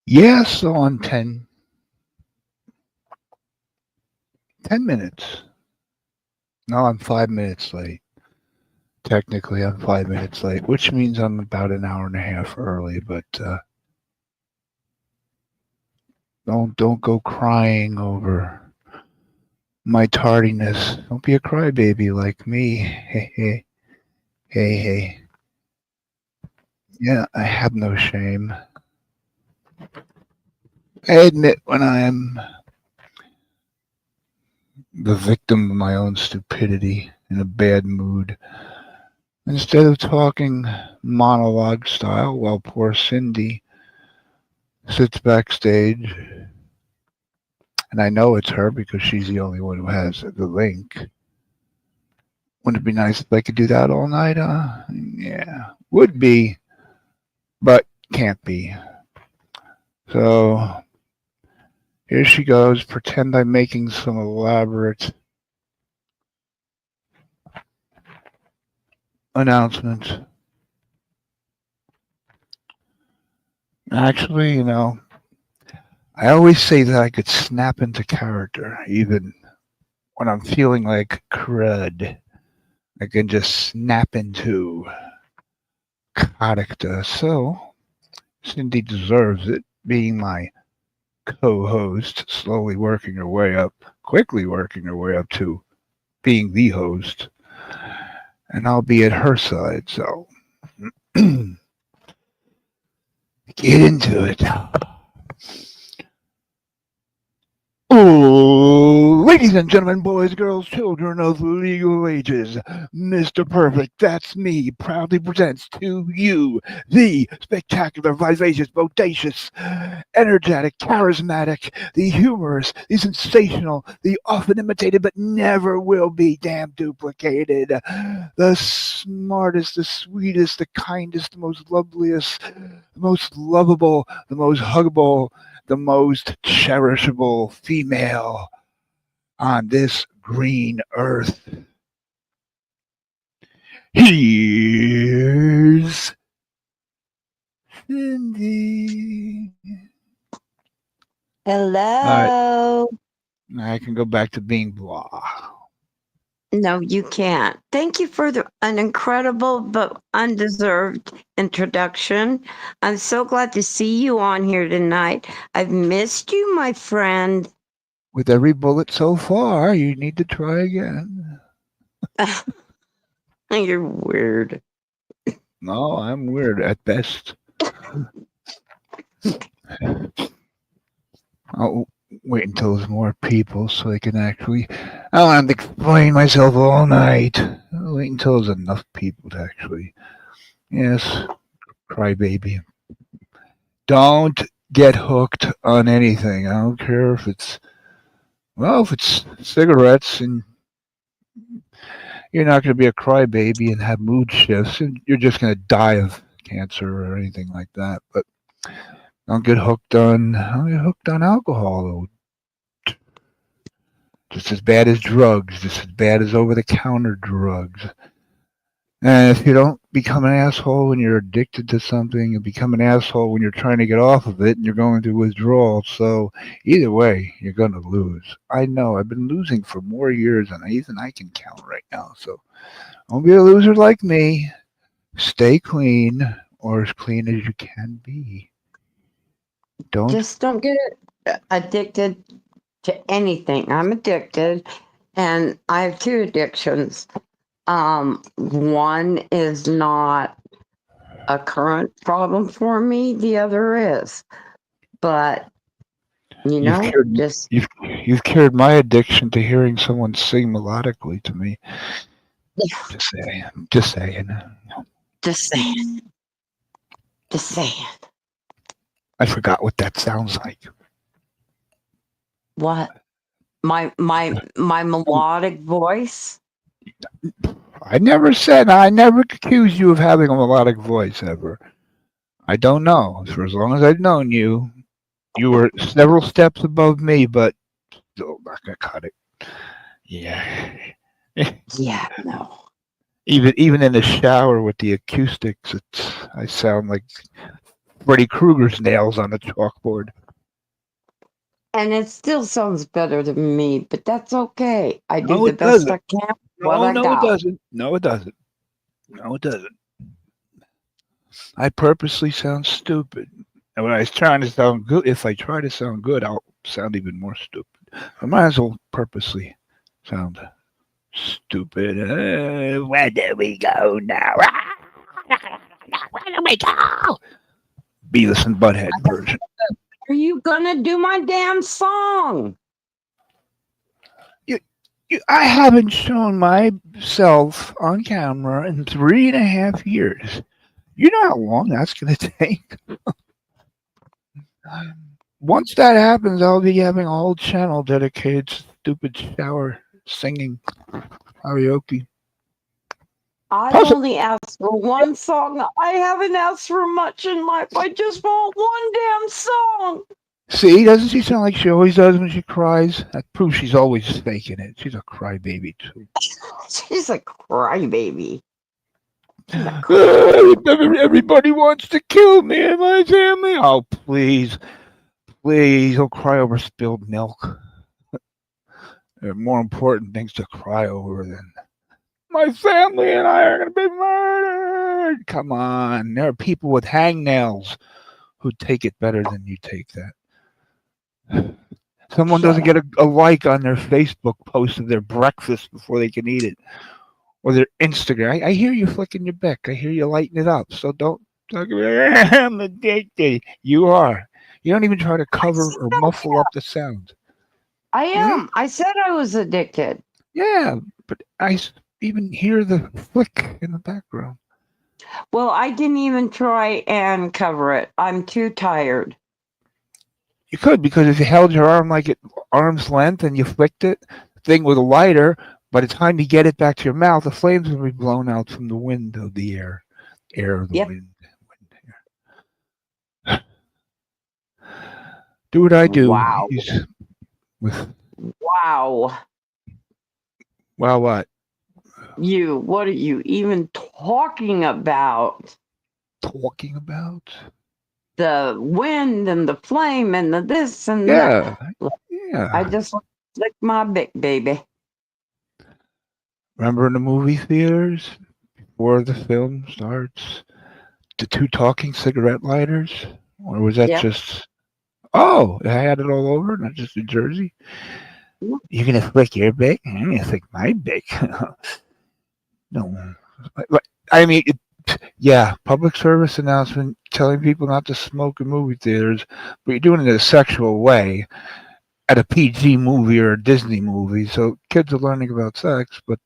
Yeah, so I'm 10 minutes. No, I'm 5 minutes late. Technically, I'm 5 minutes late, which means I'm about an hour and a half early. But don't go crying over my tardiness. Don't be a crybaby like me. Hey, hey, hey, hey. Yeah, I have no shame. I admit when I am the victim of my own stupidity in a bad mood. Instead of talking monologue style while poor Cindy sits backstage, and I know it's her because she's the only one who has the link. Wouldn't it be nice if I could do that all night? Yeah, would be, but can't be. So here she goes. Pretend I'm making some elaborate announcement. Actually, I always say that I could snap into character, even when I'm feeling like crud. I can just snap into character. So Cindy deserves it, being my co-host, slowly working her way up, quickly working her way up to being the host, and I'll be at her side. So get into it. Oh, ladies and gentlemen, boys, girls, children of legal ages, Mr. Perfect, that's me, proudly presents to you the spectacular, vivacious, bodacious, energetic, charismatic, the humorous, the sensational, the often imitated but never will be damn duplicated, the smartest, the sweetest, the kindest, the most loveliest, the most lovable, the most huggable, the most cherishable female on this green earth. Here's Cindy. All right, Hello. I can go back to being blah. No, you can't. Thank you for an incredible but undeserved introduction. I'm so glad to see you on here tonight. I've missed you, my friend. With every bullet so far, you need to try again. You're weird. No, I'm weird at best. I'll wait until there's more people so I can actually. I don't have to explain myself all night. I'll wait until there's enough people to actually. Yes, crybaby. Don't get hooked on anything. I don't care if it's if it's cigarettes and you're not going to be a crybaby and have mood shifts and you're just going to die of cancer or anything like that. But don't get hooked on alcohol though. Just as bad as drugs, just as bad as over the counter drugs. And if you don't become an asshole when you're addicted to something, you become an asshole when you're trying to get off of it and you're going through withdrawal. So either way, you're going to lose. I know. I've been losing for more years than even I can count right now. So don't be a loser like me. Stay clean or as clean as you can be. Don't. Just don't get addicted to anything. I'm addicted, and I have two addictions. One is not a current problem for me, the other is. But, You've cured. just You've cured my addiction to hearing someone sing melodically to me. Just saying. Just saying. just saying, just saying. I forgot what that sounds like. What? My melodic voice? I never accused you of having a melodic voice ever. I don't know. For as long as I've known you, you were several steps above me, but still not gonna cut it. Yeah. Yeah, no. Even in the shower with the acoustics, I sound like Freddy Krueger's nails on the chalkboard. And it still sounds better to me, but that's okay. I do No, the it best doesn't. I can with what No, I no, it got. doesn't. No, it doesn't. No, it doesn't. I purposely sound stupid. And when I was trying to sound good, if I try to sound good, I'll sound even more stupid. I might as well purposely sound stupid. Where do we go now? Where do we go? Beavis and Butthead version. Are you gonna do my damn song? You, I haven't shown myself on camera in 3.5 years. You know how long that's going to take? Once that happens, I'll be having a whole channel dedicated to stupid shower singing karaoke. I've Plus, only asked for one song. I haven't asked for much in life. I just want one damn song. see, doesn't she sound like she always does when she cries? That proves she's always faking it. She's a crybaby, too. She's a crybaby. Everybody wants to kill me and my family. Oh, please. Please, he'll cry over spilled milk. There are more important things to cry over than my family and I are going to be murdered. Come on. There are people with hangnails who take it better than you take that. Someone Shut doesn't up. get a like on their Facebook post of their breakfast before they can eat it, or their Instagram. I hear you flicking your beck. I hear you lighting it up. So don't talk about I'm addicted. You are. You don't even try to cover or muffle up the sound. I Yeah, am. I said I was addicted. yeah, but even hear the flick in the background. Well, I didn't even try and cover it. I'm too tired. You could, because if you held your arm like at arm's length and you flicked it, the thing with a lighter, by the time you get it back to your mouth, the flames will be blown out from the wind of the air of the Yep. wind. Do what I do. Wow. He's with Wow. well, what What are you even talking about? talking about? The wind and the flame and the this and that. Yeah, I yeah. just lick my big baby. Remember in the movie theaters before the film starts, the two talking cigarette lighters, or was that Yep. just? Oh, I had it all over, not just in Jersey. You're gonna flick your bick? I'm gonna flick my bick. No, I mean, yeah, public service announcement telling people not to smoke in movie theaters, but you're doing it in a sexual way at a PG movie or a Disney movie. So kids are learning about sex, but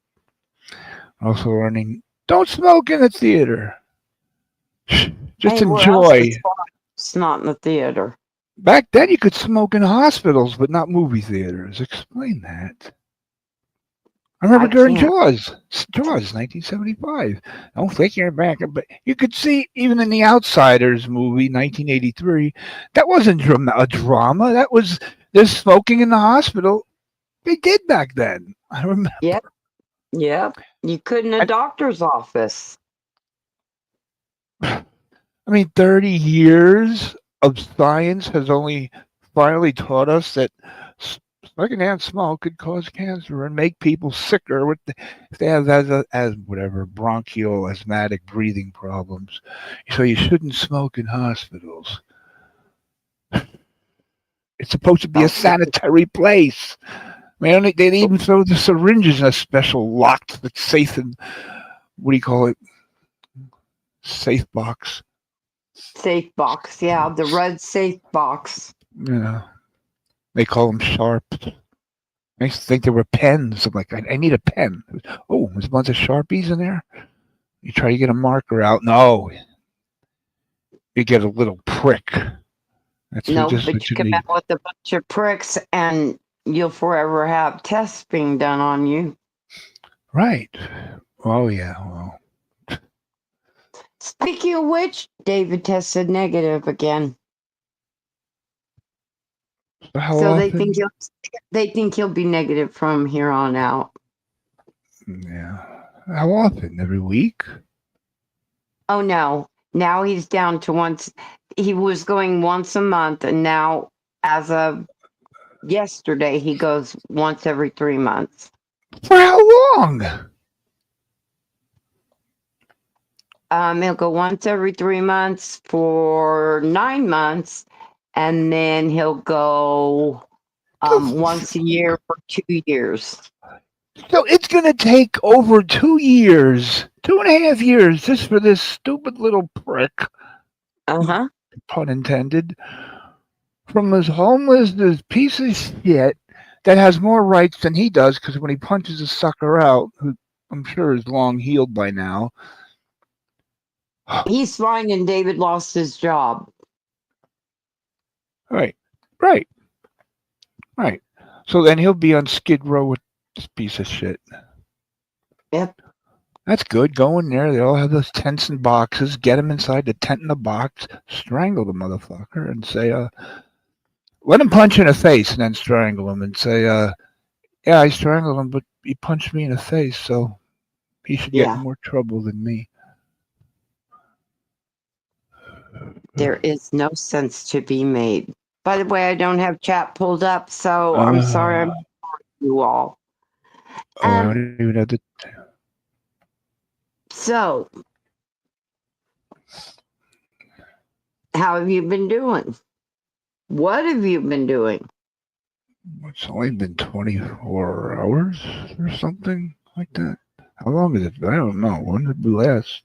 also learning don't smoke in the theater. Just Anywhere else is enjoy. fine. It's not in the theater. Back then, you could smoke in hospitals, but not movie theaters. Explain that. I remember I during can't. Jaws, 1975. Don't flick your back, but you could see even in the Outsiders movie, 1983, that wasn't a drama. That was there's smoking in the hospital. They did back then. I remember. Yep. Yep. You could in a I, doctor's office. I mean, 30 years of science has only finally taught us that secondhand smoke could cause cancer and make people sicker if they have as whatever bronchial asthmatic breathing problems. So you shouldn't smoke in hospitals. It's supposed to be a Don't forget to sanitary place. Man, they even throw the syringes in a special locked, that's safe and what do you call it? Safe box. safe box. Yeah, the red safe box. Yeah, they call them sharps. I used to think they were pens. I'm like, I need a pen. Oh, there's a bunch of Sharpies in there. You try to get a marker out. No, you get a little prick. That's No, just but what you you come need. out with a bunch of pricks and you'll forever have tests being done on you. Right. Oh, yeah. Well, Speaking of which, David tested negative again. so how So often? they think he'll be negative from here on out. Yeah. How often? Every week? Oh no. Now he's down to once he was going once a month, and now, as of yesterday, he goes once every 3 months. For how long? He'll go once every 3 months for 9 months, and then he'll go once a year for 2 years. So it's going to take over 2 years, 2.5 years, just for this stupid little prick, Uh-huh. pun intended, from this homeless, this piece of shit that has more rights than he does, because when he punches a sucker out, who I'm sure is long healed by now. He's fine, and David lost his job. Right, right, right. So then he'll be on Skid Row with this piece of shit. Yep. That's good. Go in there. They all have those tents and boxes. Get him inside the tent in the box. Strangle the motherfucker and say, let him punch you in the face and then strangle him and say, yeah, I strangled him, but he punched me in the face, so he should get in Yeah. more trouble than me. There is no sense to be made. By the way, I don't have chat pulled up, so I'm sorry I'm you all. I don't even have to. So, how have you been doing? What have you been doing? It's only been 24 hours or something like that. How long is it? I don't know. When did we last?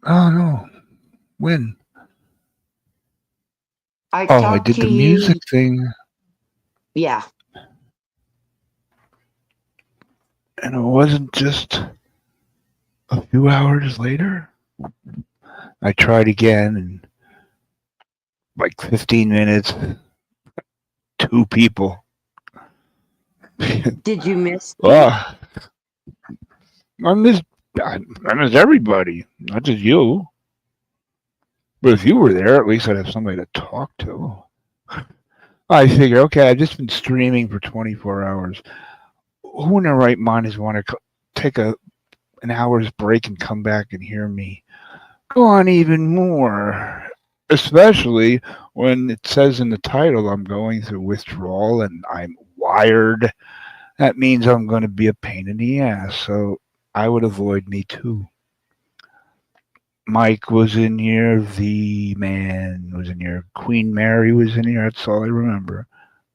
Oh, no. When? I I talked did to the you. music thing. Yeah. And it wasn't just a few hours later. I tried again, and like 15 minutes, 2 people. Did you miss me? I miss, I miss everybody, not just you. But if you were there, at least I'd have somebody to talk to. I figure, okay, I've just been streaming for 24 hours. Who in their right mind is want to take an hour's break and come back and hear me go on even more? Especially when it says in the title I'm going through withdrawal and I'm wired. That means I'm going to be a pain in the ass. So I would avoid me too. Mike was in here. The man was in here. Queen Mary was in here. That's all I remember.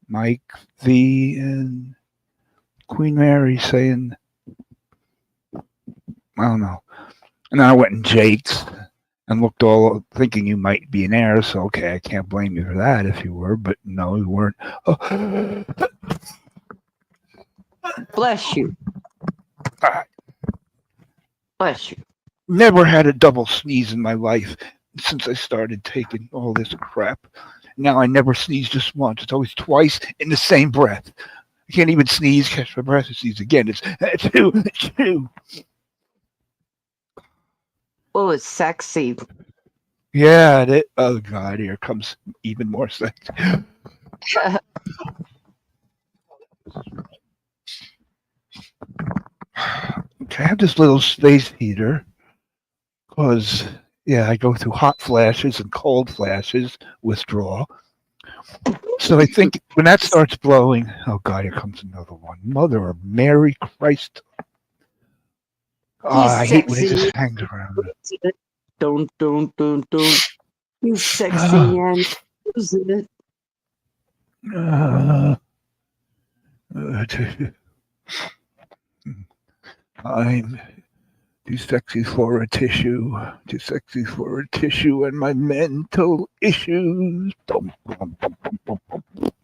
Mike, the, and Queen Mary saying, I don't know. And then I went in Jake's and looked all thinking you might be in there. So, okay, I can't blame you for that if you were, but no, you weren't. Oh. Bless you. Bless you. Never had a double sneeze in my life since I started taking all this crap. Now I never sneeze just once. It's always twice in the same breath. I can't even sneeze, catch my breath, and sneeze again. It's two. Oh, it's sexy. Yeah, oh God, here comes even more sex. Okay, I have this little space heater because, yeah, I go through hot flashes and cold flashes, withdrawal. So I think when that starts blowing, oh God, here comes another one. Mother of Mary Christ. I hate when it sexy. just hangs around. Don't. He's sexy and use it. I'm too sexy for a tissue. Too sexy for a tissue and my mental issues. Oh,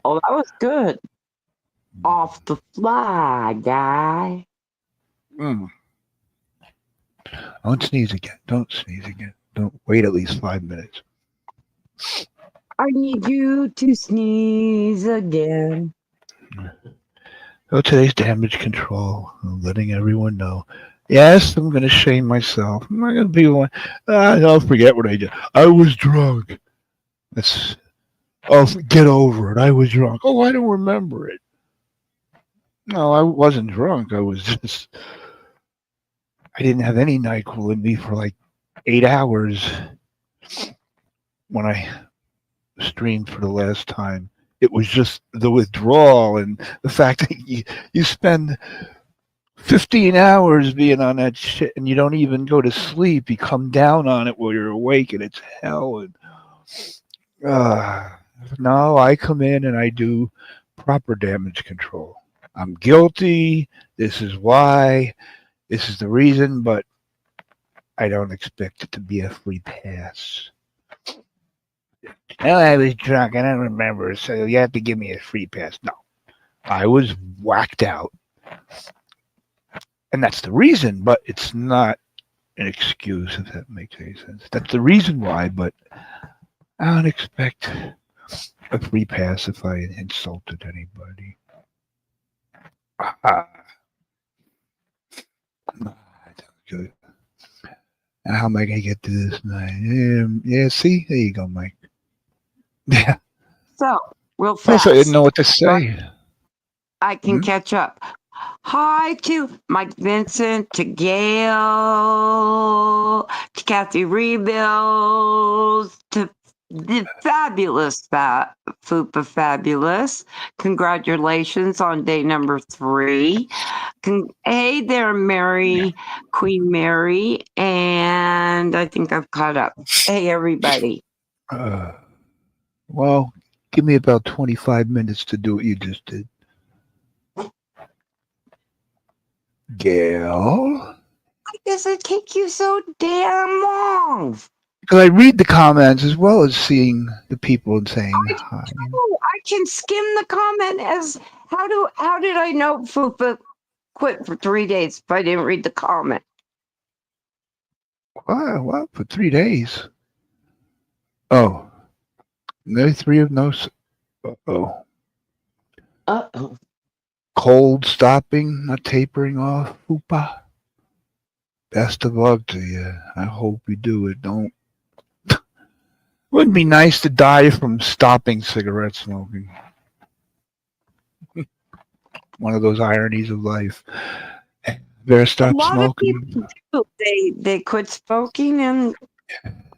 that was good. Off the fly, guy. Don't sneeze again. Don't sneeze again. Don't wait at least 5 minutes. I need you to sneeze again. So today's damage control. I'm letting everyone know. Yes, I'm going to shame myself. I'm not going to be one. I'll forget what I did. I was drunk. I'll get over it. I was drunk. Oh, I don't remember it. No, I wasn't drunk. I was just. I didn't have any NyQuil in me for like 8 hours. when I streamed for the last time. It was just the withdrawal and the fact that you spend 15 hours being on that shit and you don't even go to sleep. You come down on it while you're awake and it's hell. And uh, no, I come in and I do proper damage control. I'm guilty. This is why. This is the reason, but I don't expect it to be a free pass. Oh, I was drunk. I don't remember. So you have to give me a free pass. No, I was whacked out. And that's the reason, but it's not an excuse, if that makes any sense. That's the reason why, but I don't expect a free pass if I insulted anybody. Ah, good. How am I going to get to this night? Yeah, see? There you go, Mike. Yeah. So, real Plus, I didn't know fast, what to say. I can catch up. Hi to Mike Vincent, to Gail, to Kathy Rebuilds, to the fabulous Fupa Fabulous. Congratulations on day number 3. Hey there, Mary, Queen Mary, and I think I've caught up. Hey, everybody. Well, give me about 25 minutes to do what you just did. Gail? Why does it take you so damn long? Because I read the comments as well as seeing the people and saying hi. I can skim the comment as how did I know Fupa quit for 3 days if I didn't read the comment? Wow, for 3 days. Oh, no 3 of no. Uh-oh. Uh-oh. Cold stopping, not tapering off. Fupa. Best of luck to you. I hope you do it. Don't. Wouldn't be nice to die from stopping cigarette smoking. One of those ironies of life. Better stop A lot smoking. of people do. They quit smoking and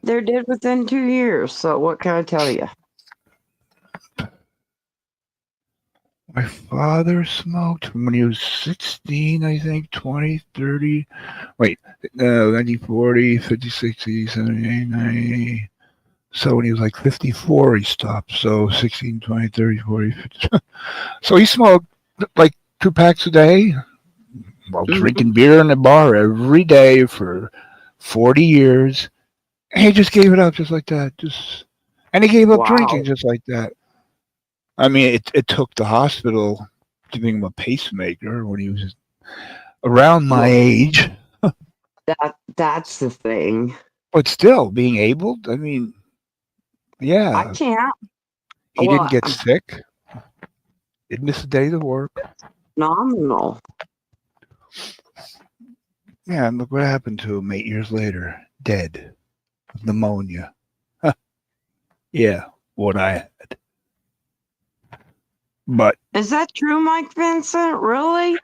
they're dead within 2 years. So what can I tell you? My father smoked when he was 16, I think, 20, 30. Wait, 1940, 50, 60, 70, 90. So when he was like 54, he stopped. So 16, 20, 30, 40, 50. So he smoked like 2 packs a day while drinking beer in the bar every day for 40 years. And he just gave it up just like that. And he gave up drinking just like that. I mean, it took the hospital giving him a pacemaker when he was around my age. That's the thing. But still, being able, I mean, yeah. I can't. He didn't get sick. Didn't miss a day of work. Phenomenal. Yeah, and look what happened to him 8 years later. Dead. Of pneumonia. Yeah, what I had. But is that true, Mike Vincent? Really?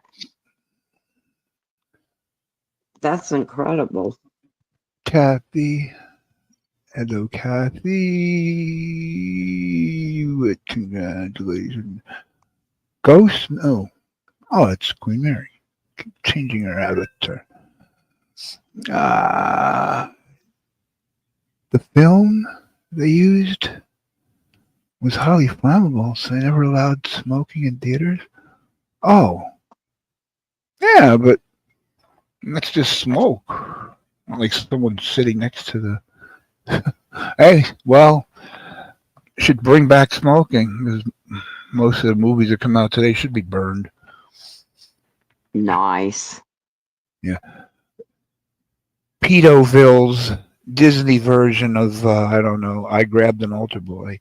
That's incredible. Kathy. Hello, Kathy. With congratulations. Ghost? No. Oh, it's Queen Mary. Keep changing her avatar. The film they used was highly flammable, so they never allowed smoking in theaters. Oh. Yeah, but that's just smoke. Not like someone sitting next to the. Hey, well, should bring back smoking because most of the movies that come out today should be burned. Nice. Yeah. Pedoville's Disney version of I don't know. I Grabbed an Altar Boy.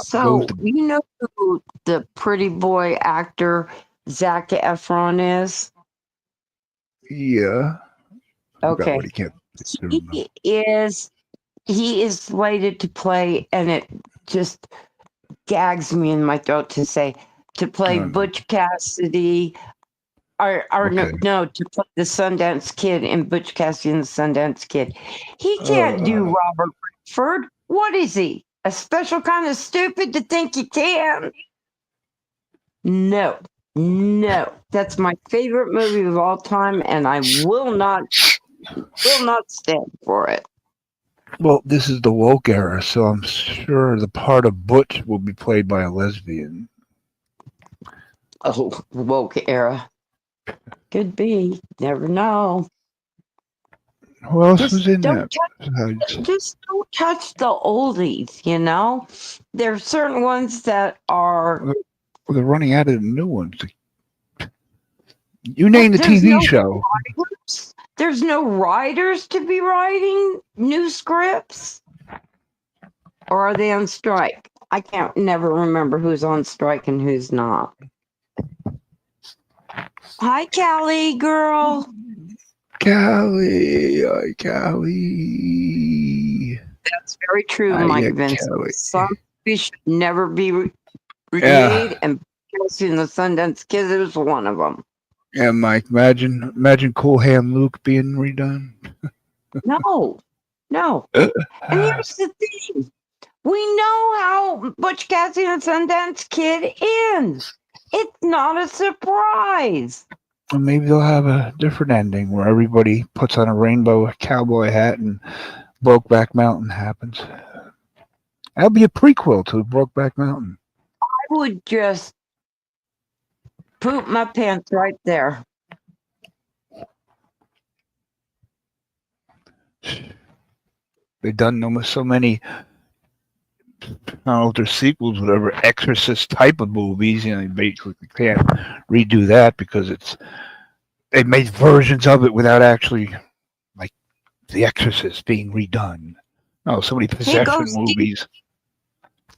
So you know who the pretty boy actor Zac Efron is? Yeah. Okay. He is slated to play, and it just gags me in my throat to say, to play Butch Cassidy or no, Okay. no, to play the Sundance Kid in Butch Cassidy and the Sundance Kid. He can't do Uh, Robert Redford. What is he? A special kind of stupid to think he can? No, no. That's my favorite movie of all time, and I will not stand for it. well, this is the woke era, so I'm sure the part of Butch will be played by a lesbian. Oh, woke era. Could be. Never know. Who else Just was in don't that? Besides, just don't touch the oldies, you know? There's certain ones that are well, they're running out of the new ones. You but name the TV show. there's no writers to be writing new scripts. Or are they on strike? I can't never remember who's on strike and who's not. Hi, Callie girl. Callie, Callie. That's very true, Mike Hiya, Vincent. Callie. Some movies should never be Yeah, remade, and Cassie and the Sundance Kid is one of them. yeah, Mike. Imagine Cool Hand Luke being redone. No, no. And here's the thing: we know how Butch Cassidy and the Sundance Kid ends. It's not a surprise. Or maybe they'll have a different ending where everybody puts on a rainbow cowboy hat and Brokeback Mountain happens. That'll be a prequel to Brokeback Mountain. I would just poop my pants right there. They've done almost so many, I don't know if they're sequels, whatever, Exorcist type of movies. You know, you basically can't redo that because they made versions of it without actually, like, The Exorcist being redone. Oh, so many Hey, possession Ghost movies.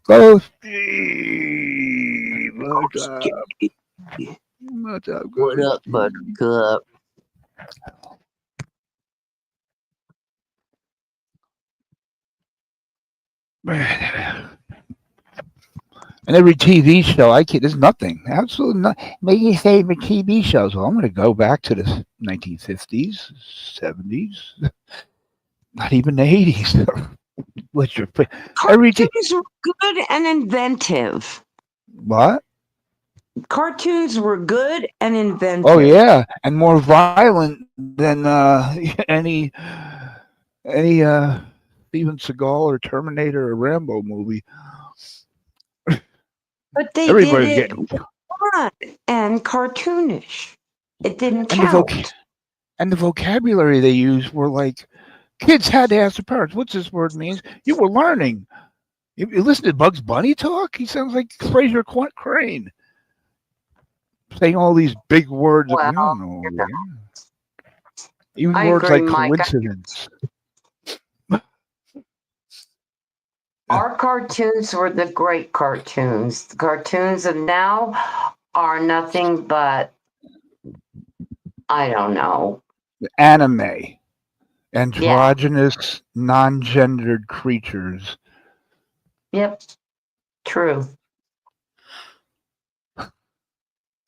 Ghost Steve, what's up? What's up, What Ghost up, Steve? Buttercup? And every TV show, there's nothing, absolutely nothing. Maybe favorite TV shows. Well, I'm going to go back to the 1950s, 70s, not even the 80s. What's your every Cartoons were good and inventive. what? Cartoons were good and Oh inventive. yeah, and more violent than any Steven Seagal or Terminator or Rambo movie. But they did Everybody's it getting fun and cartoonish. It didn't and the count. and the vocabulary they used were like kids had to ask their parents, "What's this word means?" You were learning. You listen to Bugs Bunny talk. He sounds like Fraser Crane saying all these big words that we Well, don't know. Even I words agree, like Mike. coincidence. Our cartoons were the great cartoons. The cartoons of now are nothing but, I don't know. Anime, Yeah. androgynous, non-gendered creatures, Yep. True.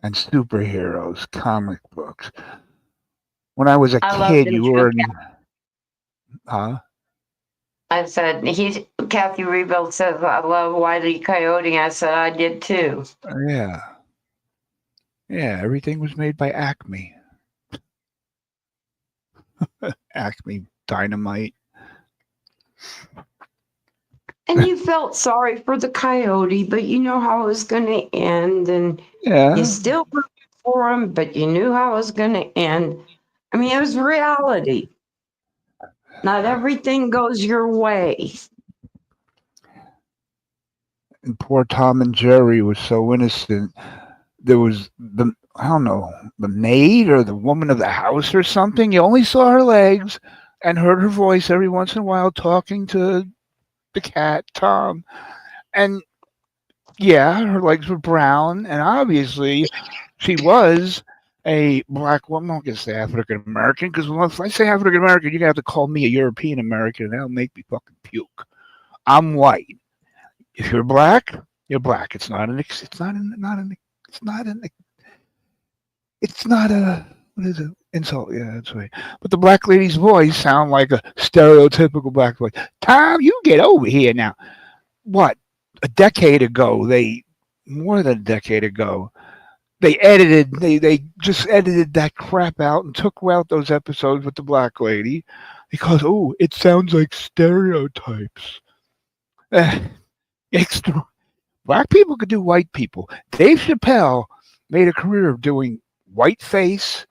and superheroes, comic books. When I was a I loved kid, him you too. were in, huh? I said, Kathy Rebuild says, I love Wile E. Coyote. I said, I did too. Yeah, yeah. Everything was made by Acme. Acme Dynamite. And you felt sorry for the coyote, but you know how it was going to end. And you Yeah, still rooted for him, but you knew how it was going to end. I mean, it was reality. Not everything goes your way. and poor Tom and Jerry was so innocent. There was I don't know, the maid or the woman of the house or something. You only saw her legs and heard her voice every once in a while talking to the cat Tom. And yeah, her legs were brown, and obviously she was a black woman. I don't guess African American, because if I say African American, you're gonna have to call me a European American, and that'll make me fucking puke. I'm white. If you're black, you're black. It's not an. It's not an. Not an. It's not an. it's not a what is it? Insult, yeah, that's right. But the black lady's voice sound like a stereotypical black voice. Tom, you get over here now. What? A decade ago, they more than a decade ago, they just edited that crap out and took out those episodes with the black lady because it sounds like stereotypes. Eh, extra black people could do white people. Dave Chappelle made a career of doing white face,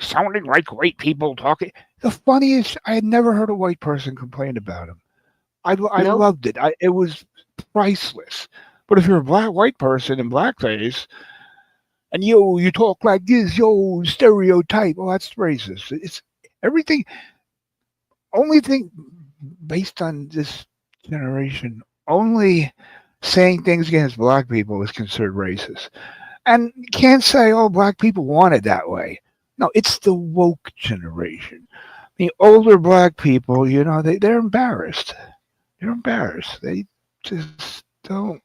sounding like white people talking. The funniest, I had never heard a white person complain about him. I Nope. loved it. It was priceless. But if you're a black white person in blackface and you talk like this, stereotype, well, that's racist. It's everything. Only thing based on this generation, only saying things against black people is considered racist. And you can't say, oh, black people want it that way. No, it's the woke generation. The older black people, they're embarrassed. They're embarrassed. They just don't.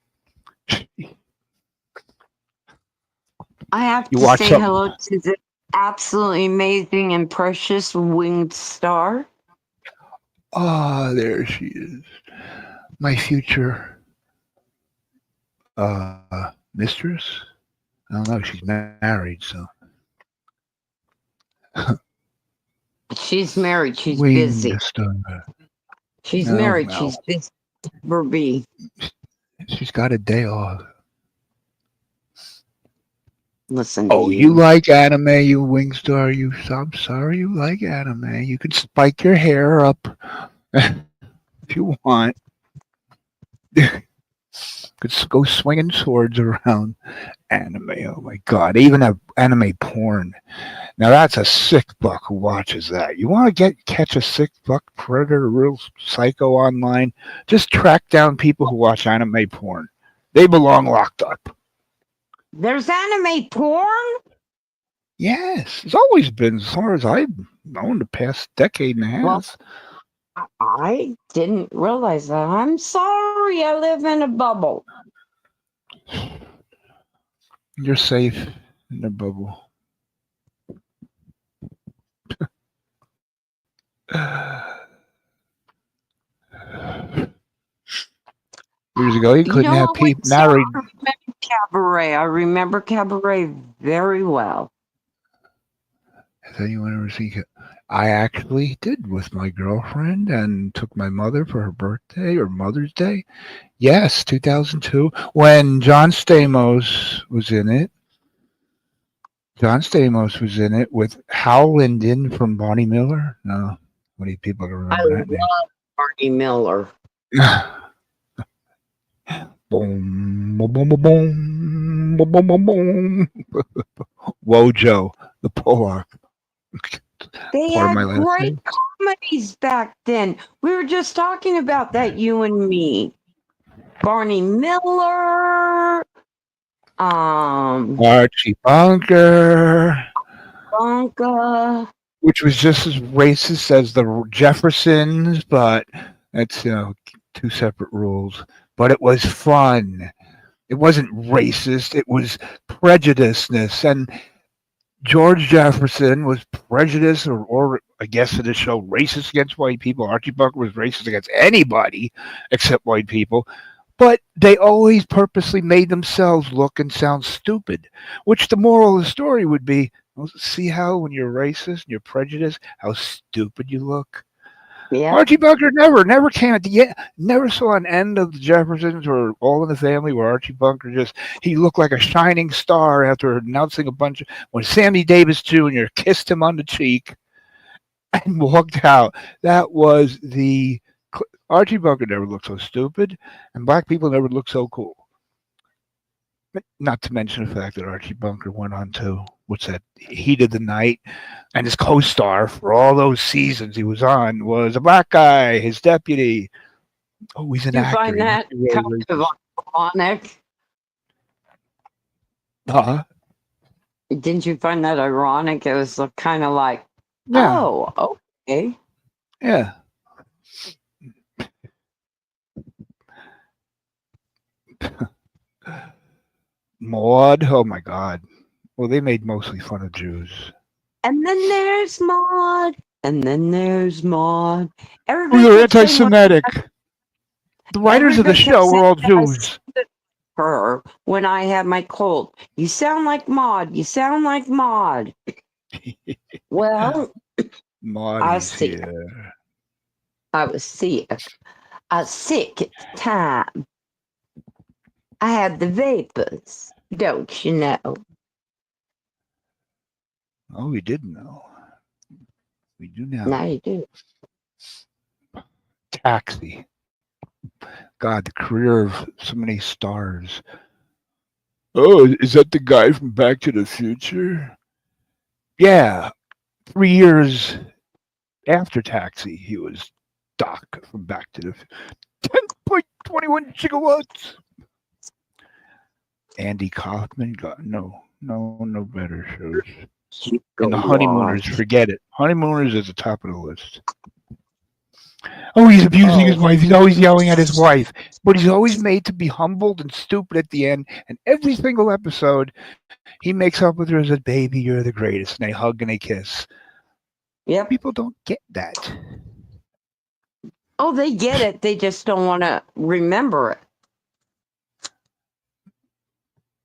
I have You to watch say something. hello to the absolutely amazing and precious winged star. Ah, there she is. My future mistress. I don't know. She's married, so She's married. She's winged busy. star. She's No, married. well, She's busy. Burby. she's got a day off. Listen to Oh, you you. like anime, you Wingstar? I'm sorry, you like anime. You can spike your hair up if you want. Could go swinging swords around anime. Oh my god! They even have anime porn. Now that's a sick buck who watches that. You want to catch a sick buck predator, a real psycho online? Just track down people who watch anime porn. They belong locked up. There's anime porn? Yes, it's always been as far as I've known the past decade and a Well, half. I didn't realize that. I'm sorry. I live in a bubble. You're safe in the bubble. Years ago, you You couldn't know have what, people Winstar? married. I remember Cabaret. I remember Cabaret very well. Has anyone ever seen it? I actually did with my girlfriend and took my mother for her birthday or Mother's Day. Yes, 2002, when John Stamos was in it. John Stamos was in it with Hal Linden from Bonnie Miller. No, how many people can I remember that name? love Barney Miller. Boom, boom, boom, boom, boom, boom, boom, boom, boom. Wojo, the Pollock. They Part of my had last great name. comedies back then. We were just talking about that, you and me. Barney Miller, um, Archie Bunker, Bonka. which was just as racist as the Jeffersons, but that's two separate rules. But it was fun. It wasn't racist. It was prejudiceness, and George Jefferson was prejudiced, or I guess in the show, racist against white people. Archie Bunker was racist against anybody except white people. But they always purposely made themselves look and sound stupid, which the moral of the story would be, well, see how when you're racist and you're prejudiced, how stupid you look. Yep. Archie Bunker never came at the end, never saw an end of the Jeffersons or All in the Family where Archie Bunker he looked like a shining star after announcing a bunch of, when Sammy Davis Jr. kissed him on the cheek and walked out. That was Archie Bunker never looked so stupid, and black people never looked so cool. Not to mention the fact that Archie Bunker went on to what's that Heat of the Night, and his co-star for all those seasons he was on was a black guy, his deputy. Oh, he's an Do you actor. find He must that be really kind of racist. ironic? Huh? Didn't you find that ironic? It was kind of like, Yeah, oh, okay. yeah. Maud. Oh my God. Well, they made mostly fun of Jews. And then there's Maud. And then there's Maud. Oh, Everybody they're kept saying anti-Semitic. The writers of the everybody kept show were saying all that I Jews. sounded her when I had my cold. You sound like Maud. You sound like Maud. Well, I was Marty's sick. here. I was sick. I was sick at the time. I had the vapors. Don't you know? Oh, we didn't know. We do now. Now you do. Taxi. God, the career of so many stars. Oh, is that the guy from Back to the Future? Yeah, 3 years after Taxi, he was Doc from Back to the 10.21 gigawatts. Andy Kaufman got no better shows. You go And the Honeymooners, watch. forget it. Honeymooners is the top of the list. Oh, he's abusing Oh, his wife. He's always yelling at his wife. But he's always made to be humbled and stupid at the end. And every single episode, he makes up with her and says, Baby, you're the greatest. And they hug and they kiss. yep. People don't get that. Oh, they get it. They just don't want to remember it,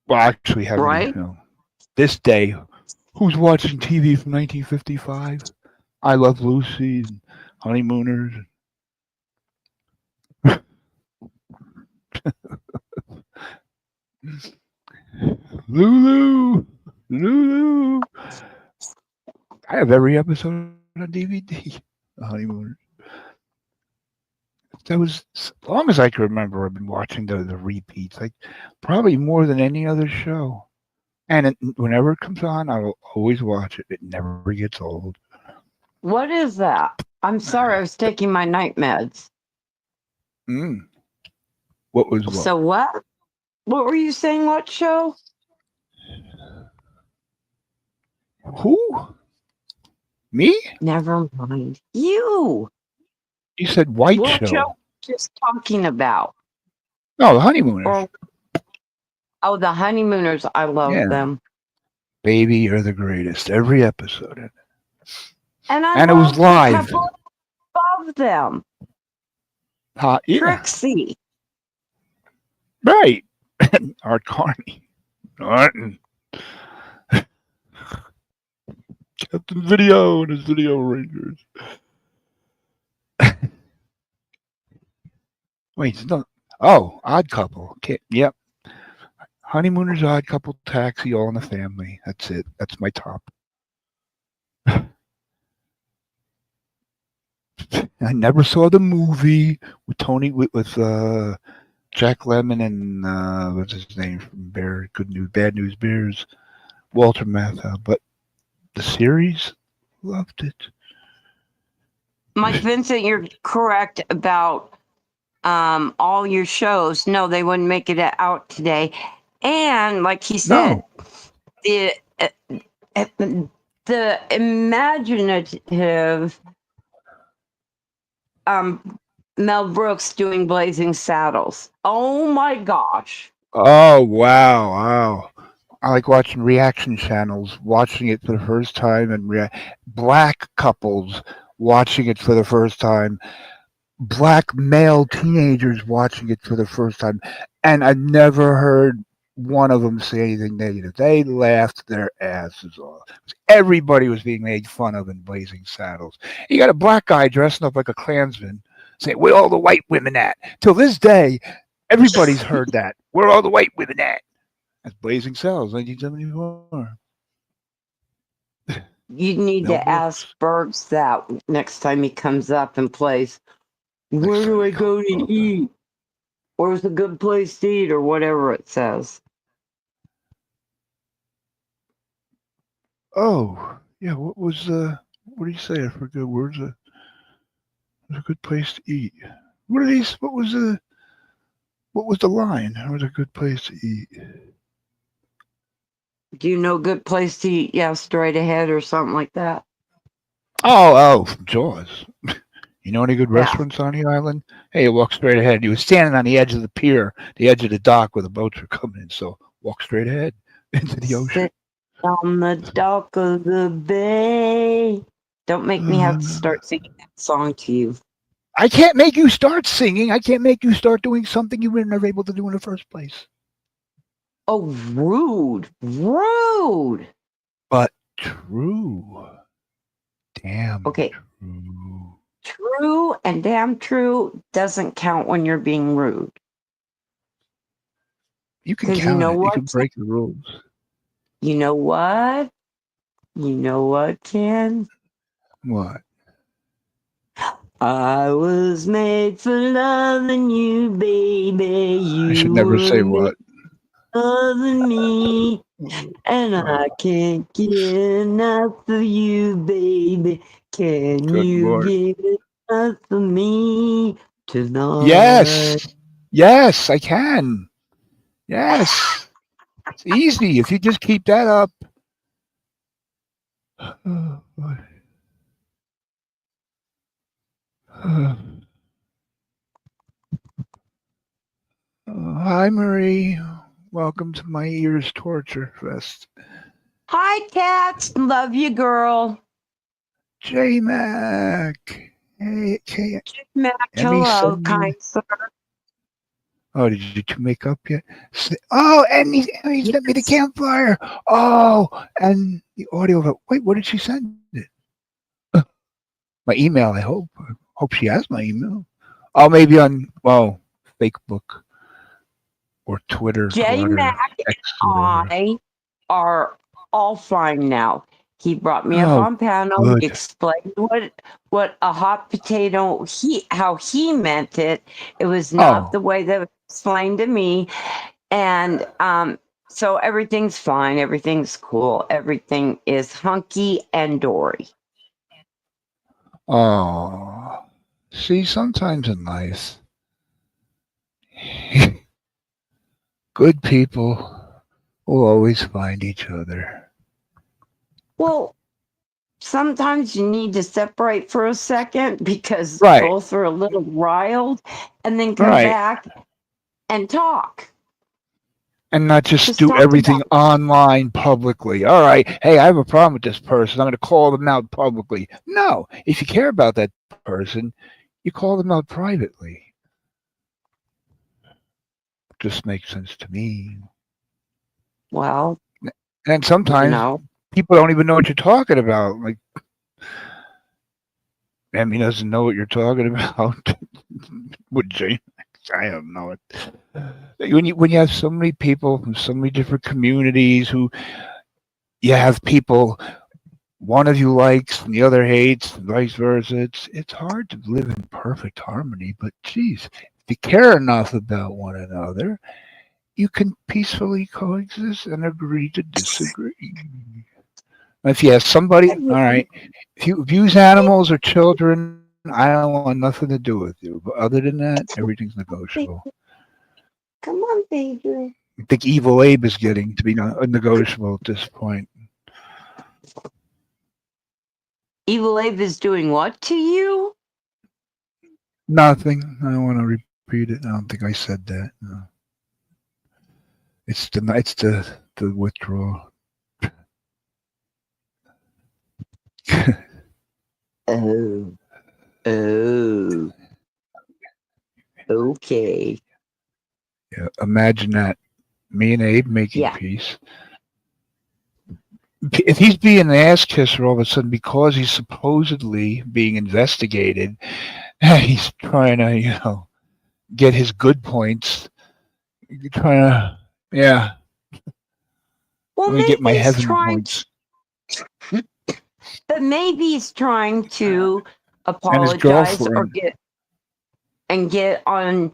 Well, actually, have any, right? this day, who's watching TV from 1955? I Love Lucy and Honeymooners. Lulu. Lulu. I have every episode on DVD. The Honeymooners. That was as long as I can remember. I've been watching the repeats, like probably more than any other show. And whenever it comes on, I will always watch it. It never gets old. What is that? I'm sorry, I was taking my night meds. Mm. What was what? So what? What were you saying? What show? Who? Me? Never mind. You. You said White What show? Show. Just talking about. No, the Honeymooners. Or oh, the Honeymooners. I love Yeah. them. Baby, you're the greatest. Every episode. And I And it was love the live. couple above them. Yeah. Trixie. Right. Art Carney. Martin. Captain Video and his Video Rangers. Wait, it's not. Oh, Odd Couple. Okay, yep. Honeymooners, Odd Couple, Taxi, All in the Family. That's it. That's my top. I never saw the movie with Tony with Jack Lemmon and what's his name from Good News, Bad News Bears, Walter Matthau. But the series, loved it. Mike Vincent, you're correct about all your shows. No, they wouldn't make it out today. And like he said, the imaginative Mel Brooks doing Blazing Saddles. Oh my gosh. Oh wow. I like watching reaction channels, watching it for the first time, and black couples watching it for the first time, black male teenagers watching it for the first time, and I've never heard one of them say anything negative. They laughed their asses off. Everybody was being made fun of in Blazing Saddles. You got a black guy dressing up like a Klansman saying, "Where all the white women at?" Till this day, everybody's heard that. Where all the white women at? That's Blazing Saddles, 1974. You need to ask Bergs that next time he comes up and plays. Where do I go to eat? Where's a good place to eat, or whatever it says? Oh, yeah. What do you say? I forget. Where's a good place to eat? What are these? What was the line? Where's a good place to eat? Do you know good place to eat? Yeah, straight ahead or something like that. Oh, from Jaws. You know any good restaurants on the island? Hey, you walk straight ahead. He was standing on the edge of the pier, the edge of the dock where the boats were coming in. So walk straight ahead into the ocean. on the dock of the bay. Don't make me have to start singing that song to you. I can't make you start singing. I can't make you start doing something you were never able to do in the first place. Oh, rude. Rude. But true. Damn Okay, true. true and damn true doesn't count when you're being rude. You can Because you count know it. You what? can break the rules. You know what? You know what, Ken? What? I was made for loving you, baby. I should You never were say made what. for loving me. And I Oh, can't get enough of you, baby. Can good you Lord. give it enough for me tonight? Yes. Yes, I can. Yes. It's easy if you just keep that up. Oh, boy. Hi, Marie. Welcome to my ears torture fest. Hi, cats. Love you, girl. J Mac. Hey, Mac, Emmy hello, sent me. kind sir. Oh, did you two make up yet? Oh, Emmy sent me the Yes. campfire. Oh, and the audio of it. Wait, what did she send it? My email, I hope. I hope she has my email. Oh, maybe on, well, Facebook or Twitter, J Mac X, and whatever. I are all fine now. He brought me up Oh, on panel. He good. explained what a hot potato how he meant it. It was not Oh, the way that was explained to me. And so everything's fine, everything's cool, everything is hunky and dory. oh. See, sometimes in life, good people will always find each other. Well, sometimes you need to separate for a second because Right, both are a little riled and then come right. back and talk. And not just Just do talk about everything online publicly. All right, hey, I have a problem with this person. I'm going to call them out publicly. No, if you care about that person, you call them out privately. Just makes sense to me. well, And you sometimes know, people don't even know what you're talking about. Like, Emmy doesn't know what you're talking about. Would Jane? I don't know it. When you have so many people from so many different communities who you have people one of you likes and the other hates, and vice versa. It's hard to live in perfect harmony. But geez, if you care enough about one another, you can peacefully coexist and agree to disagree. If you have somebody, all right, if you abuse animals or children, I don't want nothing to do with you. But other than that, everything's negotiable. come on, baby. I think Evil Abe is getting to be negotiable at this point. Evil Abe is doing what to you? Nothing. I don't want to repeat it. I don't think I said that. No. It's the withdrawal. Oh, oh, okay. Yeah, imagine that. Me and Abe making Yeah. peace. If he's being an ass kisser all of a sudden because he's supposedly being investigated, he's trying to, get his good points. Trying to, yeah, Well, let me get maybe my he's heaven trying points. but maybe he's trying to And his apologize or girlfriend, get on,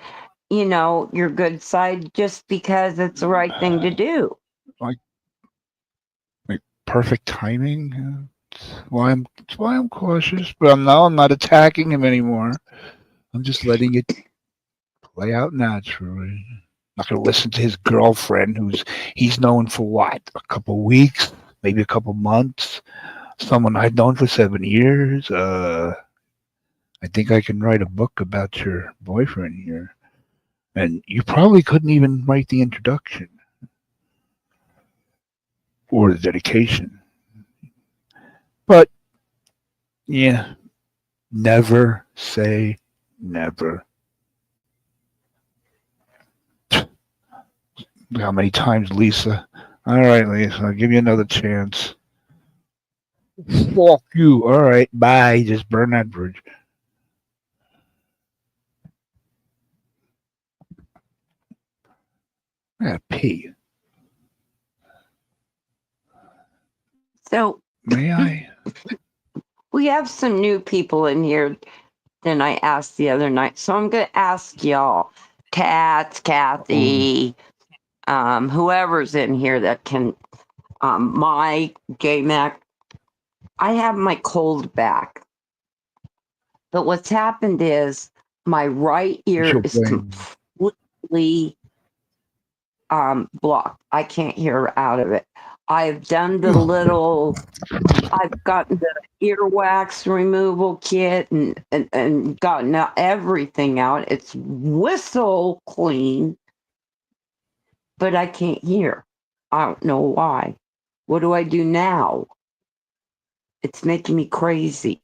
your good side just because it's the right thing to do. like, like perfect timing. It's why I'm cautious, but I'm not attacking him anymore. I'm just letting it play out naturally. Not going to listen to his girlfriend, he's known for what, a couple weeks, maybe a couple months. Someone I'd known for 7 years. I think I can write a book about your boyfriend here, and you probably couldn't even write the introduction. or the dedication. But yeah, never say never. How many times, Lisa? All right, Lisa, I'll give you another chance. Fuck you. All right, bye. Just burn that bridge. I gotta pee. So May I? we have some new people in here than I asked the other night. So I'm going to ask y'all, Tats, Oh, Kathy, whoever's in here that can, Mike, J Mac. I have my cold back. But what's happened is my right ear she'll is blame. completely blocked. I can't hear out of it. I've done the little, I've gotten the earwax removal kit and gotten everything out. It's whistle clean, but I can't hear. I don't know why. What do I do now? It's making me crazy.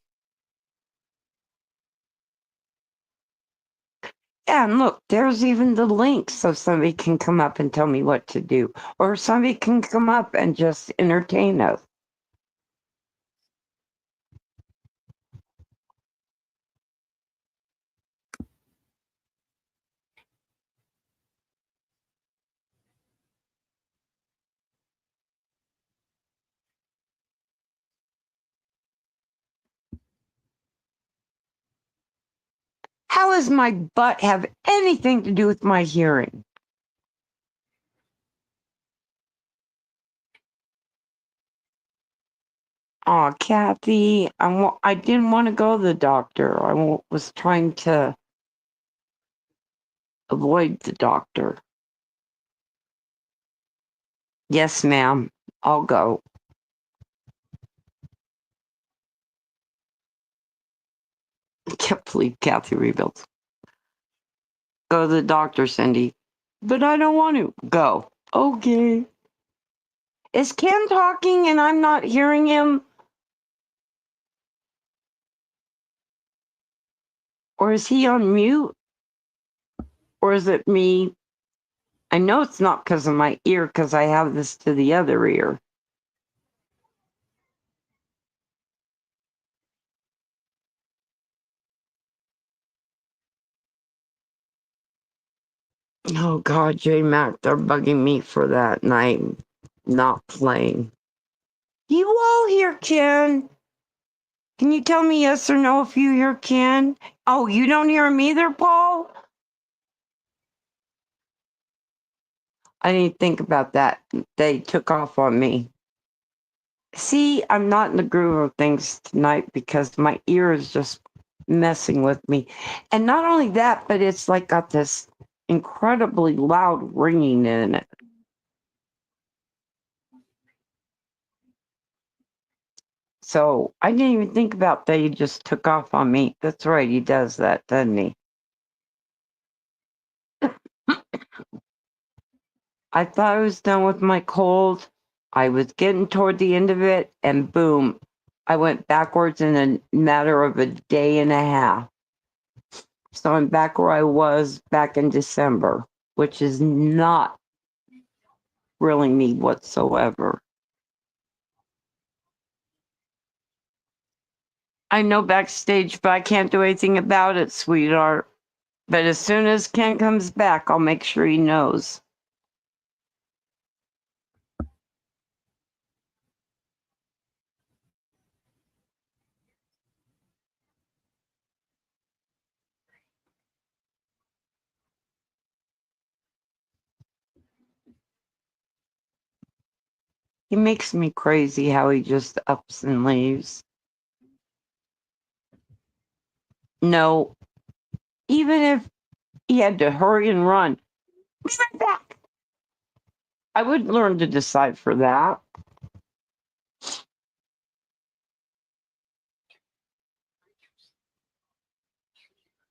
Yeah, and look, there's even the link so somebody can come up and tell me what to do, or somebody can come up and just entertain us. How does my butt have anything to do with my hearing? Oh, Kathy, I didn't want to go to the doctor. Was trying to avoid the doctor. Yes, ma'am. I'll go. I can't believe Kathy rebuilds. Go to the doctor, Cindy. But I don't want to. Go. Okay. Is Ken talking and I'm not hearing him? Or is he on mute? Or is it me? I know it's not because of my ear, because I have this to the other ear. Oh God, J Mac, they're bugging me for that, and I'm not playing. You all hear Ken? Can you tell me yes or no if you hear Ken? Oh, you don't hear him either, Paul? I didn't think about that. They took off on me. See, I'm not in the groove of things tonight because my ear is just messing with me. And not only that, but it's like got this incredibly loud ringing in it. So I didn't even think about that. He just took off on me. That's right. He does that, doesn't he? I thought I was done with my cold. I was getting toward the end of it, and boom, I went backwards in a matter of a day and a half. So I'm back where I was back in December, which is not thrilling me whatsoever. I know backstage, but I can't do anything about it, sweetheart. But as soon as Ken comes back, I'll make sure he knows. He makes me crazy how he just ups and leaves. No, even if he had to hurry and run, be right back. I would learn to decipher that.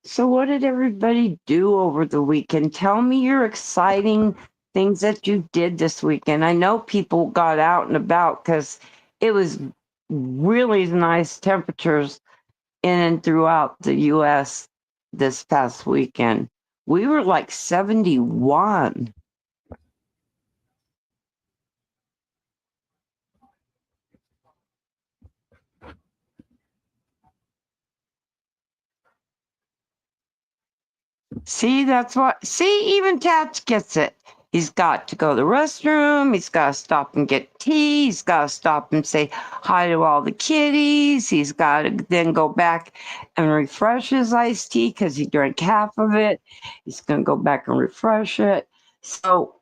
So, what did everybody do over the weekend? Tell me your exciting things that you did this weekend. I know people got out and about because it was really nice temperatures in and throughout the US this past weekend. We were like 71. See, that's what, see, even Tats gets it. He's got to go to the restroom. He's got to stop and get tea. He's got to stop and say hi to all the kitties. He's got to then go back and refresh his iced tea because he drank half of it. He's going to go back and refresh it. So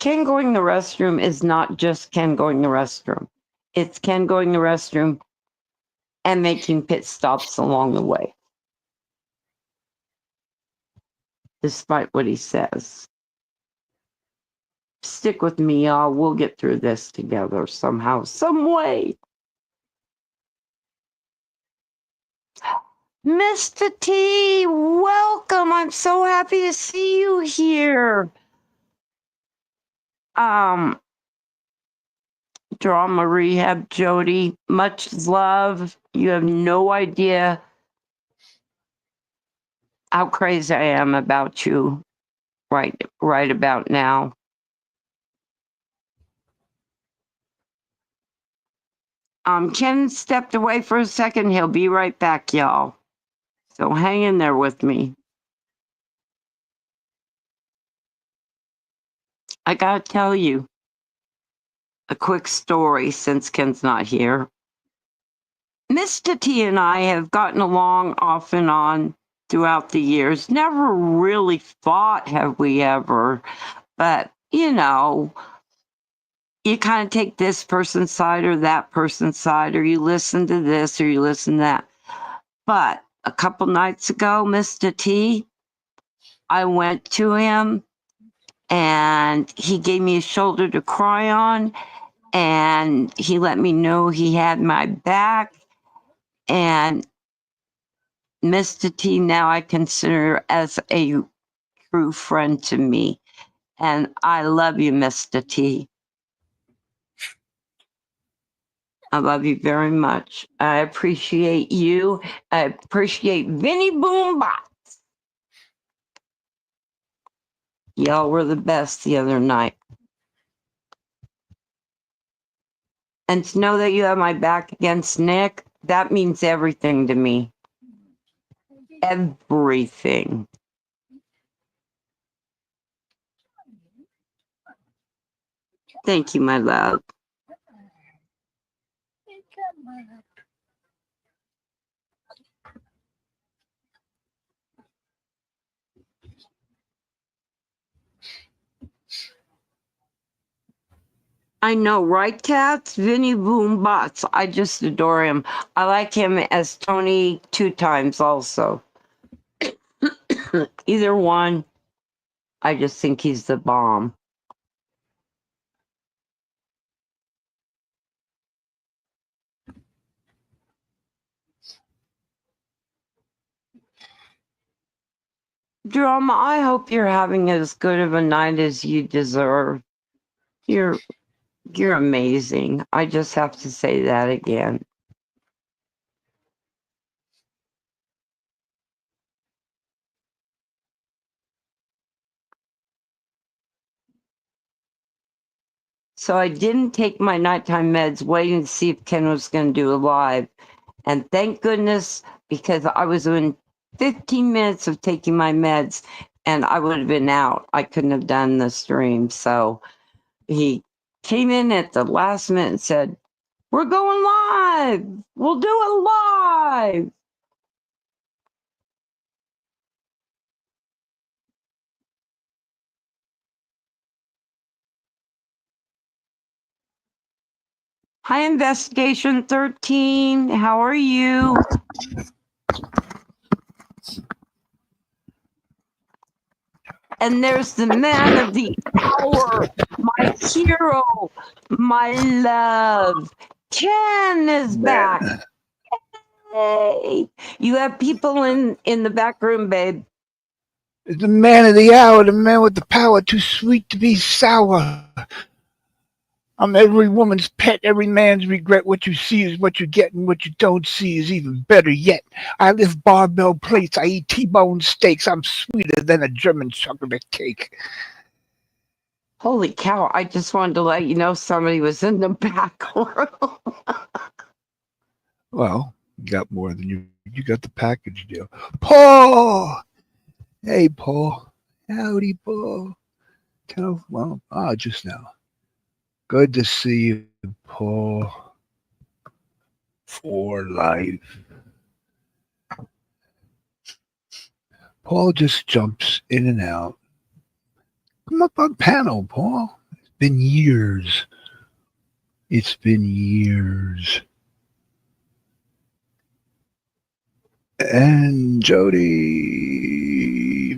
Ken going to the restroom is not just Ken going to the restroom. It's Ken going to the restroom and making pit stops along the way, despite what he says. Stick with me, y'all. We'll get through this together somehow, some way. Mr. T, welcome. I'm so happy to see you here. Drama Rehab Jody, much love. You have no idea how crazy I am about you right about now. Ken stepped away for a second. He'll be right back, y'all. So hang in there with me. I gotta tell you a quick story since Ken's not here. Mr. T and I have gotten along off and on throughout the years. Never really fought, have we ever? But, you know, you kind of take this person's side or that person's side, or you listen to this or you listen to that. But a couple nights ago, Mr. T, I went to him and he gave me a shoulder to cry on, and he let me know he had my back. And Mr. T now I consider as a true friend to me. And I love you, Mr. T. I love you very much. I appreciate you. I appreciate Vinny Boombot. Y'all were the best the other night. And to know that you have my back against Nick, that means everything to me. Everything. Thank you, my love. I know, right, cats? Vinny Boombots. I just adore him. I like him as Tony 2 times also. Either one. I just think he's the bomb. Drama, I hope you're having as good of a night as you deserve. You're amazing. I just have to say that again. So I didn't take my nighttime meds, waiting to see if Ken was going to do a live. And thank goodness, because I was in 15 minutes of taking my meds and I would have been out. I couldn't have done the stream. So he came in at the last minute and said, "We're going live. We'll do it live." Hi, Investigation 13. How are you? And there's the man of the hour, my hero, my love. Ken is back. Hey, you have people in the back room, babe. The man of the hour, the man with the power, too sweet to be sour. I'm every woman's pet, every man's regret. What you see is what you get, and what you don't see is even better yet. I lift barbell plates, I eat T-bone steaks. I'm sweeter than a German chocolate cake. Holy cow, I just wanted to let you know somebody was in the back room. Well, you got more than you got the package deal. Paul! Hey, Paul. Howdy, Paul. Just now. Good to see you, Paul. For life. Paul just jumps in and out. Come up on panel, Paul. It's been years. It's been years. And Jody,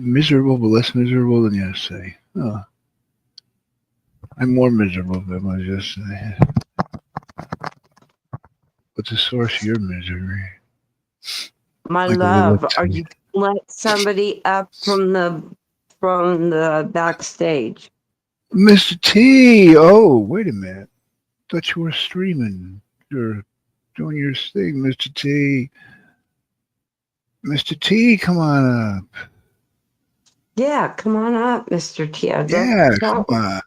miserable, but less miserable than yesterday. Oh, I'm more miserable than I was yesterday. What's the source of your misery? My Like a little love, are you gonna let somebody up from the backstage? Mr. T. Oh, wait a minute. Thought you were streaming. You're doing your thing, Mr. T. Mr. T, come on up. Yeah, come on up, Mr. T. Yeah, come on.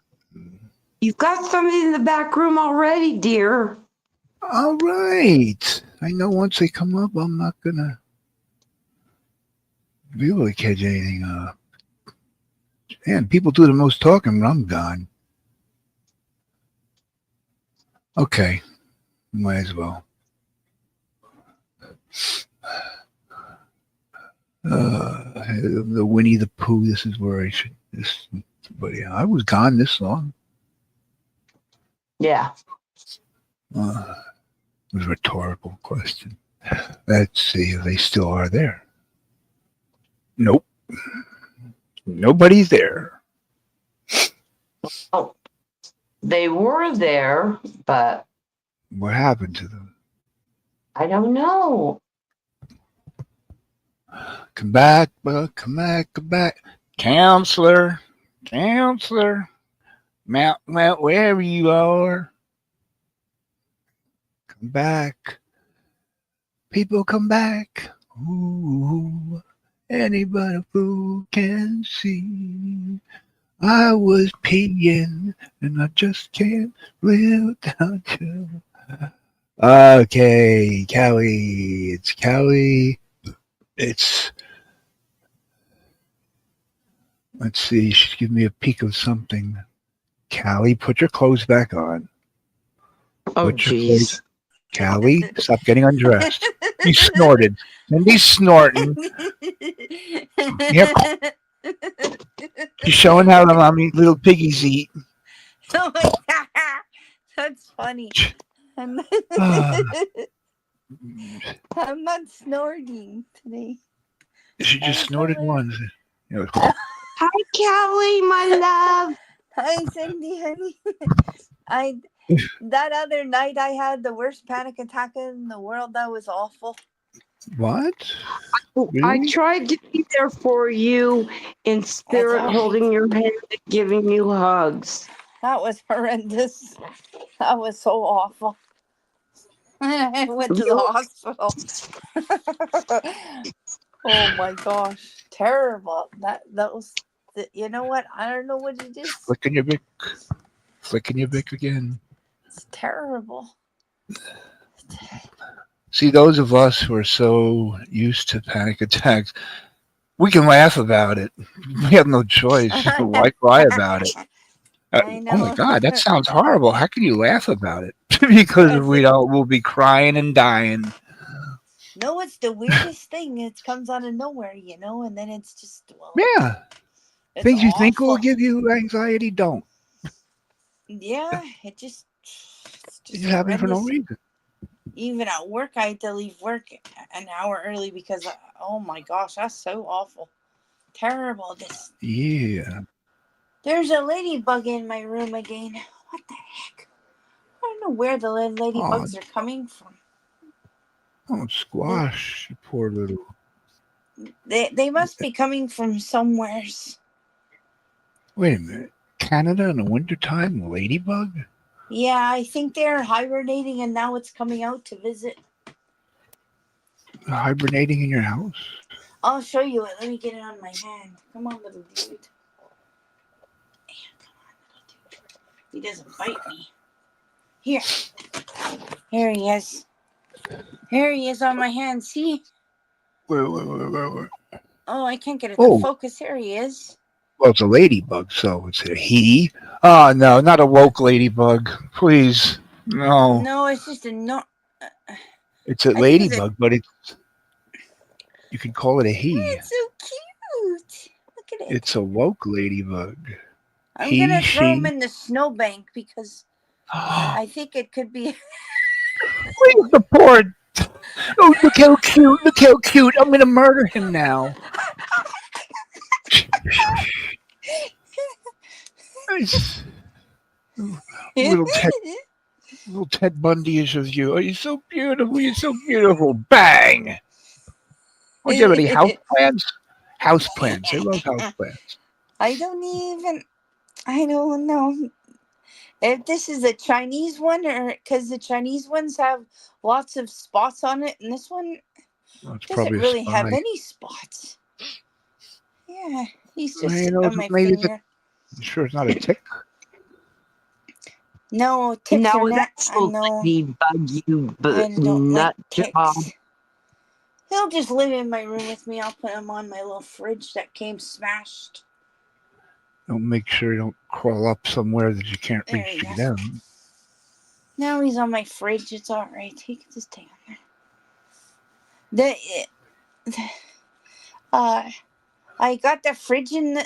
You've got somebody in the back room already, dear. All right. I know once they come up, I'm not gonna be able to catch anything up. Man, people do the most talking when I'm gone. Okay, might as well. The Winnie the Pooh. This is where I should. But yeah, I was gone this long. Yeah. It was a rhetorical question. Let's see if they still are there. Nope. Nobody's there. Oh, they were there, but What happened to them? I don't know. Come back, come back, come back. Counselor, Mount, wherever you are. Come back. People come back. Ooh, anybody who can see. I was peeing and I just can't live without you. Okay, Callie. It's Callie. It's. Let's see. She's giving me a peek of something. Callie, put your clothes back on. Oh, Put your clothes. jeez. Callie, stop getting undressed. He snorted. Cindy's snorting. Yep. She's showing how the mommy little piggies eat. Oh my god, that's funny. I'm not snorting today. She just snorted once. You know, Hi, Kelly, my love. Hi, Cindy, honey. That other night I had the worst panic attack in the world. That was awful. what? Really? I tried to be there for you in spirit, right. holding your hand and giving you hugs. That was horrendous. That was so awful. I went to the hospital. Oh my gosh, terrible. That was. You know what? I don't know what it is. Flicking your bick. Flicking your bick again. It's terrible. See, those of us who are so used to panic attacks, we can laugh about it. We have no choice. Why cry about it? I know. Oh my God, that sounds horrible. How can you laugh about it? Because we'll be crying and dying. No, it's the weirdest thing. It comes out of nowhere, and then it's just Yeah. it's Things you think will awful. give you anxiety don't. Yeah, it just happen for no horrendous. reason. Even at work, I had to leave work an hour early because oh my gosh, that's so awful, terrible. Yeah. There's a ladybug in my room again. What the heck? I don't know where the ladybugs are coming from. Oh, squash, you poor little. They must be coming from somewheres. Wait a minute. Canada in the wintertime, ladybug? Yeah, I think they're hibernating and now it's coming out to visit. Hibernating in your house? I'll show you it. Let me get it on my hand. Come on, little dude. Yeah, come on, little dude. He doesn't bite me. Here. Here he is. Here he is on my hand. See? Where? Oh, I can't get it to Oh, focus. Here he is. well, it's a ladybug, so it's a he. Oh, no, not a woke ladybug. Please. No. No, it's just a no. It's a I think it's a. ladybug, but you can call it a he. It's so cute. Look at it. It's a woke ladybug. I'm gonna throw him She. in the snowbank because I think it could be. Where's the poor? Oh, look how cute! Look how cute! I'm gonna murder him now. Nice. Little Ted Bundy-ish of you. Oh, you're so beautiful. You're so beautiful. Bang. Oh, do you have any house plans? House plans. I love house plans. I don't know if this is a Chinese one or because the Chinese ones have lots of spots on it, and this one Well, it's doesn't probably a really have spy. any spots. Yeah, he's just You sitting know, on my maybe finger. I'm sure it's not a tick. No, ticks No, are not. that's I know. ladybug, you I don't like nut job. ticks. He'll just live in my room with me. I'll put him on my little fridge that came smashed. Don't make sure you don't crawl up somewhere that you can't There reach he to get goes. down. Now he's on my fridge. It's all right. He can just stay on there. I got the fridge in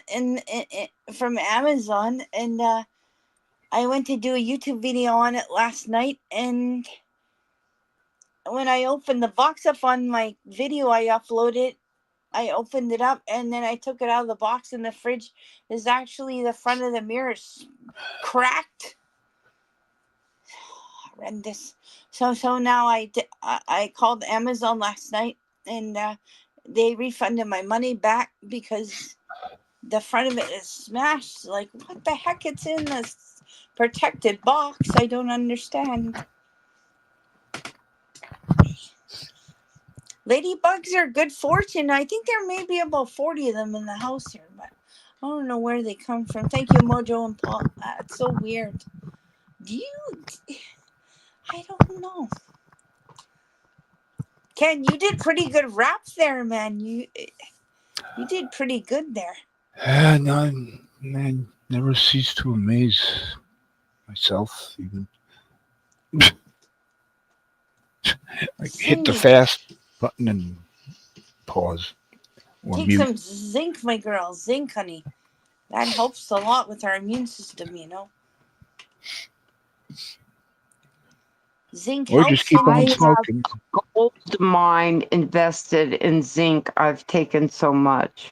from Amazon, and I went to do a YouTube video on it last night, and when I opened the box up on my video I uploaded, I opened it up and then I took it out of the box, and the fridge is actually the front of the mirror cracked. Horrendous. So now I called Amazon last night, and they refunded my money back because the front of it is smashed. Like, what the heck? It's in this protected box. I don't understand. Ladybugs are good fortune. I think there may be about 40 of them in the house here, but I don't know where they come from. Thank you, Mojo and Paul. That's so weird. I don't know. Ken, you did pretty good raps there, man. You did pretty good there. No, man, never cease to amaze myself. Even hit the Cindy, fast button and pause or take mute. some zinc, my girl. Zinc, honey. That helps a lot with our immune system, you know. Zinc Or helps. just keep on I smoking. have gold mine invested in zinc. I've taken so much.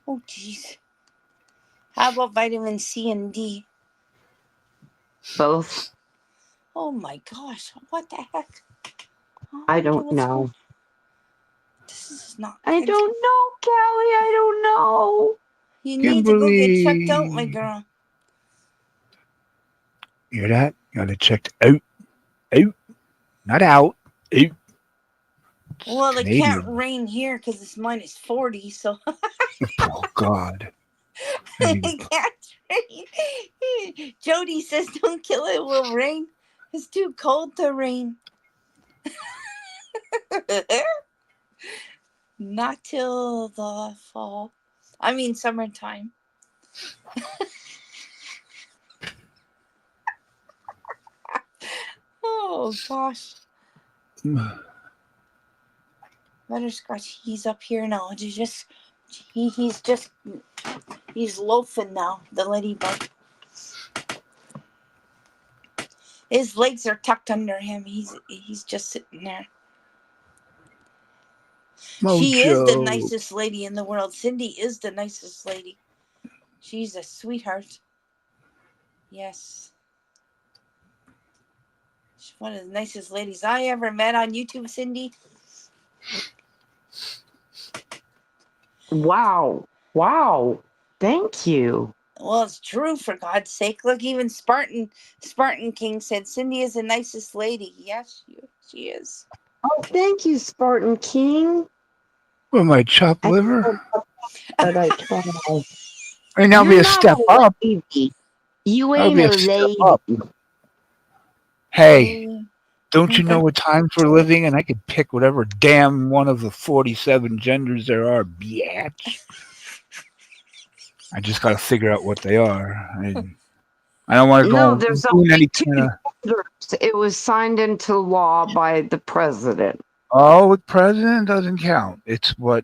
Oh, jeez. How about vitamin C and D? Both. Oh my gosh, what the heck? I don't know. This is not I good. don't know, Callie. I don't know. You need to go get checked out, my Kimberly. girl. You hear that? Got it checked out. Out. Not out. Out. It's Well, it can't Canadian. rain here because it's minus 40, so Oh, God. it can't rain. Jody says, don't kill it, it will rain. It's too cold to rain. Not till the fall. I mean, summertime. Oh, gosh. Butterscotch, he's up here now. He's loafing now, the ladybug. His legs are tucked under him. He's just sitting there. Mojo. She is the nicest lady in the world. Cindy is the nicest lady. She's a sweetheart. Yes. She's one of the nicest ladies I ever met on YouTube, Cindy. Wow. Wow. Thank you. Well, it's true, for God's sake. Look, even Spartan King said Cindy is the nicest lady. Yes, she is. Oh, thank you, Spartan King. What, my chopped I liver? but I tried. And that'll be You're a not step a up. lady. You That'll ain't be a a step lady. up. Hey, Oh, don't you know what times we're living in? I could pick whatever damn one of the 47 genders there are, biatch. I just got to figure out what they are. I don't want to No, go there's doing only any two kind of. genders. It was signed into law by the president. Oh, the president doesn't count. It's what,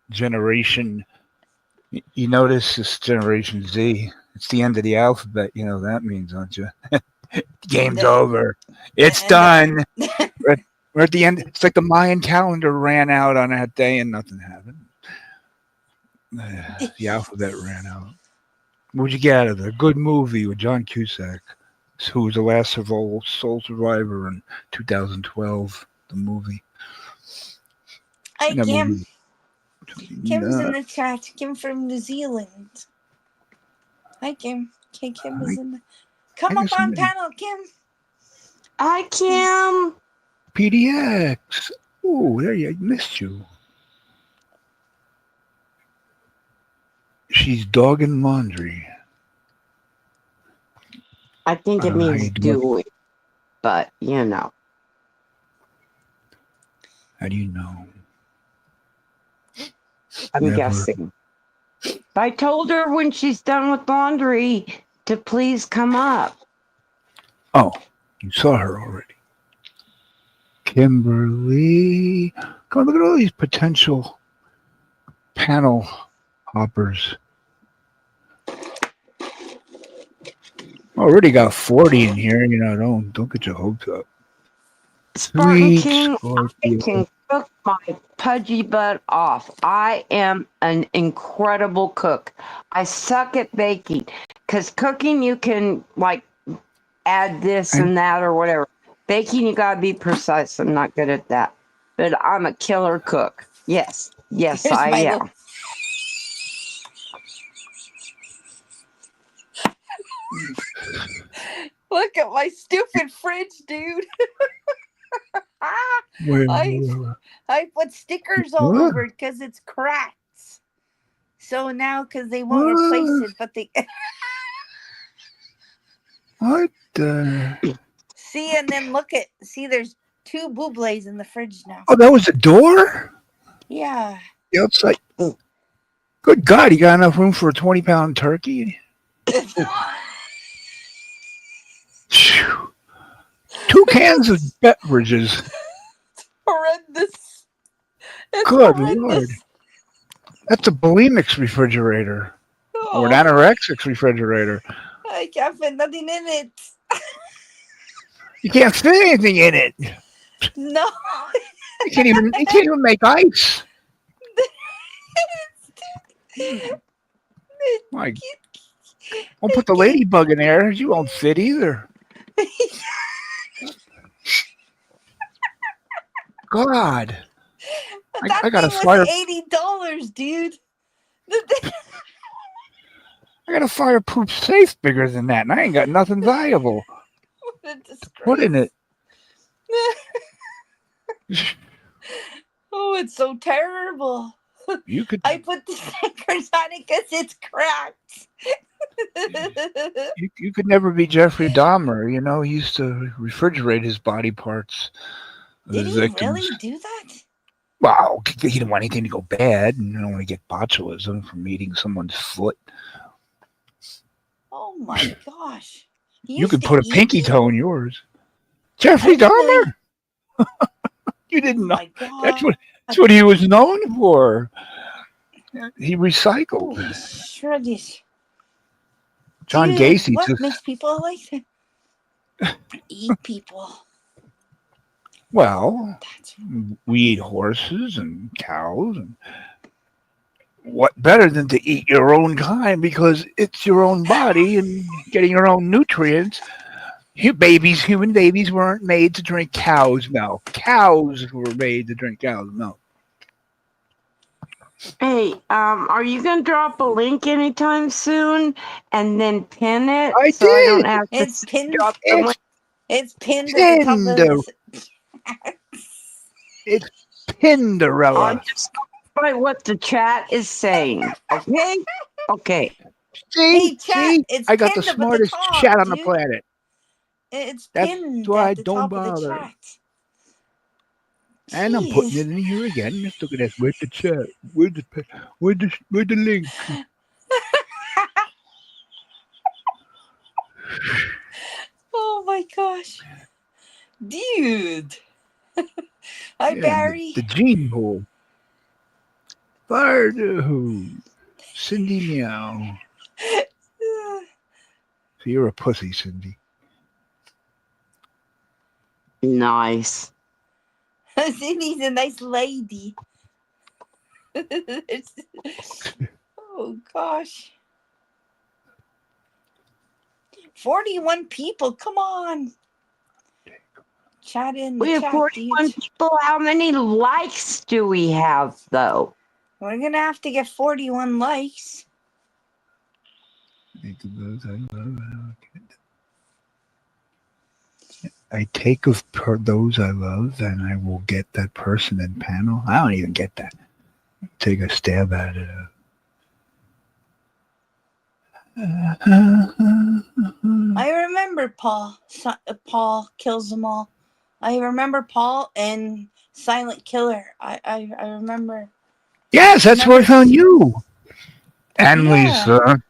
generation. You notice this Generation Z. It's the end of the alphabet. You know what that means, don't you? Game's over. It's done. We're at the end. It's like the Mayan calendar ran out on that day and nothing happened. The alphabet ran out. What'd you get out of it? A good movie with John Cusack, who was the last sole survivor in 2012. The movie. Hi, And that Kim. movie. Kim's in the chat. Kim from New Zealand. Hi, Kim. Kim is in the. Come up on panel, Kim. Hi, Kim. PDX. Oh, there you missed you. She's dogging laundry. I think it means doing, but you know. How do you know? I'm guessing. I told her when she's done with laundry to please come up. Oh, you saw her already. Kimberly. Come on, look at all these potential panel hoppers. Already got 40 in here. Don't get your hopes up. Spartan Sweet King, Scorpio. I can cook my pudgy butt off. I am an incredible cook. I suck at baking because cooking you can like add this and that or whatever. Baking you gotta be precise. I'm not good at that, but I'm a killer cook. Yes, Here's I my am. Look at my stupid fridge, dude. I put stickers all over it because it's cracked. So now, because they won't replace it, but they. What the? See, and then see, there's 2 bubbles in the fridge now. Oh, that was a door? Yeah. The outside. Good God, you got enough room for a 20-pound turkey? 2 cans of beverages. Horrendous. It's Good horrendous. Lord. That's a bulimic refrigerator. Or an anorexic refrigerator. I can't fit nothing in it. You can't fit anything in it. No. You can't even make ice. My, don't put the ladybug in there. You won't fit either. God. I got a fire. $80, dude. I got a fireproof safe bigger than that, and I ain't got nothing valuable. What a disgrace. Put in it. Oh, it's so terrible. You could. I put the stickers on it because it's cracked. You could never be Jeffrey Dahmer. He used to refrigerate his body parts. Did he really do that? Well, he didn't want anything to go bad, and you don't want to get botulism from eating someone's foot. Oh my gosh! You could put a pinky toe in yours. Jeffrey Dahmer. You didn't know. That's what he was known for. He recycled. Shreddish. John Gacy. What makes people like that? Eat people. Well, we eat horses and cows, and what better than to eat your own kind because it's your own body and getting your own nutrients. Human babies weren't made to drink cow's milk. Cows were made to drink cow's milk. Hey, are you gonna drop a link anytime soon and then pin it I so I don't did. have to It's pinned. drop the link? It's It's pinned at the top of pinned. the. It's I'm Pinderella. just going by what the chat is saying. Okay? Okay. See, Hey, chat. see, It's I got the pinned up at the smartest top, chat on the dude. planet. It's That's pinned why I at the don't top of the bother. chat. And I'm putting it Jeez. in here again. Just look at this. Where's the chat? Where's the link? Oh my gosh, dude. Hi, Yeah, Barry. the gene pool. Fire the who? Cindy Meow. So you're a pussy, Cindy. Nice. Cindy's a nice lady. Oh gosh. 41 people. Come on. Chat in the We have chat, 41 dude. people. How many likes do we have, though? We're gonna have to get 41 likes. I take of those I love, and I will get that person in panel. I don't even get that. Take a stab at it. I remember Paul. Paul kills them all. I remember Paul and Silent Killer. I remember. Yes, that's where I found you. And Yeah. Lisa,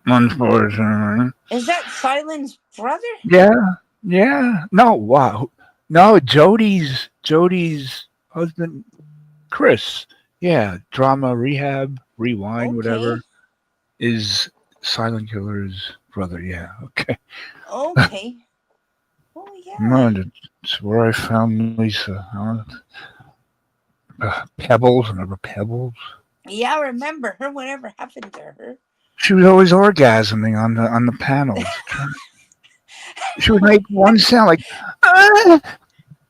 unfortunately. Is that Silent's brother? Yeah. No, wow. No, Jody's husband, Chris. Yeah, drama, rehab, rewind, whatever, is Silent Killer's brother. Yeah, okay. Okay. Oh yeah. No, that's where I found Lisa. Pebbles, remember Pebbles? Yeah, I remember her. Whatever happened to her? She was always orgasming on the panels. She would make one sound like, "Ah,"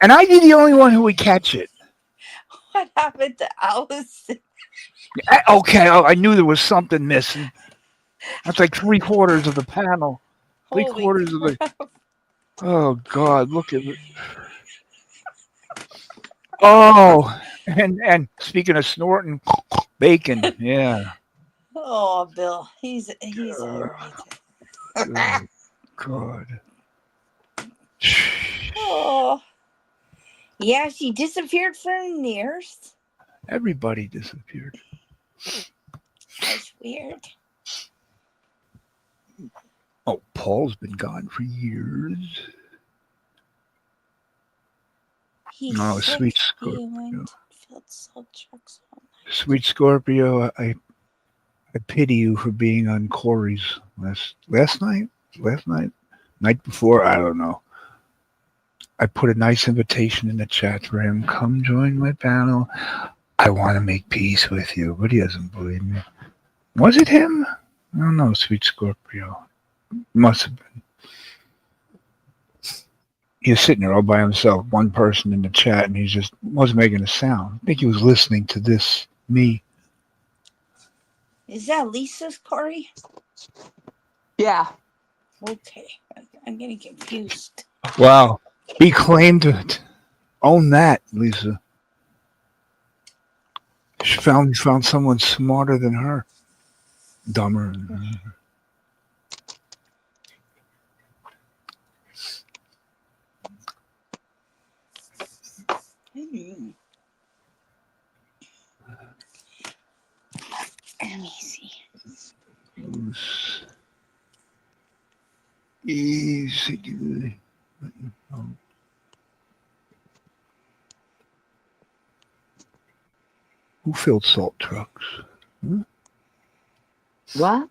and I'd be the only one who would catch it. What happened to Allison? Okay, I knew there was something missing. That's like 3/4 of the panel. Three Holy quarters of the. Oh God! Look at it. Oh, and speaking of snorting, bacon. Yeah. Oh, Bill. He's all right. Oh, God. Oh. Yeah, she disappeared from the earth. Everybody disappeared. That's weird. Oh, Paul's been gone for years. He's Oh, sick. sweet He Scorpio. went filled salt trucks all night. Sweet Scorpio, I pity you for being on Corey's last night, night before. I don't know. I put a nice invitation in the chat for him. Come join my panel. I want to make peace with you, but he doesn't believe me. Was it him? I don't know, Sweet Scorpio. Must have been. He was sitting there all by himself, one person in the chat, and he just wasn't making a sound. I think he was listening to this, me. Is that Lisa's, Corey? Yeah. Okay. I'm getting confused. Wow. He claimed to own that, Lisa. She found someone smarter than her. Dumber than her. Let me see. Easy. Who filled salt trucks? What?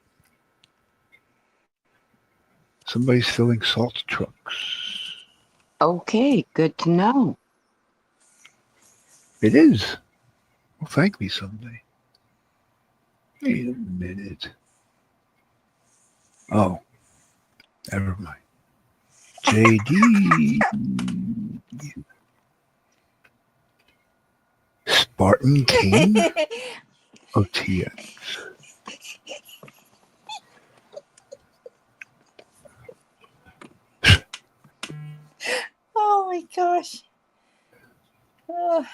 Somebody's filling salt trucks. Okay, good to know. It is. Well, thank me someday. Wait a minute. Oh, never mind. JD. Spartan King? OTX. Oh my gosh. Oh.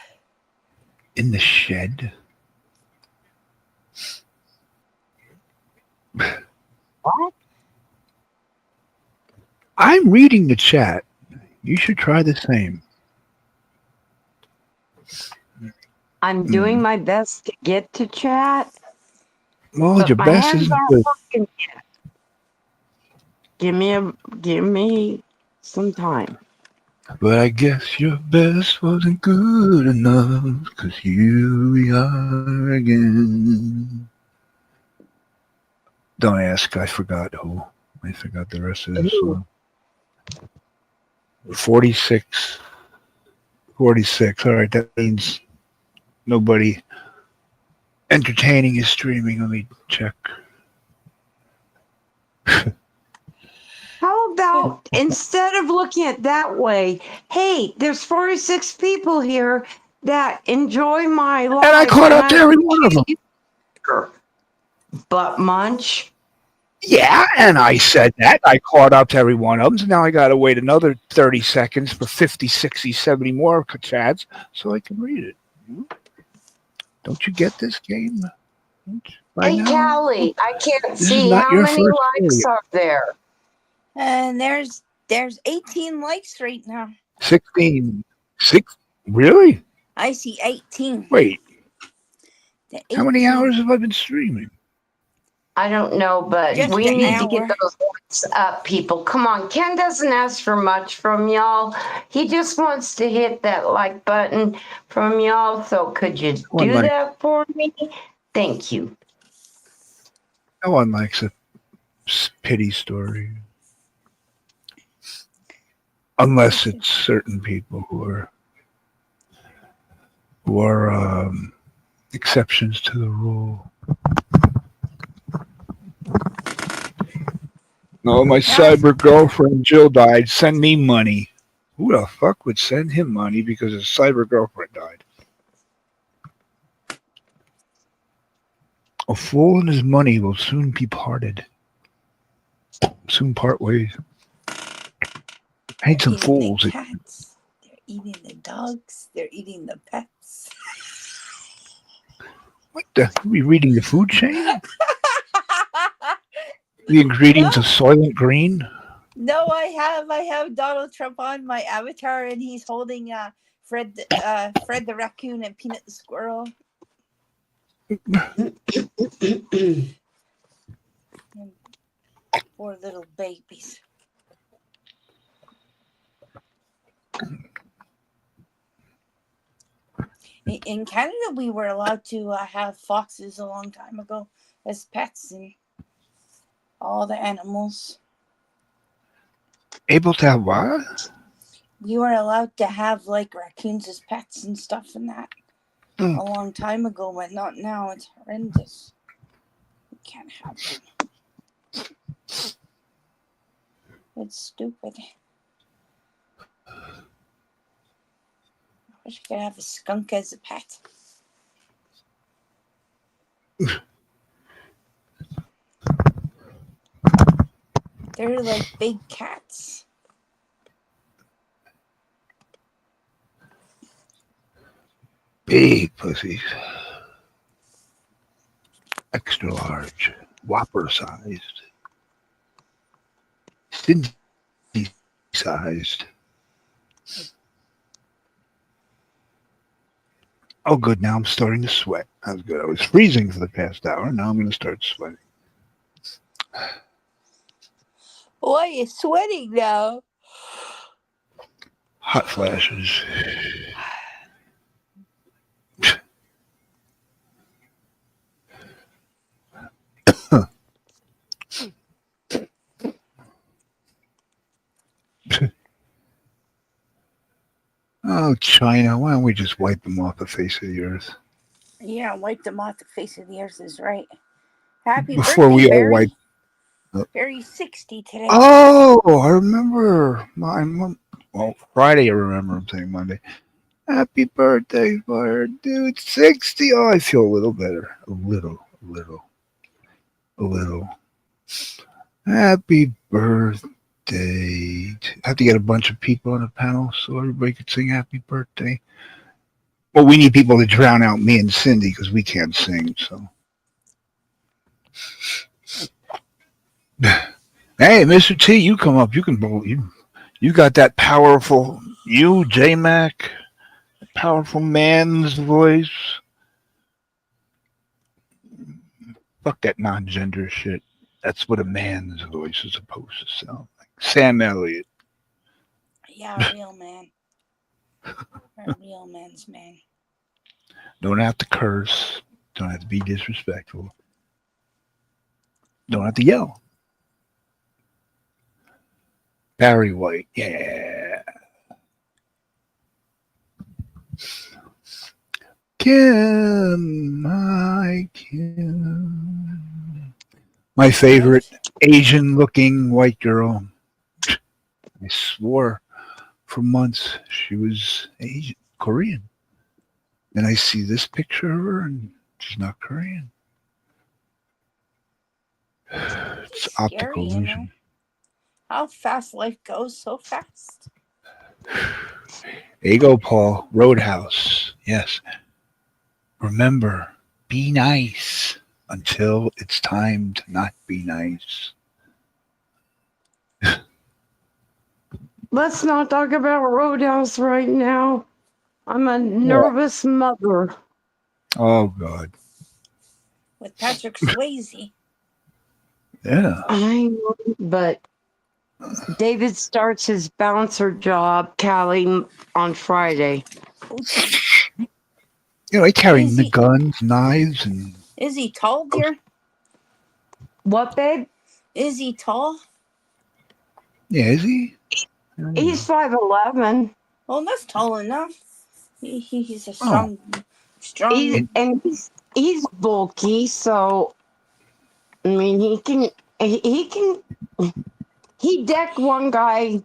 In the shed. What? I'm reading the chat. You should try the same. I'm doing my best to get to chat, Well, but your my best hands isn't aren't good. working yet. Give me some time. But I guess your best wasn't good enough, 'cause here we are again. Don't ask, I forgot who. I forgot the rest of this song. 46. 46. All right, that means nobody entertaining is streaming. Let me check. How about instead of looking at it that way, hey, there's 46 people here that enjoy my live. And I caught up to every one of them. Butt munch. Yeah, and I said that. I caught up to every one of them. So now I got to wait another 30 seconds for 50, 60, 70 more chats so I can read it. Don't you get this game? Hey, Callie, I can't This is see not how your many first likes video. are there. And there's 18 likes right now. 16. 6? Really? I see 18. Wait, The how many 18. hours have I been streaming? I don't know, but Just we an need to hour. get those likes up, people. Come on. Ken doesn't ask for much from y'all. He just wants to hit that like button from y'all. So could you One do like that for me? Thank you. no one likes a pity story. Unless it's certain people who are exceptions to the rule. No, my cyber girlfriend Jill died. Send me money. Who the fuck would send him money because his cyber girlfriend died? A fool and his money will soon be parted. Soon part ways. I hate some fools. The cats. They're eating the dogs. They're eating the pets. What the? Are we reading the food chain? The ingredients of Soylent Green? No, I have Donald Trump on my avatar, and he's holding Fred the raccoon and Peanut the squirrel. Poor little babies. In Canada, we were allowed to have foxes a long time ago as pets and all the animals. Able to have what? We were allowed to have like raccoons as pets and stuff and that a long time ago, but not now. It's horrendous. We can't have them. It's stupid. I wish I could have a skunk as a pet. They're like big cats. Big pussies. Extra large. Whopper sized. Stingy sized. Oh, good. Now I'm starting to sweat. That's good. I was freezing for the past hour. Now I'm going to start sweating. Why are you sweating now? Hot flashes. Oh, China. Why don't we just wipe them off the face of the earth? Yeah, wipe them off the face of the earth is right. Happy Before birthday, we all Barry. wipe. Barry's 60 today. Oh, I remember. Well, Friday I remember. I'm saying Monday. Happy birthday, Fire Dude. 60. Oh, I feel a little better. A little. Happy birthday. Have to get a bunch of people on the panel so everybody could sing happy birthday. Well, we need people to drown out me and Cindy because we can't sing. So, hey, Mr. T, you come up. You can bowl. You got that powerful. You, J Mac, powerful man's voice. Fuck that non-gender shit. That's what a man's voice is supposed to sound like. Sam Elliott. Yeah, a real man. A real man's man. Don't have to curse. Don't have to be disrespectful. Don't have to yell. Barry White. Yeah. Kim. My favorite Asian looking white girl. I swore for months she was Asian, Korean. Then I see this picture of her and she's not Korean. It's Scary, optical you know? illusion. How fast life goes, so fast. There you go, Paul. Roadhouse. Yes. Remember, be nice until it's time to not be nice. Let's not talk about Roadhouse right now. I'm a nervous mother. Oh, God. With Patrick Swayze. Yeah. I know, but David starts his bouncer job, Callie, on Friday. You know, they carry Is he- guns, knives, and. Is he tall, dear? What, babe? Is he tall? Yeah, is he? He's 5'11". Well, that's tall enough. He's a Oh. strong. He's bulky, so I mean he decked one guy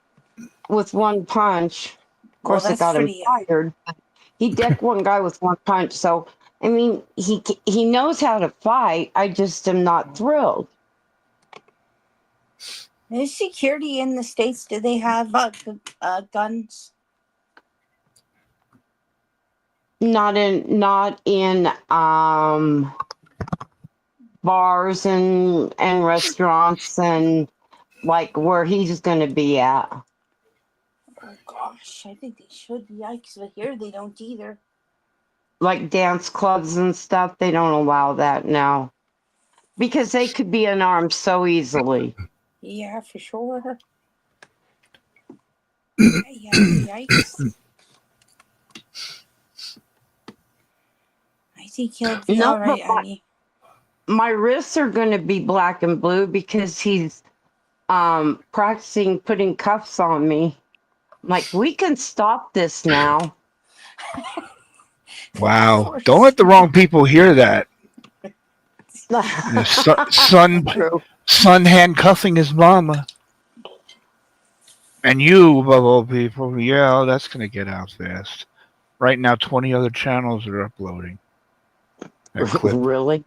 with one punch. Of course, Well, it got him pretty. fired. He decked one guy with one punch, so I mean he knows how to fight. I just am not thrilled. Is security in the States? Do they have guns? Not in bars and restaurants and like where he's going to be at. Oh gosh, I think they should. Yikes! But here they don't either. Like dance clubs and stuff, they don't allow that now because they could be unarmed so easily. Yeah, for sure. Yikes! I think he'll be all right, honey. My wrists are going to be black and blue because he's practicing putting cuffs on me. Like, we can stop this now. Wow. Don't let the wrong people hear that. Son handcuffing his mama. And you, above all people, yeah, that's going to get out fast. Right now, 20 other channels are uploading. That clip. Really?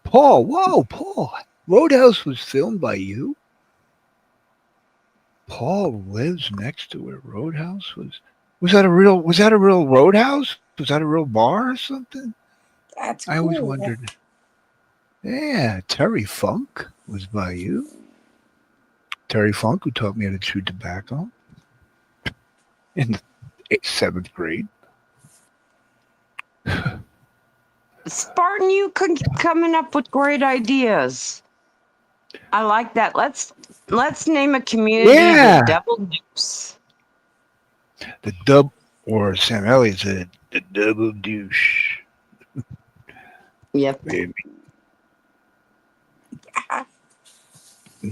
Paul, whoa, Paul. Roadhouse was filmed by you? Paul lives next to where Roadhouse was. Was that a real Roadhouse? Was that a real bar or something? That's cool. I always wondered. Yeah, Terry Funk was by you. Terry Funk, who taught me how to chew tobacco in the 7th grade. Spartan, you coming up with great ideas. I like that. Let's name a community the Double Deuce. The dub, or Sam Elliott said, the Double Douche. Yep. Baby.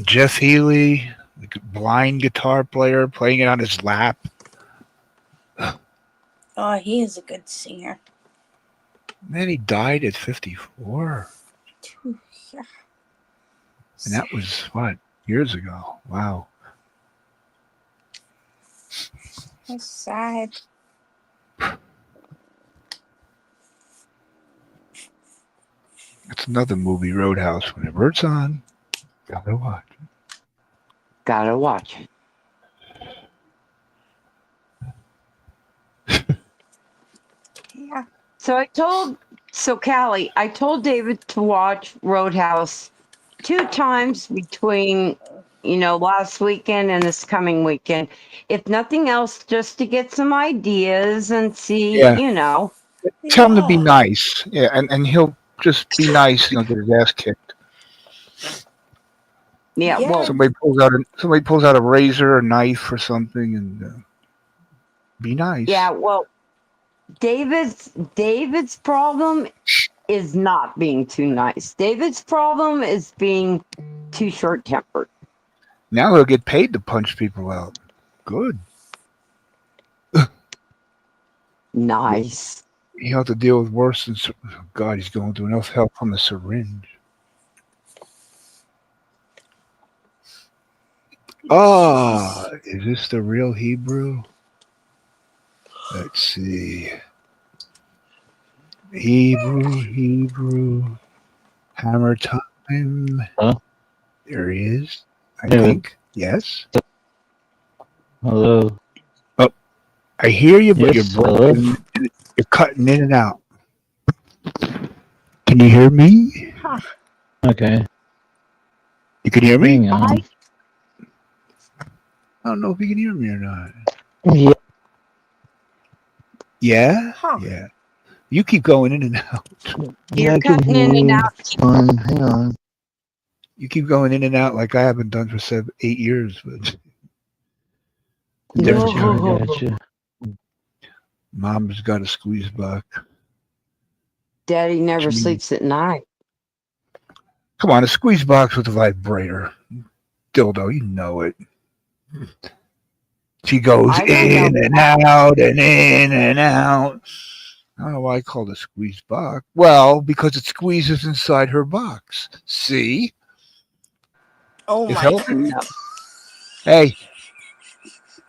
Jeff Healy, the blind guitar player, playing it on his lap. Oh, he is a good singer. Man, he died at 54. Yeah. And that was, what, years ago? Wow. That's sad. It's another movie, Roadhouse. Whenever it's on, gotta watch. Gotta watch it. Yeah. So Callie, I told David to watch Roadhouse 2 times between, last weekend and this coming weekend. If nothing else, just to get some ideas and see, Yeah. Tell him to be Yeah. nice. Yeah, and he'll just be nice and he'll get his ass kicked. Yeah, Yeah. well, Somebody pulls out a razor or knife or something and be nice. yeah, well, David's problem is not being too nice. David's problem is being too short-tempered. Now he'll get paid to punch people out. Good. Nice. He'll have to deal with worse than. God, he's going through enough help from a syringe. Ah, is this the real Hebrew? Let's see. Hebrew. Hammer time. Huh? There he is. I Yeah. think. Yes. Hello. I hear you, but Yes, you're broken. You're cutting in and out. Can you hear me? Huh. Okay. You can hear me? Hang on. I don't know if you can hear me or not. Yeah. Yeah? Huh. Yeah. You keep going in and out. You're I can cutting in hear and you. out. Fine. Hang on. You keep going in and out like I haven't done for 8 years. But No. Gotcha. Gotcha. Mom's got a squeeze box. Daddy never Gee. sleeps at night. Come on, a squeeze box with a vibrator. Dildo, you know it. She goes I don't know in and out and in and out. I don't know why I call it a squeeze box. Well, because it squeezes inside her box. See? Oh If my Helter, God. No. hey,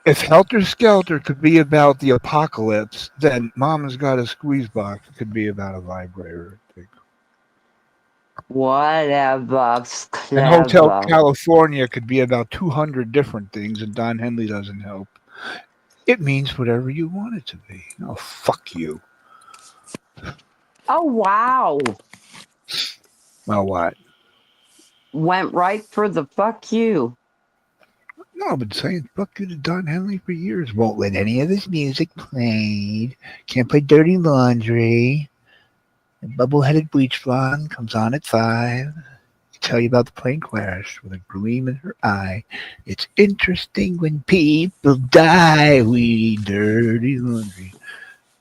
if Helter Skelter could be about the apocalypse, then Mama's Got a Squeeze Box could be about a vibrator. I think. Whatever. And Hotel Clever. California could be about 200 different things, and Don Henley doesn't help. It means whatever you want it to be. Oh, fuck you. Oh, wow. Well, what? Went right for the fuck you. No, I've been saying fuck you to Don Henley for years. Won't let any of his music played. Can't play Dirty Laundry. The bubble-headed bleach blonde comes on at 5. Tell you about the plane crash with a gleam in her eye. It's interesting when people die. We dirty laundry.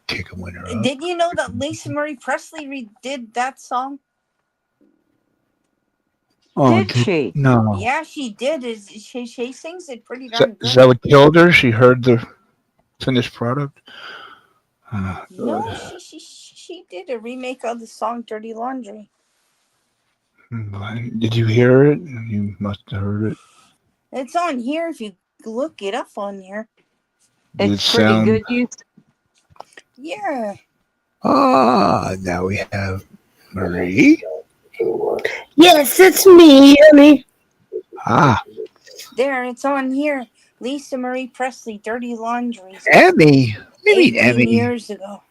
Kick a winner up. Did you know that Lisa Marie Presley redid that song? Oh, Did she? No. Yeah, she did. She sings it pretty Is darn that good. what killed her? She heard the finished product? No, she did a remake of the song "Dirty Laundry." Did you hear it? You must have heard it. It's on here if you look it up on here. Did It's it pretty sound? good. You Yeah. Now we have Marie. Yes, it's me, honey. There, it's on here. Lisa Marie Presley, "Dirty Laundry." Emmy. What do you mean 18 Emmy? years ago.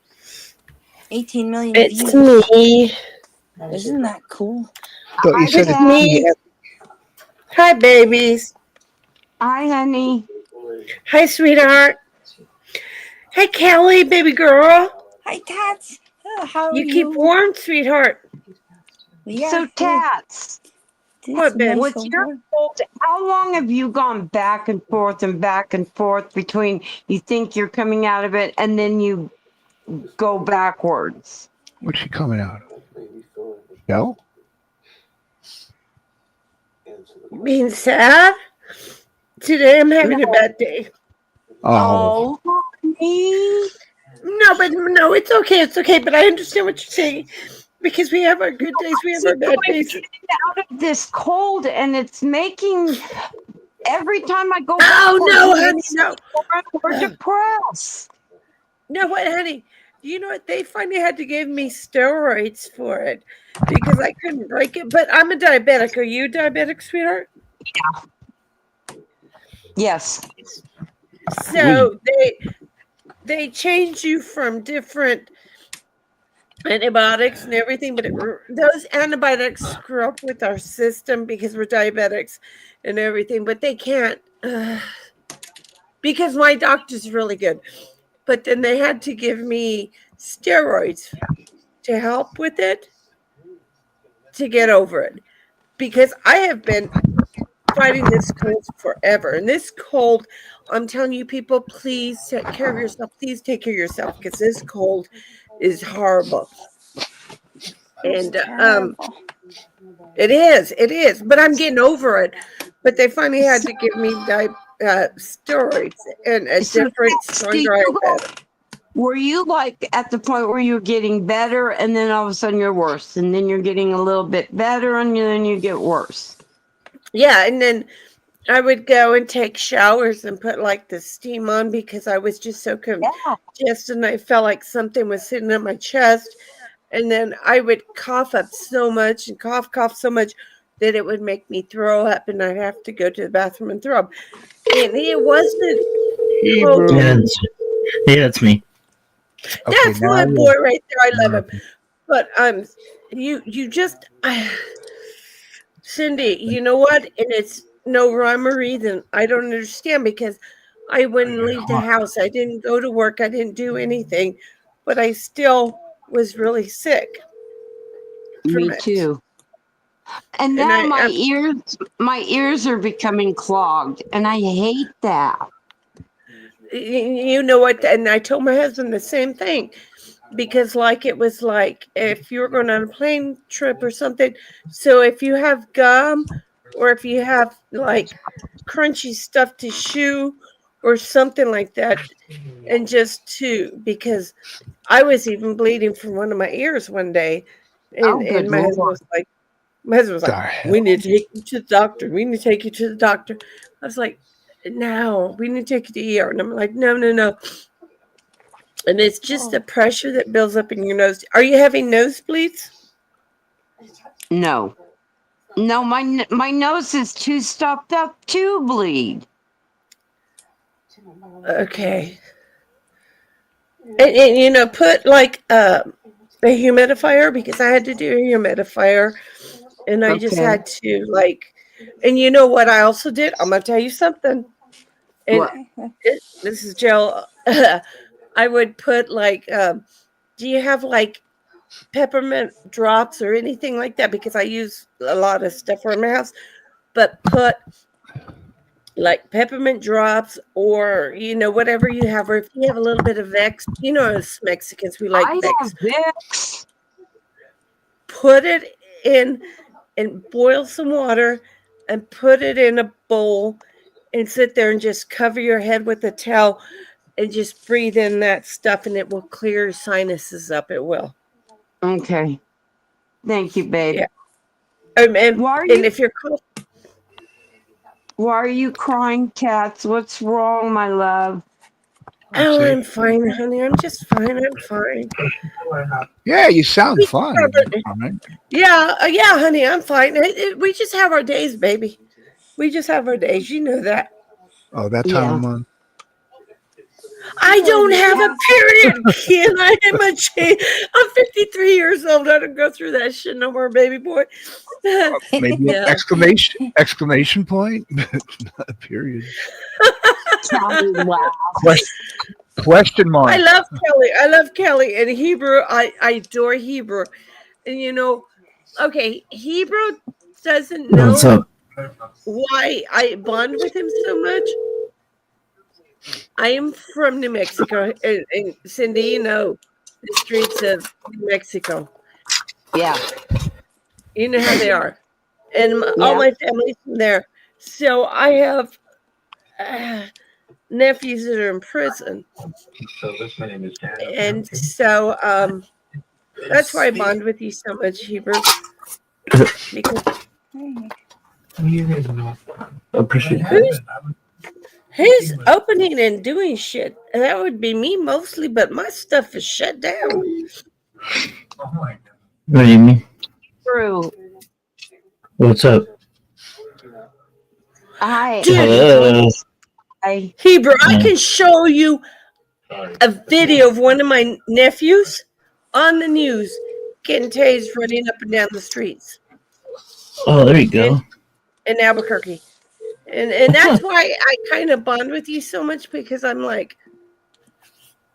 18 million It's views. me. Isn't that cool? I thought you said It's it's me. Hi, babies. Hi, honey. Hi, sweetheart. Hey, Kelly, baby girl. Hi, Tats. How are You you? keep warm, sweetheart. Yeah. So, Tats, What, babe? what's your fault? How long have you gone back and forth between you think you're coming out of it and then you go backwards? What's she coming out of? No? Being sad? Today I'm having a bad day. Oh. Oh, honey. No, it's okay. It's okay. But I understand what you're saying. Because we have our good days, we have our bad days. Getting out of this cold and it's making Every time I go Oh, backwards, no, it honey, makes no. me more depressed. No, what, honey? You know what? They finally had to give me steroids for it because I couldn't break it. But I'm a diabetic. Are you diabetic, sweetheart? Yes. So they changed you from different antibiotics and everything, but those antibiotics screw up with our system because we're diabetics and everything. But they can't because my doctor's really good. But then they had to give me steroids to help with it to get over it because I have been fighting this cold forever. And this cold, I'm telling you, people, please take care of yourself. Please take care of yourself because this cold is horrible. It's And terrible. it is. But I'm getting over it. But they finally had to give me steroids and a So, different, do stronger you go, diabetic. were you like at the point where you're getting better and then all of a sudden you're worse and then you're getting a little bit better and then you get worse? Yeah, and then I would go and take showers and put like the steam on because I was just so Yeah. congested and I felt like something was sitting on my chest. And then I would cough up so much and cough so much that it would make me throw up and I'd have to go to the bathroom and throw up. And it wasn't cold. Yeah, that's me. Okay, That's now my boy right there. I love him. Okay. But you just Cindy, you know what? And it's no rhyme or reason. I don't understand because I wouldn't leave the house. I didn't go to work. I didn't do anything, but I still was really sick from Me it. too. And And now my ears are becoming clogged and I hate that. you know what? And I told my husband the same thing because, like, it was like if you were going on a plane trip or something. So if you have gum or if you have like crunchy stuff to chew or something like that, and just to because I was even bleeding from one of my ears one day, Oh, and good Lord. my husband was the like, hell. "We need to take you to the doctor. We need to take you to the doctor." I was like, "No, we need to take you to the ER." And I'm like, "No, no, no." And it's just the pressure that builds up in your nose. Are you having nosebleeds? No. No, my nose is too stopped up to bleed. Okay. And you know, put like a humidifier because I had to do a humidifier, and I just Okay. had to like, and you know what I also did? I'm gonna tell you something. And What? this is Jill. I would put like, do you have like peppermint drops or anything like that? Because I use a lot of stuff around my house, but put like peppermint drops or you know whatever you have, or if you have a little bit of Vex, you know as Mexicans we like I have Vex. Vicks. Put it in and boil some water and put it in a bowl and sit there and just cover your head with a towel and just breathe in that stuff and it will clear your sinuses up. It will. Okay. Thank you, babe. Yeah. And Why are and you if you're cold, why are you crying, Cats? What's wrong, my love? oh, See? I'm fine, honey. I'm just fine. I'm fine. Yeah, you sound We just fine. have All right. yeah, honey. I'm fine. We just have our days, baby. We just have our days. You know that. Oh, that time of Yeah. month. I don't have a period, Ken. I am a change. I'm 53 years old. I don't go through that shit no more, baby boy. Maybe an No. exclamation point. Not a period. Kelly, wow. Question I mark. love Kelly. I love Kelly. And Hebrew, I adore Hebrew. And you know, okay, Hebrew doesn't What's know up? why I bond with him so much. I am from New Mexico. And Cindy, you know the streets of New Mexico. Yeah. You know how they are. And all Yeah. my family's from there. So I have nephews that are in prison. And so that's why I bond with you so much, Hebrew. Because Appreciate Who's that. who's opening and doing shit? That would be me mostly, but my stuff is shut down. What do you mean? True. What's up? I Dude, Hello. Hebrew, I can show you a video of one of my nephews on the news getting tased running up and down the streets Oh, there you go. in Albuquerque. And that's why I kind of bond with you so much, because I'm like,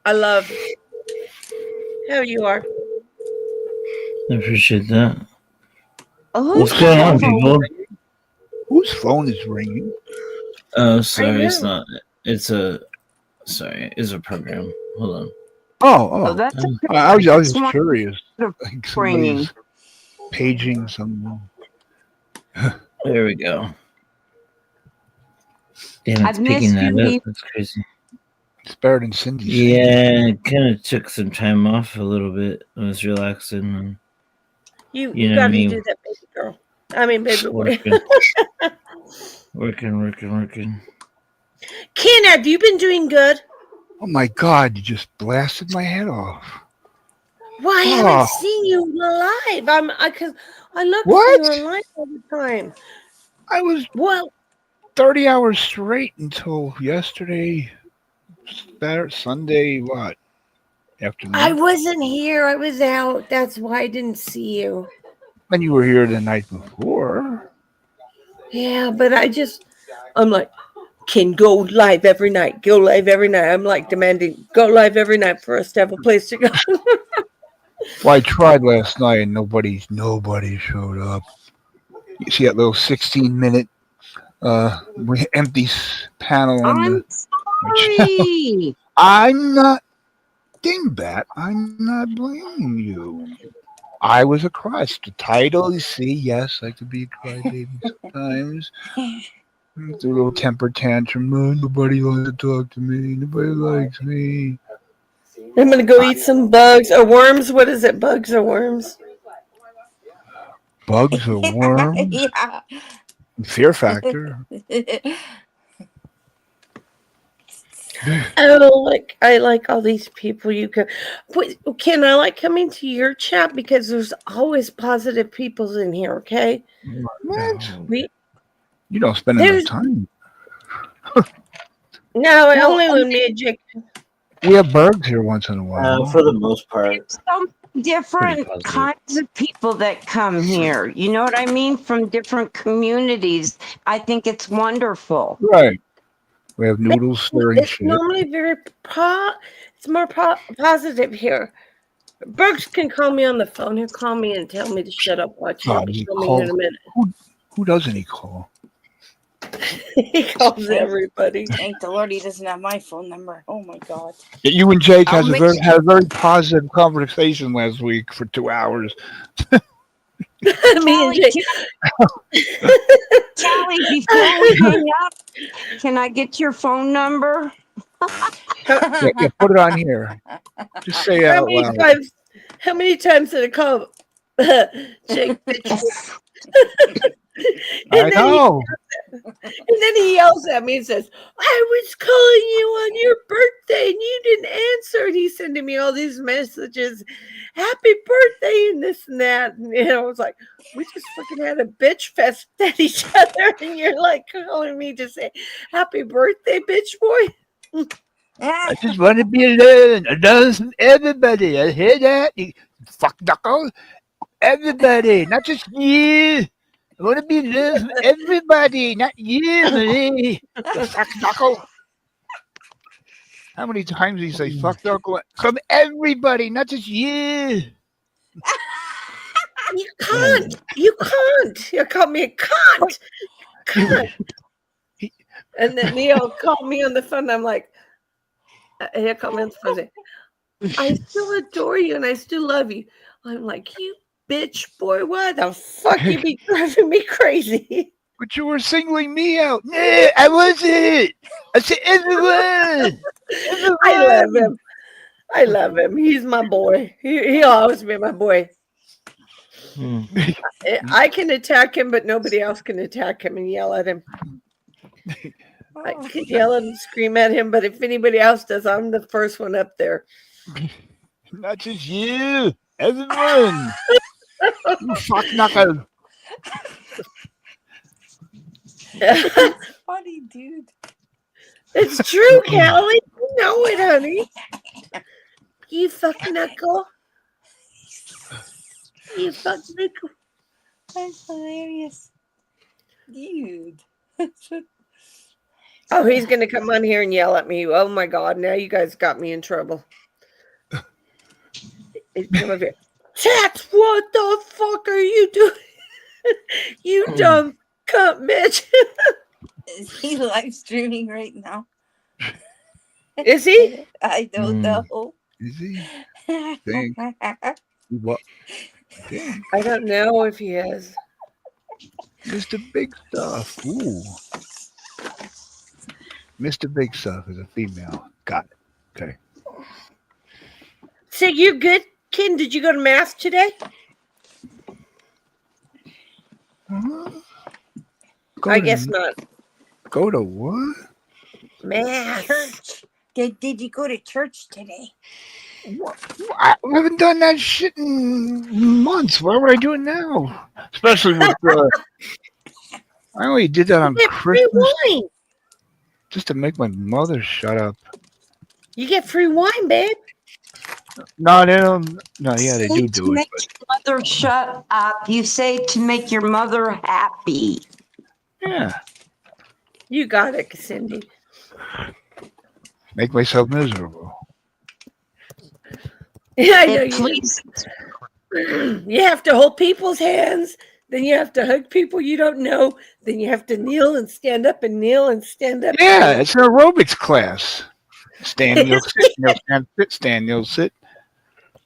I love how you are. I appreciate that. Who's What's going on, phone? people? Whose phone is ringing? Oh, sorry, it's know. not. It's a. Sorry, it's a program. Hold on. Oh, Oh, that's I was that's just one curious. of Like ringing. somebody's paging someone. There we go. Damn, it's I've picking missed that you. up. That's crazy. It's better than Cindy. Yeah, kind of took some time off a little bit. I was relaxing. And, You know got to me, do that, baby girl. I mean, baby boy. working. Ken, have you been doing good? Oh my God! You just blasted my head off. Well, I Oh. haven't seen you live. Because I look for What? you online all the time. I was Well, 30 hours straight until yesterday, Sunday, what? Afternoon? I wasn't here. I was out. That's why I didn't see you. And you were here the night before. Yeah, but I'm like, Ken, go live every night. Go live every night. I'm like demanding, go live every night for us to have a place to go. Well, I tried last night and nobody showed up. You see that little 16-minute empty panel on I'm my channel. sorry. I'm not dingbat. I'm not blaming you. I was a crush. The title, you see, yes, I could be a crybaby sometimes. Do a little temper tantrum. Oh, nobody wants to talk to me. Nobody likes me. I'm gonna go eat some bugs or worms. What is it? Bugs or worms? Bugs or worms? Yeah. Fear factor. Oh, I like all these people. Ken, I like coming to your chat because there's always positive people in here. Okay, What? we You don't spend enough there's time. no Well, only when me and Jake. We have bugs here once in a while. For the most part. some different positive. kinds of people that come here. You know what I mean? From different communities. I think it's wonderful. Right. We have noodles stirring It's shit. normally it's more positive here. Brooks can call me on the phone. He'll call me and tell me to shut up. Watch. He'll God, he call me here in a minute. Who doesn't he call? He calls everybody. Thank the Lord he doesn't have my phone number. Oh my God. You and Jake I'll had a very positive conversation last week for 2 hours. Me and Jake. Callie, before we hang up, can I get your phone number? Yeah, put it on here. Just say it out loud. How many times did I call Jake bitch? I know. And then he yells at me and says, I was calling you on your birthday and you didn't answer. And he's sending me all these messages. Happy birthday and this and that. And I was like, we just fucking had a bitch fest at each other. And you're like calling me to say, happy birthday, bitch boy. I just want to be alone. Alone from everybody. I hear that. You fuck knuckle. Everybody, not just you. I want to be alone from everybody, not you, Marie. You fuck knuckle. How many times do you say fuck knuckle? From everybody, not just you. You can't. You can't. You call me a cunt. Cunt. And then Neil called me on the phone. And I'm like, he'll call me on the phone and say, I still adore you and I still love you. I'm like, you bitch boy, why the fuck you be driving me crazy? But you were singling me out. Nah, I wasn't. I said everyone. I love him. I love him. He's my boy. He'll always be my boy. Hmm. I can attack him, but nobody else can attack him and yell at him. I Oh, can yell and scream at him, but if anybody else does, I'm the first one up there. Not just you. Everyone. You fuck knuckle. it's funny, dude. It's true, Callie. You know it, honey. You fuck knuckle. You fuck knuckle. That's hilarious, dude. Oh, he's gonna come on here and yell at me. Oh my god! Now you guys got me in trouble. Come over here. Chat, what the fuck are you doing? You dumb cunt bitch. Is he live streaming right now? Is he? I don't know. Is he? Think. What? Think. I don't know if he is. Mr. Big Stuff. Ooh. Mr. Big Stuff is a female. Got it. Okay. So you're good, Ken? Did you go to mass today? Go I to- guess not. Go to what? Mass. Church. Did you go to church today? What? I haven't done that shit in months. Why would I do it now? Especially with I only did that on You get free Christmas wine. just to make my mother shut up. You get free wine, babe. No, they don't. No, yeah, they Say do to do it. make But your mother shut up. You say to make your mother happy. yeah, You got it, Cindy. make myself miserable. Yeah, I know It you. pleases You have to hold people's hands. Then you have to hug people you don't know. Then you have to kneel and stand up and kneel and stand up. Yeah, it's an aerobics class. Stand, kneel, sit, kneel, stand, sit, stand, kneel, sit.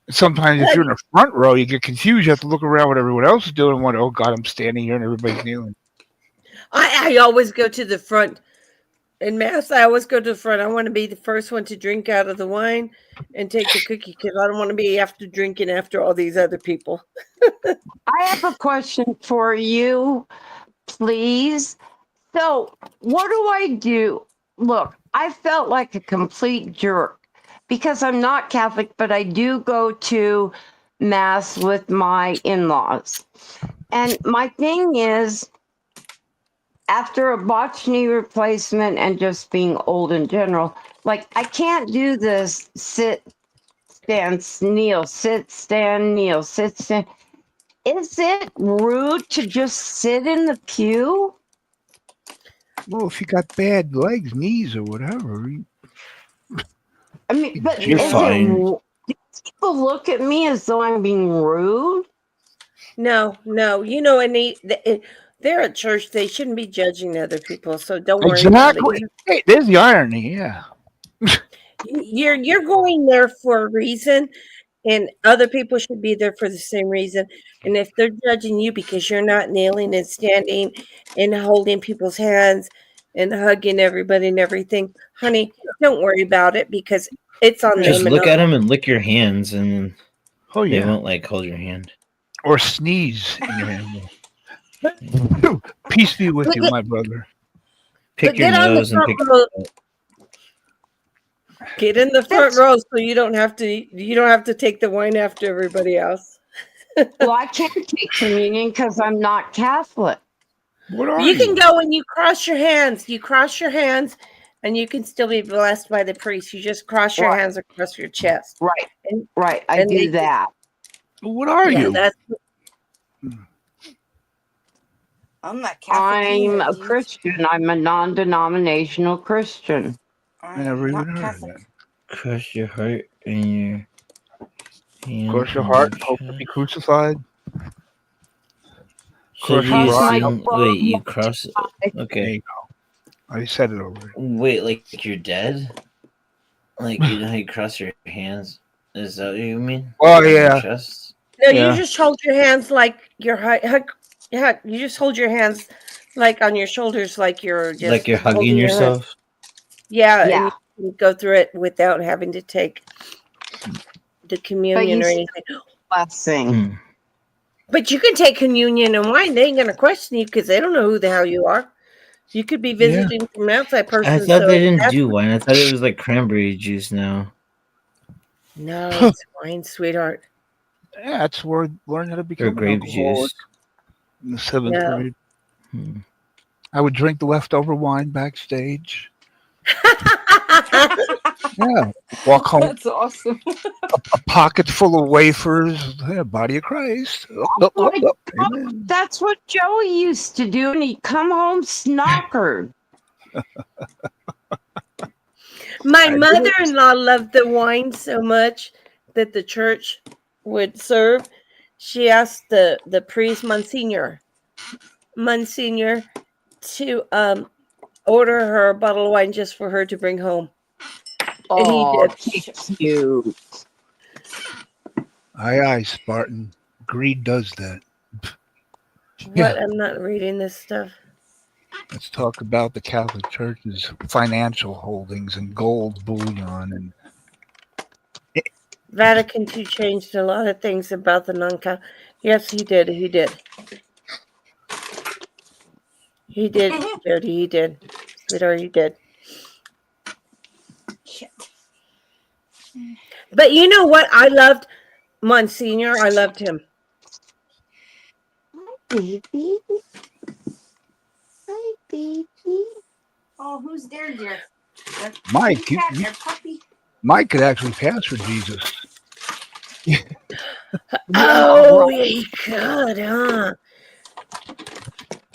Sometimes if you're in the front row, you get confused. You have to look around what everyone else is doing and wonder, oh God, I'm standing here and everybody's kneeling. I always go to the front. In mass, I always go to the front. I want to be the first one to drink out of the wine and take the cookie because I don't want to be after drinking after all these other people. I have a question for you, please. So, what do I do? Look, I felt like a complete jerk because I'm not Catholic, but I do go to mass with my in-laws. And my thing is, after a botched knee replacement and just being old in general, like I can't do this sit, stand, kneel, sit, stand, kneel, sit, stand. Is it rude to just sit in the pew? Well, if you got bad legs, knees, or whatever, I mean, but You're is fine. do people look at me as though I'm being rude? No, you know, and they're at church. They shouldn't be judging other people. So don't worry about exactly. it. Hey, there's the irony. Yeah. You're going there for a reason, and other people should be there for the same reason. And if they're judging you because you're not kneeling and standing and holding people's hands and hugging everybody and everything, honey, don't worry about it because it's on Just them. And look at them and lick your hands, and Oh they yeah. won't like hold your hand. Or sneeze in your hand. Peace be with you, my brother. Pick But your get on the nose and front pick. row. Get in the front row so you don't have to take the wine after everybody else. Well, I can't take communion because I'm not Catholic. What are You can go and you cross your hands. You cross your hands and you can still be blessed by the priest. You just cross your Right. hands across your chest. Right, And, right. I and do they- that. What are yeah, you? that's I'm not Catholic I'm either, a dude. Christian. I'm a non-denominational Christian. I never I'm even not heard of Catholic. that. Cross your heart and your hand. Cross your on heart, your hope to chest. be crucified. So Cross do your you Cross my heart. wait, you cross. There Okay. you go. I said it already. Wait, like you're dead? Like you know how you cross your hands? Is that what you mean? Oh, On your yeah. chest? no. Yeah. You just hold your hands like your you just hold your hands like on your shoulders, like you're just Like you're hugging holding your hands. yourself? Yeah, Yeah. and you can go through it without having to take the communion or you anything. Blessing. Hmm. But you can take communion and wine. They ain't gonna question you because they don't know who the hell you are. You could be visiting from an outside person. I thought they so didn't that's do wine. I thought it was like cranberry juice now. No, it's wine, sweetheart. Yeah, that's where I learned how to Or become an grape alcoholic juice. in the 7th No. grade. Hmm. I would drink the leftover wine backstage. Yeah, walk home, That's awesome. a pocket full of wafers. Yeah, body of Christ. Amen. That's what Joey used to do, and he'd come home snockered. My I did it. mother-in-law loved the wine so much that the church would serve. She asked the priest, Monsignor, to order her a bottle of wine just for her to bring home. And he Oh, did. cute. Aye, aye, Spartan. Greed does that. What? I'm not reading this stuff. Let's talk about the Catholic Church's financial holdings and gold bullion and Vatican II changed a lot of things about the non-Catholic. Yes, he did. He did. He did, Jody. He did. Sweetheart, he did. Shit. But you know what? I loved Monsignor. I loved him. Baby. Hi, baby. Oh, who's there, dear? Mike. Cat or puppy? Mike could actually pass for Jesus. Oh, yeah, he could, huh?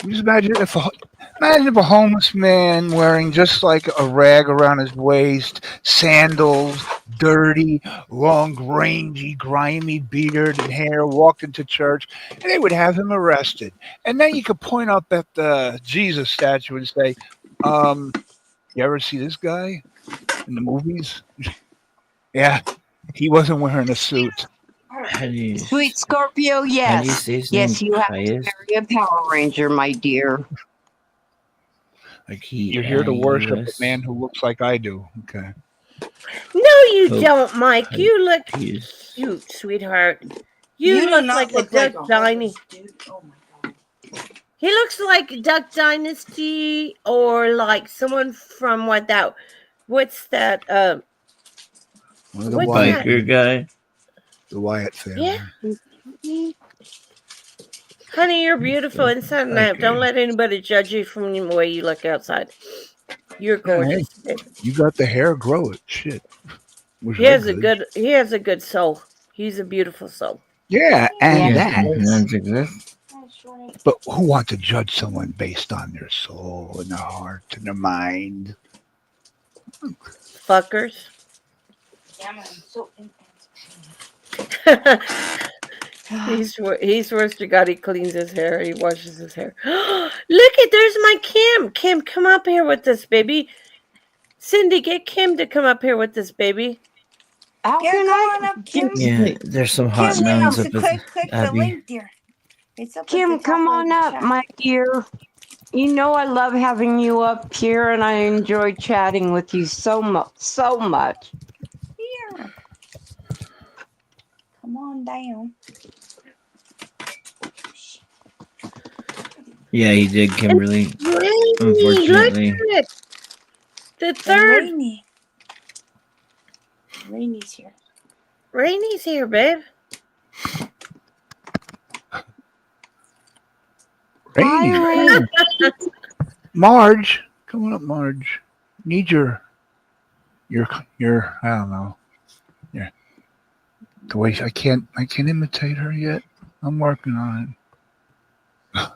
Just imagine if a homeless man wearing just like a rag around his waist, sandals, dirty, long, rangy, grimy beard and hair, walked into church, and they would have him arrested. And then you could point up at the Jesus statue and say, "You ever see this guy in the movies? Yeah, he wasn't wearing a suit." How do you, Sweet Scorpio, how do you yes. say his Yes, name? you have to Caius? marry a Power Ranger, my dear. Like You're here to worship a Caius? man who looks like I do. Okay. No, you Oh, don't, Mike. You look Caius. cute, sweetheart. You do look not like look a Duck like a Dynasty. homeless dude. Oh my god. He looks like Duck Dynasty or like someone from what's that? One of the What's Wyatt, that? Biker guy. the Wyatt family. Yeah. Honey, you're beautiful inside and out. Okay. Don't let anybody judge you from the way you look outside. You're gorgeous. babe. You got the hair, grow it. Shit. Was He that has a good soul. He's a beautiful soul. Yeah, and Yeah. that. Nuns exist. But who wants to judge someone based on their soul and their heart and their mind? Fuckers. Damn, I'm so He swears to God he cleans his hair. He washes his hair. Look there's my Kim. Kim, come up here with this, baby. Cindy, get Kim to come up here with this, baby. How Yeah, can come I? on up, Kim. Yeah, there's some hot Kim, nuns wait, up at click the Abbey. link, dear. It's up at the Kim, top come of on the up, chat. my dear. You know I love having you up here, and I enjoy chatting with you so much. So much. Here. Come on down. Yeah, he did, Kimberly. Rainy, Unfortunately. look at it. The And third. Rainy. Rainy's here. Rainy's here, babe. Rainy. Hi, Rain. Marge. Come on up, Marge. Need your I don't know. Yeah. The way I can't imitate her yet. I'm working on it.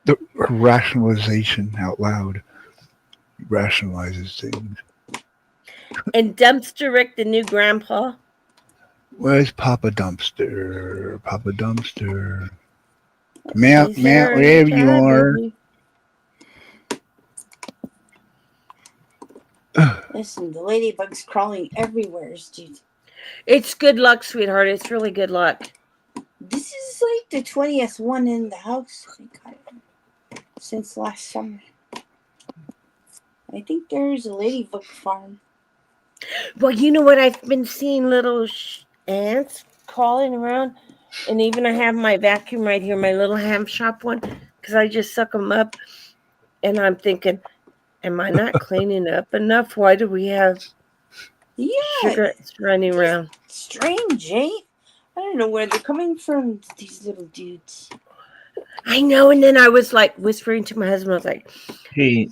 The rationalization out loud. Rationalizes things. And Dumpster Rick, the new grandpa. Where's Papa Dumpster? Papa Dumpster. Matt, He's here in wherever the you chat, are. baby. Listen, the ladybug's crawling everywhere, dude. It's good luck, sweetheart. It's really good luck. This is like the 20th one in the house. I got it since last summer. I think there's a ladybug farm. Well, you know what? I've been seeing little ants crawling around And even I have my vacuum right here, my little ham shop one, because I just suck them up. And I'm thinking, am I not cleaning up enough? Why do we have cigarettes running around? Strange, eh? I don't know where they're coming from, these little dudes. I know. And then I was like whispering to my husband, I was like, Hey,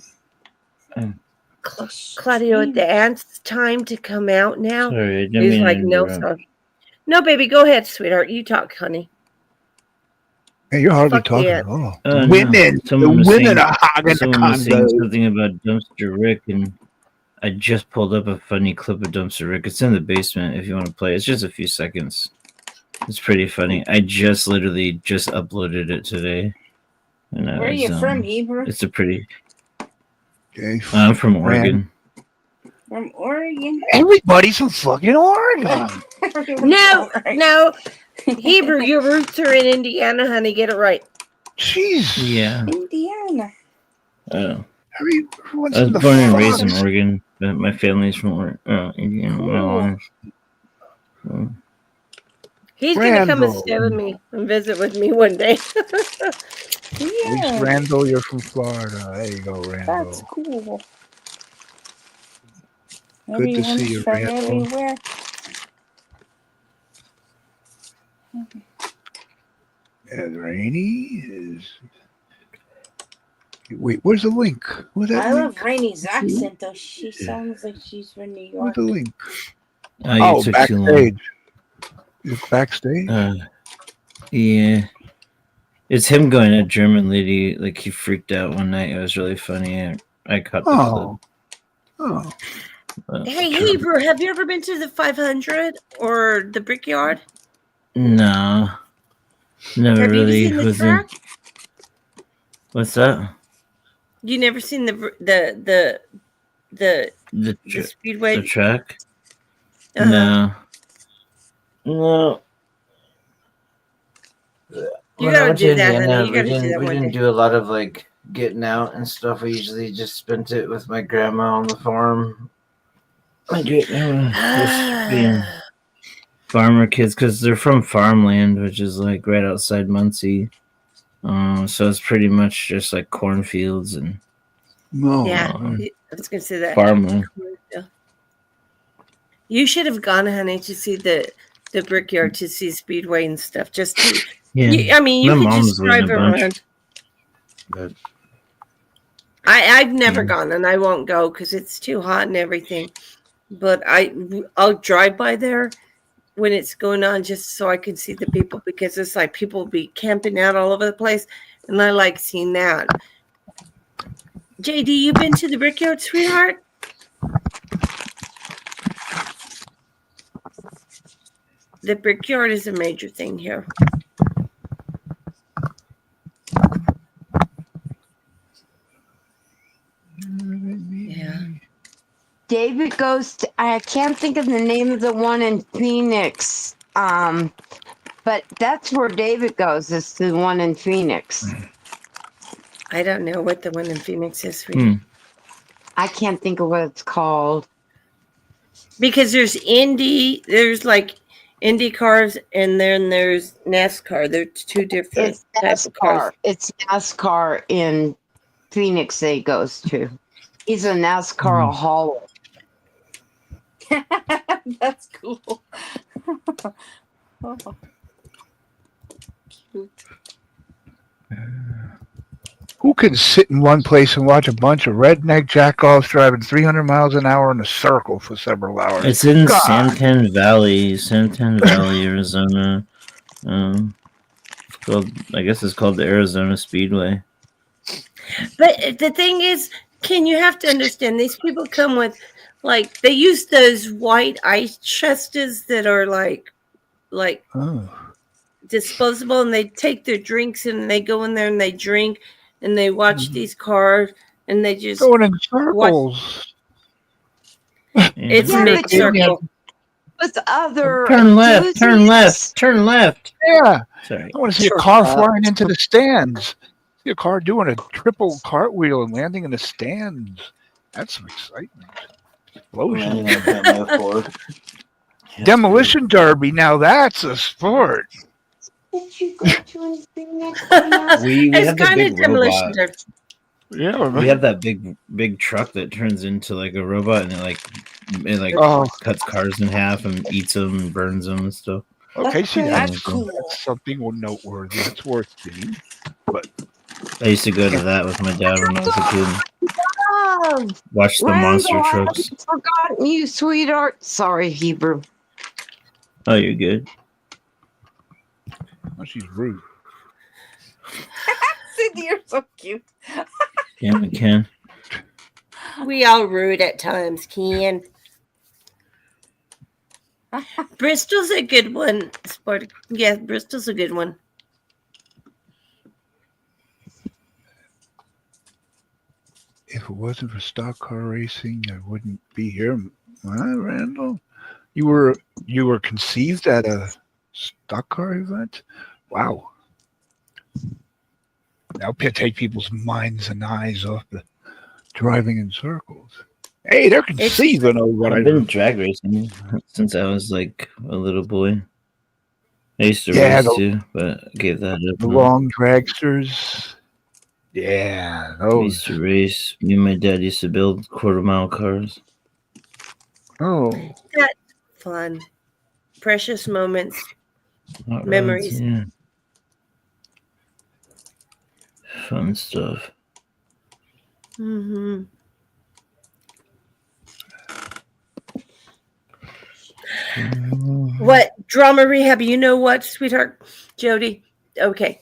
Claudio, the aunt's time to come out now. sorry, I didn't He's mean like, to no, interrupt. sorry. No, baby, go ahead, sweetheart. You talk, honey. Hey, you're hardly Fuck talking yeah. at all. Oh, no. Women, Someone the was women saying- are hogging the Someone was saying condo. something about Dumpster Rick, and I just pulled up a funny clip of Dumpster Rick. It's in the basement if you want to play. It's just a few seconds. It's pretty funny. I just literally just uploaded it today. And Where are you from, Hebrew? It's a pretty. Okay. I'm from Oregon. From Oregon? Everybody's from fucking Oregon. No, no. Hebrew, your roots are in Indiana, honey. Get it right. Jeez. Yeah. Indiana. Oh. Everyone's I from was the born and raised in farms. Oregon, but my family's from Indiana. Cool. So, He's going to come and Randall. stay with me and visit with me one day. At least, Yeah, Randall, you're from Florida. There you go, Randall. that's cool. Good to see you, Everyone's from Randall. everywhere. And Rainy is. Wait, where's the link? Where's that I link? love Rainey's accent, though. She sounds like she's from New Where's York. the link? oh, you took too long. backstage. It's backstage. Yeah. It's him going at German lady. Like, he freaked out one night. It was really funny. I caught the Oh. Oh. clip. But- Hey, Hebrew, have you ever been to the 500 or the Brickyard? No. Never Have really you seen the was in. track? What's that? You never seen the speedway? The track? Uh-huh. No. No. You gotta do that, honey. You gotta do that we one didn't day. do a lot of like getting out and stuff. We usually just spent it with my grandma on the farm. Just being farmer kids, because they're from farmland, which is like right outside Muncie. So it's pretty much just like cornfields and No. Yeah, I was gonna say that. farmland. You should have gone, honey, to see the Brickyard, to see Speedway and stuff. Just to, Yeah. I mean, you My could mom's just waiting drive a bunch. around. But I've never Yeah. gone, and I won't go because it's too hot and everything. But I'll drive by there when it's going on just so I can see the people, because it's like people be camping out all over the place, and I like seeing that. JD, you been to the Brickyard, sweetheart? The Brickyard is a major thing here. Yeah. David goes to, I can't think of the name of the one in Phoenix. But that's where David goes, is the one in Phoenix. I don't know what the one in Phoenix is, sweetie. Hmm. I can't think of what it's called. Because there's like Indy cars, and then there's NASCAR. They're two different It's types of cars. NASCAR. It's NASCAR in Phoenix that he goes to. He's a NASCAR hauler. That's cool. Oh. Cute. Who can sit in one place and watch a bunch of redneck jackoffs driving 300 miles an hour in a circle for several hours? It's in God. Santan Valley, Arizona. It's called, I guess it's called the Arizona Speedway. But the thing is, Ken, you have to understand, these people come with, like, they use those white ice chests that are like Oh. disposable, and they take their drinks and they go in there and they drink and they watch these cars and they just Going in circles. it's Yeah, a big but you- circle. With other Turn left, turn enthusiasts. left, turn left. Yeah. Sorry. I want to see Sure. a car flying into the stands. See a car doing a triple cartwheel and landing in the stands. That's some excitement. Explosion. Yeah. Demolition derby. Now that's a sport. Did you go to anything next month? We It's have the kind big of demolition robot. derby. Yeah. We have that big truck that turns into like a robot, and it Oh, cuts cars in half and eats them and burns them and stuff. okay. See, That's that's cool. that's something noteworthy. That's worth seeing. But I used to go to that with my dad when I was a kid. Oh, Watch the monster Randall, I trucks. haven't forgotten you, sweetheart. Sorry, Hebrew. Oh, you're good. oh, she's rude. Cindy, you're so cute. Damn it, Ken. We all rude at times, Ken. Bristol's a good one. Sport. Yeah, Bristol's a good one. If it wasn't for stock car racing, I wouldn't be here. Huh, Randall? You were conceived at a stock car event? Wow. Now take people's minds and eyes off the driving in circles. Hey, they're conceiving over what I I've been do. drag racing since I was like a little boy. I used to Yeah, race too, but I gave that up. The now. long dragsters. Yeah, We those. used to race. Me and my dad used to build quarter-mile cars. Oh, That's fun. Precious moments. Hot rods, Memories. yeah. Fun stuff. Mm-hmm. What drama rehab? You know what, sweetheart, Jody? Okay,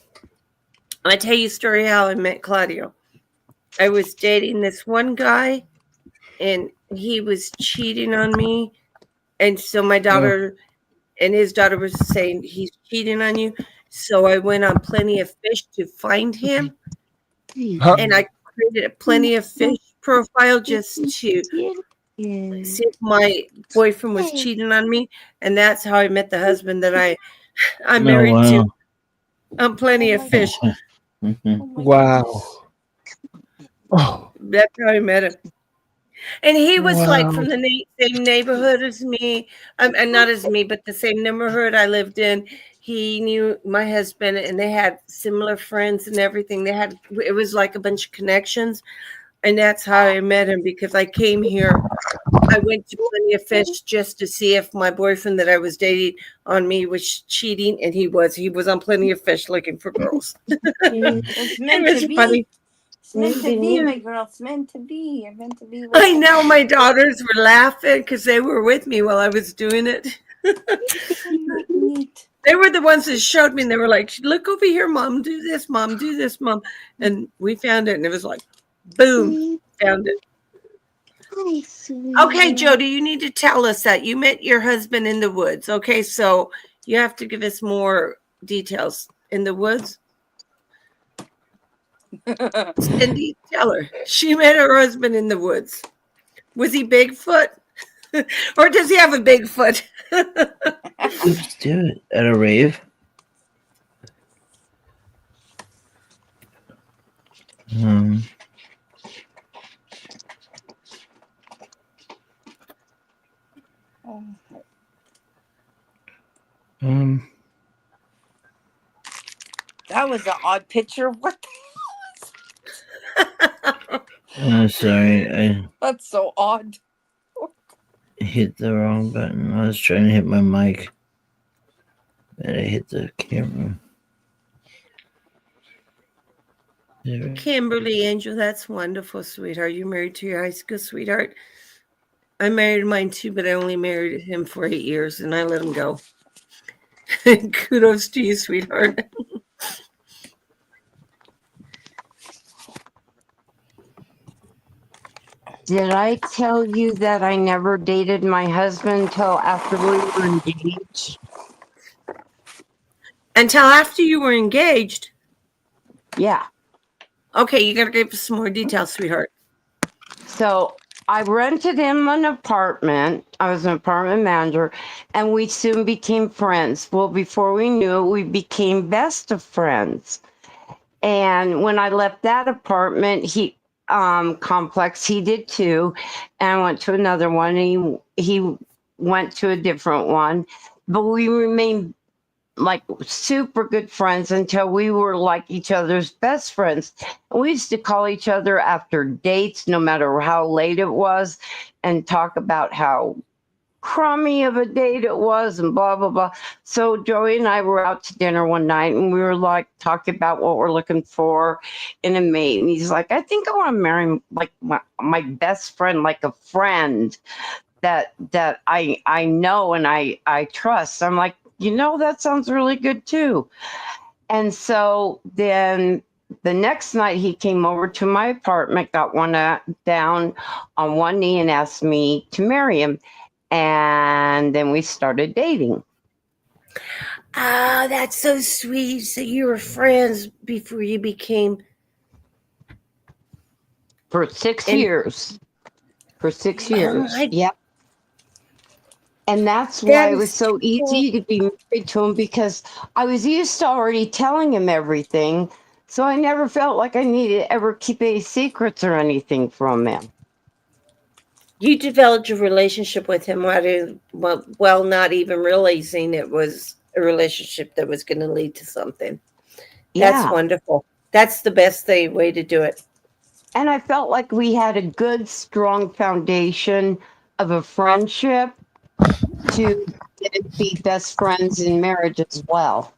I tell you a story how I met Claudio. I was dating this one guy, and he was cheating on me, and so my daughter and his daughter was saying he's cheating on you. So I went on Plenty of Fish to find him, Huh? and I created a Plenty of Fish profile just to see if my boyfriend was cheating on me, and that's how I met the husband that I'm Oh, married wow. to on Plenty of Fish. Wow. Oh, That's how I met him. And he was like wow. from the same neighborhood as me, and not as me, but the same neighborhood I lived in. He knew my husband, and they had similar friends and everything. It was like a bunch of connections, and that's how I met him because I came here. I went to Plenty of Fish just to see if my boyfriend that I was dating on me was cheating, and he was. He was on Plenty of Fish looking for girls. It's It meant was to be. funny. It's meant to be, my girl. It's meant to be. You're meant to be. I know my daughters were laughing because they were with me while I was doing it. Neat. They were the ones that showed me, and they were like, "Look over here, Mom. Do this, Mom. Do this, Mom." And we found it, and it was like, boom, found it. Okay, Jody, you need to tell us that you met your husband in the woods. Okay, so you have to give us more details. In the woods? Cindy, tell her. She met her husband in the woods. Was he Bigfoot? Or does he have a Bigfoot? Let's do it. At a rave? That was an odd picture. What Sorry. That's so odd. I hit the wrong button. I was trying to hit my mic. And I hit the camera. There. Kimberly Angel, that's wonderful, sweetheart. You married to your high school sweetheart. I married mine too, but I only married him for 8 years and I let him go. Kudos to you, sweetheart. Did I tell you that I never dated my husband until after we were engaged? Until after you were engaged? Yeah. Okay, you got to give us some more details, sweetheart. So I rented him an apartment. I was an apartment manager, and we soon became friends. Well, before we knew it, we became best of friends. And when I left that apartment, complex, he did too, and I went to another one. And he went to a different one, but we remained like super good friends until we were like each other's best friends. We used to call each other after dates, no matter how late it was, and talk about how crummy of a date it was and blah blah blah. So Joey and I were out to dinner one night and we were like talking about what we're looking for in a mate. And he's like, I think I want to marry like my best friend, like a friend that I know and I trust. I'm like, that sounds really good too. And so then the next night he came over to my apartment, got down on one knee and asked me to marry him. And then we started dating. Ah, that's so sweet. So you were friends before you became For 6 and years. For 6 oh years. my, Yep. And that's why that it was is so cool. easy to be married to him, because I was used to already telling him everything. So I never felt like I needed to ever keep any secrets or anything from him. You developed a relationship with him while not even realizing it was a relationship that was going to lead to something. That's Yeah. wonderful. That's the best way to do it. And I felt like we had a good, strong foundation of a friendship to then be best friends in marriage as well.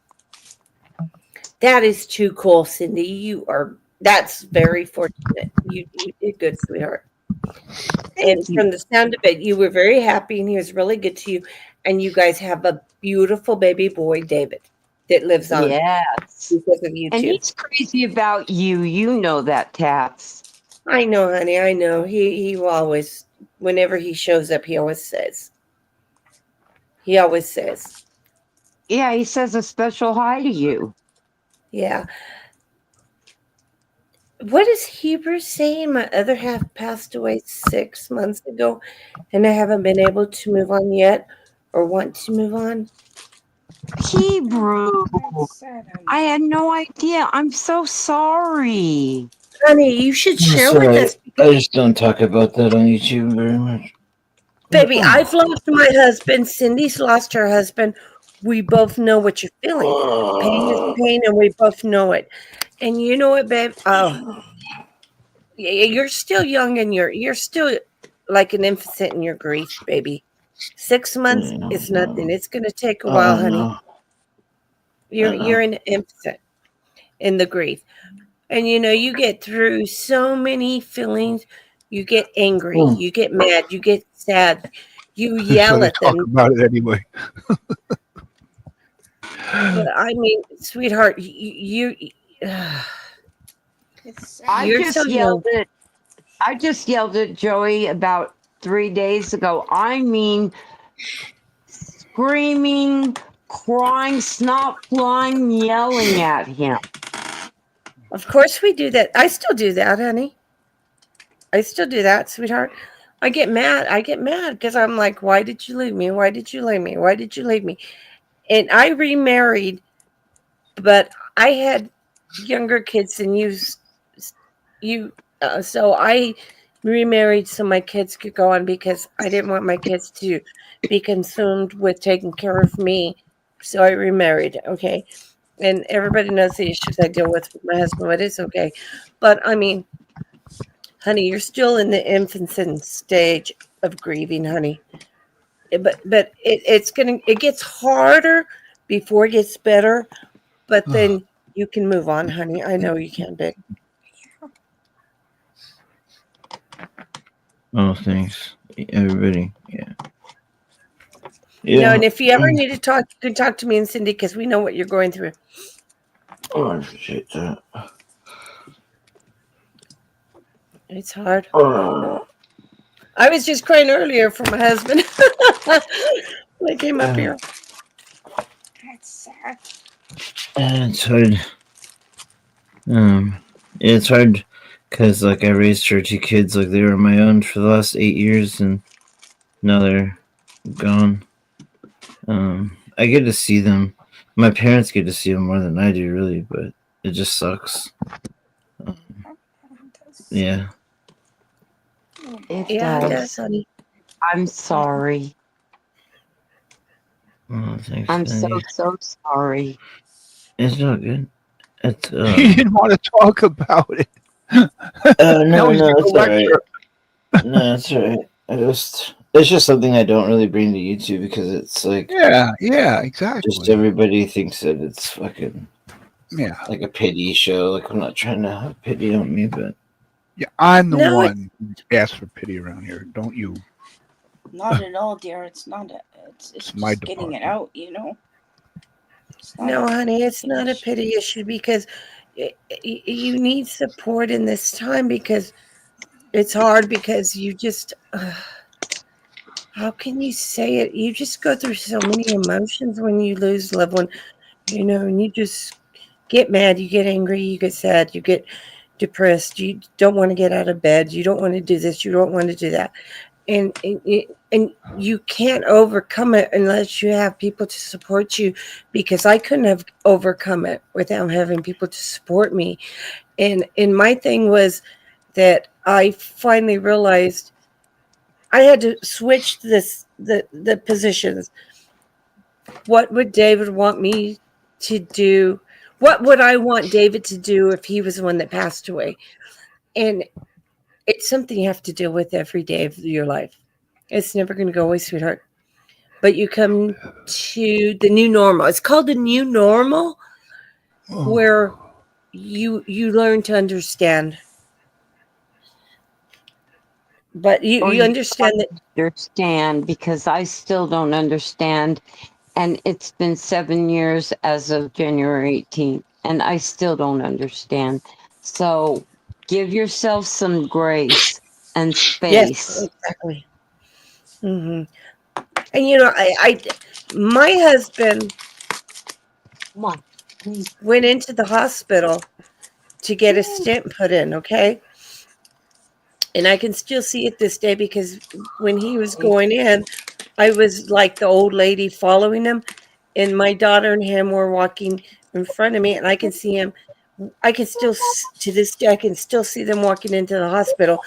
That is too cool, Cindy. That's very fortunate. You did good, sweetheart. And Thank you. from the sound of it, you were very happy and he was really good to you. And you guys have a beautiful baby boy, David, that lives on Yes. because of you And two. he's crazy about you. You know that, Tats. I know, honey. I know. He will always, whenever he shows up, he always says. He always says. Yeah, he says a special hi to you. Yeah. What does Hebrew say? My other half passed away 6 months ago, and I haven't been able to move on yet or want to move on. Hebrew. That's sad. I had no idea. I'm so sorry. Honey, you should I'm share with sorry. us I because, just don't talk about that on YouTube very much. baby, I've lost my husband. Cindy's lost her husband. We both know what you're feeling. Pain is pain, and we both know it. And you know what, babe? Oh, you're still young, and you're still like an infant in your grief, baby. 6 months is nothing. It's gonna take a while, honey. No. You're an infant in the grief, and you get through so many feelings. You get angry, you get mad, you get sad, you That's why yell they at talk them. about it anyway. But I mean, sweetheart, It's sad. you're so young. I just yelled at Joey about 3 days ago. I mean, screaming, crying, snot flying, yelling at him. Of course, we do that. I still do that, honey. I still do that, sweetheart. I get mad. I get mad because I'm like, why did you leave me? Why did you leave me? Why did you leave me? And I remarried, but I had younger kids than you. So I remarried so my kids could go on because I didn't want my kids to be consumed with taking care of me. So I remarried. Okay. And everybody knows the issues I deal with my husband, but it's okay. But I mean, honey, you're still in the infancy stage of grieving, honey. But it gets harder before it gets better. But then you can move on, honey. I know you can, babe. Oh, thanks, everybody. Yeah. And if you ever need to talk, you can talk to me and Cindy because we know what you're going through. Oh, I appreciate that. It's hard. Oh. I was just crying earlier for my husband. When I came up here. That's sad. It's hard. It's hard because I raised her two kids like they were my own for the last 8 years, and now they're gone. I get to see them. My parents get to see them more than I do, really, but it just sucks. Yeah. It Yeah, it does. does, honey. I'm sorry. Oh, thanks, I'm so Maggie. sorry. It's not good. It's He didn't want to talk about it. Oh Now no, he's no, going to it's all right. lecture. No, it's all right. It's just something I don't really bring to YouTube because it's like Yeah, just exactly. everybody thinks that it's fucking Yeah, like a pity show. Like I'm not trying to have pity on me, but yeah. I'm the No, it's one who asks for pity around here. Don't you? Not at all, dear. It's not. It's It's my just getting it department. out. It's not no, a honey, it's pity not a issue. pity issue because you need support in this time because it's hard because you just how can you say it? You just go through so many emotions when you lose a loved one, and you just get mad, you get angry, you get sad, you get depressed, you don't want to get out of bed, you don't want to do this, you don't want to do that. And you can't overcome it unless you have people to support you because I couldn't have overcome it without having people to support me. And my thing was that I finally realized I had to switch the positions. What would David want me to do? What would I want David to do if he was the one that passed away? And it's something you have to deal with every day of your life. It's never going to go away, sweetheart. But you come to the new normal. It's called the new normal, where Oh, you learn to understand. But you Or you you understand that. understand because I still don't understand. And it's been 7 years as of January 18th, and I still don't understand. So give yourself some grace and Yes, space. exactly. Hmm. And my husband Come on, please. went into the hospital to get a stent put in, okay? And I can still see it this day because when he was going in, I was like the old lady following him, and my daughter and him were walking in front of me, and I can see him. I can still, to this day, I can still see them walking into the hospital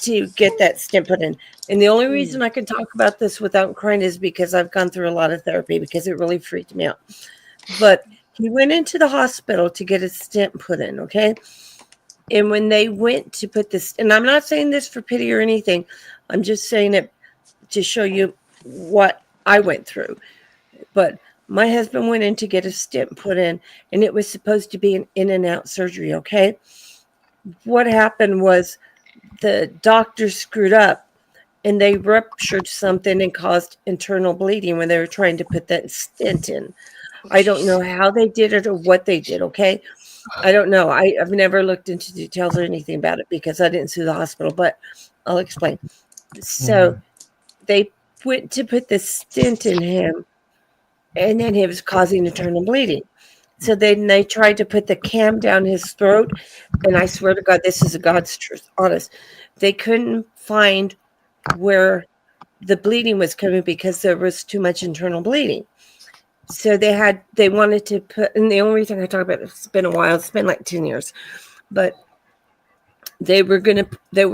to get that stent put in. And the only reason I can talk about this without crying is because I've gone through a lot of therapy because it really freaked me out. But he went into the hospital to get a stent put in, okay? And when they went to put this, and I'm not saying this for pity or anything, I'm just saying it to show you what I went through. But my husband went in to get a stent put in, and it was supposed to be an in and out surgery, okay? What happened was the doctor screwed up and they ruptured something and caused internal bleeding when they were trying to put that stent in. I don't know how they did it or what they did, okay? I don't know. I've never looked into details or anything about it because I didn't sue the hospital, but I'll explain. So they went to put the stent in him, and then he was causing internal bleeding. So then they tried to put the cam down his throat, and I swear to God, this is a God's truth, honest. They couldn't find where the bleeding was coming because there was too much internal bleeding. So they wanted to put, and the only reason I talk about it's been a while, it's been like 10 years, but they were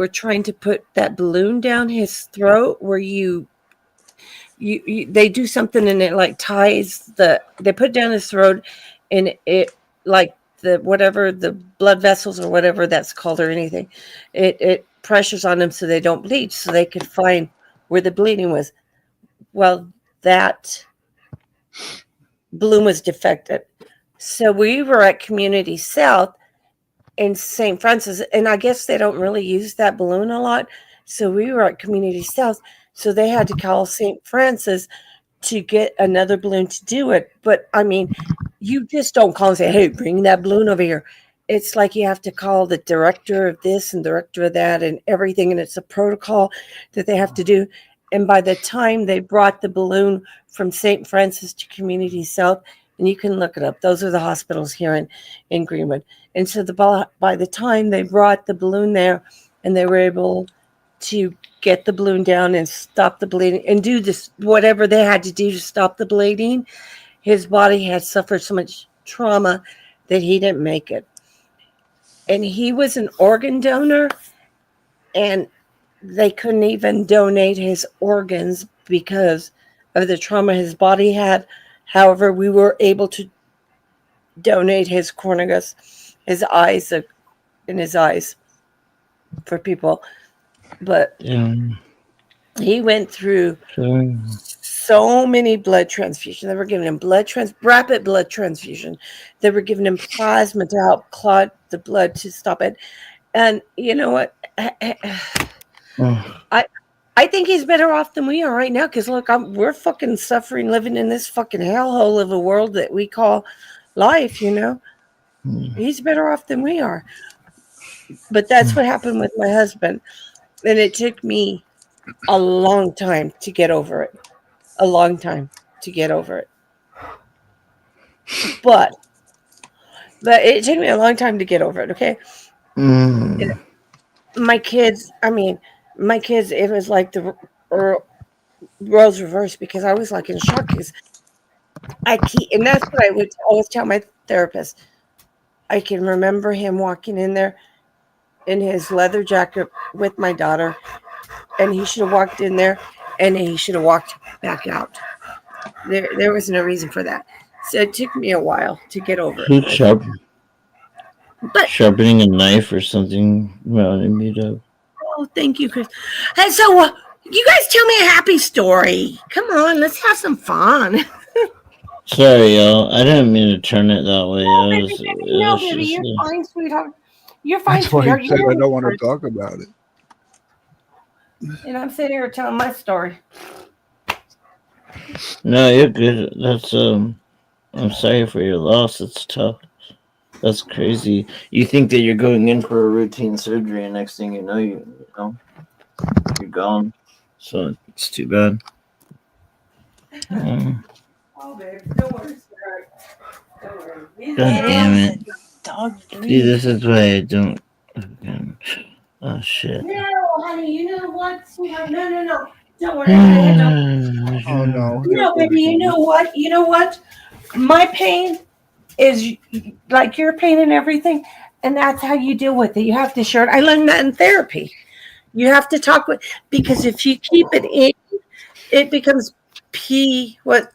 trying to put that balloon down his throat where they do something and it like ties they put it down his throat, and it like the whatever the blood vessels or whatever that's called or anything, it pressures on them so they don't bleed, so they could find where the bleeding was. Well, that balloon was defected. So we were at Community South in St. Francis, and I guess they don't really use that balloon a lot. So we were at Community South, so they had to call St. Francis to get another balloon to do it. But I mean, you just don't call and say, "Hey, bring that balloon over here." It's like you have to call the director of this and director of that and everything, and it's a protocol that they have to do. And by the time they brought the balloon from St. Francis to Community South, and you can look it up, those are the hospitals here in Greenwood. And so by the time they brought the balloon there, and they were able to get the balloon down and stop the bleeding and do this whatever they had to do to stop the bleeding, his body had suffered so much trauma that he didn't make it. And he was an organ donor, and they couldn't even donate his organs because of the trauma his body had. However, we were able to donate his corneas, his eyes, in his eyes for people. But he went through so many blood transfusions. They were giving him rapid blood transfusion. They were giving him plasma to help clot the blood to stop it. And you know what? I think he's better off than we are right now. Because look, we're fucking suffering, living in this fucking hellhole of a world that we call life. You know, he's better off than we are. But that's what happened with my husband, and it took me a long time to get over it. A long time to get over it. But it took me a long time to get over it. Okay. My kids, it was like the roles reversed, because I was like in shock. Because and that's what I would always tell my therapist. I can remember him walking in there in his leather jacket with my daughter, and he should have walked in there, and he should have walked back out. There was no reason for that. So it took me a while to get over it. Sharpening a knife or something around and meet up. Oh, thank you, Chris. And so, you guys tell me a happy story. Come on, let's have some fun. Sorry, y'all. I didn't mean to turn it that way. No, baby, you're fine, sweetheart. You're fine, That's why sweetheart. he said I don't want to talk about it. And I'm sitting here telling my story. No, you're good. That's I'm sorry for your loss. It's tough. That's crazy. You think that you're going in for a routine surgery, and next thing you know, you're gone. So it's too bad. Oh, babe, don't worry, sweetheart. Don't worry. God damn it. Dog See, this is why I don't. Oh shit. No, honey, you know what, sweetheart? No. Don't worry. Don't. Oh no. No, baby, you know what? You know what? My pain is like your pain and everything, and that's how you deal with it. You have to share it. I learned that in therapy. You have to talk with, because if you keep it in, it becomes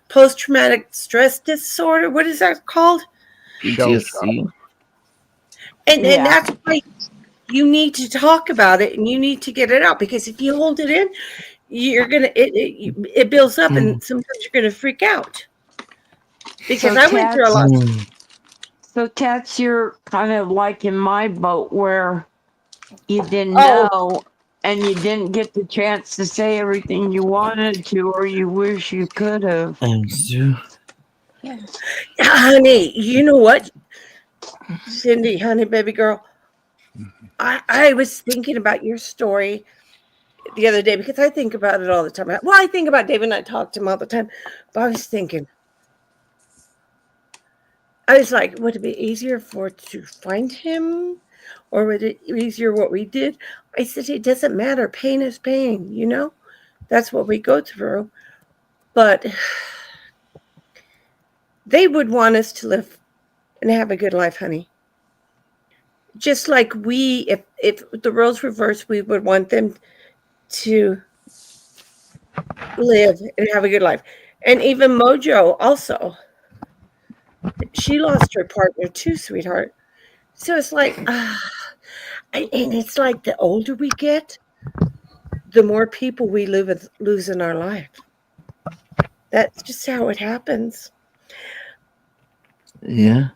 post-traumatic stress disorder. What is that called? PTSD. And that's why you need to talk about it, and you need to get it out, because if you hold it in, you're gonna it builds up, and sometimes you're gonna freak out. Because I went through a lot. So Tats, you're kind of like in my boat where you didn't know, and you didn't get the chance to say everything you wanted to, or you wish you could have. Honey, you know what? Cindy, honey, baby girl, I was thinking about your story the other day, because I think about it all the time. Well, I think about David, and I talk to him all the time, but I was thinking, I was like, would it be easier to find him, or would it be easier what we did? I said, it doesn't matter. Pain is pain, you know? That's what we go through. But they would want us to live and have a good life, honey. Just like if the roles reversed, we would want them to live and have a good life. And even Mojo also. She lost her partner too, sweetheart. So it's like, and it's like the older we get, the more people we lose in our life. That's just how it happens. Yeah.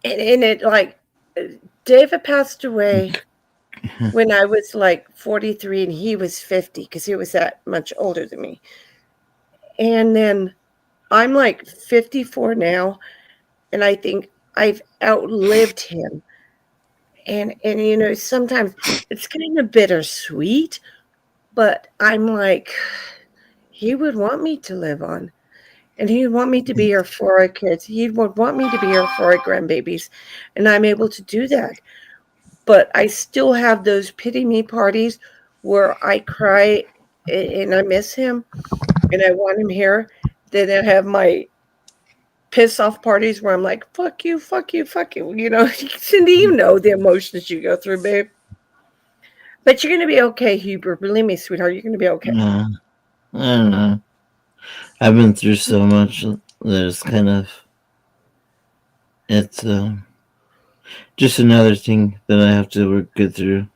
And it, like, David passed away when I was like 43 and he was 50, because he was that much older than me. And then I'm like 54 now, and I think I've outlived him. And you know, sometimes it's kind of bittersweet, but I'm like, he would want me to live on. And he would want me to be here for our kids. He would want me to be here for our grandbabies. And I'm able to do that. But I still have those pity me parties where I cry and I miss him and I want him here. Then I have my piss off parties where I'm like, fuck you, fuck you, fuck you. You know, Cindy, you know the emotions you go through, babe. But you're going to be okay, Hubert. Believe me, sweetheart, you're going to be okay. I don't know. I've been through so much that it's kind of it's just another thing that I have to get through,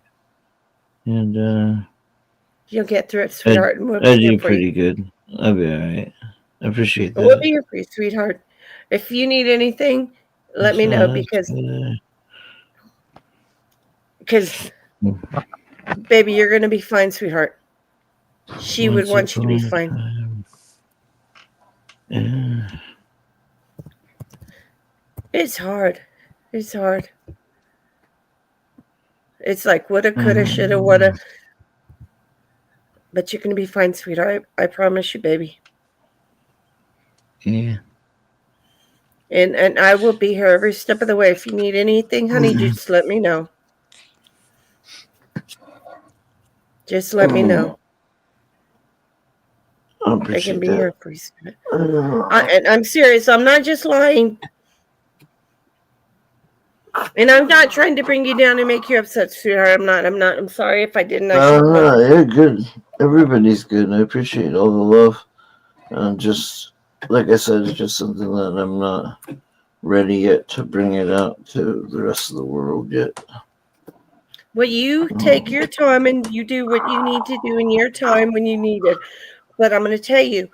and You'll get through it, I sweetheart, and we'll I be here do for you. pretty good. I'll be alright. I appreciate We'll that. be here for you, sweetheart. If you need anything, let me So know that's because good. baby, you're gonna be fine, sweetheart. She would Once want you to be upon a fine. time. Yeah. It's hard. It's hard. It's like woulda, coulda, shoulda, woulda. But you're gonna be fine, sweetheart. I promise you, baby. Yeah. And I will be here every step of the way. If you need anything, honey, just let me know. Just let me know. I I appreciate can be that. here for you. And I'm serious. I'm not just lying. And I'm not trying to bring you down and make you upset, sweetheart. I'm not. I'm sorry if I didn't. I should No, you're good. Everybody's good. I appreciate all the love. Just like I said, it's just something that I'm not ready yet to bring it out to the rest of the world yet. Well, you take your time and you do what you need to do in your time when you need it. But I'm going to tell you,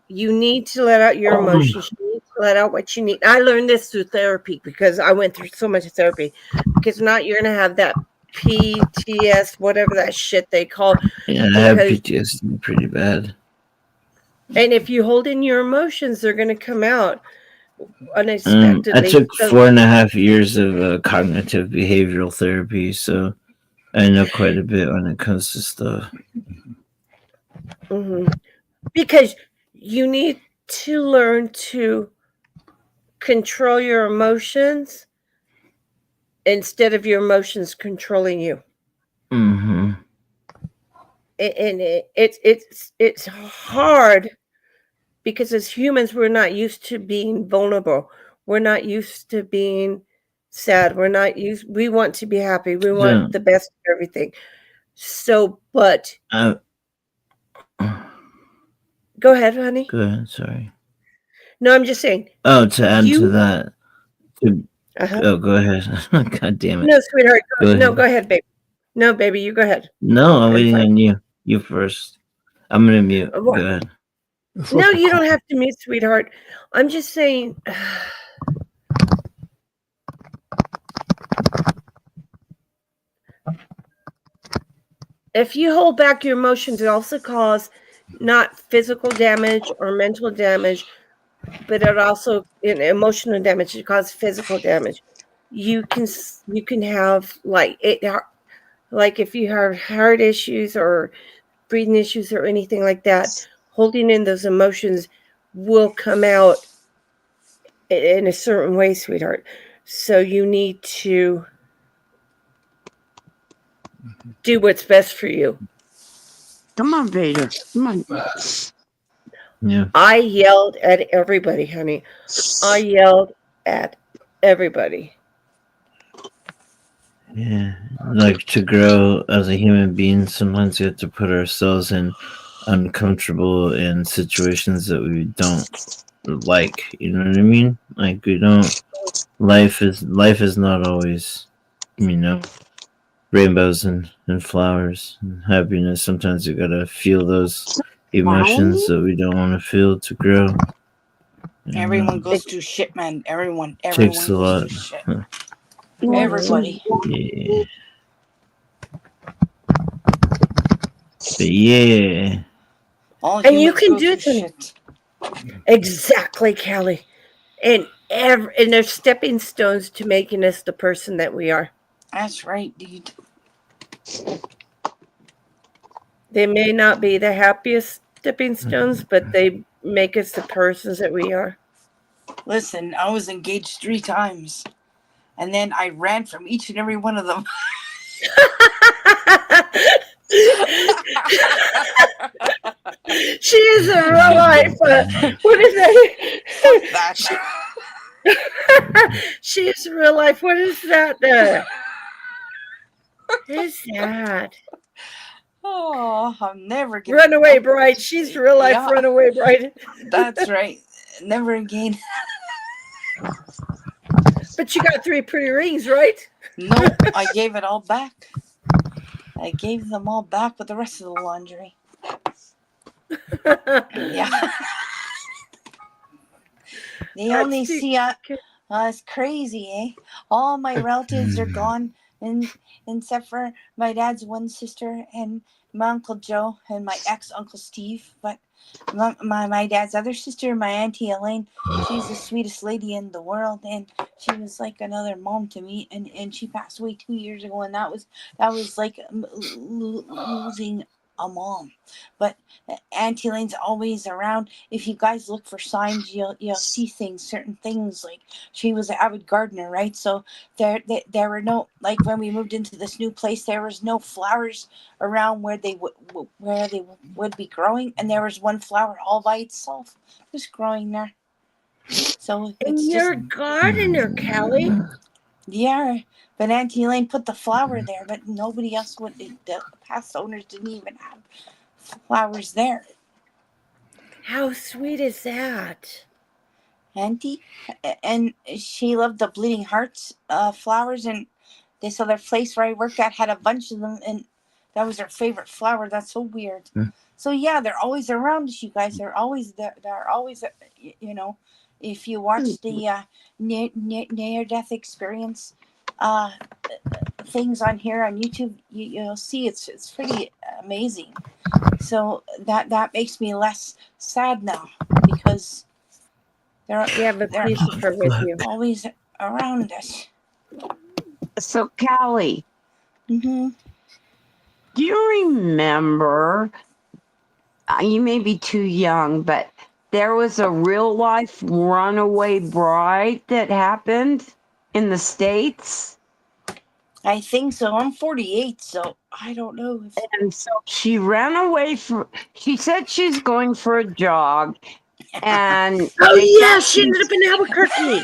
you need to let out your emotions. You need to let out what you need. I learned this through therapy because I went through so much therapy. Because not you're going to have that PTS, whatever that shit they call. Yeah, I have PTSD pretty bad. And if you hold in your emotions, they're going to come out unexpectedly. I took 4.5 years of cognitive behavioral therapy, so I know quite a bit when it comes to stuff. Mm-hmm. Because you need to learn to control your emotions instead of your emotions controlling you. Mm-hmm. And it's hard because as humans we're not used to being vulnerable. We're not used to being sad. We want to be happy. We want the best of everything. So, but go ahead, honey. Go ahead, sorry. No, I'm just saying. Oh, to add to that. Oh, go ahead. God damn it. No, sweetheart. Go Go ahead, baby. No, baby, you go ahead. No, I'm waiting on you. You first. I'm gonna mute. Go ahead. No, you don't have to mute, sweetheart. I'm just saying. If you hold back your emotions, it also causes not physical damage or mental damage, but it also emotional damage. It causes physical damage. You can have like if you have heart issues or breathing issues or anything like that, holding in those emotions will come out in a certain way, sweetheart. So you need to do what's best for you. Come on, Vader. Come on. Yeah. I yelled at everybody, honey. I yelled at everybody. Yeah. Like to grow as a human being, sometimes we have to put ourselves in uncomfortable in situations that we don't like. You know what I mean? Like we don't. Life is not always, rainbows and flowers and happiness. Sometimes you gotta feel those emotions that we don't want to feel to grow. Everyone goes through shit, man. Everyone Takes a goes lot. through shit. Everybody. Yeah. But yeah. And you can do it. Exactly, Kelly. And they're stepping stones to making us the person that we are. That's right, dude. They may not be the happiest stepping stones, but they make us the persons that we are. Listen, I was engaged 3 times. And then I ran from each and every one of them. She is a real life. What is that? She is real life. What is that? What is that? Oh, I'm never gonna. Runaway bride. She's real life Yeah. runaway bride. That's right. Never again. But you got 3 pretty rings, right? Nope, I gave it all back. I gave them all back with the rest of the laundry. Yeah. They only That's too see good. it's crazy, eh? All my relatives are gone, and except for my dad's one sister and my Uncle Joe and my ex-Uncle Steve. But my dad's other sister, my Auntie Elaine, she's the sweetest lady in the world, and she was like another mom to me. And she passed away 2 years ago, and that was like losing a mom. But Auntie Elaine's always around. If you guys look for signs, you'll see things, certain things. Like she was an avid gardener, right? So there were no, like when we moved into this new place, there was no flowers around where they would be growing, and there was one flower all by itself, just growing there. So And it's you're just a gardener, Kelly. yeah. But Auntie Elaine put the flower there, but nobody else would. The past owners didn't even have flowers there. How sweet is that? Auntie, and she loved the bleeding hearts flowers, and they saw their place where I worked at had a bunch of them, and that was her favorite flower. That's so weird. Yeah. So yeah, they're always around us, you guys. They're always there. They're always, you know, if you watch the near death experience things on here on YouTube, you'll see it's pretty amazing. So that makes me less sad now because You have a they're piece of her with you. always around us. So, Callie, Mm-hmm. do you remember? You may be too young, but there was a real life runaway bride that happened in the States. I think so. I'm 48, so I don't know if And so she ran away she said she's going for a jog. And Oh, they yeah. thought She ended up in Albuquerque.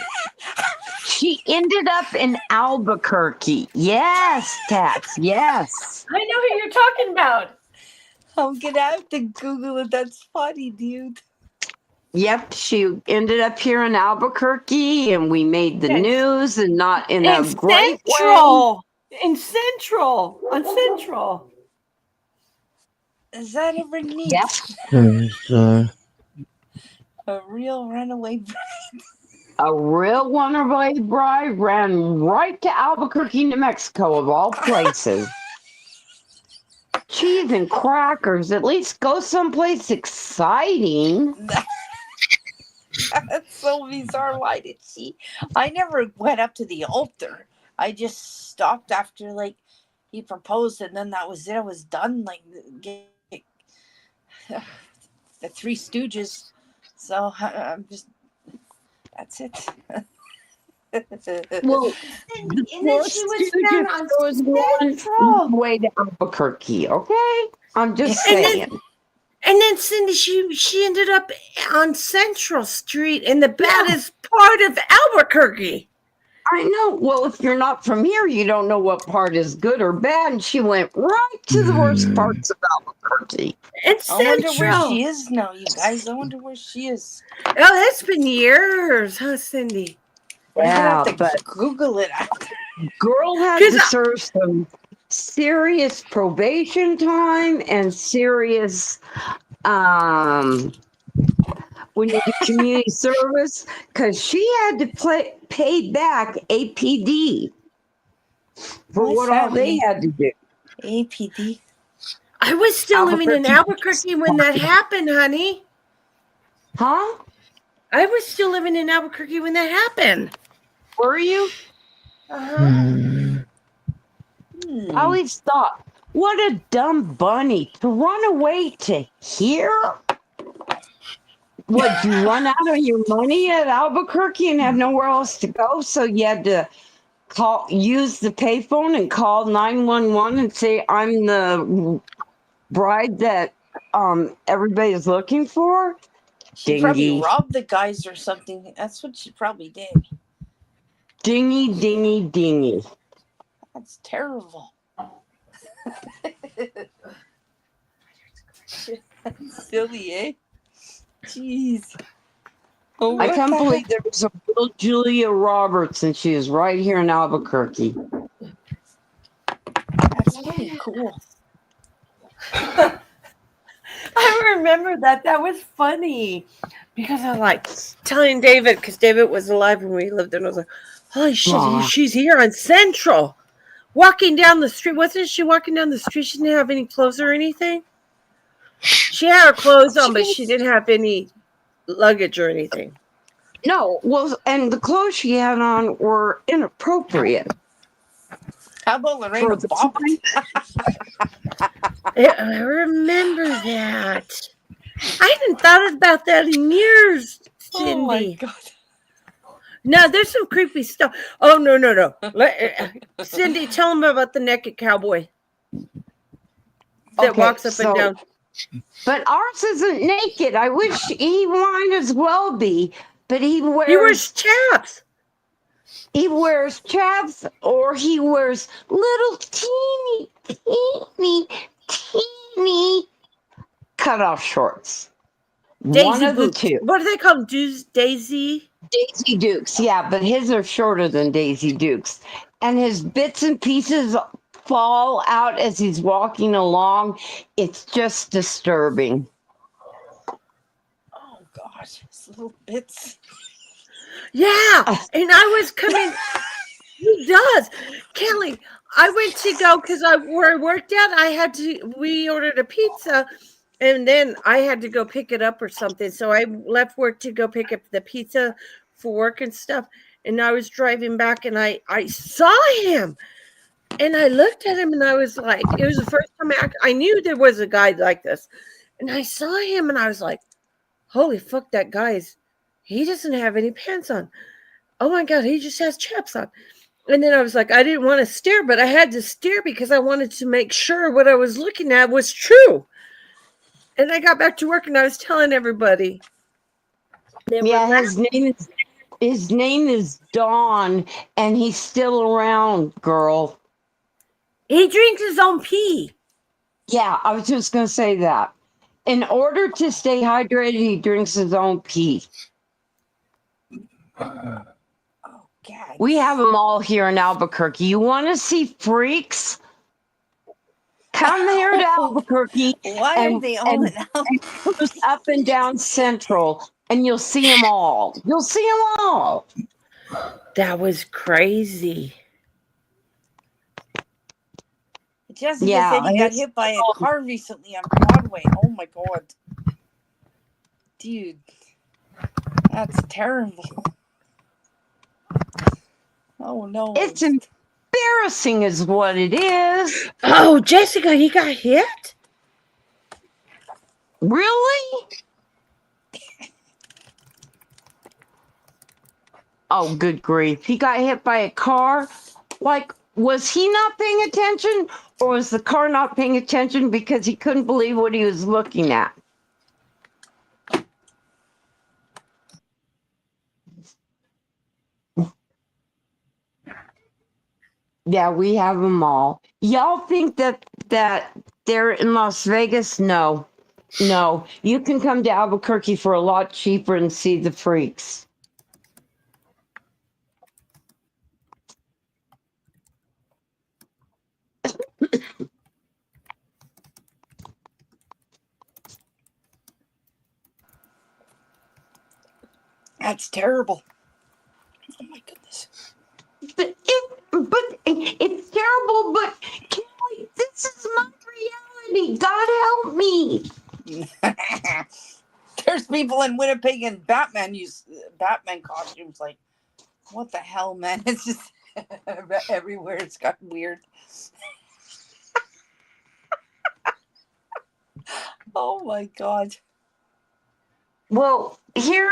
she ended up in Albuquerque. Yes, Tats. Yes. I know who you're talking about. I'm gonna have to Google it. That's funny, dude. Yep, she ended up here in Albuquerque, and we made the Yes. news, and not in In a great way. Central. In Central. On Central. Is that ever neat? Yep. A real runaway bride. A real runaway bride ran right to Albuquerque, New Mexico, of all places. Cheese and crackers. At least go someplace exciting. That's so bizarre. Why did she? I never went up to the altar. I just stopped after like he proposed, and then that was it. I was done. Like the Three Stooges. So I'm just. That's it. Well, And the then poor she was Stooges found on was going Central. way to Albuquerque, okay? I'm just And then- saying. And then Cindy, she ended up on Central Street in the baddest part of Albuquerque. I know. Well, if you're not from here, you don't know what part is good or bad. And she went right to the worst parts of Albuquerque. It's I wonder Central. where she is now, you guys. I wonder where she is. Oh, that's been years, huh, Cindy? I'm gonna have to but Google it. girl had 'Cause to serve some serious probation time and serious when you do community service, because she had to pay back APD for What's what that all they mean? had to do. APD. I was still living in Albuquerque. Albuquerque when that happened, honey. Huh? I was still living in Albuquerque when that happened. Were you? Uh-huh. I always thought, what a dumb bunny to run away to here. Would you run out of your money at Albuquerque and have nowhere else to go? So you had to use the payphone and call 911 and say, I'm the bride that everybody's looking for. She probably Dingy. robbed the guys or something. That's what she probably did. Dingy, dingy, dingy. That's terrible. Silly, eh? Jeez. Oh, I what can't the believe heck? there was a little Julia Roberts and she is right here in Albuquerque. That's pretty cool. I remember that. That was funny because I like telling David, because David was alive when we lived in. I was like, holy shit, Aw. she's here on Central. Walking down the street. Wasn't she walking down the street? She didn't have any clothes or anything. She had her clothes on, but she didn't have any luggage or anything. No, well, and the clothes she had on were inappropriate. How about Lorena the Bobbitt? I remember that. I hadn't thought about that in years, Oh my Cindy. God. No, there's some creepy stuff. Oh, no. Cindy, tell them about the naked cowboy that Okay, walks up and down. But ours isn't naked. I wish he might as well be. But he He wears chaps. He wears chaps, or he wears little teeny cutoff shorts. One of the two. What do they call them? Daisy? Daisy Dukes, yeah, but his are shorter than Daisy Dukes. And his bits and pieces fall out as he's walking along. It's just disturbing. Oh gosh, his little bits. Yeah, and I was coming. He does, Kelly. I went to go because where I worked at. We ordered a pizza, and then I had to go pick it up or something. So I left work to go pick up the pizza for work and stuff. And I was driving back, and I saw him, and I looked at him, and I was like, it was the first time I knew there was a guy like this, and I saw him, and I was like, holy fuck, that he doesn't have any pants on. Oh my God, he just has chaps on. And then I was like, I didn't want to stare, but I had to stare because I wanted to make sure what I was looking at was true. And I got back to work and I was telling everybody. Yeah, his name is Dawn, and he's still around, girl. He drinks his own pee. Yeah, I was just going to say that. In order to stay hydrated, he drinks his own pee. Oh God. We have them all here in Albuquerque. You want to see freaks? Come here to Albuquerque. Why are they all in Albuquerque? Up and down Central, and you'll see them all. You'll see them all. That was crazy. Jessica said he got hit by a car recently on Broadway. Oh my God. Dude. That's terrible. Oh no. It's embarrassing is what it is. Oh, Jessica, he got hit? Really? Oh, good grief. He got hit by a car? Like, was he not paying attention? Or was the car not paying attention because he couldn't believe what he was looking at? Yeah, we have them all. Y'all think that they're in Las Vegas? No. You can come to Albuquerque for a lot cheaper and see the freaks. That's terrible. Oh my goodness. But it's terrible, but Kelly, this is my reality. God help me. There's people in Winnipeg in Batman costumes. Like, what the hell, man? It's just everywhere. It's gotten weird. Oh my God. Well, here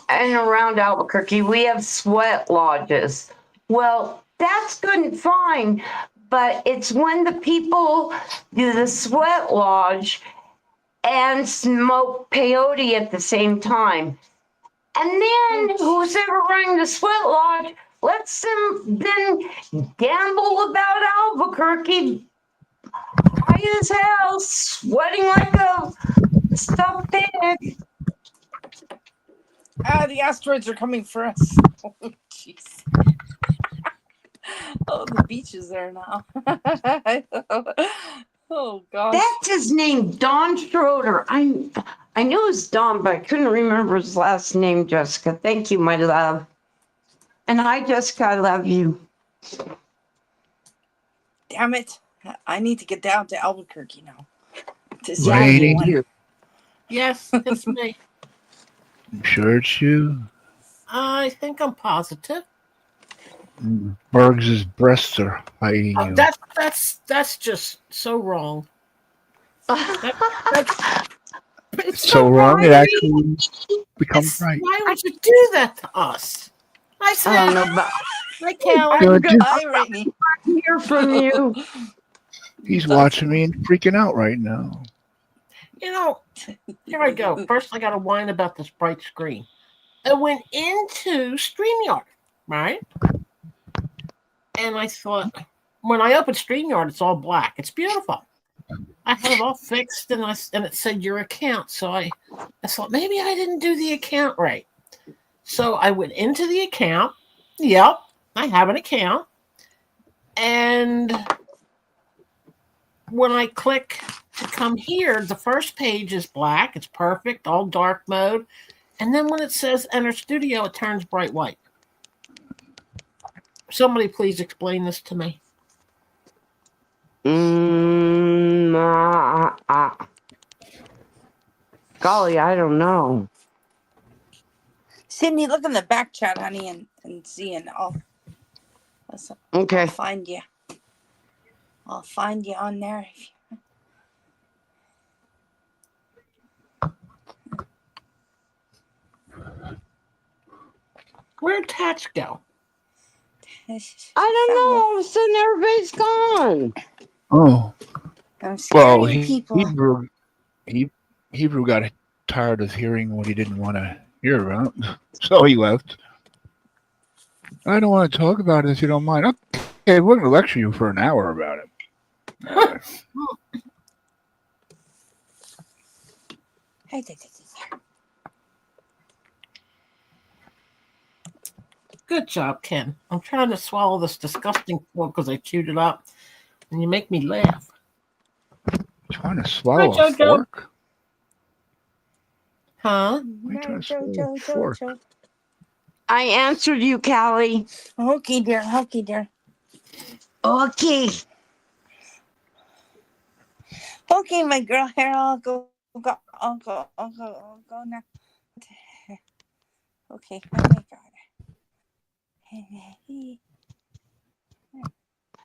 and around Albuquerque, we have sweat lodges. Well, that's good and fine, but it's when the people do the sweat lodge and smoke peyote at the same time. And then who's ever running the sweat lodge lets them then gamble about Albuquerque high as hell, sweating like a Stop it. The asteroids are coming for us. Oh, jeez. Oh, the beach is there now. Oh, gosh. That's his name, Don Schroeder. I knew it was Don, but I couldn't remember his last name, Jessica. Thank you, my love. And hi, Jessica, I love you. Damn it. I need to get down to Albuquerque now. To see Rainy, everyone. Yes, it's me. you sure it's you? I think I'm positive. Bergs's breasts are hiding you. That's just so wrong. It's So wrong, it right. actually becomes right. Why would you do that to us? I I said, don't know, but hi, Callie. Good. Hi, Rainy. hear from you. He's watching me and freaking out right now. You know, here I go. First, I got to whine about this bright screen. I went into StreamYard, right? And I thought, when I opened StreamYard, it's all black. It's beautiful. I had it all fixed, and it said your account. So I thought maybe I didn't do the account right. So I went into the account. Yep, I have an account. And when I click to come here, the first page is black. It's perfect, all dark mode. And then when it says enter studio, it turns bright white. Somebody please explain this to me. Golly, I don't know. Sydney, look in the back chat, honey, and see, and I'll Okay. find you. I'll find you on there. Where'd Tats go? I don't know. All of a sudden, everybody's gone. Oh, I'm scaring well, people. Hebrew got tired of hearing what he didn't want to hear about, so he left. I don't want to talk about it if you don't mind. Okay, we're going to lecture you for an hour about it. Good job, Ken. I'm trying to swallow this disgusting fork because I chewed it up, and you make me laugh. Trying to swallow Hi, a Jojo. fork? Huh? Why are you trying to swallow a fork? I answered you, Callie. Okay, dear. Okay, dear. Okay. Okay, my girl. Here, I'll go now. Okay. Oh my God.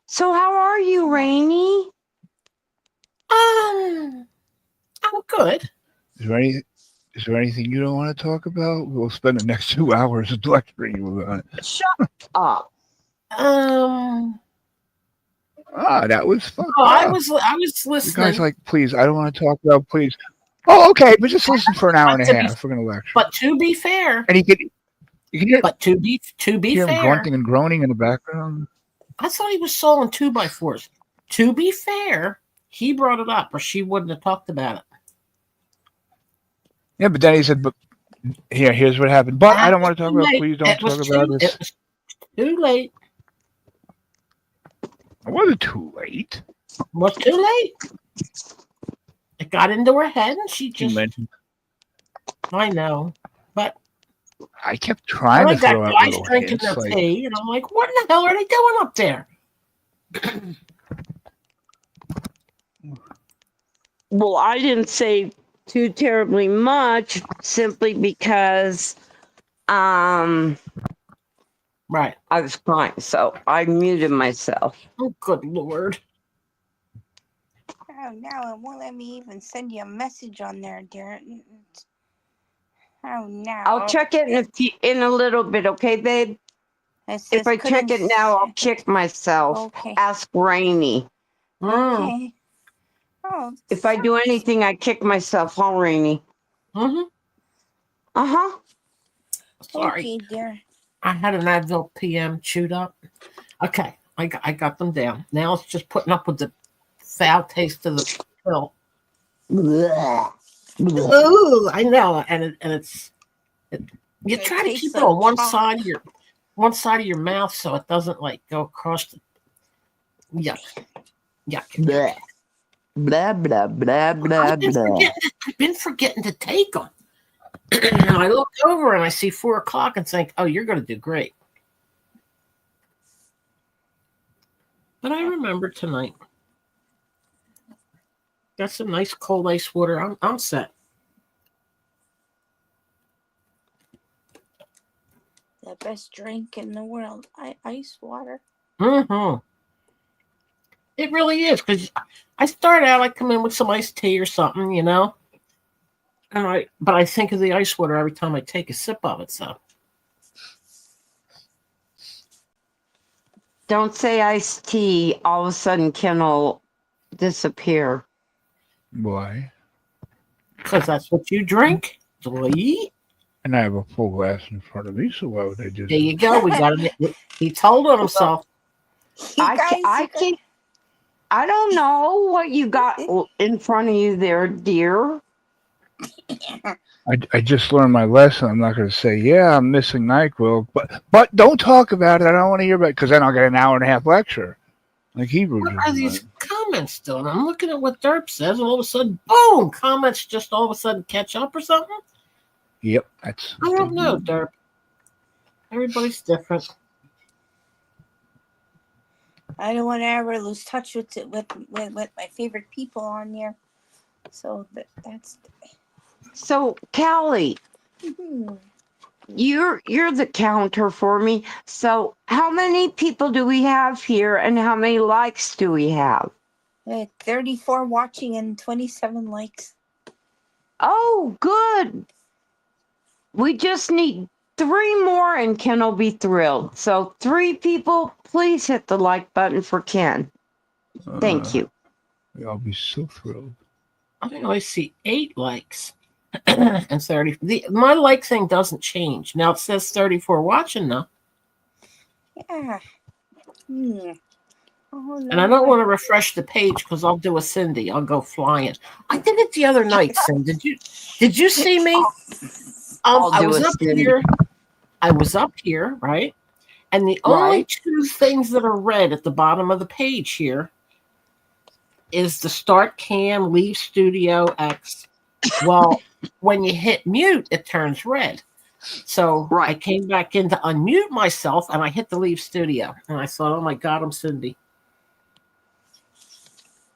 So how are you, Rainy? I'm good. Is there anything you don't want to talk about? We'll spend the next 2 hours lecturing you about it. Shut up. That was fun. Oh, I was You listening. guys like, please, I don't want to talk about, please. Oh, okay, but just listen for an hour and a half. We're going to lecture. But to be fair, And you can hear, but to be hear him fair, grunting and groaning in the background. I thought he was sawing 2x4s. To be fair, he brought it up, or she wouldn't have talked about it. Yeah, but then he said, "But here's what happened." But I don't want to talk about. Please don't talk about this. It was too late. It wasn't too late. It was too late. It got into her head, and she just. I know, but I kept trying to throw out guys little drinking hints, their tea, and I'm like, "What in the hell are they doing up there?" Well, I didn't say too terribly much simply because Right. I was crying, so I muted myself. Oh, good Lord. Oh, no, it won't let me even send you a message on there, dear. Oh, no. I'll check it in a little bit, okay, babe? If I check it now, I'll kick myself. Okay. Ask Rainy. Okay. Oh, if I do anything, I kick myself, huh, Rainy? Mm-hmm. Uh-huh. Sorry. Okay, dear. I had an Advil PM chewed up. Okay, I got them down. Now it's just putting up with the foul taste of the pill. Blech. Ooh, I know, and it's you It try to tastes keep it like on one chalk. side of your mouth so it doesn't like go across the yuck. Blah, blah, blah, blah, blah, I've been forgetting to take them. And I look over and I see 4 o'clock and think, oh, you're going to do great. But I remember tonight. Got some nice cold ice water. I'm set. The best drink in the world. Ice water. Mm-hmm. It really is, because I start out, I come in with some iced tea or something, you know. But I think of the ice water every time I take a sip of it. So Don't say iced tea. All of a sudden, Ken will disappear. Why? because that's what you drink. Lee. And I have a full glass in front of me, so why would I do There that? you go. We got it. He told on himself. I don't know what you got in front of you there, dear. I just learned my lesson. I'm not going to say, yeah, I'm missing NyQuil, but don't talk about it. I don't want to hear about it because then I'll get an hour and a half lecture. Like Hebrew. What are these comments doing? I'm looking at what Derp says, and all of a sudden, boom! Comments just all of a sudden catch up or something. Yep, that's. I don't know, Derp. Everybody's different. I don't want to ever lose touch with my favorite people on here. So that's. So, Callie, you're the counter for me. So, how many people do we have here, and how many likes do we have? 34 watching and 27 likes. Oh, good. We just need 3 more, and Ken will be thrilled. So, 3 people, please hit the like button for Ken. Thank you. I'll be so thrilled. I only see 8 likes. And 30. My like thing doesn't change. Now it says 34 watching though. Yeah. Oh, and I don't want to refresh the page because I'll do a Cindy. I'll go flying. I did it the other night, Cindy. Did you see me? I was up here. I was up here, right? And the only 2 things that are red at the bottom of the page here is the Start Cam, Leave Studio X. Well, when you hit mute, it turns red. So I came back in to unmute myself, and I hit the Leave Studio. And I thought, oh, my God, I'm Cindy.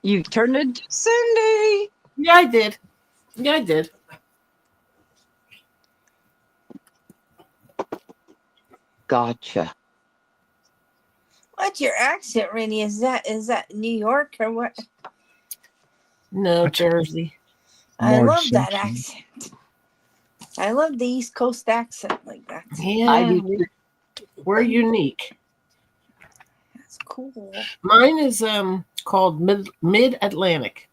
You turned into Cindy. Yeah, I did. Yeah, I did. Gotcha. What's your accent, Rennie? Is that New York or what? No, Jersey. I love that accent. I love the East Coast accent like that. Yeah, we're unique. That's cool. Mine is called Mid-Atlantic.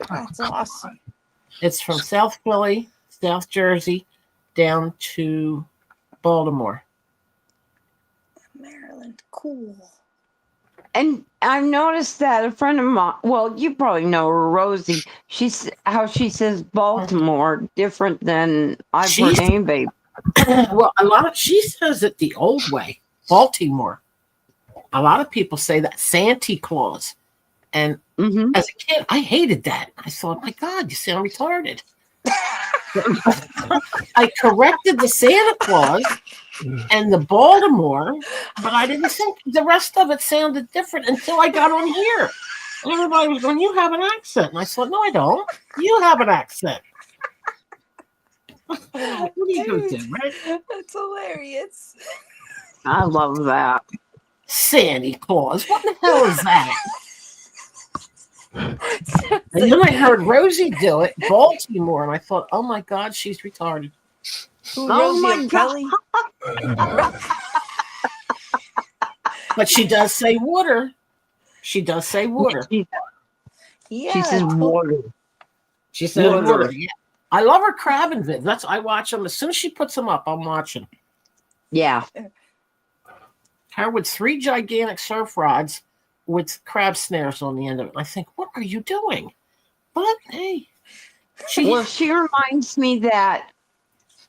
That's awesome. It's from South Philly, South Jersey, down to Baltimore. Maryland, cool. And I've noticed that a friend of mine, well, you probably know her, Rosie. How she says Baltimore different than I've heard anybody. Well, she says it the old way, Baltimore. A lot of people say that Santa Claus. And as a kid, I hated that. I thought, my God, you sound retarded. I corrected the Santa Claus and the Baltimore, but I didn't think the rest of it sounded different until I got on here. And everybody was going, you have an accent. And I thought, no, I don't. You have an accent. What are you going to do, right? That's hilarious. I love that. Santa Claus. What the hell is that? And then I heard Rosie do it, Baltimore, and I thought, oh my God, she's retarded. Oh my God. But she does say water. She does say water. Yeah, she says water. She says water. Yeah. I love her crabbing vids. I watch them. As soon as she puts them up, I'm watching. Yeah. Her with 3 gigantic surf rods with crab snares on the end of it. I think, what are you doing? But hey, Well, she reminds me that.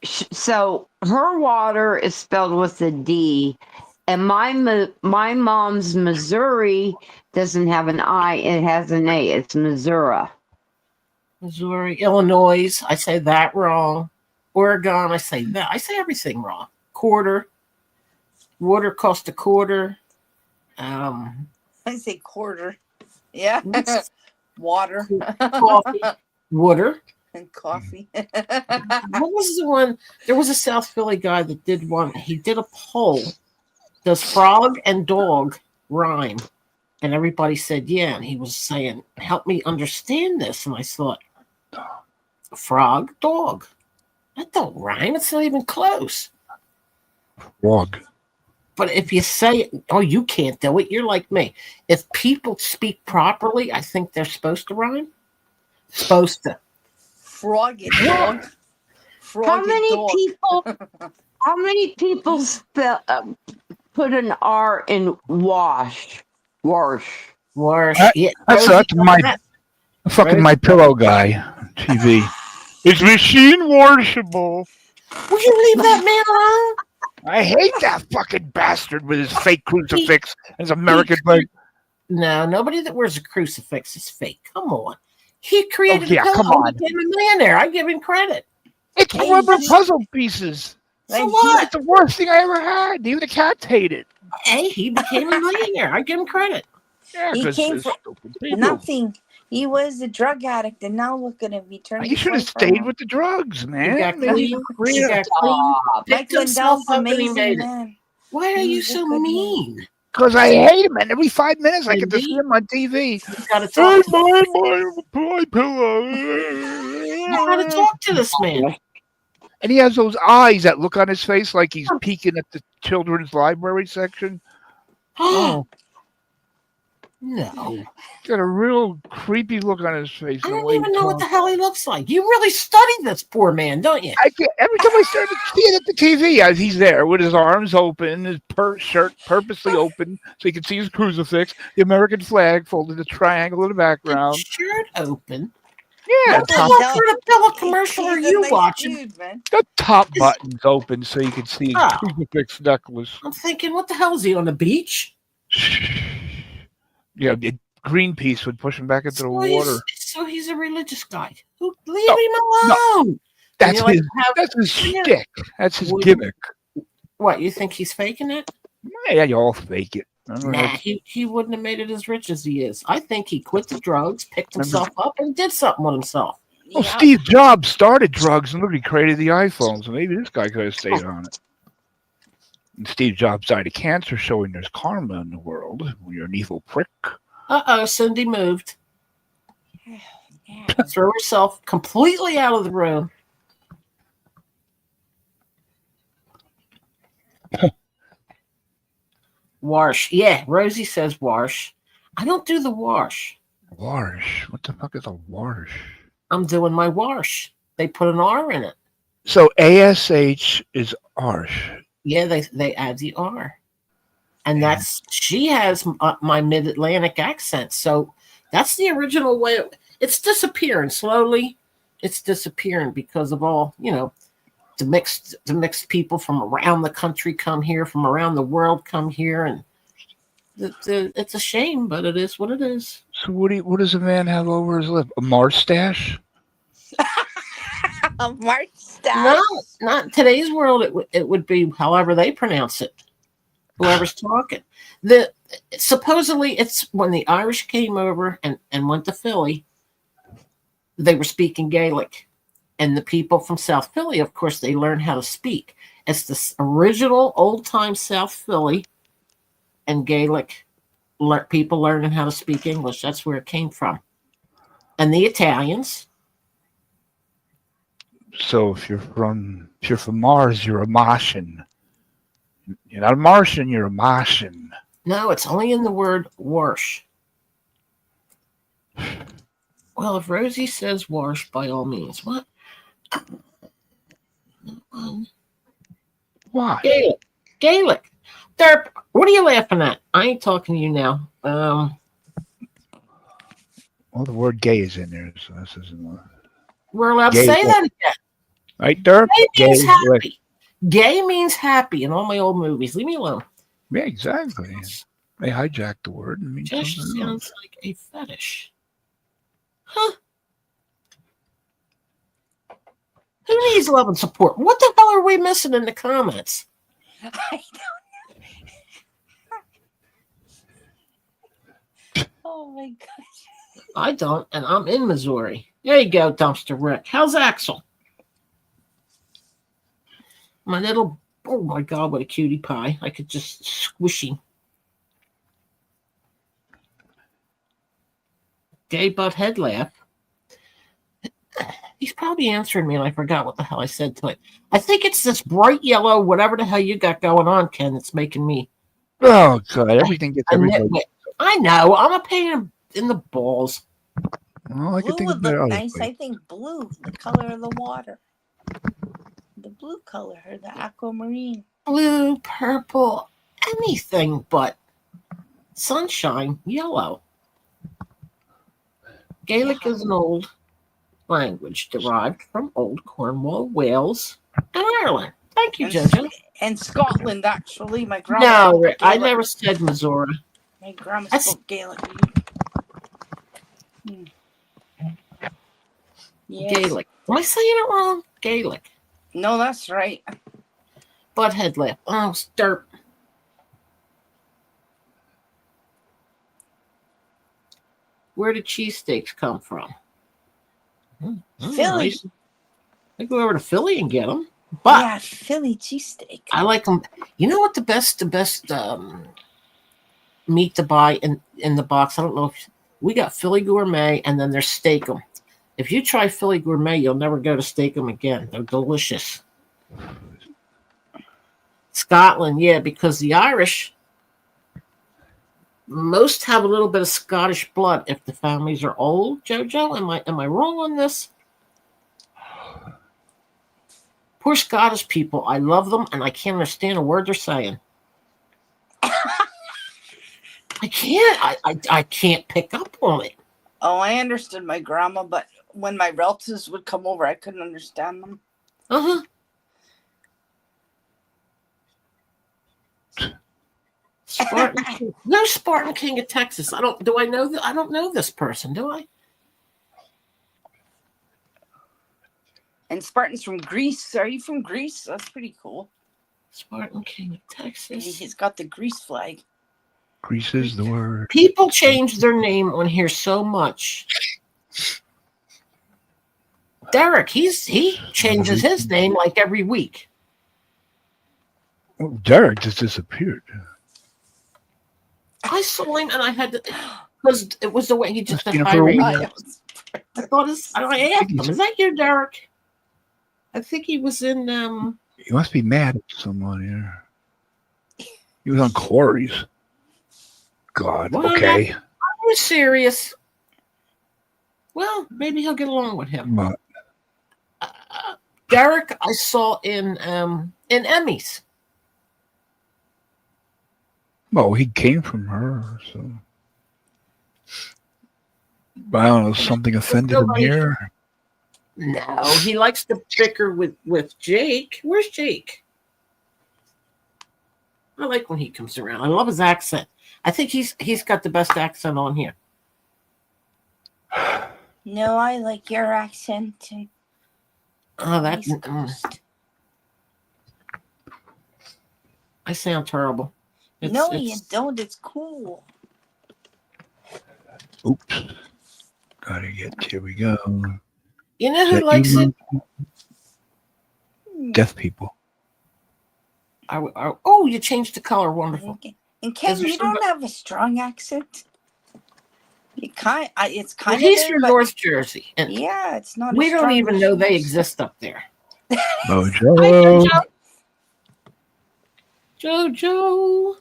So her water is spelled with a D, and my mom's Missouri doesn't have an I; it has an A. It's Missouri. Missouri, Illinois, I say that wrong. Oregon, I say that. I say everything wrong. Quarter. Water cost a quarter. I say quarter. Yeah. What's Water coffee? Water. and coffee. What was the one? There was a South Philly guy that did one. He did a poll. Does frog and dog rhyme? And everybody said, yeah. And he was saying, help me understand this. And I thought, frog, dog. That don't rhyme. It's not even close. Frog. But if you say, oh, you can't do it, you're like me. If people speak properly, I think they're supposed to rhyme. Supposed to. Frog and dog. Frog How and many dog. people? How many people spell put an R in wash? Wash. Worse. That- Yeah, That's Rosie that's done my that. fucking My Pillow guy TV. It's machine washable. Will you leave that man alone? I hate that fucking bastard with his fake crucifix and his American flag. No, nobody that wears a crucifix is fake. Come on. He created Oh, yeah, a pillow come on. and became a millionaire. I give him credit. It's Hey, rubber he- puzzle pieces. So Hey, what? It's the worst thing I ever had. Even the cats hate it. Hey, he became a millionaire. I give him credit. Yeah, He 'cause came it's from stupid people. nothing. He was a drug addict, and now look at him. He turned. You his should have life stayed around. with the drugs, He man. got Maybe clean. you He got clean. Stop. Picked Mike himself Lindell's up and he amazing made it. man. Why are you He's a so good man. mean? Because I hate him, and every 5 minutes I get to Indeed. see him on TV. You gotta Hey, talk to my pillow. You gotta talk to this man. And he has those eyes that look on his face like he's peeking at the children's library section. Oh, No. he's got a real creepy look on his face. I the don't way he even know what the talks. hell he looks like. You really studied this poor man, don't you? I get, every time I start to see it at the TV, he's there with his arms open, his shirt purposely open so you can see his crucifix, the American flag folded a triangle in the background. Shirt open. Yeah, What the top, hell kind of pillow commercial are He's a you nice watching? dude, man. the top button's open so you can see his Oh. crucifix necklace. I'm thinking, what the hell is he on the beach? Yeah, Greenpeace would push him back into the water. So he's a religious guy. Leave No, him alone. That's you like his. to have- That's his Yeah. shtick. That's his Would- gimmick. What, you think he's faking it? Yeah, you all fake it. I don't know. Nah, he wouldn't have made it as rich as he is. I think he quit the drugs, picked himself up, and did something with himself. Well, Yeah. Steve Jobs started drugs and look, he created the iPhone, so maybe this guy could have stayed on it. And Steve Jobs died of cancer, showing there's karma in the world when you're an evil prick. Uh-oh, Cindy moved. Threw herself completely out of the room. Wash. Yeah, Rosie says wash. I don't do the wash. Wash. What the fuck is a wash? I'm doing my wash. They put an R in it. So ASH is arsh. Yeah, they add the R. And that's, she has my mid-Atlantic accent. So that's the original way. It's disappearing slowly. It's disappearing because of all, the mixed people from around the country come here, from around the world come here. And it's a shame, but it is what it is. So what does a man have over his lip? A mustache? A March No, not in today's world. It would be however they pronounce it. Whoever's talking. Supposedly it's when the Irish came over and went to Philly, they were speaking Gaelic. And the people from South Philly, of course, they learned how to speak. It's the original old-time South Philly and Gaelic people learning how to speak English. That's where it came from. And the Italians. So if you're from Mars, you're a Martian. You're not a Martian, you're a Martian. No, it's only in the word wash. Well, if Rosie says wash, by all means. What? Why? Gaelic. Derp, what are you laughing at? I ain't talking to you now. Well, the word gay is in there, so this isn't one. We're allowed to Gay say lick. that again. Right, Dirk? Gay means Gay lick. happy. Gay means happy in all my old movies. Leave me alone. Yeah, exactly. They hijacked the word and mean Just something else. sounds like a fetish. Huh? Who needs love and support? What the hell are we missing in the comments? I don't. Oh my gosh. I don't, and I'm in Missouri. There you go, Dumpster Rick. How's Axel? My little, oh my God, what a cutie pie. I could just squish him. Gay butt head laugh. He's probably answering me, and I forgot what the hell I said to it. I think it's this bright yellow, whatever the hell you got going on, Ken, that's making me Oh, God. Everything gets a everybody. nitwit. I know. I'm a pain in the balls. Well, I could Blue think would of better look other nice. ways. I think blue, the color of the water. The blue color or the aquamarine. Blue, purple, anything but sunshine, yellow. Gaelic is an old language derived from Old Cornwall, Wales, and Ireland. Thank you, Jojo. And Scotland, actually. My grandma. No, spoke I Gaelic. never said Missouri. My grandma That's- spoke Gaelic. Yes. Gaelic. Am I saying it wrong? Gaelic. No, that's right. Butthead laugh. Oh, stirp. Where did cheesesteaks come from? Philly. I go over to Philly and get them. But Yeah, Philly cheesesteak. I like them. You know what the best meat to buy in the box? I don't know if we got Philly Gourmet, and then there's Steakum. If you try Philly Gourmet, you'll never go to Steakum again. They're delicious. Scotland, yeah, because the Irish most have a little bit of Scottish blood if the families are old. Jojo, am I wrong on this? Poor Scottish people. I love them, and I can't understand a word they're saying. I can't. I can't pick up on it. Oh, I understood my grandma, but when my relatives would come over, I couldn't understand them. Uh-huh. Spartan King. No, Spartan King of Texas. I don't know this person, do I? And Spartan's from Greece. Are you from Greece? That's pretty cool. Spartan King of Texas. He's got the Greece flag. Grease is the word. People change their name on here so much. Derek, he changes his name like every week. Oh, Derek just disappeared. I saw him and I had to, because it was the way he just Must be in for a week. I asked him, "Is that you, Derek?" I think he was in. He must be mad at someone here. He was on Corey's. God, Well, okay. I was serious. Well, maybe he'll get along with him. But Derek, I saw in Emmys. well, he came from her, so. But I don't know, something offended him here. No, he likes to bicker with Jake. Where's Jake? I like when he comes around. I love his accent. I think he's got the best accent on here. No, I like your accent. Oh, that's. East Coast. I sound terrible. No, you don't. It's cool. Oops. Gotta get, here we go. You know who That likes you- it? Deaf people. Oh, you changed the color. Wonderful. Okay. And Ken, Is there you don't have a strong accent. You it's Well, kind of he's there, from but North Jersey, and yeah, it's not. we as don't strong even as know they yours. exist up there. Mojo. Jojo.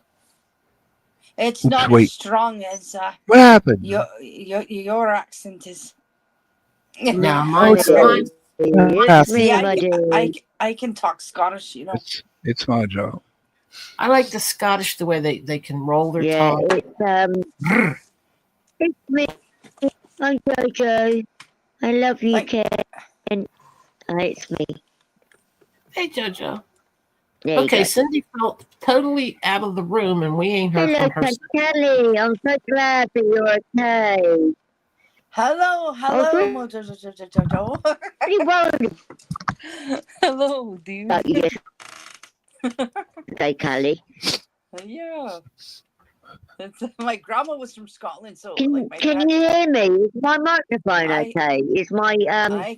It's Oops, not wait. as strong as What happened? your accent is. No, mine's- It's See, me, I, my dude. I can talk Scottish, you know. It's Mojo. I like the Scottish the way they can roll their Yeah, tongue. it's me. I'm Jojo. I love you, Like- Ken. It's me. Hey, JoJo. There you Okay, go. Cindy felt totally out of the room, and we ain't heard Hello, from her. Kelly. I'm so glad that you're okay. Hello, hello, Jojo. Pretty worried Hello, dude. about you today, Kelly. Yeah. My grandma was from Scotland, so Can like my Can dad. you hear me? Is my microphone I- okay? Is my I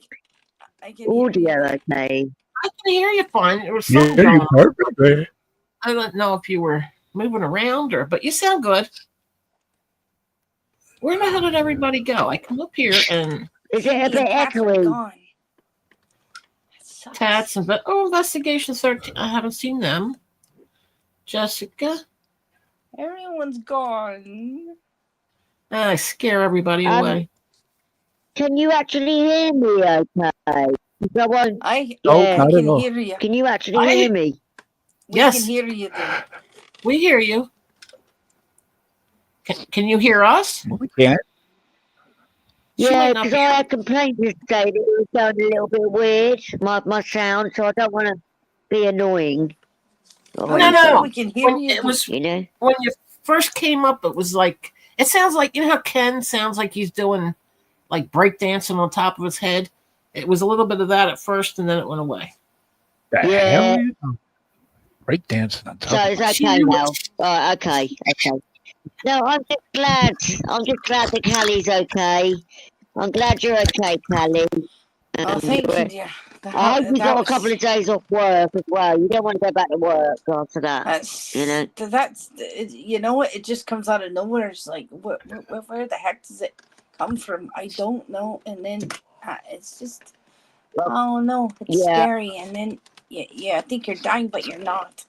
can hear audio you. okay? I can hear you fine. There was Yeah, something going you on. perfect. I don't know if you were moving around but you sound good. Where the hell did everybody go? I come up here and Is it a Cindy bit and Catherine echoey? gone. That sucks. Tats and Investigation 13. I haven't seen them. Jessica. Everyone's gone. I scare everybody away. Can you actually hear me okay? So I Yeah. not at can all. hear you. Can you actually hear me? We Yes. can hear you, dude. We hear you. Can you hear us? We can't. She Yeah, might not because be. I had complaints yesterday that it was going a little bit weird, my sound, so I don't want to be annoying. Oh, No, you no. said we can hear When you. it was You know? when you first came up, it was like it sounds like you know how Ken sounds like he's doing like breakdancing on top of his head. It was a little bit of that at first, and then it went away. The Yeah. hell? Breakdancing on top So of it's my She okay knew now. it. Right, okay. No, I'm just glad. I'm just glad that Callie's okay. I'm glad you're okay, Callie. Oh, thank you, dear. I hope you That got a was- couple of days off work as well. You don't want to go back to work after that. That's You know? you know what? It just comes out of nowhere. It's like, where the heck does it come from? I don't know. And then it's just, oh no, it's Yeah. scary. And then yeah, I think you're dying, but you're not.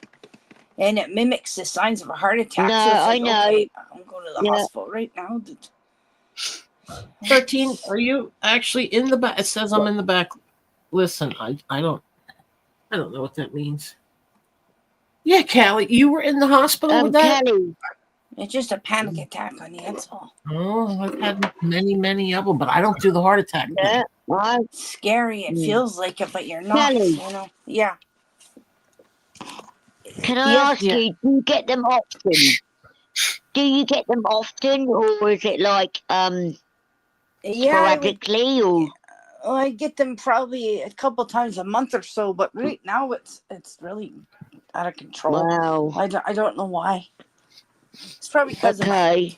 And it mimics the signs of a heart attack. No, so it's like, I know. okay, I'm going to the Yeah. hospital right now. 13, are you actually in the back? It says I'm in the back. Listen, I don't know what that means. Yeah, Callie, you were in the hospital with that? Callie. It's just a panic attack, honey. That's all. Oh, I've had many of them, but I don't do the heart attack thing. Yeah. Right. It's scary. It feels like it, but you're not. Kelly. You know? Yeah. Can I Yes, ask dear. you, do you get them often? Do you get them often, or is it like sporadically, or? Well, I get them probably a couple times a month or so, but right now it's really out of control. Wow. I don't know why. It's probably because of my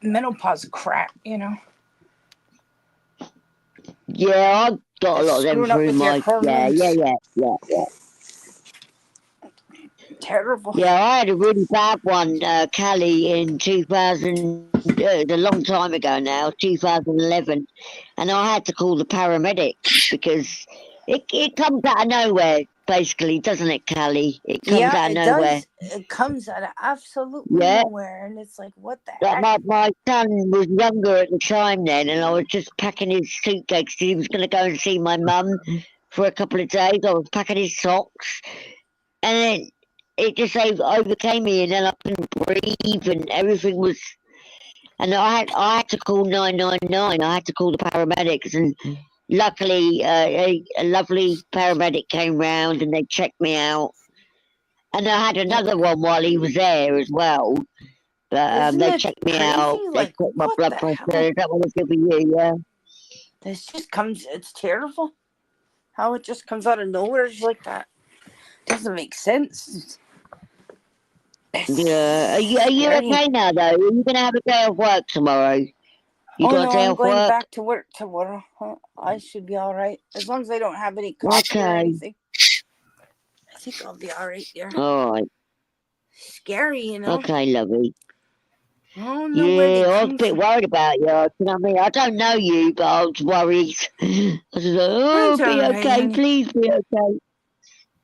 menopause crap, you know. Yeah, I've got a lot of them Screwing up through with your my hormones. yeah. Terrible. Yeah, I had a really bad one, Callie, in 2000. It's a long time ago now, 2011, and I had to call the paramedics because it comes out of nowhere, basically, doesn't it, Callie? It comes out of nowhere. Does. It comes out of absolutely nowhere, and it's like, what the heck? My son was younger at the time then, and I was just packing his suitcase. He was going to go and see my mum for a couple of days. I was packing his socks, and then it just overcame me, and then I couldn't breathe, and everything was. And I had to call 999. I had to call the paramedics, and luckily, a lovely paramedic came round and they checked me out. And I had another one while he was there as well. But Isn't they it checked me crazy? out. They Like, checked my what blood the pressure. hell? Is that what it's good for you? Yeah. This just comes. It's terrible. How it just comes out of nowhere it's like that. Doesn't make sense. Yeah. Are you Scary. okay now though? Are you gonna have a day of work tomorrow? You got a day I'm off going work? back to work tomorrow. I should be all right as long as I don't have any coffee or Okay. anything. I think I'll be all right there. All right. Scary, you know. Okay, lovely. I don't know where they Yeah, I was come a bit from. worried about you. You know what I mean? I don't know you, but I was worried. I was like, oh, That's be all right, okay, honey. please be okay.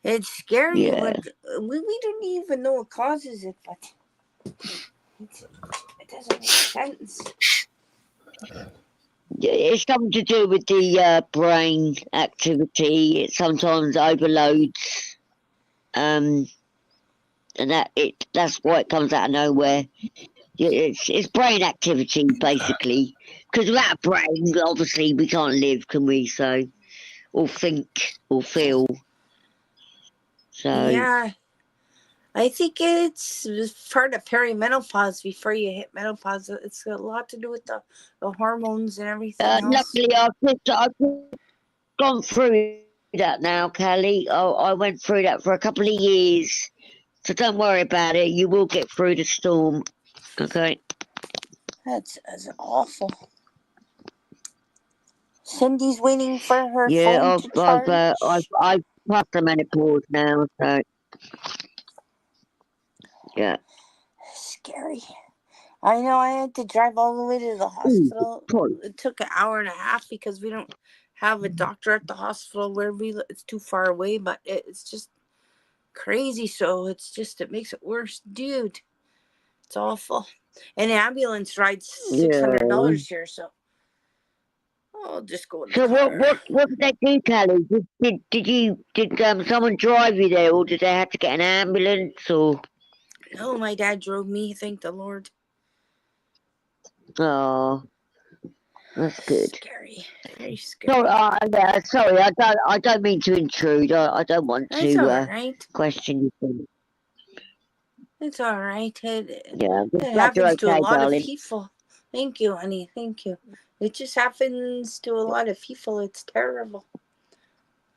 It's scary, Yeah. but we don't even know what causes it. But it doesn't make sense. It's something to do with the brain activity. It sometimes overloads, and that's why it comes out of nowhere. It's brain activity basically. Because without a brain, obviously we can't live, can we? So or think or feel. So Yeah, I think it's part of perimenopause before you hit menopause. It's a lot to do with the hormones and everything else. luckily I've gone through that now, Callie. I went through that for a couple of years. So don't worry about it. You will get through the storm. Okay. That's awful. Cindy's waiting for her Yeah, phone to charge. I've passed the menopause now, so yeah. Scary. I know I had to drive all the way to the hospital. It took an hour and a half because we don't have a doctor at the hospital where we live. It's too far away, but it's just crazy. So it makes it worse. Dude, it's awful. And the ambulance rides $600 here, so I'll just go in the So car. what did they do, Callie? Did someone drive you there, or did they have to get an ambulance, or? No, my dad drove me, thank the Lord. Oh, that's good. Scary. Very scary. So, sorry, I don't mean to intrude. I don't want That's to all right. question you. It's all right. Yeah, It happens to a lot darling. of people. Thank you, honey. Thank you. It just happens to a lot of people. It's terrible.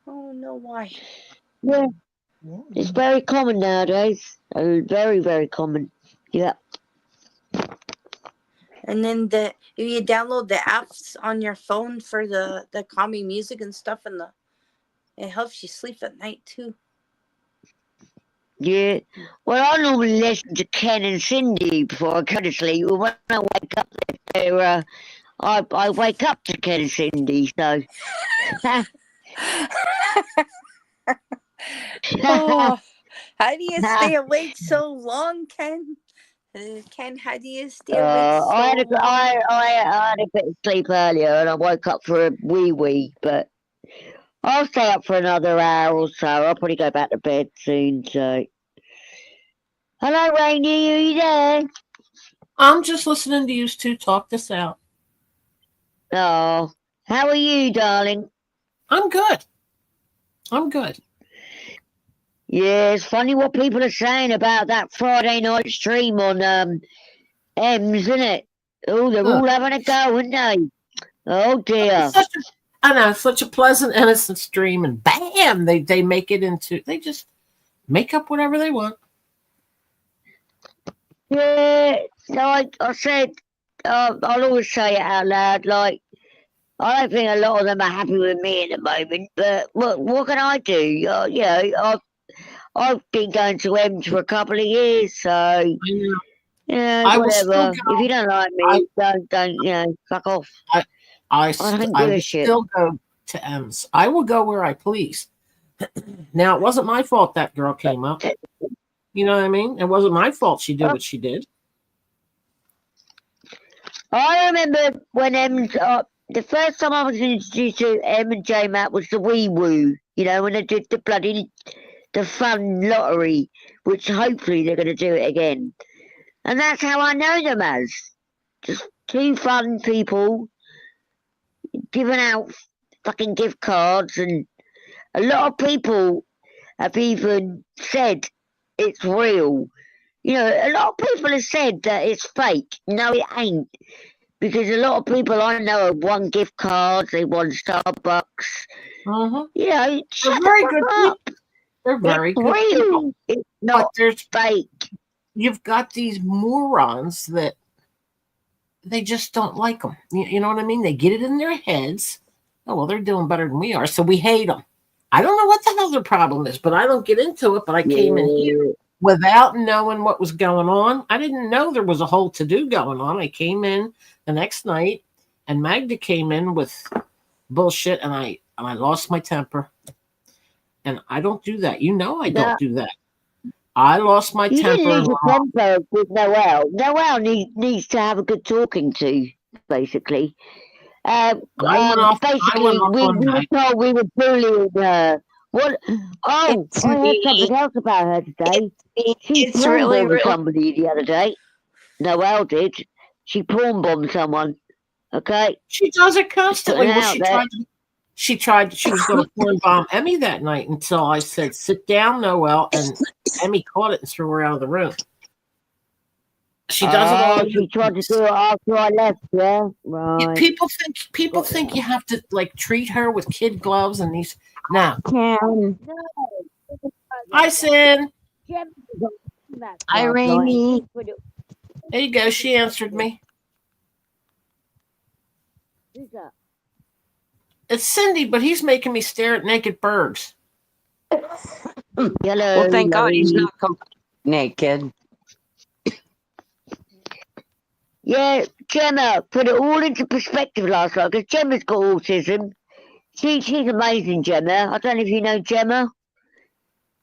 I don't know why. Yeah, it's very common nowadays. Very, very common. Yeah. And then if you download the apps on your phone for the calming music and stuff, and it helps you sleep at night too. Yeah. Well, I normally listen to Ken and Cindy before I go to sleep. When I wake up, I wake up to Ken and Cindy. So. Oh, how do you stay awake so long, Ken? Ken, how do you stay awake so I had long? a bit of sleep earlier, and I woke up for a wee, but I'll stay up for another hour or so. I'll probably go back to bed soon. So, hello, Rainy, are you there? I'm just listening to you two talk this out. Oh, how are you, darling? I'm good. I'm good. Yeah, it's funny what people are saying about that Friday night stream on M's, isn't it? Oh, they're all having a go, aren't they? Oh dear. I know, such a pleasant, innocent stream, and bam, they make it into. They just make up whatever they want. Yeah, like I said, I'll always say it out loud. Like, I don't think a lot of them are happy with me at the moment, but what can I do? I've been going to M's for a couple of years, so whatever. If you don't like me, don't fuck off. I don't will give a shit. Still go to M's. I will go where I please. Now, it wasn't my fault that girl came up. You know what I mean? It wasn't my fault she did what she did. I remember when M's, the first time I was introduced to M and J Matt was the Wee Woo, when they did the fun lottery, which hopefully they're going to do it again. And that's how I know them as. Just two fun people giving out fucking gift cards, and a lot of people have even said it's real. A lot of people have said that it's fake. No, it ain't. Because a lot of people I know have won gift cards, they won Starbucks. They're very good people. They're very good people. It's not fake. You've got these morons that they just don't like them. You know what I mean? They get it in their heads. Oh, well, they're doing better than we are, so we hate them. I don't know what the hell their problem is, but I don't get into it. But I came in here without knowing what was going on. I didn't know there was a whole to-do going on. I came in the next night, and Magda came in with bullshit, and I lost my temper. And I don't do that. I don't do that. I lost my temper. You didn't lose your temper with Noelle. Noelle needs to have a good talking to, basically. Basically, we were told we were bullying her. What? Oh, I heard something else about her today. She pawn bombed somebody the other day. Noelle did. She pawn bombed someone. Okay. She does it constantly. She was going to porn bomb Emmy that night until I said, "Sit down, Noelle," and Emmy caught it and threw her out of the room. She does it all. She tried to do it after I left, yeah? Yeah, Right. people think you have to like treat her with kid gloves and these. No. Cam, Hi, Sin. hi, Rainy. There you go. She answered me. Who's that? It's Cindy, but he's making me stare at naked birds. Hello, Well, thank God he's Larry. not completely naked. Yeah, Gemma put it all into perspective last night because Gemma's got autism. She's amazing, Gemma. I don't know if you know Gemma.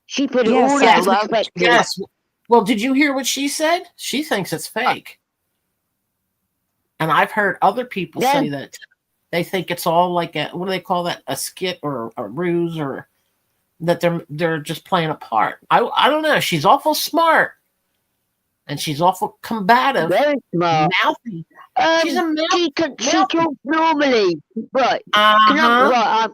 She put it Yes, all I into love perspective. Yes. Well, did you hear what she said? She thinks it's fake. And I've heard other people Yeah. say that they think it's all like a, what do they call that? A skit or a ruse, or that they're just playing a part. I don't know. She's awful smart. And she's awful combative. Very smart. Mouthy. She's a She talks normally. Right. Right.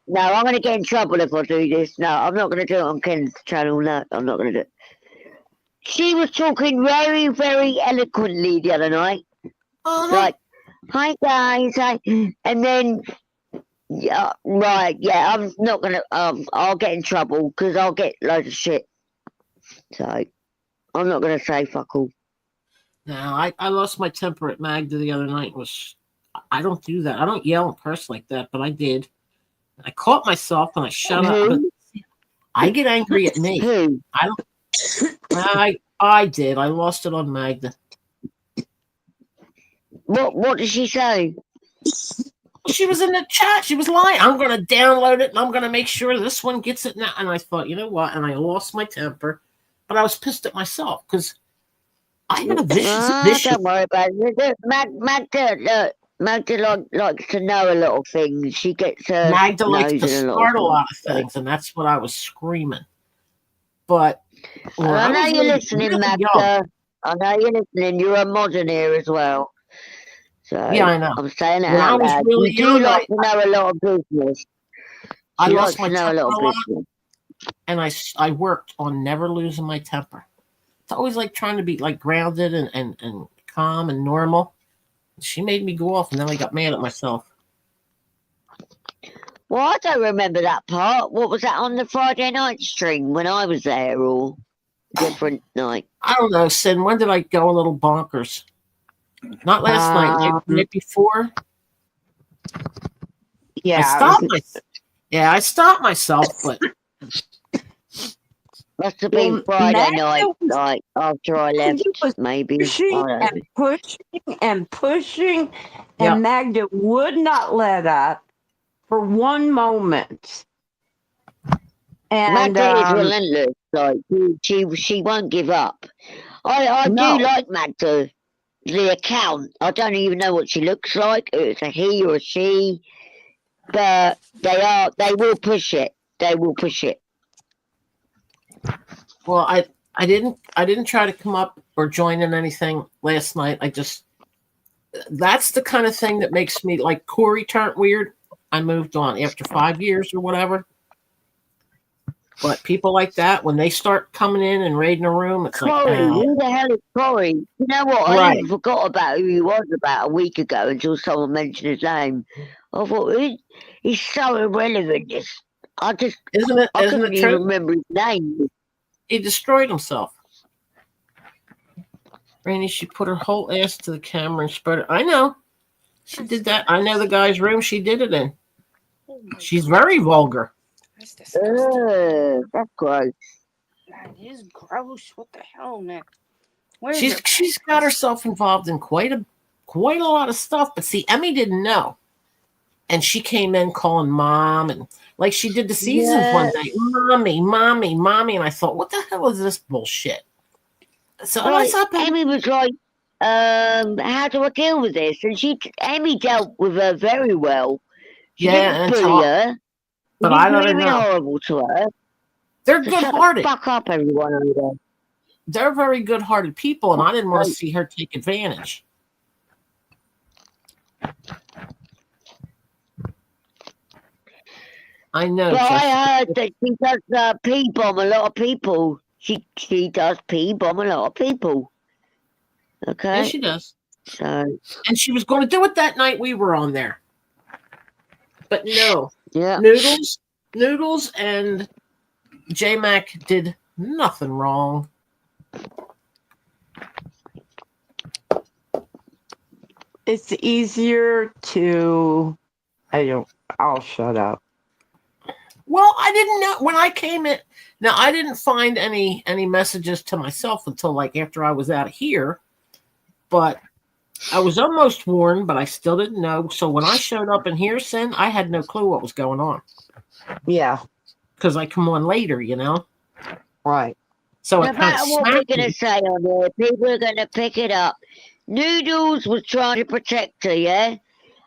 No, I'm going to get in trouble if I do this. No, I'm not going to do it on Ken's channel. No, I'm not going to do it. She was talking very, very eloquently the other night. Like, hi guys. And then, yeah, right. Yeah, I'm not going to, I'll get in trouble because I'll get loads of shit. So, I'm not going to say fuck all. No, I lost my temper at Magda the other night. I don't do that. I don't yell and curse like that, but I did. I caught myself and I shut up. But I get angry at me. Who? I don't. I did. I lost it on Magda. What did she say? She was in the chat. She was lying. I'm going to download it and I'm going to make sure this one gets it now. And I thought, you know what? And I lost my temper, but I was pissed at myself because I had a vicious. Don't worry about it. Magda likes to know a lot of things. She gets her Magda likes nose to in start a lot of things. things, and that's what I was screaming. But I know you're listening, Magda. I know you're listening. You're a modern here as well. So yeah, I know. I'm saying it When I out was loud. really You do young, like to know a lot of business. I She lost likes my to know a temper lot a of lot, business. and I worked on never losing my temper. It's always like trying to be like grounded and calm and normal. She made me go off, and then I got mad at myself. Well, I don't remember that part. What was that on the Friday night stream when I was there, or different night? I don't know, Sin. When did I go a little bonkers? Not last night. Maybe the night before. Yeah, I stopped myself, but Must have been Friday Magda night, was- like after I left, was maybe. pushing I don't know. and pushing and pushing, Yep. and Magda would not let up for one moment. And Magda is relentless. Like she won't give up. I No. do like Magda, the account. I don't even know what she looks like. It's a he or a she, but they will push it. They will push it. well, I didn't try to come up or join in anything last night. That's the kind of thing that makes me like Corey turned weird. I moved on after 5 years or whatever. But people like that, when they start coming in and raiding a room, it's like, Corey, oh. who the hell is Corey? You know what? I Right. even forgot about who he was about a week ago until someone mentioned his name. I thought he's so irrelevant. I Isn't couldn't it even true? remember his name. He destroyed himself. Rainey, she put her whole ass to the camera and spread it. I know. She did that. I know the guy's room she did it in. She's very vulgar. That's disgusting. That's gross. That is gross. What the hell, Nick? Where is it? She's got herself involved in quite a lot of stuff. But see, Emmy didn't know. And she came in calling mom, and like she did the seasons one day, mommy. And I thought, what the hell is this bullshit? So I Right, saw Emmy was like, how do I deal with this? And Emmy dealt with her very well. She Yeah, didn't and bully her. but She I didn't let do her anything know. horrible to her. They're So shut good-hearted. the fuck up, everyone over there. They're very good-hearted people, and I didn't want to see her take advantage. I know, But I Jessica. heard that she does P-bomb a lot of people. She does P-bomb a lot of people. Yeah, Okay, she does. so And she was going to do it that night we were on there. But no. yeah. Noodles and J-Mac did nothing wrong. It's easier to. I'll shut up. Well, I didn't know when I came in. Now I didn't find any messages to myself until like after I was out of here. But I was almost warned, but I still didn't know. So when I showed up in here, Sin, I had no clue what was going on Yeah, because I come on later, you know. right. So No it kind of matter what we're snapped going to me. say on there, people are going to pick it up. Noodles was trying to protect her, yeah?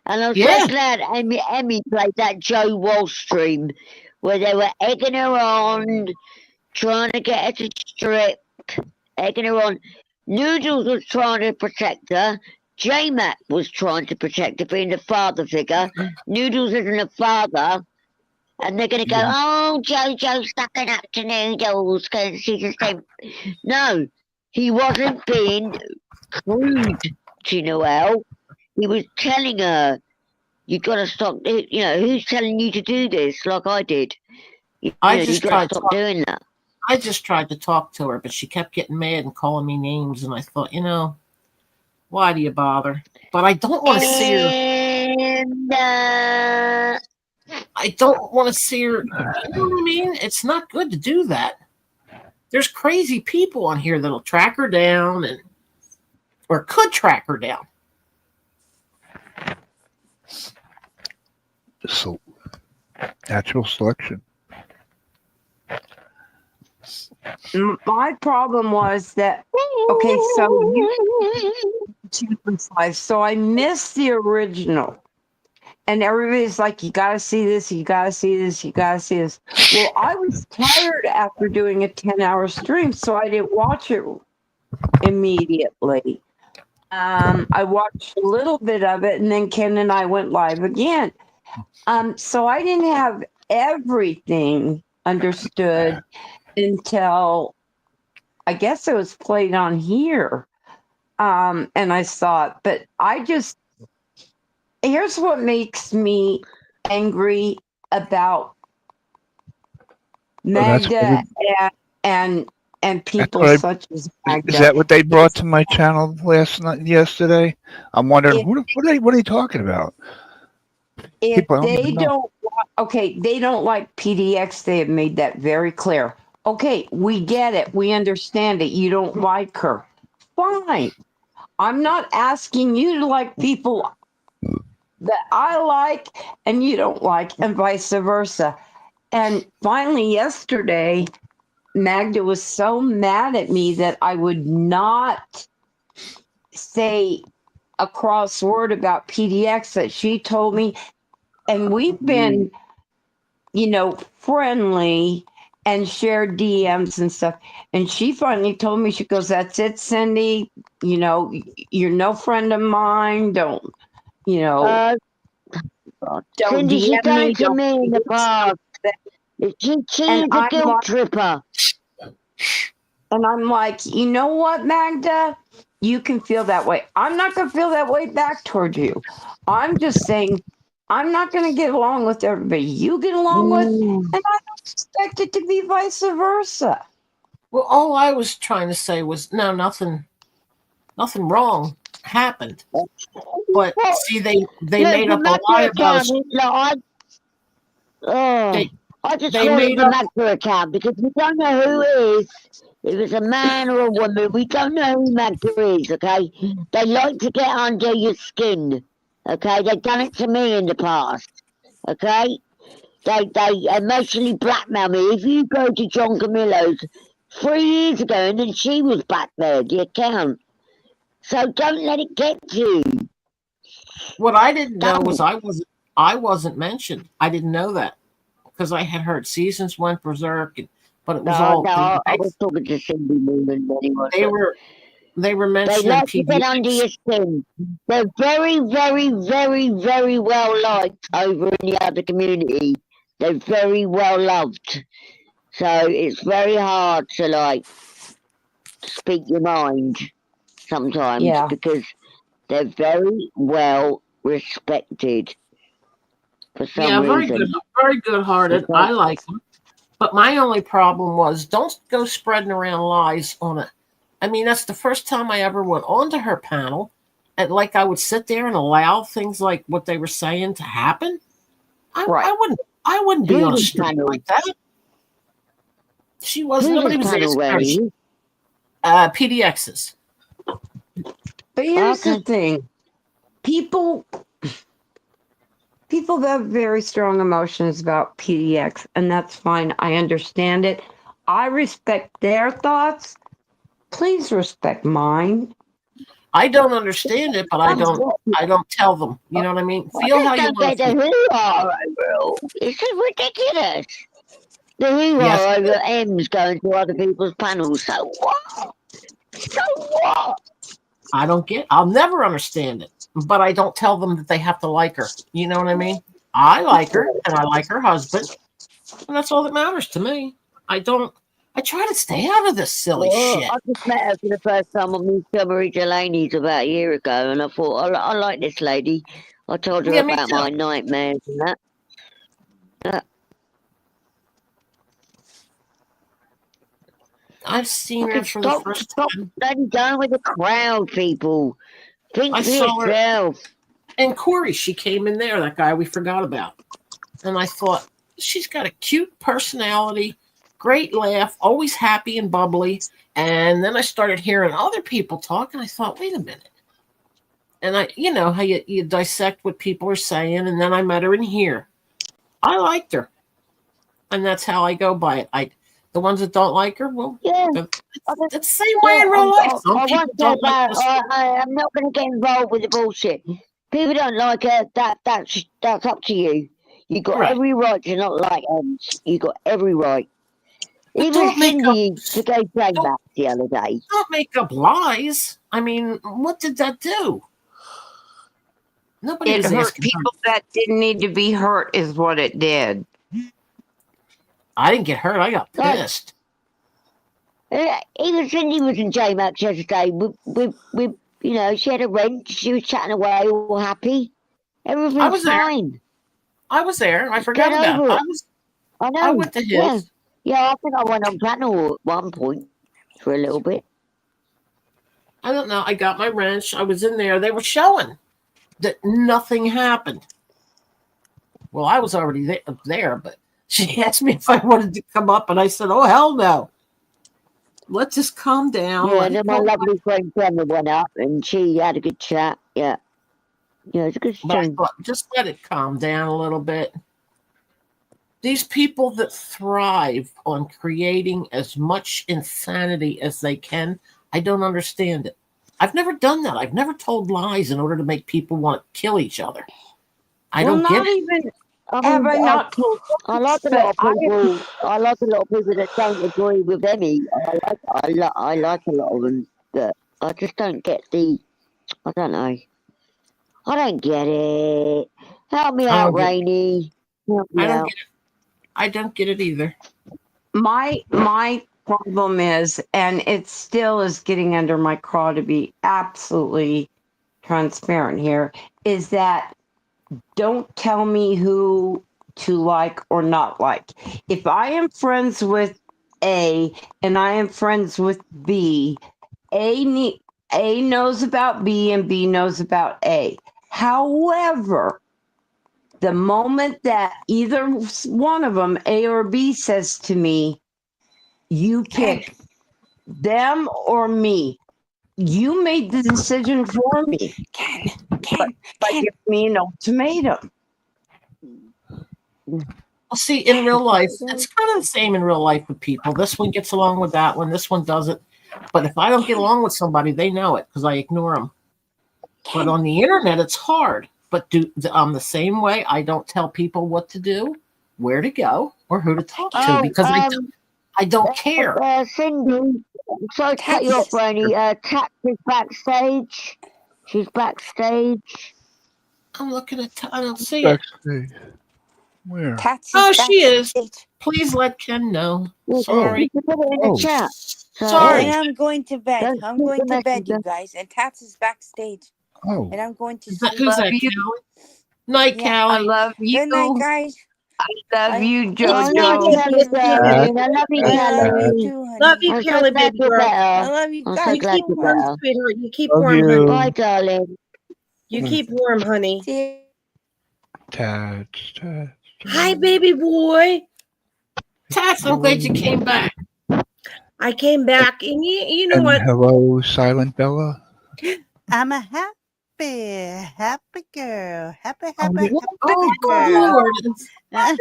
And I'm Yeah. so glad Emmy played that Joe Wall stream where they were egging her on, trying to get her to strip, egging her on. Noodles was trying to protect her. J-Mac was trying to protect her, being the father figure. Noodles isn't a father. And they're going to go, oh, Jojo's sucking up to Noodles because she's the same. No, he wasn't being crude to Noelle. He was telling her, you got to stop, who's telling you to do this like I did? You got to stop doing that. I just tried to talk to her, but she kept getting mad and calling me names. And I thought, why do you bother? But I don't want to see her. And, I don't want to see her. You know what I mean? It's not good to do that. There's crazy people on here that'll track her down or could track her down. So, natural selection. My problem was that. Okay, so I missed the original. And everybody's like, you got to see this, you got to see this, you got to see this. Well, I was tired after doing a 10-hour stream, so I didn't watch it immediately. I watched a little bit of it, and then Ken and I went live again. So I didn't have everything understood until I guess it was played on here. And I saw it, but here's what makes me angry about Magda and people such as Magda. Is that what they brought to my channel yesterday? I'm wondering what are they talking about? If they don't like PDX, they have made that very clear. Okay, we get it. We understand it. You don't like her. Fine. I'm not asking you to like people that I like and you don't like, and vice versa. And finally, yesterday, Magda was so mad at me that I would not say a cross word about PDX that she told me. And we've been, friendly and shared DMs and stuff. And she finally told me, she goes, that's it, Cindy. You're no friend of mine. Don't Cindy, she DM done me. it to me in the past. She's a guilt tripper. And I'm like, you know what, Magda? You can feel that way. I'm not going to feel that way back toward you. I'm just saying, I'm not going to get along with everybody you get along with, and I don't expect it to be vice versa. Well, all I was trying to say was, no, nothing wrong happened. But see, they made up a lie about I just call it the Magda account because we don't know who it is. If it's a man or a woman, we don't know who Magda is, okay? They like to get under your skin, okay? They've done it to me in the past, okay? They emotionally blackmail me. If you go to John Camillo's 3 years ago, and then she was back there, the account. So don't let it get to you. What I didn't know was I wasn't mentioned. I didn't know that because I had heard seasons went berserk, but it was I was talking to Cindy Newman anyway. They were mentioning they like to get under your skin. They're very, very, very, very well liked over in the other community. they're very well loved. So it's very hard to like speak your mind sometimes Yeah. because they're very well respected for some Yeah, reason. very good hearted. I like them. But my only problem was don't go spreading around lies on it. I mean, that's the first time I ever went onto her panel, and like I would sit there and allow things like what they were saying to happen. Right. I wouldn't be on a Who's street panel? like that. She was Who's nobody this was panel, asking her. Randy? PDXs. But here's the Okay. thing. People have very strong emotions about PDX, and that's fine. I understand it. I respect their thoughts. Please respect mine. I don't understand it, but I don't tell them. You know what I mean? I Feel just how you don't want get to the feel. hoo-ha over. It's just ridiculous. The hoo-ha Yes. over M's going to other people's panels. So what? So what? I'll never understand it, but I don't tell them that they have to like her. You know what I mean? I like her and I like her husband, and that's all that matters to me. I try to stay out of this silly shit. I just met her for the first time on Montgomery Delaney's about a year ago, and I thought, I like this lady. I told her Yeah, me about too. my nightmares and that. I've seen her for the first Stop time. bloody going with the crowd, people. Think I for saw her, yourself. and Corey, she came in there, that guy we forgot about. And I thought, she's got a cute personality, great laugh, always happy and bubbly. And then I started hearing other people talk, and I thought, wait a minute. And you know how you dissect what people are saying, and then I met her in here. I liked her. And that's how I go by it. The ones that don't like her, well, Yeah. it's the same way in real life. Some I people won't say don't like that. this. I'm not going to get involved with the bullshit. People don't like her. That's up to you. You got Right. every right to not like Ems. You got every right. But Even don't make Cindy up. to go play Don't- back the other day. Don't make up lies. I mean, what did that do? Nobody It was hurt asking her. people that didn't need to be hurt, is what it did. I didn't get hurt. I got Right. pissed. Even Cindy was in J-Max yesterday. With you know, she had a wrench. She was chatting away, all happy. Everything's was there. fine. I was there. I forgot Get about over it. it. I know. I went to his. Yeah. Yeah, I think I went on panel at one point for a little bit. I don't know. I got my wrench. I was in there. They were showing that nothing happened. Well, I was already there, but she asked me if I wanted to come up, and I said, "Oh, hell no. Let's just calm down." Yeah, then my lovely friend Gemma went up, and she had a good chat. Yeah. Yeah, it's a good But I thing. thought, just let it calm down a little bit. These people that thrive on creating as much insanity as they can, I don't understand it. I've never done that. I've never told lies in order to make people want to kill each other. I don't get it. Even I have mean, I not told. I like a lot of people. I like a lot of people that don't agree with Emmy. I like a lot of them, but I just don't get the. I don't know. I don't get it. Help me out, Rainey. Help me I don't out. get it. I don't get it either. My problem is, and it still is getting under my craw to be absolutely transparent here, is that don't tell me who to like or not like. If I am friends with A and I am friends with B, A knows about B and B knows about A. However, the moment that either one of them, A or B, says to me, you pick them or me, you made the decision for me. But give me an ultimatum. Well, see, in real life, it's kind of the same in real life with people. This one gets along with that one. This one doesn't. But if I don't get along with somebody, they know it because I ignore them. But on the internet, it's hard. But I'm the same way. I don't tell people what to do, where to go, or who to talk to because I don't care. Cindy, sorry to cut you off, Rainey. Tat is backstage. She's backstage. I'm looking at. I don't see it. Backstage. Where? Tats is Oh, she is. backstage. Please let Ken know. You Sorry. can put it in the Oh. chat. Sorry. And I'm going to bed. Don't I'm shoot going the to bed, you messenger. guys. And Tats is backstage. Oh. And I'm going to Is that, sleep. who's Love that, you. Callie? Night, Yeah. I Callie. love you. Good night, guys. Love I- you, It's Oh, me, no, Jojo. baby. Callie, I love you, I love you Callie. too, honey. Love you, I'm so Kelly, glad baby you're girl. I better. love you I'm so guys. You glad keep you're warm, better. sweetheart. You keep Love warm, honey. you. Bye, darling. You keep warm, honey. See Tats. Hi, baby boy. Tats, I'm glad you came back. I came back, and you know And what? hello, Silent Bella. I'm a happy girl. Happy Oh, yeah. Oh, girl. Lord.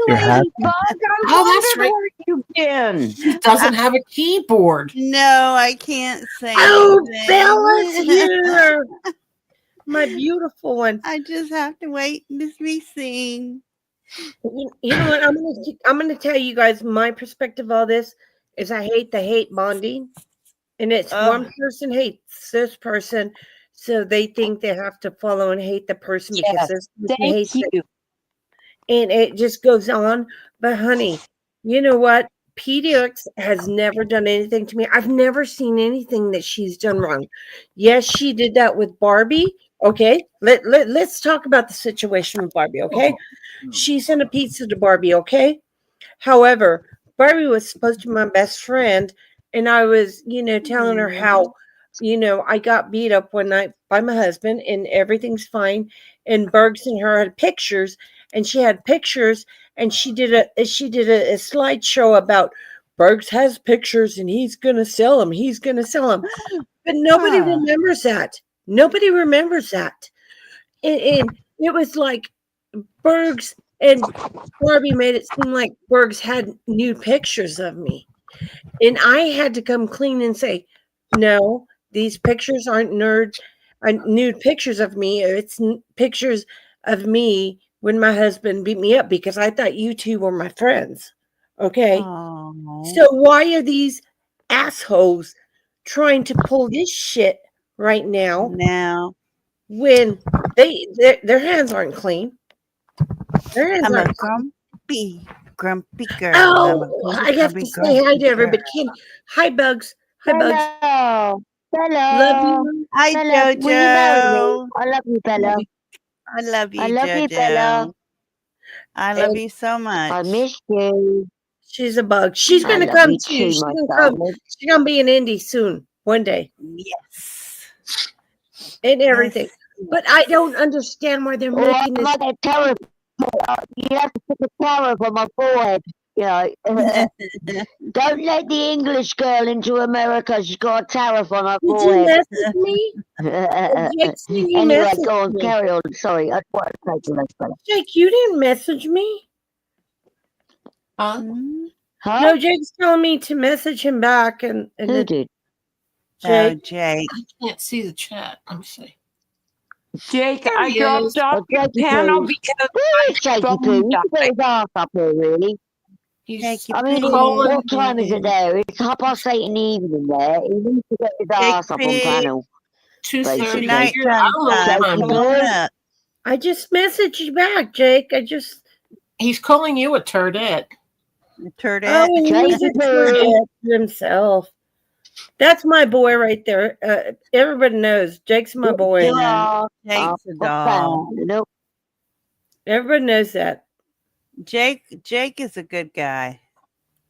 You're happy? Bug, I Oh, that's wondered right. where you been. He doesn't have a keyboard. No, I can't say Oh, anything. Bella's here. My beautiful one. I just have to wait and just be sing. You know what? I'm gonna tell you guys my perspective of all this is I hate the hate bonding, and it's one person hates this person, so they think they have to follow and hate the person because Yes, this person thank hates it, you. and it just goes on. But honey, you know what? PDX has never done anything to me. I've never seen anything that she's done wrong. Yes, she did that with Barbie. Okay, let's talk about the situation with Barbie. Okay, she sent a pizza to Barbie. Okay, however, Barbie was supposed to be my best friend, and I was, telling her how, I got beat up one night by my husband, and everything's fine. And Bergs and her had pictures, and she had pictures, and she did a slideshow about Bergs has pictures, and he's gonna sell them. He's gonna sell them, but nobody remembers that. Nobody remembers that, and it was like Bergs and Barbie made it seem like Bergs had nude pictures of me. And I had to come clean and say, no, these pictures aren't nude pictures of me. It's pictures of me when my husband beat me up because I thought you two were my friends. Okay. Oh. So why are these assholes trying to pull this shit right now Now when their hands aren't clean? Their hands I'm a aren't clean. grumpy girl. Oh, I have to say hi to everybody. Hi, Bugs. Hi, Bugs. Hello. Love Hello. you. Hi, Bella, will you marry me? Jojo. I love you, Bella. I love you, I love you, Jojo. Bella. I love And you so much. I miss you. she's a bug. She's I gonna love come you too. too, She's my gonna come. darling. She's gonna be in Indy soon, one day, Yes. and everything. But I don't understand why they're Or I making this. might get tariff. You have to put a tariff on my forehead. You know. Don't let the English girl into America. She's got a tariff on her Did you forehead. message me? Jake said you Anyway, messaged go on, me. carry on. Sorry, I want to take you later, Bella. Jake, you didn't message me. Huh? Huh? No, Jake's telling me to message him back, and Who then did? Jake. Jake. I can't see the chat. Let me see. Jake, There I he dropped is. off Oh, your Jakey panel Poo. because Where is Jakey phone Poo? He died. should put his ass up here, really. He's Jakey I mean, calling. what time is it there? It's 8:30 in the evening there. He needs to get his ass up on Jakey. panel. 2:30 Basically. Night here. I don't know what time. time Jakey it Come is. on Poo. up. I just messaged you back, Jake. He's calling you a turdette. Turdette. Oh, he's Jakey a Poo. turd himself. That's my boy right there. Everybody knows Jake's my boy. You are Jake's up a or dog. down. Nope. Everybody knows that. Jake is a good guy.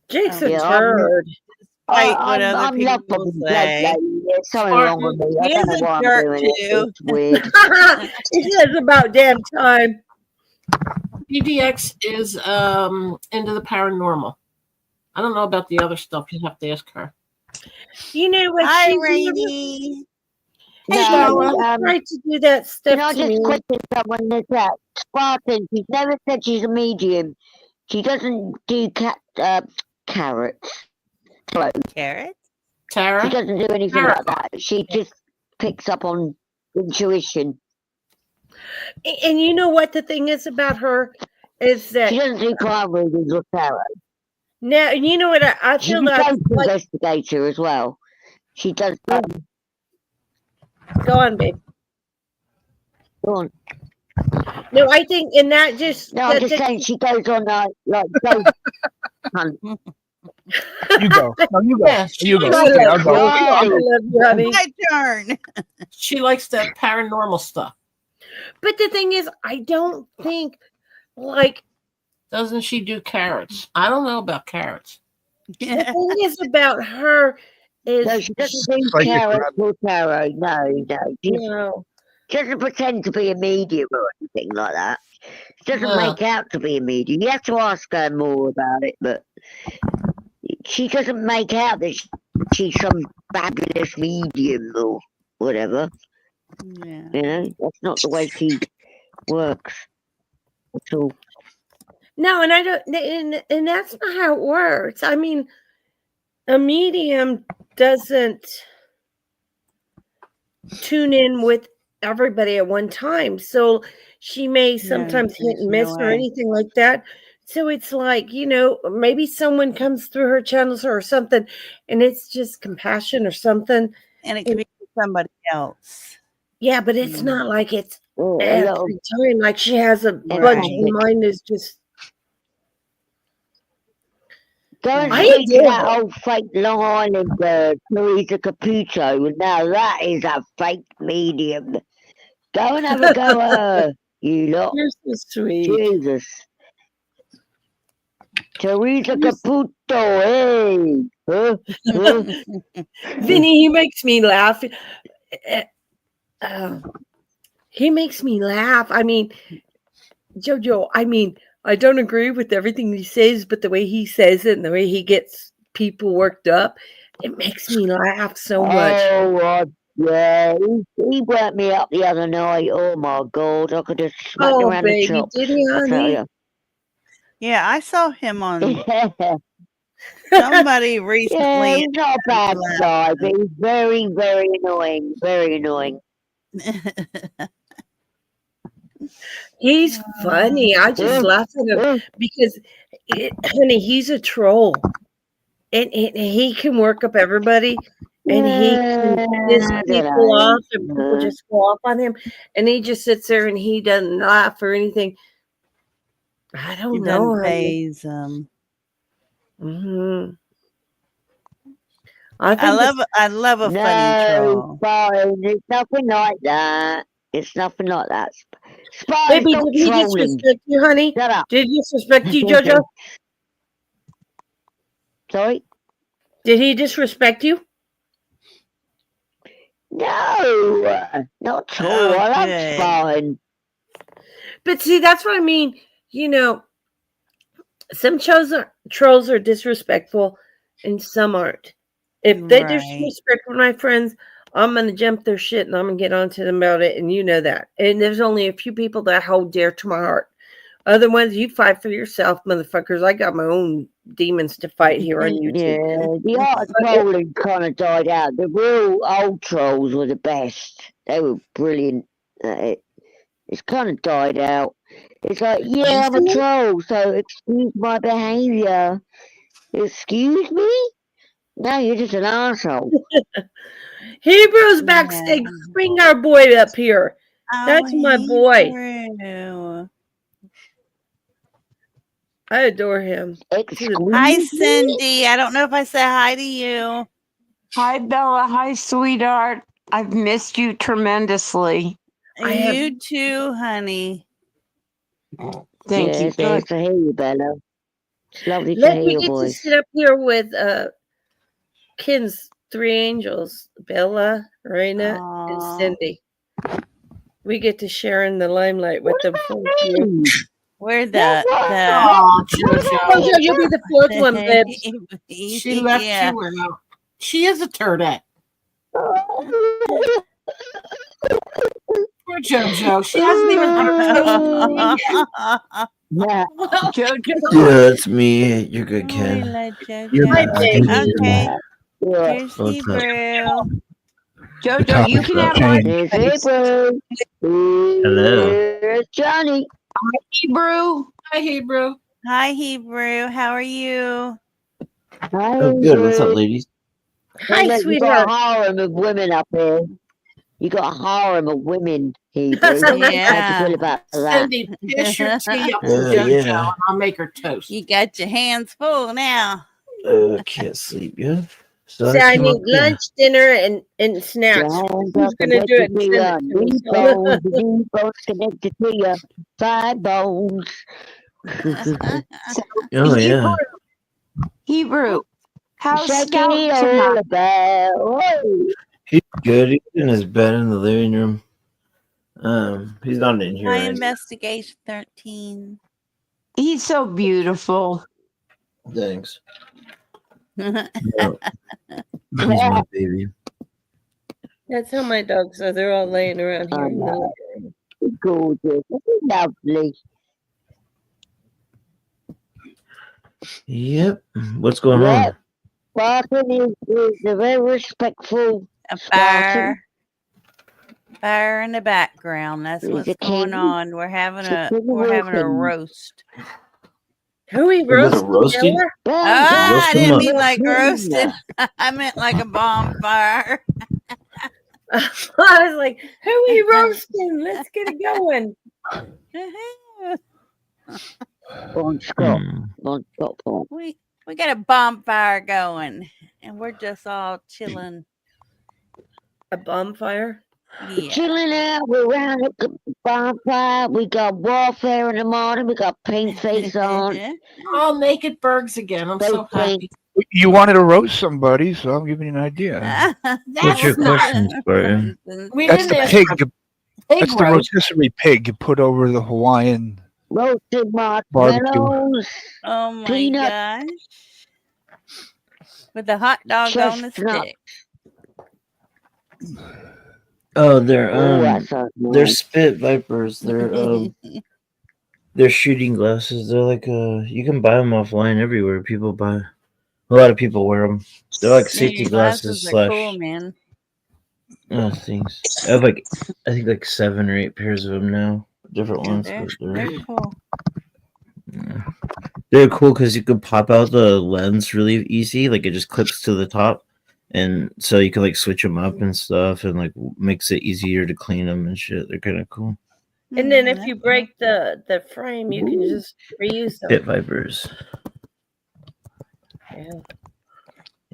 Jake's a Yeah, turd. Despite what I'm other not people from blood say. lately. There's something wrong with me. I He don't is know a why I'm jerk doing it. too. It's weird. It is about damn time. PDX is into the paranormal. I don't know about the other stuff. You have to ask her. You know what? Hi, She's never Rainy. No, tried to do that can stuff I to just me. question someone in the chat? Spartan, she's never said she's a medium. She doesn't do carrots. Hello. Carrot? She Tara? doesn't do anything Tara. like that. She just picks up on intuition. And you know what the thing is about her is She that doesn't do palm readings or tarot. now you know what I She's feel a that ghost like. investigator as well. She does. Go on, babe. Go on. No, I think, and that just No, I'm that, just saying she goes on like ghost hunt. You go. No, you go. Yeah, You go. I Okay, love I'll you. go. I Charlie. love you, honey. My turn. she likes that paranormal stuff. But the thing is, I don't think like Doesn't she do carrots? I don't know about carrots. the thing is about her is No, she doesn't do Psychic carrots rabbit. or tarot. No. no. She doesn't pretend to be a medium or anything like that. She doesn't No. make out to be a medium. You have to ask her more about it, but she doesn't make out that she's some fabulous medium or whatever. Yeah. You know, that's not the way she works at all. No, and I don't and that's not how it works. I mean, a medium doesn't tune in with everybody at one time. So she may sometimes hit there's and miss no or way. anything like that. So it's like, maybe someone comes through her channels or something and it's just compassion or something. And it could be somebody else. Yeah, but it's not like it's Oh, a every lot of time. Like she has a bunch empathic. and mine is just Go and I speak to adore that her. old fake Long Island Teresa Caputo. Now that is a fake medium. Go and have a go at her, you lot. You're so sweet. Jesus. Teresa Caputo, hey. Huh? Huh? Vinny, he makes me laugh. He makes me laugh. I mean, Jojo, I don't agree with everything he says, but the way he says it and the way he gets people worked up, it makes me laugh so much. Oh, yeah. He woke me up the other night. Oh, my God. I could have smacked him Oh, around the baby, chops. did he, I tell honey? you. Yeah, I saw him on Yeah, somebody recently. he's not a bad guy, but he's very, very annoying. Very annoying. He's funny. I just laugh at him because, honey, he's a troll. And he can work up everybody and he can piss I don't people know. off and people just go off on him. And he just sits there and he doesn't laugh or anything. I He don't know. doesn't honey. phase Mhm. I love a funny No, troll. Spine, it's nothing like that. It's nothing like that. Spine, Baby, stop did he trolling. disrespect you, honey? Shut up. Did he disrespect you, Jojo? Sorry? Did he disrespect you? No, not at all. Oh, I love good. Spine. But see, that's what I mean. Some trolls are disrespectful and some aren't. If they Right. disrespect my friends, I'm going to jump their shit and I'm going to get on to them about it. And you know that. And there's only a few people that hold dear to my heart. Other ones, you fight for yourself, motherfuckers. I got my own demons to fight here on YouTube. Yeah, the art of trolling kind of died out. The real old trolls were the best. They were brilliant. It's kind of died out. It's like, yeah, I'm a troll, so excuse my behaviour. Excuse me? No, you're just an asshole. Hebrew's backstage. Bring our boy up here. That's my boy. Hebrew. I adore him. Excuse Hi, me? Cindy. I don't know if I said hi to you. Hi, Bella. Hi, sweetheart. I've missed you tremendously. You too, honey. Thank Yeah, you, it's nice babe. to hear you, Bella. It's lovely to Look, hear we your get to voice. sit up here with Kin's three angels, Bella, Raina, and Aw. Cindy. We get to share in the limelight with them. We're the Oh, Jojo. You'll be the fourth one, babes. She left Yeah. you out. She is a turdette. Poor Jojo. She hasn't even Yeah. Jojo. Yeah, it's me. You're good, kid. You're Hi, back. babe. Okay. Yeah. Here's What's up? Hebrew. Jojo, you can have my There's Hebrew. Hello. Here's Johnny. Hebrew. Hi, Hebrew. Hi, Hebrew. How are you? Hi, Oh, good. What's up, Hebrew. ladies? Hi, Look, you got sweetheart. a harem of women up here. You got a harem of women, Hebrew. How do you Yeah. feel about that? Cindy, dish your tea up to Yeah, JoJo, yeah. and I'll make her toast. You got your hands full now. Can't sleep yet. So So I came need up here. lunch, dinner, and snacks. Hands Who's up and gonna do let it and you send it to me? knee bones, the knee bones connected to your thigh bones. So, Oh yeah. Hebrew, how's Shake Scout it all tonight? about. Whoa. He's good. He's in his bed in the living room. He's not in here. My Right investigation 13. He's so beautiful. now. Thanks. No, he's my baby. That's how my dogs are. They're all laying around here in the living room. Gorgeous. It's lovely. Yep. What's going Yep. on? Spartan is a very respectful A Spartan. fire in the background. That's He's what's a going king. on. We're having He's a a king of we're having a all roast. Who we Is this a roasting? roasting? Ella? Ah, roast I 'em didn't up. mean like roasted. I meant like a bonfire. I was like, who we roasting? Let's get it going. Bon Scott. Hmm. Bon Scott. Bon. we got a bonfire going, and we're just all chilling. A bonfire? Yeah. Chilling out, we're around at the bonfire. We got warfare in the morning. We got paint face on. All naked birds again. I'm so Both things. happy. You wanted to roast somebody, so I'm giving you an idea. What's That's your not. question, Spartan? We That's didn't the ask pig. for pig That's the roast. rotisserie pig you put over the Hawaiian Roasted barbecue. marshmallows. Oh my Peanut. gosh. With the hot dog on the Chestnut. stick. Oh, Oh, they're that sounds they're nice. spit vipers. They're shooting glasses. They're like you can buy them offline everywhere. People buy. A lot of people wear them. They're like safety Your glasses glasses are cool, slash man. things. I have like I think like 7 or 8 pairs of them now. Different ones. They're, But they're cool. yeah. They're cool because you could pop out the lens really easy. Like it just clips to the top, and so you can like switch them up and stuff, and like makes it easier to clean them and shit. They're kind of cool. And then if that's you break the frame, you can just reuse them. Pit vipers.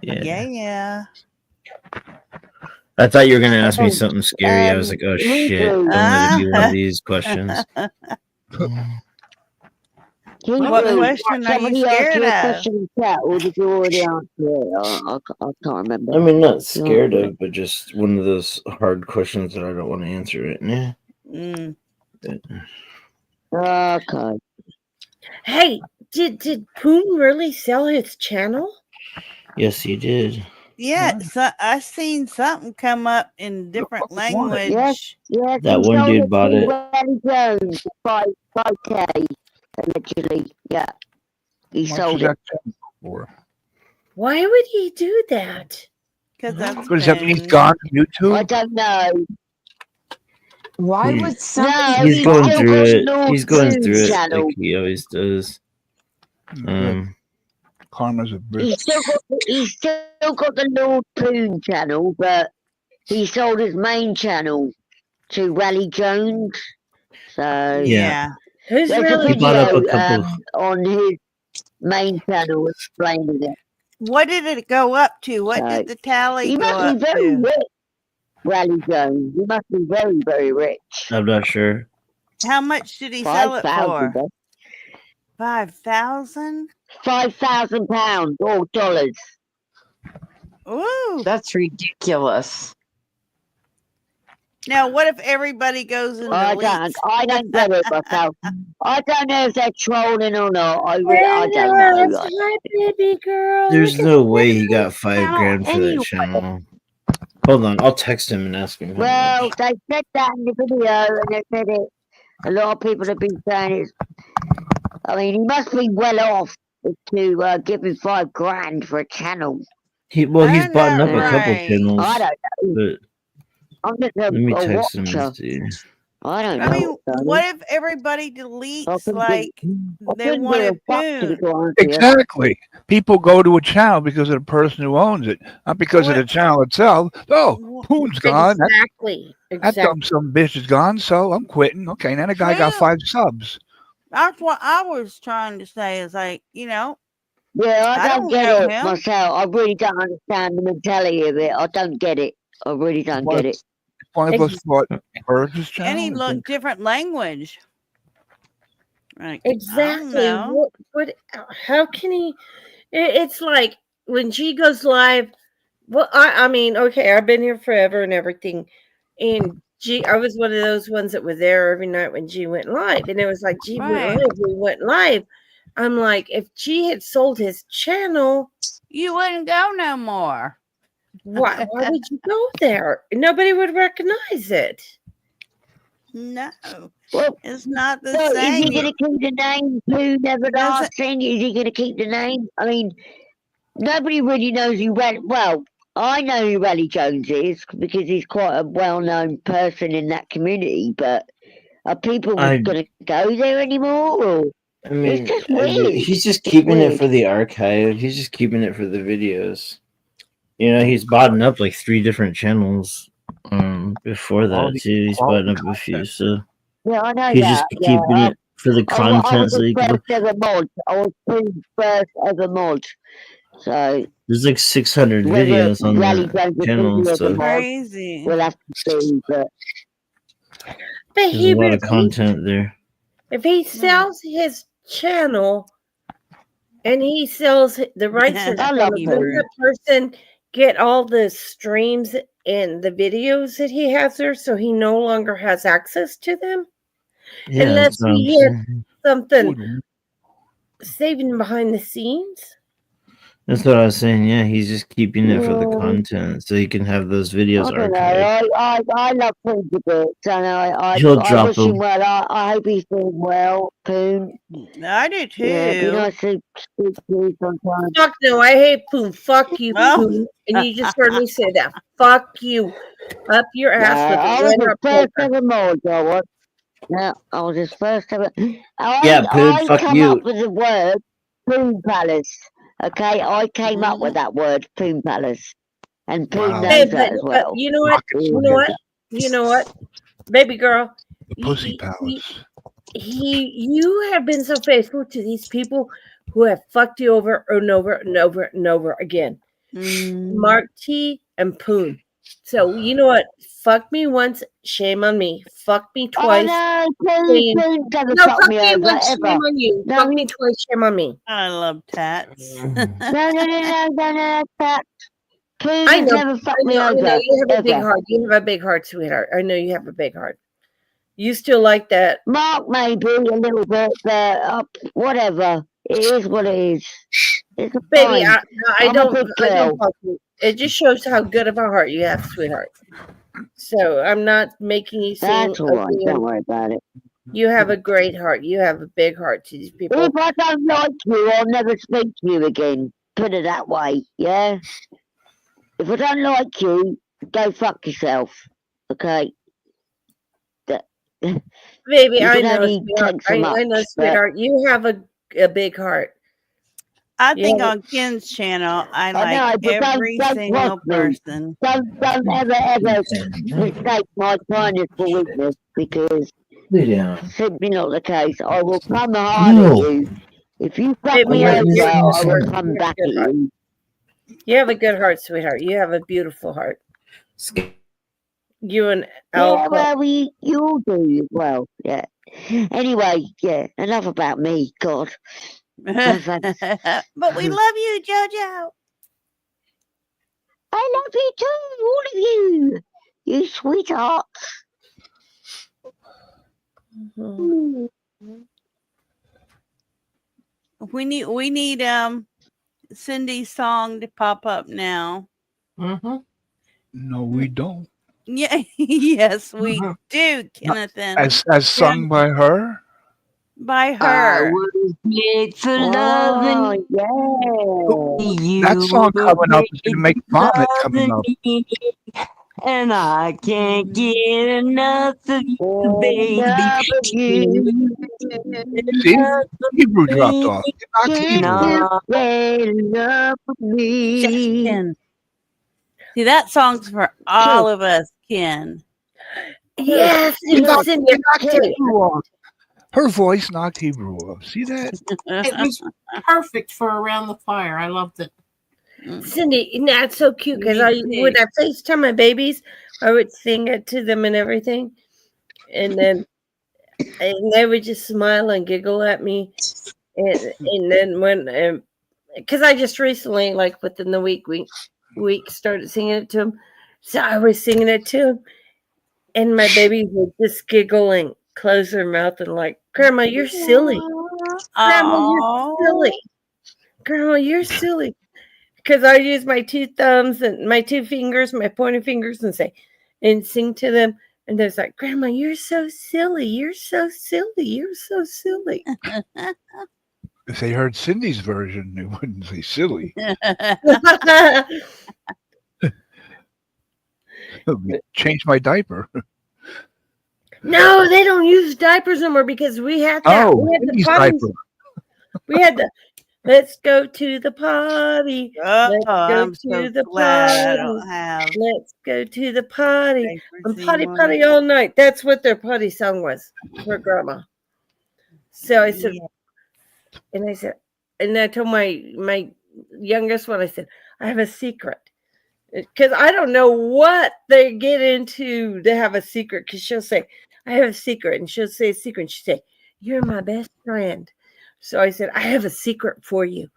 Yeah. Yeah. Yeah. I thought you were gonna ask me something scary. I was like, oh shit, don't let it be one of these questions. What question are you Somebody asked scared you a of? question in chat, or did you already answer it? I can't remember. I mean, not scared of, but just one of those hard questions that I don't want to answer right now. Mm. Okay. Hey, did Poon really sell his channel? Yes, he did. Yeah, so I seen something come up in different language. Yes, That one dude bought it. Jones, 5K, allegedly. Yeah. He How much sold is it. that channel for? Why would he do that? Because that's What does that mean? He's Poon. gone from I YouTube? don't know. Why He- would somebody No, He's he's going still through got it. North He's going Moon through it channel. like he always does. Karma's a bitch. He's still got the Lord Poon channel, but he sold his main channel to Rally Jones. So Yeah. Who's there's a really He bought up a video couple. on his main channel explaining it. What did it go up to? What So, did the tally he go must be up very to? rich, Rally Jones. He must be very, very rich. I'm not sure. How much did he sell it 5,000, for? 5,000? £5,000, all dollars. Ooh. That's ridiculous. Now, what if everybody goes and I deletes? don't get it myself. I don't know if they're trolling or not. I don't Hello, know. hi, baby girl. There's Look at no the way he little got $5 channel grand for that anyway. channel. Hold on, I'll text him and ask him. How Well, much. they said that in the video, and they said it. A lot of people have been saying it's. I mean, he must be well off to give him $5 grand for a channel. He's I bought know, up a couple right. channels. I don't know. But I'm just let me a text him watcher. and see. I don't know. I mean, Sonny. what if everybody I deletes couldn't like give- I they couldn't give a wanted fuck, to be Poon? quite honest with you. Exactly. People go to a channel because of the person who owns it, not because of the channel itself. Oh, Poon's gone. Exactly. That dumb some bitch is gone, so I'm quitting. Okay, now the guy got True. 5 subs. That's what I was trying to say. Is like, Yeah, I I don't don't get know it him. myself. I really don't understand the mentality of it. I don't get it. I really don't One get of, it. one of us thought Burgess And he channel. looked different language. Like, I don't Exactly. know. What? How can he? It's like when she goes live. Well, I mean, okay, I've been here forever and everything, and I was one of those ones that were there every night when G went live, and it was like G went Right. live, we went live. I'm like, if G had sold his channel, You wouldn't go no more. why would you go there? Nobody would recognize it. No, Well, it's not the well, is same. he going to keep the name Poon Doesn't- Everlasting? Is he going to keep the name? I mean, nobody really knows who Rally. Well, I know who Rally Jones is because he's quite a well-known person in that community. But are people going to go there anymore? Or? I mean, It's just weird. he's just keeping it Weird. for the archive. He's just keeping it for the videos. You know, he's bought up like 3 different channels. Before that too, he's bought up a few. So Yeah, I know he's that. just keeping it for the I content. was So the he can. first ever mod. I was Poon's first ever mod. So There's like 600 whether videos on Rally that Jones channel. is So a mod, Crazy. we'll have to see. But But there's a lot of content there. If he sells his channel and he sells the rights to I love does him. the person get all the streams and the videos that he has there, so he no longer has access to them? Yeah, Unless that's what I'm he has saying. something saving behind the scenes. That's what I was saying. Yeah, he's just keeping it for the content, so he can have those videos I don't archived. know. I love Poon a bit, and He'll I drop wish him them. well. I hope he's doing well, Poon. I do too. Yeah, it'd be nice to speak to you sometimes. Fuck no, I hate Poon. Fuck you, Oh. Poon. And you just heard me say that. Fuck you. Up your ass with I a was red his hot first poker. ever mod, I was. Yeah, I was his first ever. Yeah, Poon, I fuck come you. up with the word Poon Palace. Okay, I came up with that word Poon Palace, and Poon Wow. knows that as well. You know what? You know what? You know what? Baby girl. The Pussy Palace. You have been so faithful to these people who have fucked you over and over and over and over again. Mark T and Poon. So you know what? Fuck me once, shame on me. Fuck me twice. Oh no, shame. Poon never No, fucked fuck me me over once, shame ever. on you. No, Fuck me twice, shame on me. I love tats. No, that. Poon I has know, never fucked me I over. know. You have a big Ever. heart. You have a big heart, sweetheart. I know you have a big heart. You still like that. Mark maybe a little bit, but whatever. It is what it is. It's Baby, fine. I I'm don't. a good I girl. don't. Fuck you. It just shows how good of a heart you have, sweetheart. So I'm not making you seem That's all right. ugly. Don't worry about it. You have a great heart. You have a big heart to these people. If I don't like you, I'll never speak to you again. Put it that way, yeah? If I don't like you, go fuck yourself, okay? Baby, You I can know, only sweetheart. take so I much, know, but sweetheart. You have a big heart. I think Yeah. on Ken's channel, I I know, like but every don't single trust me. person. Don't ever mistake my kindness for weakness, because simply not the case. I will come hard at you. If you fuck Baby, me you're- over, you're- I will you're- come you're back good at heart. you. You have a good heart, sweetheart. You have a beautiful heart. You and Yeah, Al. well, you all do as well, yeah. Anyway, yeah, enough about me, God. But we love you, JoJo. I love you too, all of you. You sweethearts. We need Cindy's song to pop up now. No, we don't. Yeah, yes, we do, Kennethan. As sung by her? By I her. was made for loving Oh, you. that song coming up is going to make vomit coming up. And I can't get enough of you, baby. Enough of you. See, Enough of Hebrew dropped me. off. He knocked Can't Hebrew you off. No. get enough of me? Ken. See, that song's for Kiss, all of us, Ken. kiss, Yes, He and kiss, knocked, Cindy, he knocked kiss. Hebrew off. Her voice knocked Hebrew off. See that? It was perfect for around the fire. I loved it. Cindy, and that's so cute because Me when too. I FaceTime my babies, I would sing it to them and everything, and they would just smile and giggle at me, and then when because I just recently, like within the week, started singing it to them, so I was singing it to them, and my babies would just giggle and close their mouth and like, "Grandma, you're silly. Grandma, you're Oh, silly. Grandma, you're silly." Because I use my two thumbs and my two fingers, my pointer fingers, and sing to them. And they're like, "Grandma, you're so silly. You're so silly. You're so silly." If they heard Cindy's version, they wouldn't say silly. Change my diaper. No, they don't use diapers anymore because we had that. Oh, We had the Cindy's potties. diaper. We had the let's go to the potty. oh, Let's go I'm to so the glad I potty. don't have Let's go to the potty. diapers And potty anymore. potty all night. That's what their potty song was for grandma. So I said, Yeah. and I said, and I told my youngest one, I said, I have a secret. Because I don't know what they get into to have a secret. Because she'll say, I have a secret. And she'll say a secret. And she'll say, you're my best friend. So I said, I have a secret for you.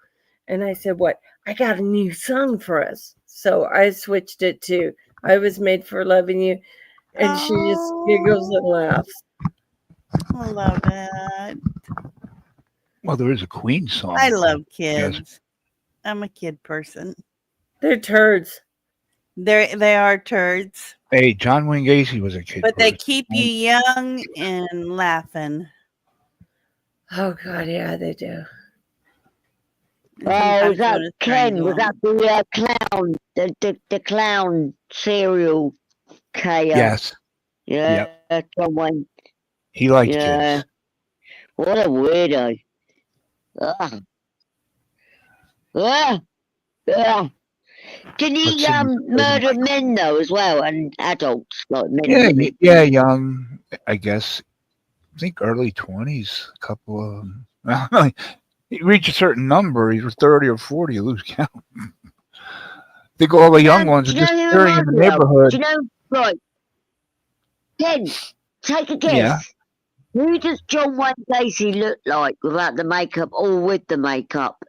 And I said, what? I got a new song for us. So I switched it to I Was Made for Loving You. And she just giggles and laughs. I love that. Well, there is a Queen song. I love Yes. kids. I'm a kid person. They're turds. They are turds, Hey, John Wayne Gacy was a kid. but they person. keep you young and laughing. Oh, God, yeah, they do. And Oh, sometimes was you that want to Ken? Was strangle that 'em. the clown? The clown serial killer? Yes, Yeah, John Wayne. he liked Yeah. kids. What a weirdo. Ugh. Ugh. Ugh. Can But he Cindy murder like, men though as well, and adults like men and yeah, women? yeah, young. I guess. I think early 20s. A couple of them. You reach a certain number, either 30 or 40, you lose count. I think all the young ones Do are you know just who appearing in reminds the me of? neighborhood. Do you know? Right, Ken, take a guess. Yeah. Who does John Wayne Gacy look like without the makeup or with the makeup?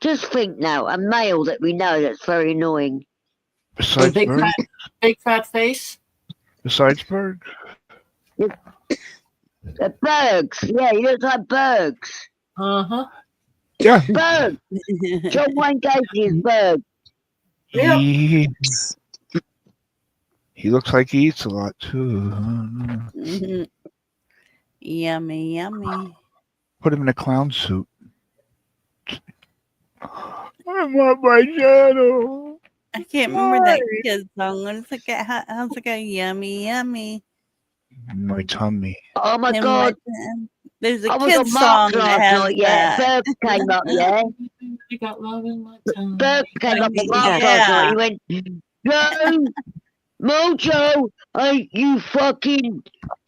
Just think now, a male that we know that's very annoying. Besides Big Berg. big fat face. Besides Berg. Bergs. Yeah, he looks like Bergs. Uh-huh. Yeah. Berg. John Wayne Gacy is Berg. Yeah. He looks like he eats a lot too. Mhm. Yummy, yummy. Put him in a clown suit. I want my shadow. I can't remember that kid's song. How's it go? Yummy, yummy. My tummy. Oh my And God. there's a I was on kid's Mark song that last has night, yeah. that. Berg came up, yeah. You got love in my tongue. Berg came up on Mark last Yeah. night. He went, Joe, Mojo, you fucking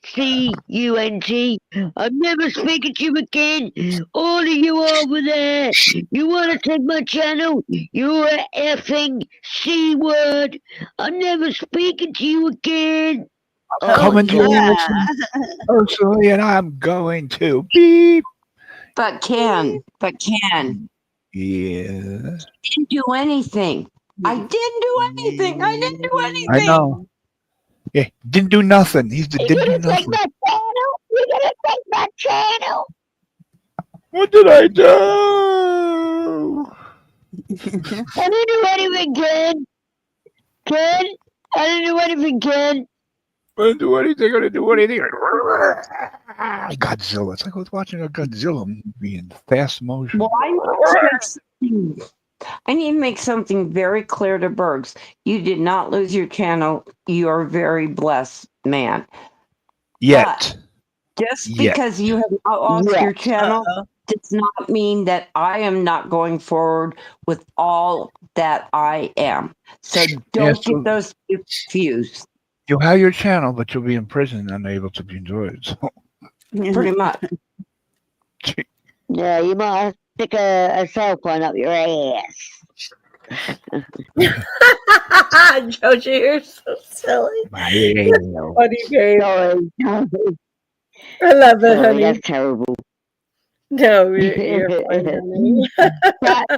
C-U-N-T. I'm never speaking to you again. All of you over there, you want to take my channel? You're a effing C-word. I'm never speaking to you again. I'm coming to you yeah. personally, and I'm going to beep. But Ken, Yeah. didn't do anything. I didn't do anything. I didn't do anything. I know. Yeah, didn't do nothing. He You're didn't do gonna take nothing. my channel? You're gonna take my channel? What did I do? I didn't do anything, Ken. Ken, I didn't do anything, Ken. I didn't do anything. I didn't do anything. Godzilla. It's like I was watching a Godzilla movie in fast motion. Well, I I need to make something very clear to Bergs. You did not lose your channel. You are a very blessed man. Yet. Just Yet. because you have not lost Yeah. your channel does not mean that I am not going forward with all that I am. So don't so get those confused. you'll have your channel, but you'll be in prison, unable to be enjoyed. So, Pretty much. Yeah, you might have to stick a cell phone up your ass. Jojo, you're so silly. Funny, babe. Sorry. I love it, Sorry, honey. that's terrible. No, you're fine, honey.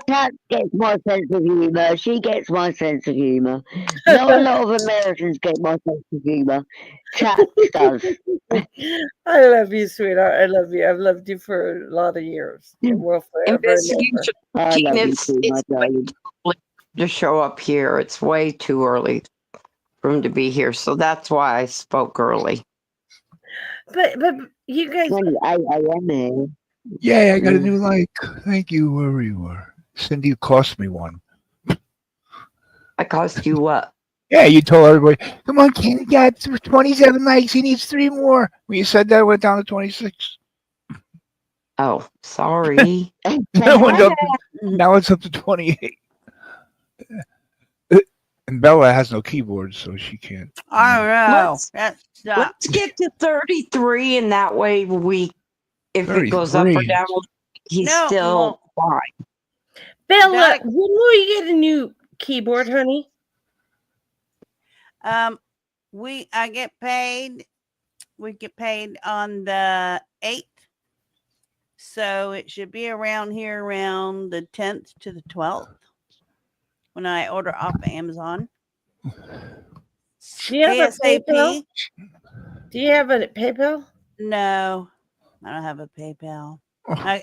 Cat gets my sense of humour. She gets my sense of humour. Not a lot of Americans get my sense of humour. Cat does. I love you, sweetheart. I love you. I've loved you for a lot of years. And will forever and ever. Investigation. I love you It's too, my way darling. too early to show up here. It's way too early for him to be here. So that's why I spoke early. But you guys, 28 a.m. here. yay, I got a new like. Thank you, wherever you are. Cindy cost me one. I cost you what? Yeah, you told everybody, come on, Kenny got 27 likes. He needs 3 more. When you said that, it went down to 26. Oh, sorry. Now it's up to 28. And Bella has no keyboard, so she can't. I don't know. Let's- Let's get to 33, and that way if it goes up or 33. down, he's No, still fine. Bella, That- when will you get a new keyboard, honey? I get paid. We get paid on the 8th. So it should be around here around the 10th to the 12th when I order off of Amazon. Do you have a PayPal? ASAP. Do you have a PayPal? No, I don't have a PayPal.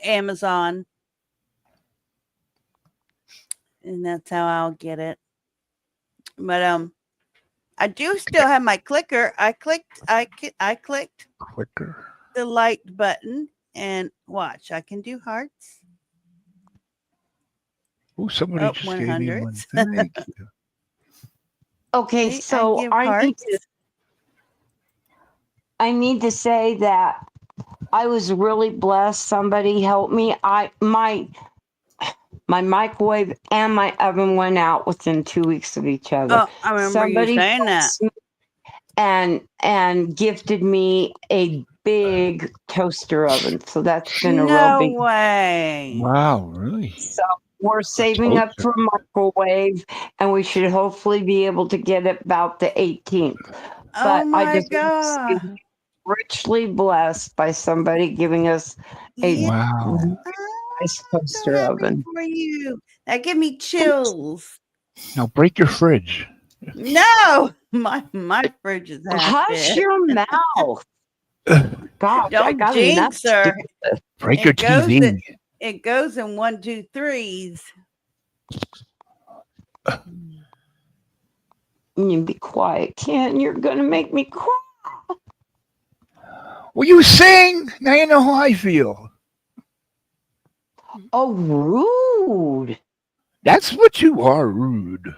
Amazon. And that's how I'll get it. But I do still have my clicker. I clicked Quicker. the like button and watch. I can do hearts. Oh, somebody Oh, just gave me one. 100s. Thank you. Okay, See, I so give I need to say that I was really blessed. Somebody helped me. My microwave and my oven went out within 2 weeks of each other. Oh, I remember you saying that. blessed me and gifted me a big toaster oven. So that's been a real No big. way. Wow, really? So we're saving up for a microwave, and we should hopefully be able to get it about the 18th. Oh But I my just want to say God. richly blessed by somebody giving us a Yeah. Wow. nice So toaster happy oven. for you. That give me chills. Now break your fridge. No, my fridge is half Hush big. your mouth. God, I Don't got jinx enough to her. do. Break your It goes TV. It goes in 1, 2, 3s. You be quiet, Ken. You're gonna make me cry. Will you sing? Now you know how I feel. Oh, rude. That's what you are, rude.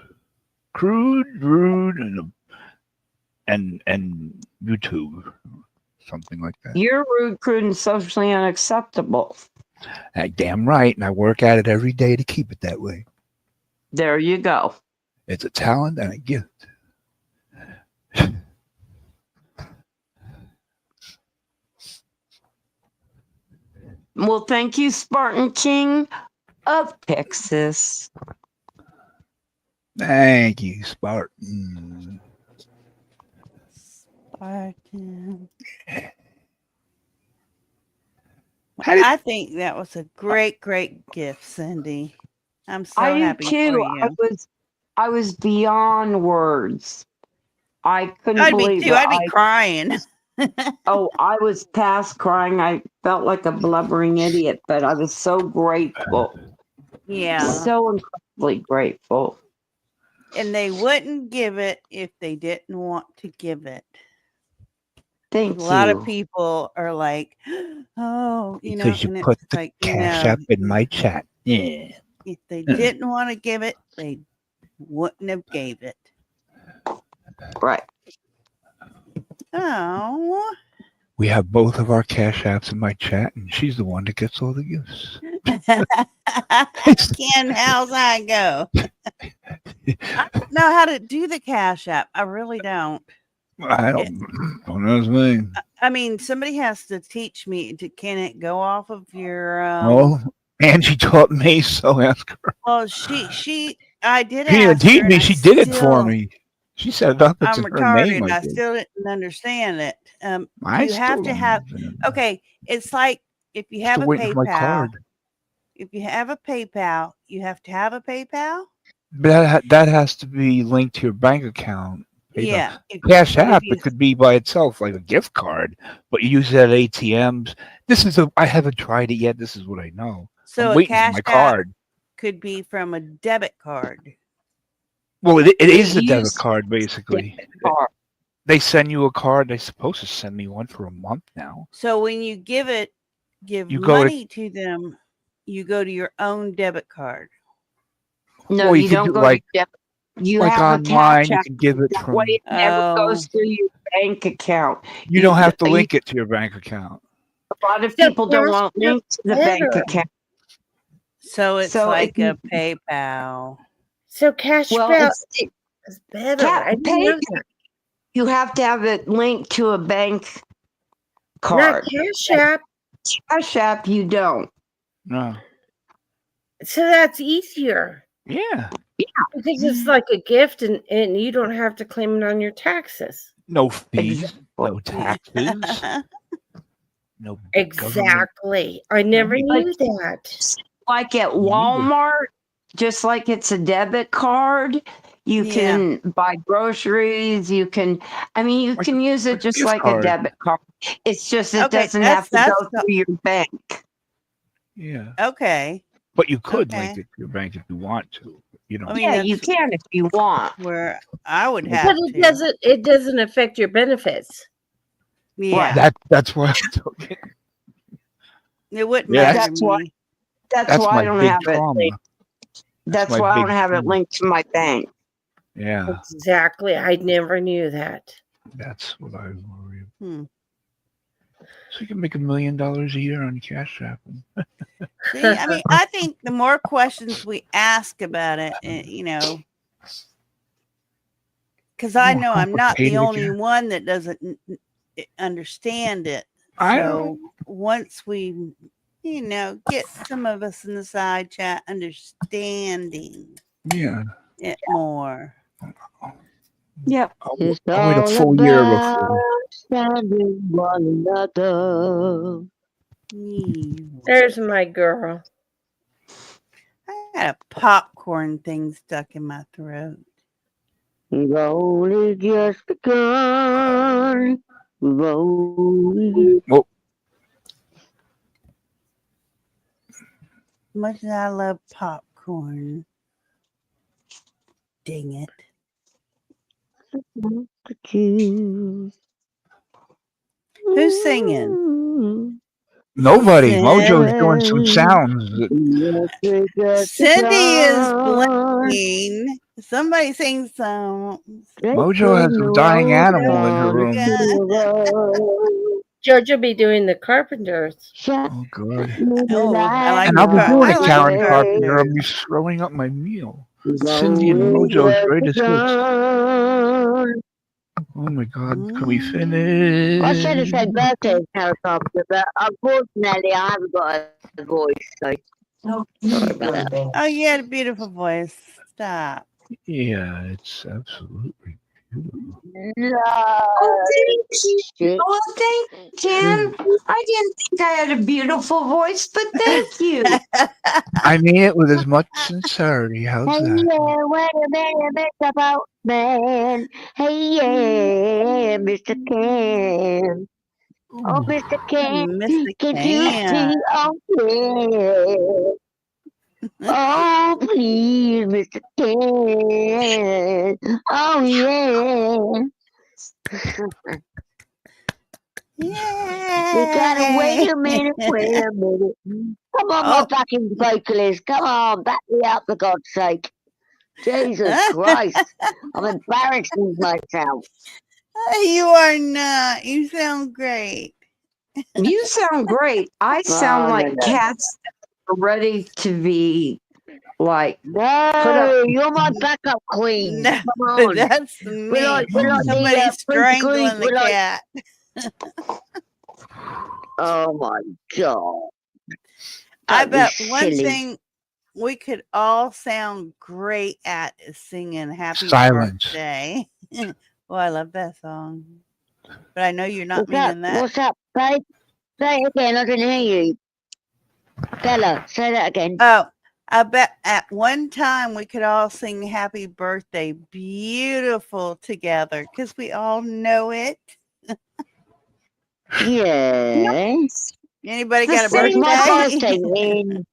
Crude, rude, and YouTube. Something like that. You're rude, crude, and socially unacceptable. Damn right, and I work at it every day to keep it that way. There you go. It's a talent and a gift. Well, thank you, Spartan King of Texas. Thank you, Spartan. Spartan. How did- I think that was a great, great gift, Cindy. I'm so I do happy too. for you. I was beyond words. I couldn't I'd be believe too. it. I'd be crying. I was past crying. I felt like a blubbering idiot, but I was so grateful. Yeah. So incredibly grateful. And they wouldn't give it if they didn't want to give it. Thank A you. lot of people are like, oh, Because you and put it's the like, cash app in my chat. Yeah. If they didn't want to give it, they wouldn't have gave it. Right. Oh. We have both of our cash apps in my chat, and she's the one that gets all the gifts. Ken, how's that go? I don't know how to do the Cash App. I really don't. I don't know his name. I mean, somebody has to teach me. Can it go off of your? Oh, Angie taught me, so ask her. Well, I did She didn't ask teach her, me. and She did it for me. She said up it's I'm in her name. retarded. I I did. still didn't understand it. I You have still to don't have. understand. Okay, it's like if you have Still a waiting for my PayPal. card. If you have a PayPal, you have to have a PayPal. But that has to be linked to your bank account. PayPal. Yeah. Cash App, it could be by itself like a gift card, but you use it at ATMs. I haven't tried it yet. This is what I know. So I'm a waiting for Cash my App card. could be from a debit card. Well, it is a use debit card, basically. Card. They send you a card. They're supposed to send me one for a month now. So when you give You go money to them, you go to your own debit card. No, Well, you you could don't do go like to debit. You like have a online. Cash You App. can give it That from. way it never goes Oh. through your bank account. You don't have to you- link it to your bank account. A lot of So people don't Cash want links to the App's bank better. account. So it's So like if a PayPal. So Cash Well, App it's is better. I didn't pay. know that. You have to have it linked to a bank Not card. Cash App. Cash App, you don't. No. So that's easier Yeah. because it's like a gift, and you don't have to claim it on your taxes. No fees. Exactly. No taxes. No government. Exactly. I never knew that. Like at neither. Walmart, just like it's a debit card, you Yeah. can buy groceries. You can Like can use it like a just gift like card. a debit card. It's just it Okay, doesn't have to that's go through your bank. Yeah. Okay. But you could Okay. link it to your bank if you want to. You know. I mean, Yeah, you that's can if you want. where I would But have to. it doesn't affect your benefits. Yeah. That's why I took it. It wouldn't Yeah, matter That's to why. me. That's That's why I my don't big have it. trauma. That's my why I big don't have it trauma. linked to my bank. Yeah, Exactly. I never knew that. that's what I worry about. Hmm. So you can make $1 million a year on Cash App. See, I mean, I think the more questions we ask about it, because I More know I'm not the complicated only again. one that doesn't understand it. I So once we, get some of us in the side chat understanding Yeah. it more. Yep. I'll It's wait a all full year about before. understanding one another. There's my girl. I got a popcorn thing stuck in my throat. We've only just begun. We've only Well, Much as I love popcorn. Dang it. Who's singing? nobody. Mojo's doing some sounds. Cindy is blinking. Somebody sing some. Mojo has a dying animal in her room. Jojo be doing the carpenters. Oh God! Oh, I like And I'll be the doing I a like Karen the Carpenter. I'll be carpenters. throwing up my meal. Cindy and Mojo's greatest hits. Oh my God! Can we finish? I should have said birthday helicopter, but unfortunately I haven't got a voice, so sorry about that. Oh, you had a beautiful voice. Stop. Yeah, it's absolutely beautiful. No. Oh, thank you. Oh, thank you, Ken. I didn't think I had a beautiful voice, but thank you. I mean it with as much sincerity. How's Hey that? yeah, wait a minute, Mr. Boatman. Hey yeah, Mr. Ken. Oh, Mr. Ken, Mr. can't you Can. see? Oh, yeah. Oh, please, Mr. Ken. Oh, yeah. Yeah. You gotta wait a minute. Come on, my Oh. fucking vocalist. Come on, back me up for God's sake. Jesus Christ. I'm embarrassing myself. You are not. You sound great. You sound great. I sound Oh, like no. cats are ready to be like put No, up. you're my backup queen. No, Come on. that's We're me. like the Somebody's Prince Greek. strangling the We're like, cat. oh my God. I Don't be bet one silly. thing we could all sound great at is singing Happy Silence. Birthday. Well, I love that song. But I know you're not What's up? meaning that. What's up, babe? Say it again. I didn't hear you. Bella, say that again. Oh, I bet at one time we could all sing Happy Birthday beautiful together because we all know it. Yeah. Anybody The got a same It's my birthday? birthday in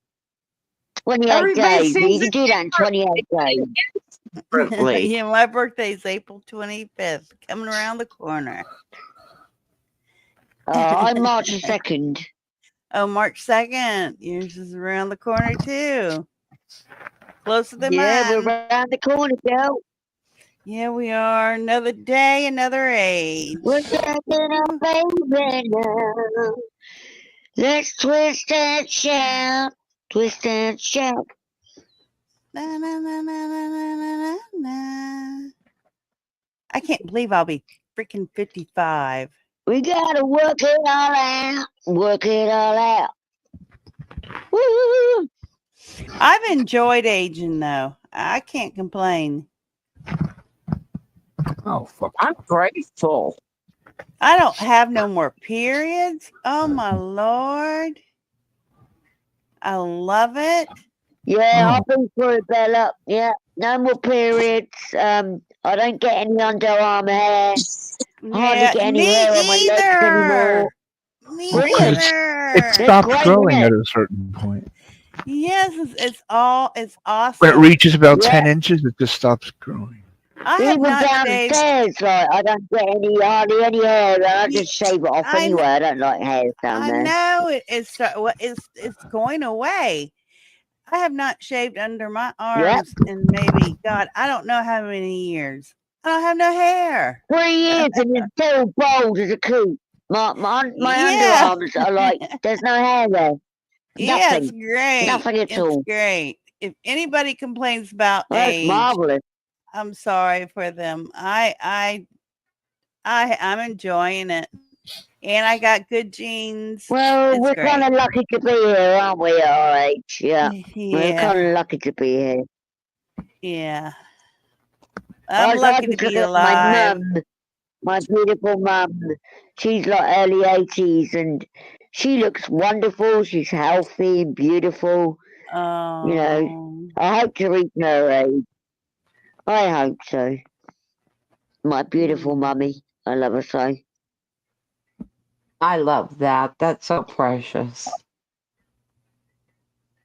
28 Everybody days. sings You can do that in 28 days. differently. Yeah, my birthday's April 25th, coming around the corner. I'm March the 2nd. Oh, March 2nd. Yours is around the corner too. Closer than Yeah, we're mine. around the corner, girl. Yeah, we are. Another day, another age. We're getting up, baby, now. Let's twist and shout. Twist and shout. Na, na, na, na, na, na, na, na. I can't believe I'll be freaking 55. We gotta work it all out. Work it all out. Woo! I've enjoyed aging though. I can't complain. Oh, fuck. I'm grateful. I don't have no more periods. Oh my Lord. I love it. Yeah, Oh. I've been through it, Bella. Yeah, no more periods. I don't get any underarm hair. Hardly Yeah, get any me hair on my legs anymore. either. Me Well, 'cause either. It That's stops great, growing isn't at it? a certain point. Yes, it's When it awesome. reaches about Yeah. 10 inches, it just stops growing. I have Even not shaved. downstairs, like I don't get hardly any hair, and I just shave it off I anyway. I don't like hairs down I there. know it's going away. I have not shaved under my arms in maybe God, I don't know how many years. I don't have no hair. 3 years and it's still bald as a coot. My Yeah. underarms are like there's no hair there. Yeah, it's Nothing. great. Nothing at It's all. great. If anybody complains about Well, that's age, marvelous. I'm sorry for them. I'm enjoying it. And I got good genes. Well, It's we're great. kind of lucky to be here, aren't we, at our age? Yeah. We're Yeah. kind of lucky to be here. Yeah. I'm I lucky to just look be at my alive. mum, my beautiful mum. She's like early 80s and she looks wonderful. She's healthy, beautiful. You know, Oh. I hope to reach her age. I hope so. My beautiful Mm. mummy. I love her so. I love that. That's so precious.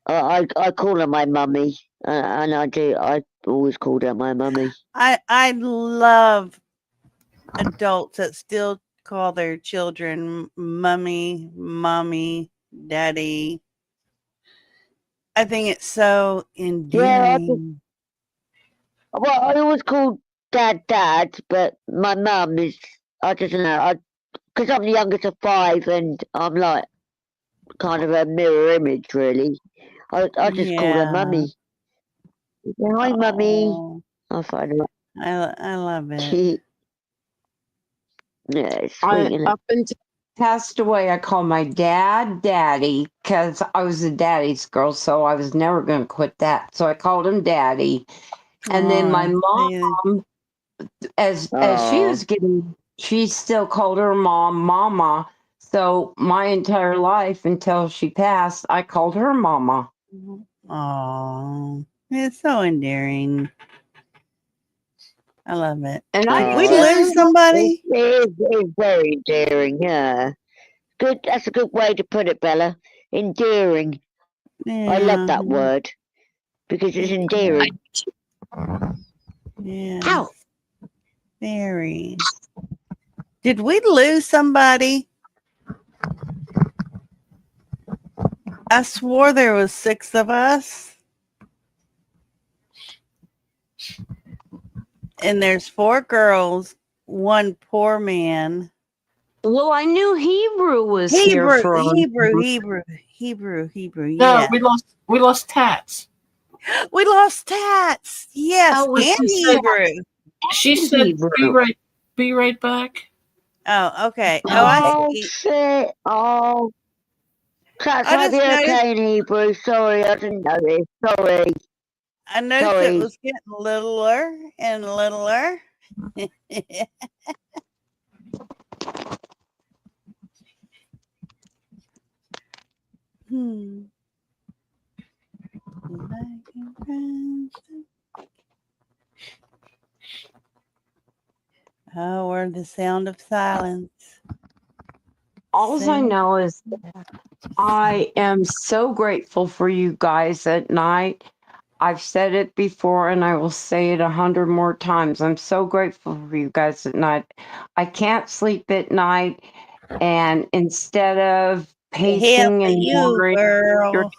I call her my mummy. And I do. I always called her my mummy. I love adults that still call their children mummy, mommy, daddy. I think it's so endearing. Well, I always called Dad, but my mum is, I don't know, because I'm the youngest of 5 and I'm like kind of a mirror image, really. I just called her Yeah. Mummy. Hi, Mummy. Oh, I find her. I love it. Yeah, it's sweet, isn't it? Up until he passed away, I called my dad Daddy because I was a daddy's girl, so I was never going to quit that. So I called him Daddy. And then my mom, as she was getting, she still called her mom Mama. So my entire life until she passed, I called her Mama. Oh, it's so endearing. I love it. And Did we lose somebody? It's very endearing, yeah. Good. That's a good way to put it, Bella. Endearing. Yeah. I love that word because it's endearing. Yeah. Ow. Very. Did we lose somebody? I swore there was 6 of us. And there's 4 girls, 1 poor man. Well, I knew Hebrew was here Hebrew, for No, yeah. we lost Tats. We lost Tats. Yes, Oh, and she said- Hebrew. She said, Hebrew. be right back. Oh, okay. Oh, I Oh, see. shit. Oh. Tats I might be just noticed, okay in Hebrew. Sorry, I didn't know this. Sorry. I noticed Sorry. it was getting littler and littler. Hmm. Oh, or the sound of silence. All I know is I am so grateful for you guys at night. I've said it before and I will say it 100 more times. I'm so grateful for you guys at night. I can't sleep at night, and instead of pacing and you, worrying, girl.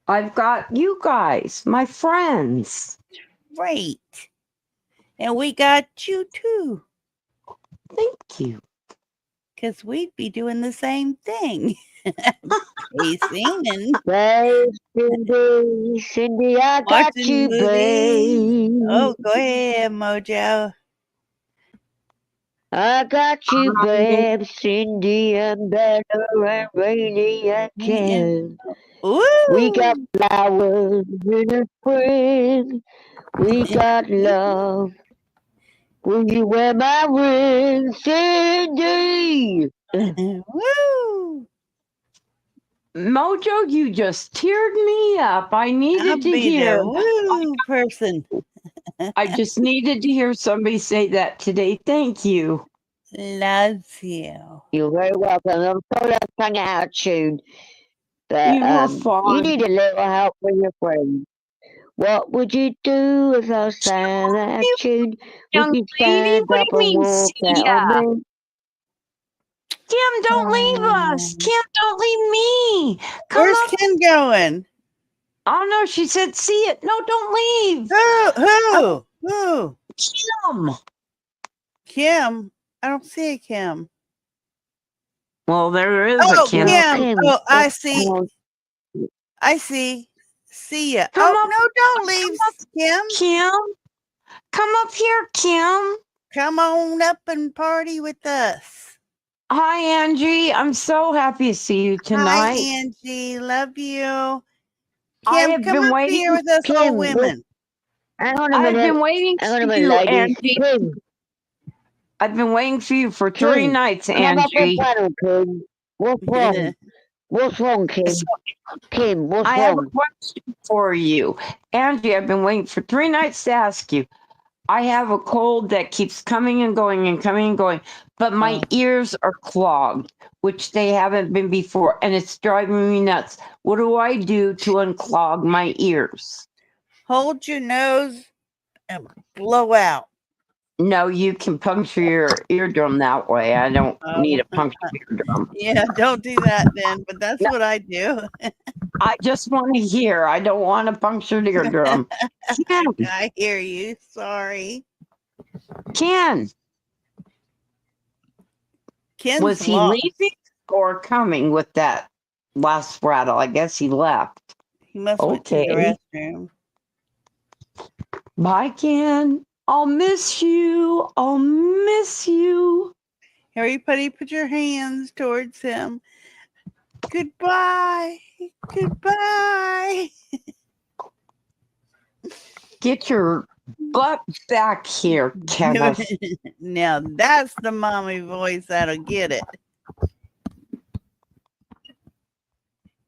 I've got you guys, my friends. Great. And we got you too. Thank you. Because we'd be doing the same thing. Pacing and Hey, Cindy, I got watching you, movies. babe. Oh, go ahead, Mojo. I got you, babe, Cindy, and better and rainy and Ken. Ooh. We got flowers in the spring. We got love. Will you wear my ring, Cindy? Woo. Mojo, you just teared me up. I I'll needed to be hear. the woo person. I just needed to hear somebody say that today. Thank you. Loves you. You're very welcome. I'm sorry I sang it out of tune, but You were you fine. need a little help with your friends. What would you do if I sang that out of tune? Young Would you lady, stand what do up you and mean, walk see out ya? on me? Kim, don't leave us. Kim, don't leave me. Come Where's up. Ken going? Oh no, she said see it. No, don't leave. Who? Kim. Kim? I don't see a Kim. Well, there is a Oh, Kim. Kim. Oh, I see. Oh, I see. See ya. Come Oh, up. no, don't leave, Kim. Kim. Come up here, Kim. Come on up and party with us. Hi, Angie. I'm so happy to see you tonight. Hi, Angie. Love you. I Kim, have come been up waiting. here with us Kim, old women. hang on a I've minute. been waiting Hang on for a minute, you, ladies. Angie. Kim, I've been waiting for you for 3 Kim, nights, come up on Angie. panel, Kim. What's wrong? What's wrong, Kim? Kim, what's I have a wrong? question for you. Angie, I've been waiting for 3 nights to ask you. I have a cold that keeps coming and going and coming and going, but my ears are clogged, which they haven't been before, and it's driving me nuts. What do I do to unclog my ears? Hold your nose and blow out. No, you can puncture your eardrum that way. I don't need a punctured eardrum. Yeah, don't do that then, but that's what I do. I just want to hear. I don't want a punctured eardrum. Ken, I hear you. Sorry. Ken, Ken's was he lost. leaving or coming with that last rattle? I guess he left. He must went to the Okay. restroom. Bye, Ken. I'll miss you. I'll miss you. Everybody put your hands towards him. Goodbye. Goodbye. Get your butt back here, Kenneth. Now that's the mommy voice that'll get it.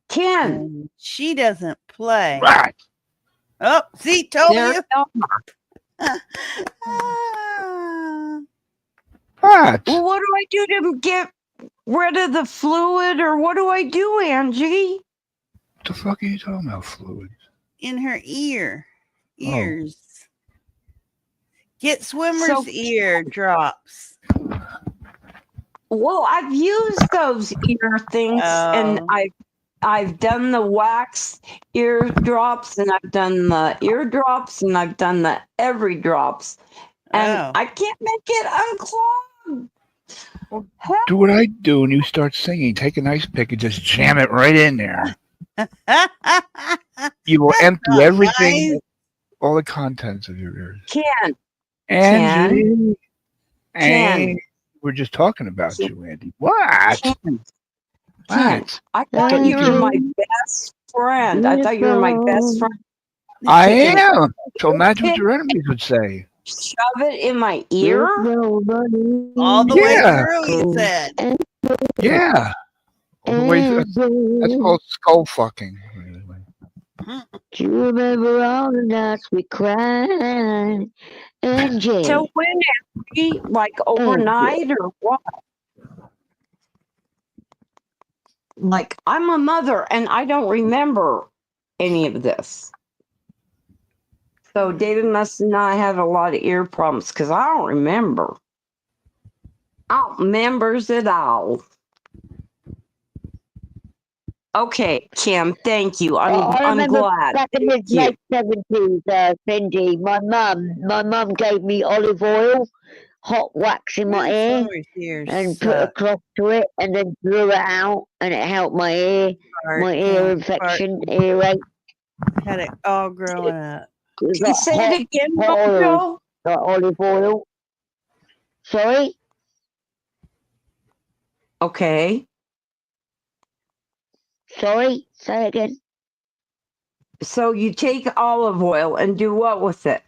Ken. And she doesn't play. Right. Oh, see, told There you. no- Right. Well, what do I do to get rid of the fluid, or what do I do, Angie? What the fuck are you talking about, fluids? In her ears. Oh. Get swimmer's ear drops. Well, I've used those ear things, and Oh. I've done the wax eardrops, and I've done the eardrops, and I've done the every drops, and Oh. I can't make it unclog. Do what I do when you start singing. Take an ice pick and just jam it right in there. You will empty not everything, nice. all the contents of your ears. Ken, Angie, Ken. we're just talking about you, Andy. What? Ken, What? I thought you were my best friend. I thought you were my best friend. I am. So imagine what your enemies would say. Shove it in my ear? All the way Yeah. through, he said. Yeah. All the way through. That's called skull fucking. Do you remember all the nights we cried? Angie. Till when, Angie? Like overnight or what? Like, I'm a mother and I don't remember any of this. So David must not have a lot of ear problems because I don't remember. I don't remembers at all. Okay, Kim, thank you. I I'm remember glad. back in the Thank you. late 70s, Cindy, my mum gave me olive oil, hot wax in my ear, and put a cloth to it, and then blew it out, and it helped my ear infection, earache. Had it all growing up. It was Can you like say it again, hot oil, Mojo? like olive oil. Sorry? Okay. Sorry? Say it again. So you take olive oil and do what with it?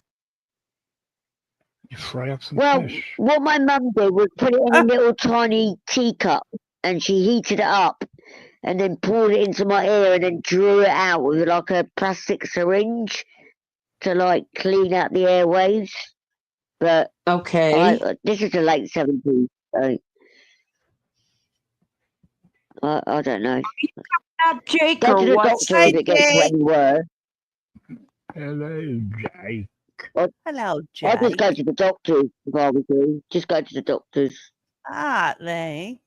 You fry up some Well, fish. what my mum did was put it in a little tiny teacup, and she heated it up, and then poured it into my ear, and then drew it out with like a plastic syringe to like clean out the airwaves. But Okay. this is the late 70s, so I don't know. Not Jake Go or to the what? doctor if it gets Jake. any worse. Hello, Jay. Hello, I just Jake. go to the doctors if I was you. Just go to the doctors. Hotly.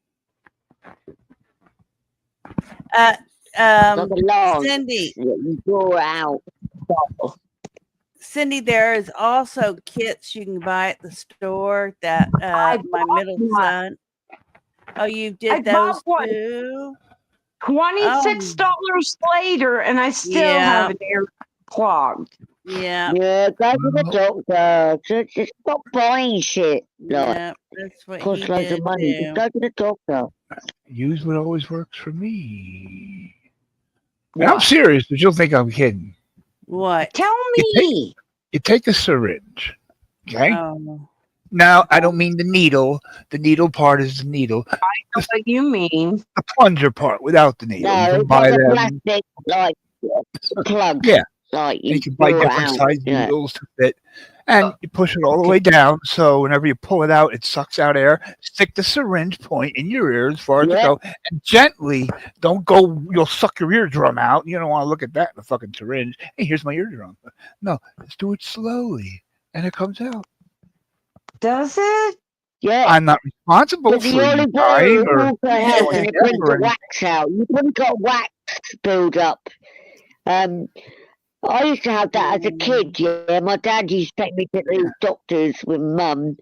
Like a log. Cindy, You draw it out. Cindy, there is also kits you can buy at the store that I my bought middle one. son. Oh, you I did those bought one. too? $26 later, and I still Yeah. have an ear clogged. Yeah. Yeah, go to the doctor. Just stop buying shit. Like, Yeah, that's what he costs loads did of money. too. Just go to the doctor. Use what always works for me. And I'm What? serious, but you'll think I'm kidding. What? Tell You me. You take a syringe, okay? Oh. Now, I don't mean the needle. The needle part is the needle. I know what you mean. The plunger part without the needle. You No, can it's buy like a them. plastic, like, plug. Yeah. Like, You can buy draw it different out. size Yeah. needles to fit. And you push it all the way down. So whenever you pull it out, it sucks out air. Stick the syringe point in your ear as far as it Yeah. go. And gently, don't go, you'll suck your eardrum out. You don't want to look at that in the fucking syringe. Hey, here's my eardrum. No, just do it slowly. And it comes out. Does it? Yeah. I'm not responsible But for the you olive dying oil or also helps, and it death brings or the anything. wax out. You've probably got wax build up. I used to have that as a kid, yeah. My dad used to take me to the doctors with mum,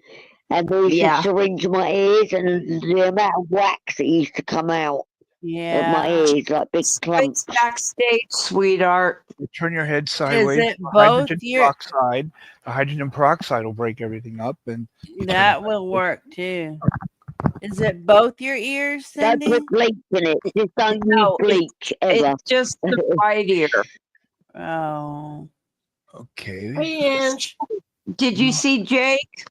and they used Yeah. to syringe my ears, and the amount of wax that used to come out of my Yeah. ears, like big clumps. It's backstage, sweetheart. You turn your head sideways. it for both hydrogen your- peroxide. The hydrogen peroxide will break everything up, and That will work too. Is it both your ears, Don't Cindy? put bleach in it. Just don't No, use bleach ever. It's just the right ear. Oh. okay. Hey, Ange. Did you see Jake?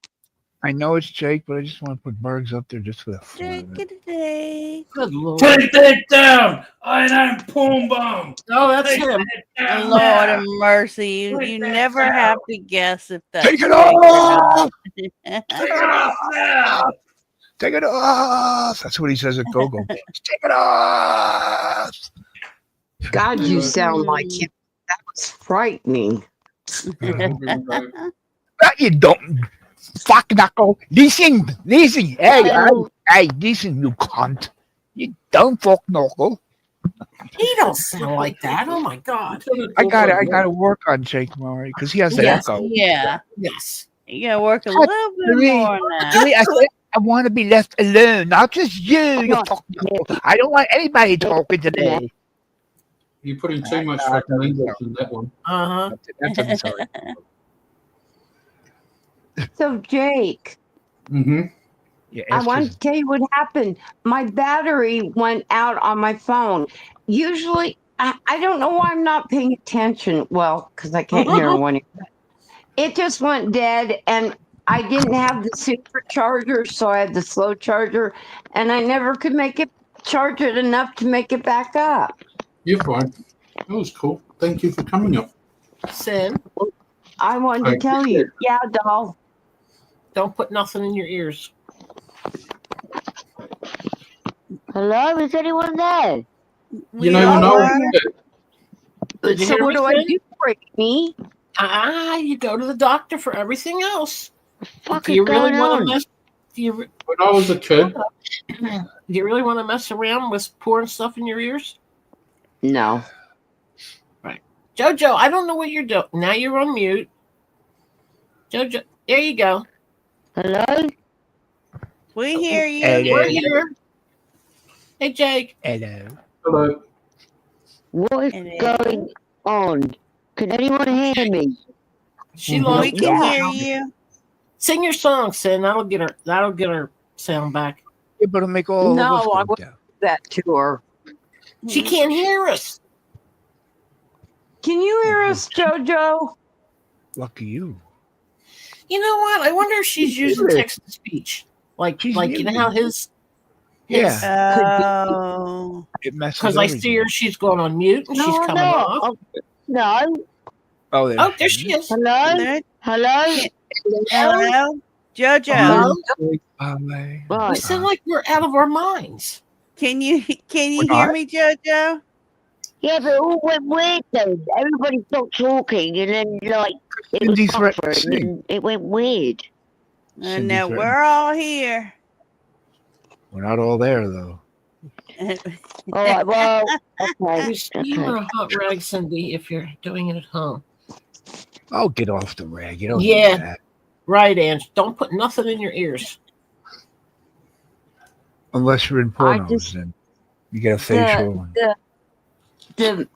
I know it's Jake, but I just want to put Bergs up there just for the fun of it. Jake. Good Lord. Take that down! I am Boom Boom! Oh, that's Take him. that down Lord now. of mercy. You Take that never down. have to guess if that's Take it Jake or off! Take it off now! Take it off! That's what he says at Go-Go. Take it off! God, you sound like him. That was frightening. That you don't. Fuck knuckle. Listen. Hey, listen, you cunt. You don't fuck knuckle. He don't sound like that. Oh my God. I gotta work on Jake Murray because he has that Yes. echo. Yeah. Yes. You gotta work a Hi, little bit Marie. more on that. Really, I said I want to be left alone, not just you. You Come on. fucking. I don't want anybody talking today. You're putting too much fucking English in that one. Uh huh. That's sorry. So, Jake, Mm-hmm. Yeah, I ask want his- to tell you what happened. My battery went out on my phone. Usually, I don't know why I'm not paying attention. Well, because I can't hear when it just went dead, and I didn't have the supercharger, so I had the slow charger, and I never could make it charge it enough to make it back up. You're fine. That was cool. Thank you for coming up. Sin, I wanted to I tell you, yeah, doll. don't put nothing in your ears. Hello, is anyone there? We You never all know. are. Did you So hear what me, do I Sin? do for me? You go to the doctor for everything else. Fuck Do is you really going want on? to mess? Do you When I was a kid, do you really want to mess around with pouring stuff in your ears? No. Jojo, I don't know what you're doing. Now you're on mute. Jojo, there you go. Hello? We hear you. Hello. We're here. Hey, Jake. Hello. hello. What is Hello. going on? Can anyone hear me? She Mhm. lost We her can hear sound. you. Sing your song, Sin. That'll get her sound back. Yeah, but it'll make all No, of us I go wouldn't down. do that to her. She can't hear us. Can you hear us, Jojo? Lucky you. You know what? I wonder if she's using muted. text to speech. Like She's you know how his Yeah, Oh. it messes because I everything. see her, she's going on mute and she's No, coming off. no. No. Oh, Oh, there she is. Hello? There- Hello? Hello, Jojo. Hello? Bye. We Right. sound like we're out of our minds. Can you We're hear not? me, Jojo? Yeah, but it all went weird though. Everybody stopped talking and then like it was Cindy threatened to buffering sing. and it went weird. I Cindy know threatened. we're all here. We're not all there though. Alright, well, okay. Use steam Okay. or a hot rag, Cindy, if you're doing it at home. Oh, get off the rag. You don't Yeah. need that. Right, Ange. Don't put nothing in your ears. Unless you're in I pornos, just- then you get a facial. The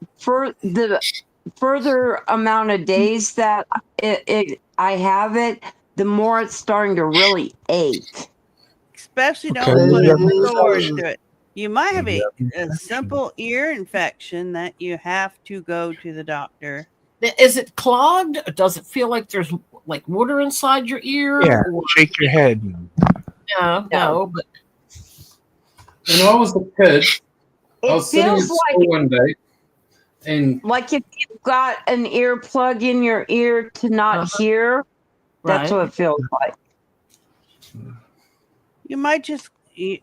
further amount of days that I have it, the more it's starting to really ache. Especially Okay. don't put Yeah. a sword to it. You might have Yeah. a simple ear infection that you have to go to the doctor. Is it clogged? Does it feel like there's like water inside your ear? Yeah. Or- Shake your head. no, but When I was a kid, I It was sitting at feels school like one day, and if you've got an earplug in your ear to not hear. That's right. what it feels like. You might just eat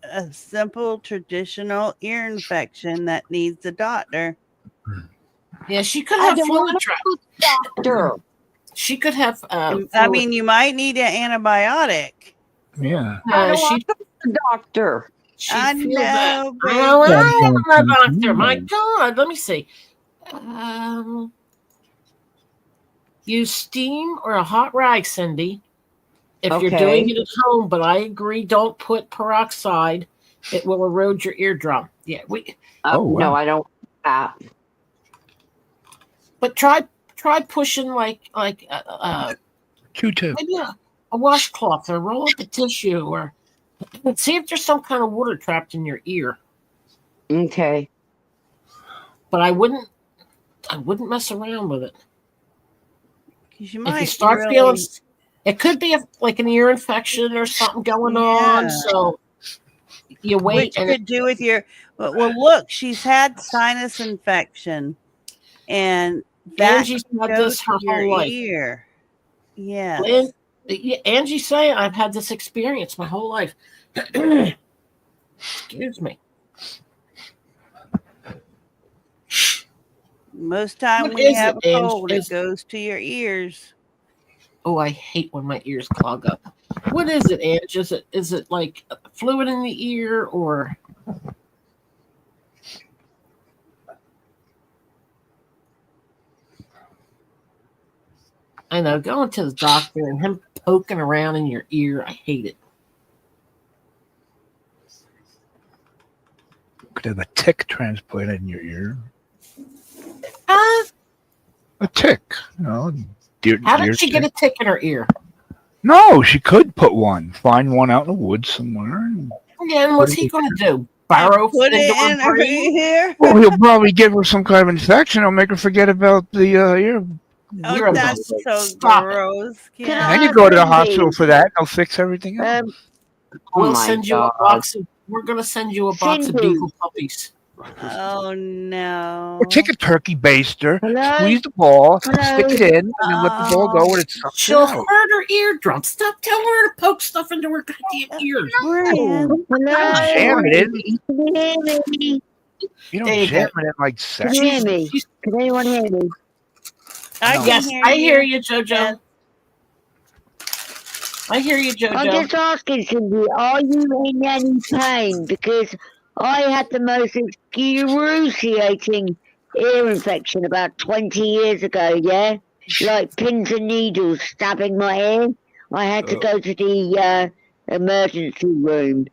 a simple traditional ear infection that needs a doctor. Yeah, she could I have don't fluid want trap. Doctor. She could have. I fluid- mean, you might need an antibiotic. Yeah. I don't she want the doctor. I feel that. know, I know, baby. I am a doctor. My God, let me see. Use steam or a hot rag, Cindy, if you're doing Okay. it at home. But I agree, don't put peroxide. It will erode your eardrum. Yeah, Oh, wow. No, I don't. but try pushing like Q-tip. maybe a washcloth or roll up a tissue or see if there's some kind of water trapped in your ear. Okay. But I wouldn't mess around with it. 'Cause you If might you start really- feeling, it could be like an ear infection or something going on. Yeah. So you wait Which and could do with your well, look, she's had sinus infection, and that Angie's had goes this her to your whole life. ear. Yes. And Angie's saying I've had this experience my whole life. Excuse me. Most time What when is you have it, a Ange? cold, it goes to your ears. Oh, I hate when my ears clog up. What is it, Ange? Is it like fluid in the ear or I know, going to the doctor and him poking around in your ear, I hate it. Could have a tick transplanted in your ear. Uh, A tick, you know. how Deer did she get a tick in her ear? No, she could put one. Find one out in the woods somewhere. Yeah, and what's he going to do? Burrow Put into it her in her brain? ear. Well, he'll probably give her some kind of infection. It'll make her forget about the ear. Oh, You're a that's bastard. so Stop it. gross. Can Yeah. I And you ask go to the one hospital thing? for that. They'll fix everything else. Oh We'll my send you a God. box of. We're going to send you a box of Cindy. beagle puppies. Oh no. Or take a turkey baster, Hello? squeeze the ball, Hello? stick it in, and then let the ball go and it sucks it She'll out. hurt her eardrum. Stop telling her to poke stuff into her goddamn ears. Brian. You don't Hello? jam it in. Can you hear me? You There don't you jam go. it in like Can seconds. you hear me? Can anyone hear me? I No. can Yes, hear I you. hear you, JoJo. Yes. I hear you, I'm JoJo. just asking, Cindy, are you in any pain? Because I had the most excruciating ear infection about 20 years ago, yeah? Like pins and needles stabbing my ear. I had to go to the emergency room.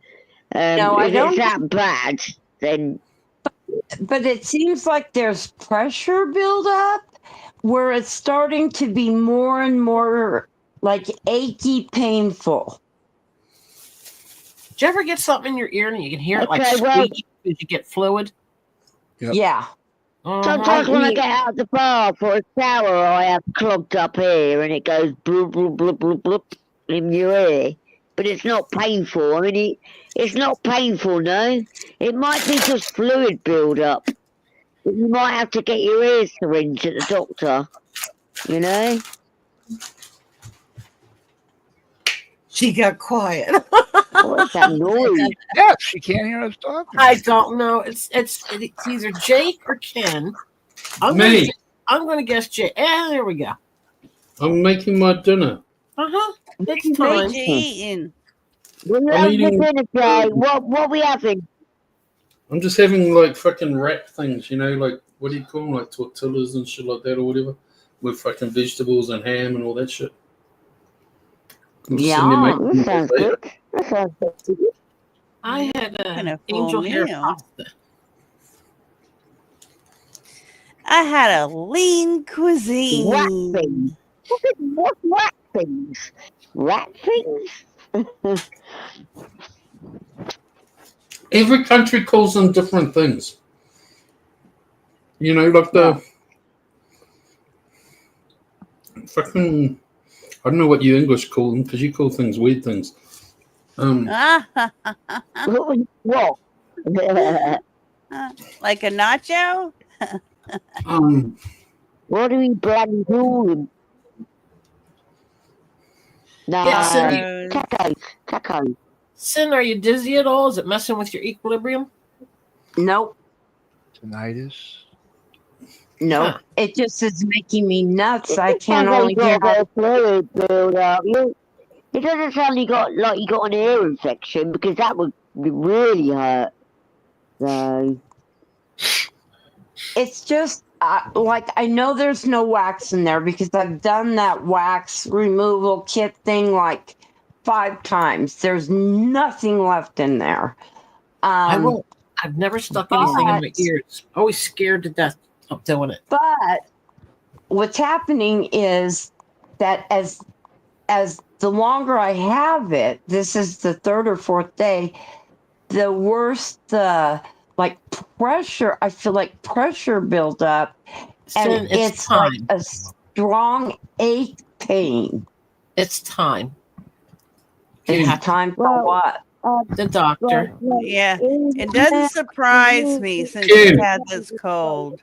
No, I If it's don't. that bad, then But it seems like there's pressure buildup where it's starting to be more and more like achy, painful. Did you ever get something in your ear and you can hear it like Okay, well- squeak because you get fluid? Yep. Yeah. sometimes when I mean- get out of the bath or a shower, I have clogged up here and it goes bloop, bloop, bloop, bloop, bloop in your ear. But it's not painful. I mean, it's not painful, no. It might be just fluid build-up. But you might have to get your ears syringed at the doctor, you know? She got quiet. What's that noise? Yes, she can't hear us talking. I don't know. It's either Jake or Ken. Me. I'm going to guess Jake. There we go. I'm making my dinner. It's What time. you eating? We're I'm having eating- dinner, Jay. What are we having? I'm just having like fucking wrap things, you know, like what do you call them, like tortillas and shit like that or whatever, with fucking vegetables and ham and all that shit. I'm just sitting there Yum. making That sounds good. That sounds good. I had And a full angel hair meal. pasta. I had a lean Rat cuisine. things. What's rat things? Rat things? Every country calls them different things. You know, like the fucking, I don't know what you English call them because you call things weird things. What? Like a nacho? What do we bloody call them? No, Yeah, so tacos. Sin, are you dizzy at all? Is it messing with your equilibrium? Nope. Tinnitus. Nope. Huh. It just is making me nuts. I It can't sounds like only you hear. got a bit of fluid build up. It doesn't sound like you got an ear infection because that would really hurt. So It's just like I know there's no wax in there because I've done that wax removal kit thing like 5 times. There's nothing left in there. I won't. I've never stuck anything in my but- ears. Always scared to death of doing it. But what's happening is that as the longer I have it, this is the 3rd or 4th day, the worse the like pressure. I feel like pressure build up, and Sin, it's time. like a strong ache pain. It's time. It's Yeah. time for Well, what? The doctor. Yeah. It doesn't surprise me since Ken. you had this cold.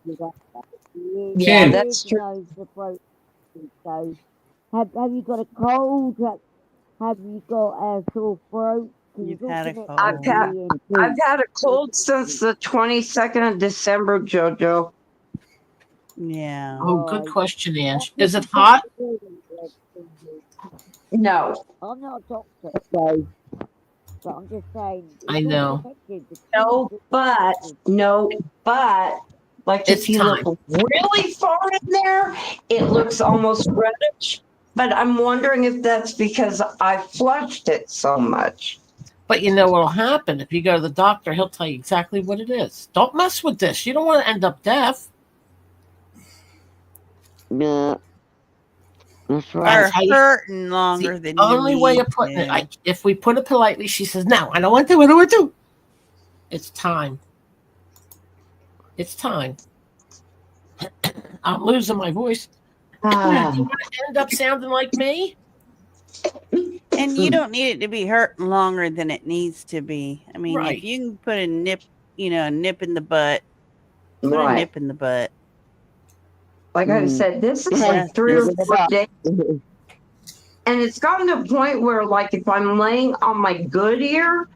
Yeah, Ken. that's true. Have you got a cold? Have you got a sore throat? You've had a cold. I've had a cold since the 22nd of December, Jojo. Yeah. Oh, good question, Ange. Is it hot? No, I'm not a doctor, so but I'm just saying. I know. no, but Like It's if you time. look really far in there, it looks almost reddish. But I'm wondering if that's because I flushed it so much. But you know what'll happen if you go to the doctor? He'll tell you exactly what it is. Don't mess with this. You don't want to end up deaf. No, that's right. Or hurting longer The than you only way need of putting to. it, if we put it politely, she says, "No, I don't want to. I don't want to." It's time. It's time. I'm losing my voice. Do you want to end up sounding like me? And you don't need it to be hurting longer than it needs to be. I mean, Right. if you can put a nip, a nip in the butt, put a Right. nip in the butt. Like I said, this is like 3 or 4 days. And it's gotten to a point where, like, if I'm laying on my good ear,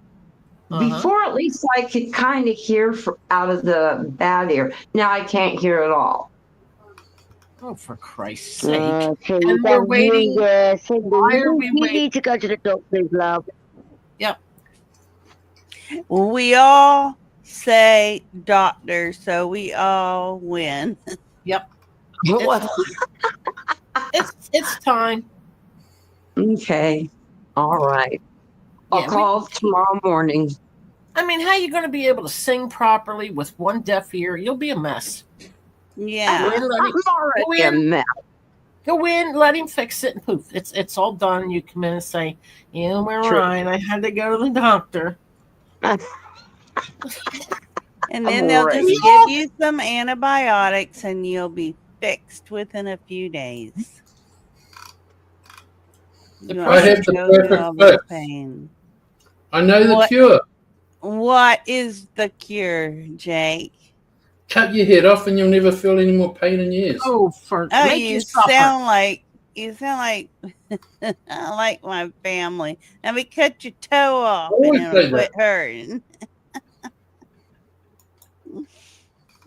before at least I could kind of hear out of the bad ear. Now I can't hear at all. Oh, for Christ's sake. So And you we're don't waiting. need, Cindy, Why are you we waiting? need to go to the doctor's, love. Yep. We all say doctor, so we all win. Yep. It's It's time. okay. All right. I'll Yeah, call tomorrow morning. I mean, how are you going to be able to sing properly with one deaf ear? You'll be a mess. Yeah. Go in, let him- I'm already a mess. Go in, let him fix it, and poof, it's all done. You come in and say, "Yeah, we're True. right. I had to go to the doctor." And then they'll just give you some antibiotics and you'll be fixed within a few days. You I have the go through perfect all this fix. pain. I know the What- cure. What is the cure, Jake? Cut your head off and you'll never feel any more pain in your ears. Oh, for Oh, make you suffer. sound like I like my family. Let me cut your toe off and Always it'll say quit that. hurting.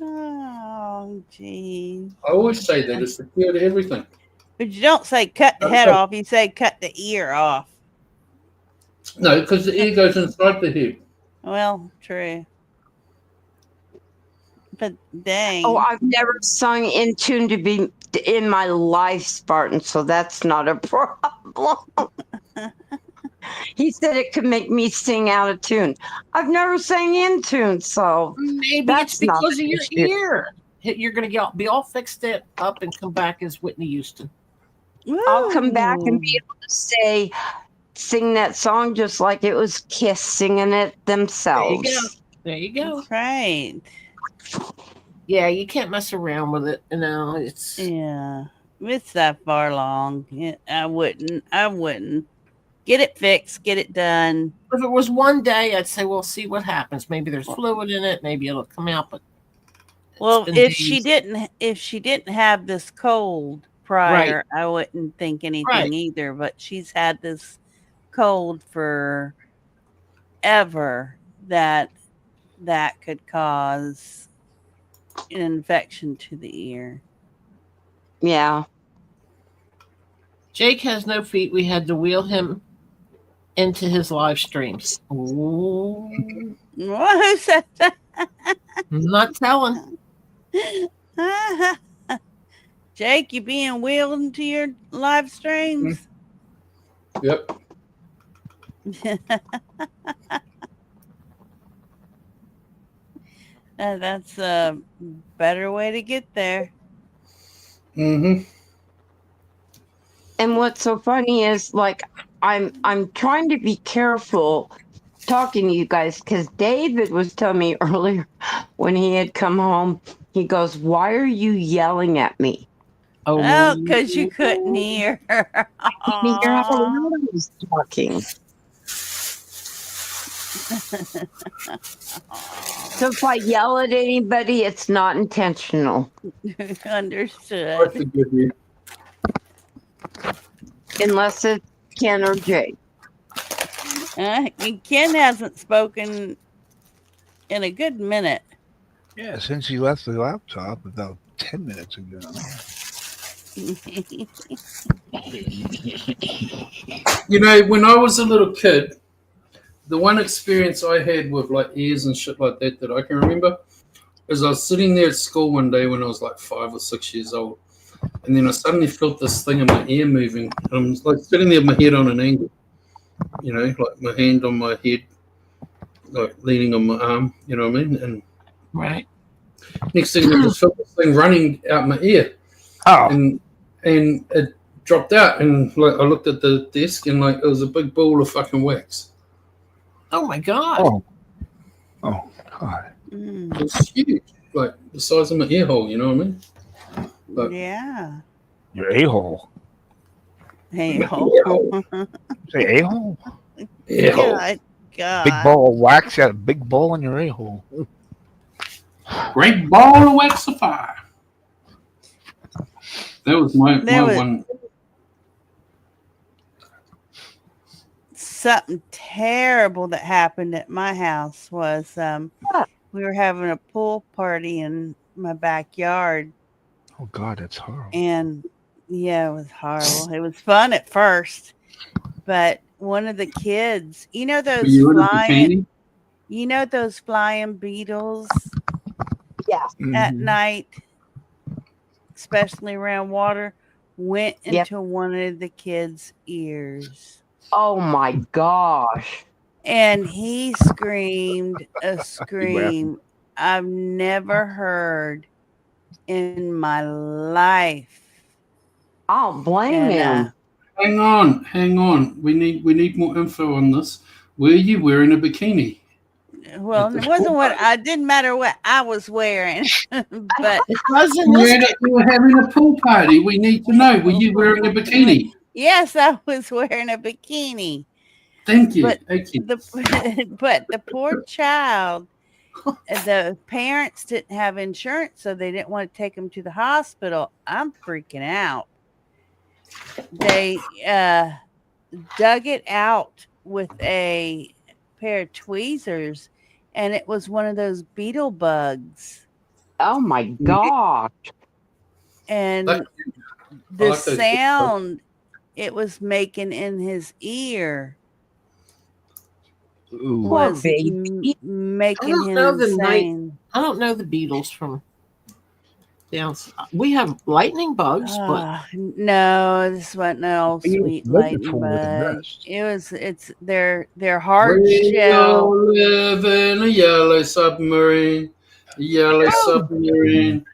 Oh, gee. I always say that it's the cure to everything. But you don't say cut the head off. You say cut the ear off. No, because the ear goes inside the head. Well, true. But dang. Oh, I've never sung in tune to be in my life, Spartan, so that's not a problem. He said it could make me sing out of tune. I've never sang in tune, so Maybe that's it's because not of an your issue. ear. You're going to be all fixed it up and come back as Whitney Houston. I'll come back and be able to sing that song just like it was Kiss singing it themselves. There you go. That's right. Yeah, you can't mess around with it. It's It's that far along. Yeah, I wouldn't get it fixed, get it done. If it was one day, I'd say, "Well, see what happens. Maybe there's fluid in it. Maybe it'll come out." But Well, been if days. she didn't have this cold prior, I wouldn't think anything either. But she's had this cold for ever that could cause an infection to the ear. Yeah. Jake has no feet. We had to wheel him into his live streams. Ooh. Who said that? I'm not telling. Jake, you being wheeled into your live streams? Yep. That's a better way to get there. Mm-hmm. And what's so funny is, like, I'm trying to be careful talking to you guys because David was telling me earlier when he had come home, he goes, "Why are you yelling at me?" Oh, because you couldn't hear. I couldn't hear how loud I was talking. So if I yell at anybody, it's not intentional. Understood. I forgive you. Unless it's Ken or Jake. Ken hasn't spoken in a good minute. Yeah, since he left the laptop about 10 minutes ago. You know, when I was a little kid, the one experience I had with like ears and shit like that I can remember is I was sitting there at school one day when I was like 5 or 6 years old, and then I suddenly felt this thing in my ear moving. And I'm like sitting there with my head on an angle, like my hand on my head, like leaning on my arm, you know what I mean? And Right. next thing I just felt this thing running out my ear, Oh, and it dropped out, and like I looked at the desk, and like it was a big ball of fucking wax. Oh my God. oh, God. It was huge, like the size of my ear hole. You know what I mean? Like, Yeah. You're a-hole. Hey, Say a-hole? ear hole. God. Big ball of wax. You got a big ball in your a-hole. Great ball of wax of fire. That was my one. Something terrible that happened at my house was we were having a pool party in my backyard, Oh, God, that's horrible. and yeah, it was horrible. It was fun at first, but one of the kids, Were you in a bikini? those flying beetles Yeah. at Mhm. night, especially around water, went Yep. into one of the kids' ears. Oh my gosh. And he screamed a scream I've never heard in my life. I don't blame And, him. Hang on. We need more info on this. Were you wearing a bikini? Well, At it the wasn't pool what party? I didn't matter what I was wearing, but It was in this. You were having a pool party. We need to know. Were you wearing a bikini? yes, I was wearing a bikini. Thank you. But Thank you. but the poor child, the parents didn't have insurance, so they didn't want to take him to the hospital. I'm freaking out. They dug it out with a pair of tweezers, and it was one of those beetle bugs. Oh my gosh. And That- the like those sound it was making in his ear Ooh. Poor was baby. making I don't him know the night- insane. I don't know the beetles from down. We have lightning bugs, but Ah, no, this wasn't an old You sweet live lightning for the bug. best. It's their hard We shell. all live in a yellow submarine. Yellow submarine.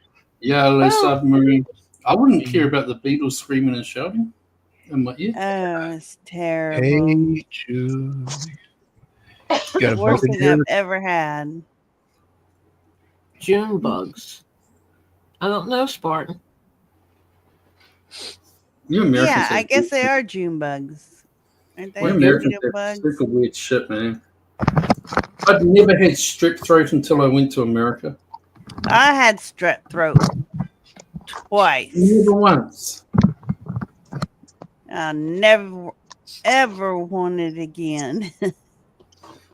Yellow submarine. I wouldn't care about the Beatles screaming and shouting in my ear. Oh, it's terrible. Hey, Julie. Got a Worst bug in thing I've here? ever had. June bugs. I don't know, Spartan. You Americans Yeah, have I guess they weird- are June bugs. Aren't they We Americans beetle have bugs? super weird shit, man. I'd never had strep throat until I went to America. I had strep throat twice. Never once. I never ever want it again.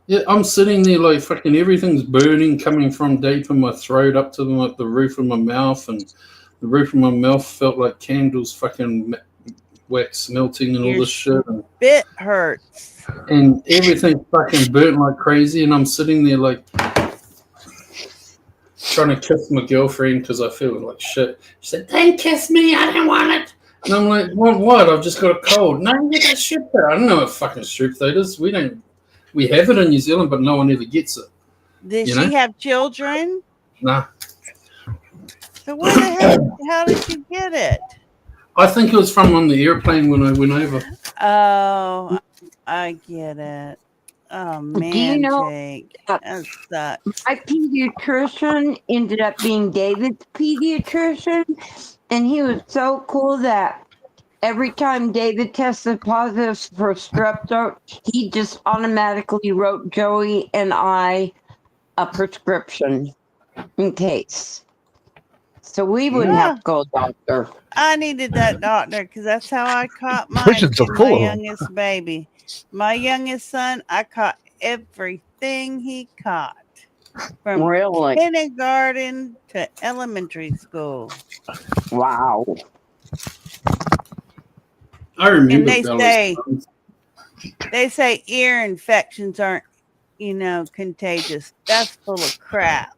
Yeah, I'm sitting there like fucking everything's burning, coming from deep in my throat up to like the roof of my mouth, and the roof of my mouth felt like candles fucking wax melting and all Your this shit, Bit hurts. and everything fucking burnt like crazy, and I'm sitting there like trying to kiss my girlfriend because I feel like shit. She said, "Don't kiss me, I don't want it." And I'm like, what? I've just got a cold. No, you got strep throat. I don't know what fucking strep throat is. We have it in New Zealand, but no one ever gets it. Did You she know? have children? Nah. So where the hell? How did you get it? I think it was from on the airplane when I went over. Oh, I get it. Oh man, Do you know Jake, that that sucks. my pediatrician ended up being David's pediatrician, and he was so cool that every time David tested positive for strep throat, he just automatically wrote Joey and I a prescription in case. So we wouldn't Yeah. have to go to the doctor. I needed that doctor because that's how I caught my Prisons are full of them. youngest baby. My youngest son, I caught everything he caught from Really? kindergarten to elementary school. Wow. I remember And they Bella's say- friends. They say ear infections aren't, contagious. That's full of crap.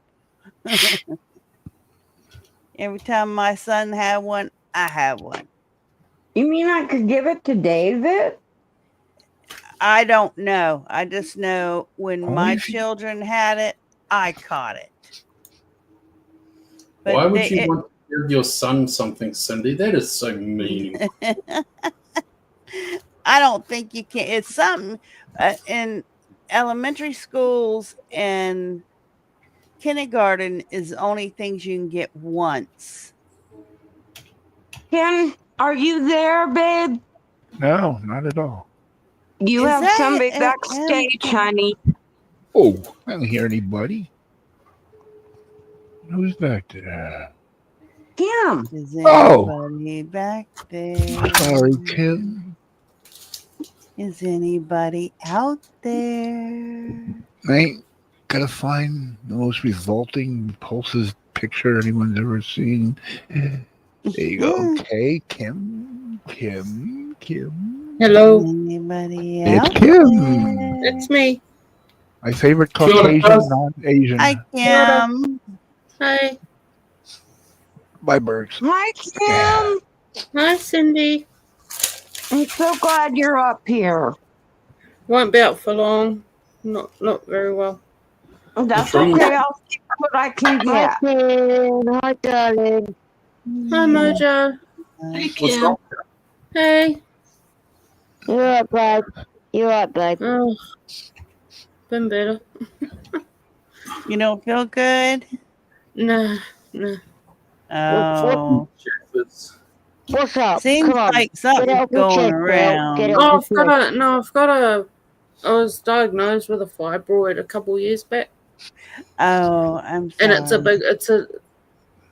Every time my son had one, I had one. You mean I could give it to David? I don't know. I just know when Only my if you- children had it, I caught it. But Why would you want to give your son something, Cindy? That is so mean. I don't think you can. It's something in elementary schools and kindergarten is only things you can get once. Ken, are you there, babe? No, not at all. You Is have that somebody him? backstage, honey. Oh, I don't hear anybody. Who's back there? Kim. Is Oh. anybody back there? Sorry, Kim. Is anybody out there? I ain't gotta find the most revolting, repulsive picture anyone's ever seen. There you go. Okay, Kim. Hello, Anybody It's out Kim. there? it's me. My favorite Sure, Caucasian, cuz. non-Asian. Hi, Kim. Hi, Bye, birds. Hi, Kim. hi, Cindy. I'm so glad you're up here. Won't be out for long. Not very well. That's wrong with okay. I'll see what I can Hi, get. Kim. Hi, darling. Hi, Mojo. Hey, What's Kim. wrong? Hey. You all right, babe? You all right, babe? Oh, been better. You don't feel good? Nah. Oh, What's up? seems Come on. like Get it something's off your going chest, girl. Get it around. off your chest. I was diagnosed with a fibroid a couple years back, Oh, I'm and sorry.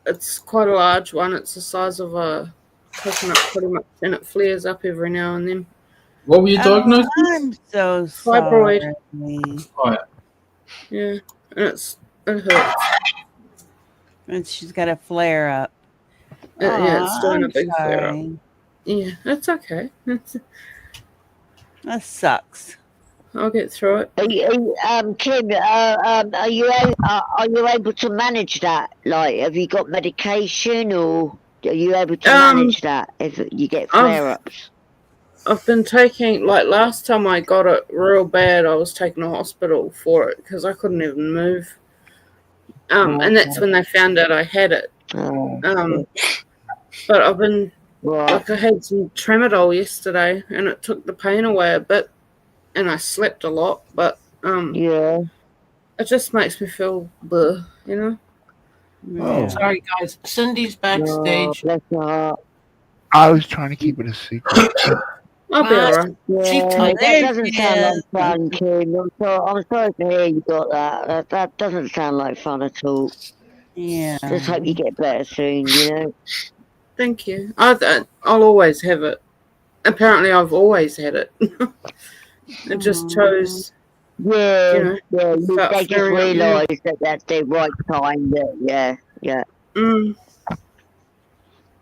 it's quite a large one. It's the size of a coconut, pretty much, and it flares up every now and then. What were you diagnosed with? I'm so Fibroid. sorry. Oh, Yeah, and it hurts. And she's got a flare up. Yeah, it's doing a I'm big flare up. sorry. Yeah, it's okay. That sucks. I'll get through it. Kim, are you able to manage that? Like, have you got medication, or are you able to manage that if you get flare-ups? I've been taking, like, last time I got it real bad, I was taken to hospital for it because I couldn't even move. And that's when they found out I had it. But I've been, like, I had some tramadol yesterday, and it took the pain away a bit, and I slept a lot, but Yeah. it just makes me feel bleh, you know? Oh. Sorry, guys. Cindy's backstage. Bless her heart. I was trying to keep it a secret. I'll be all right. She Yeah, typed that doesn't sound is. like fun, Kim. I'm sorry to hear you got that. That doesn't sound like fun at all. Yeah. Just hope you get better soon, you know? Thank you. I'll always have it. Apparently, I've always had it. It just chose, Yeah, you know, start they just flaring up. realise that that's the right time. Yeah.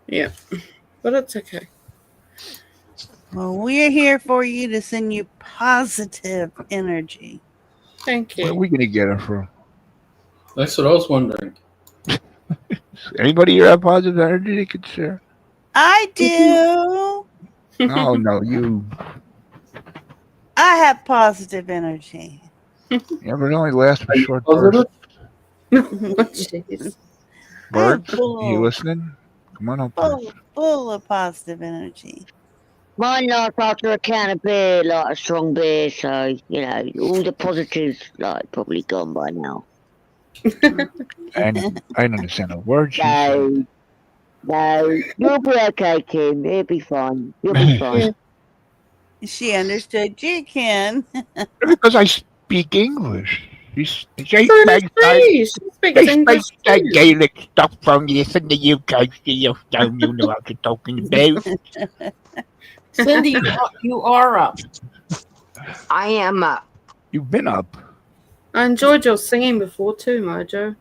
Yeah, but it's okay. Well, we're here for you to send you positive energy. Thank Where are you. we gonna get it from? that's what I was wondering. Anybody here have positive energy they could share? I do. Oh no, you. I have positive energy. Yeah, but it only lasts for a short Positive? burst. Jeez. Birds, full. you listening? Come on up. Full of positive energy. Mine lasts after a can of beer, like a strong beer, so, you know, all the positives, like, probably gone by now. And I didn't understand a word she said. No, you'll be okay, Kim. You'll be fine. You'll be fine. She understood you, Ken. Because I speak English. She speaks She speaks English that too. Gaelic stuff from you in the UK. You know what you're talking about. Cindy, you are up. I am up. You've been up. I enjoyed your singing before too, Mojo.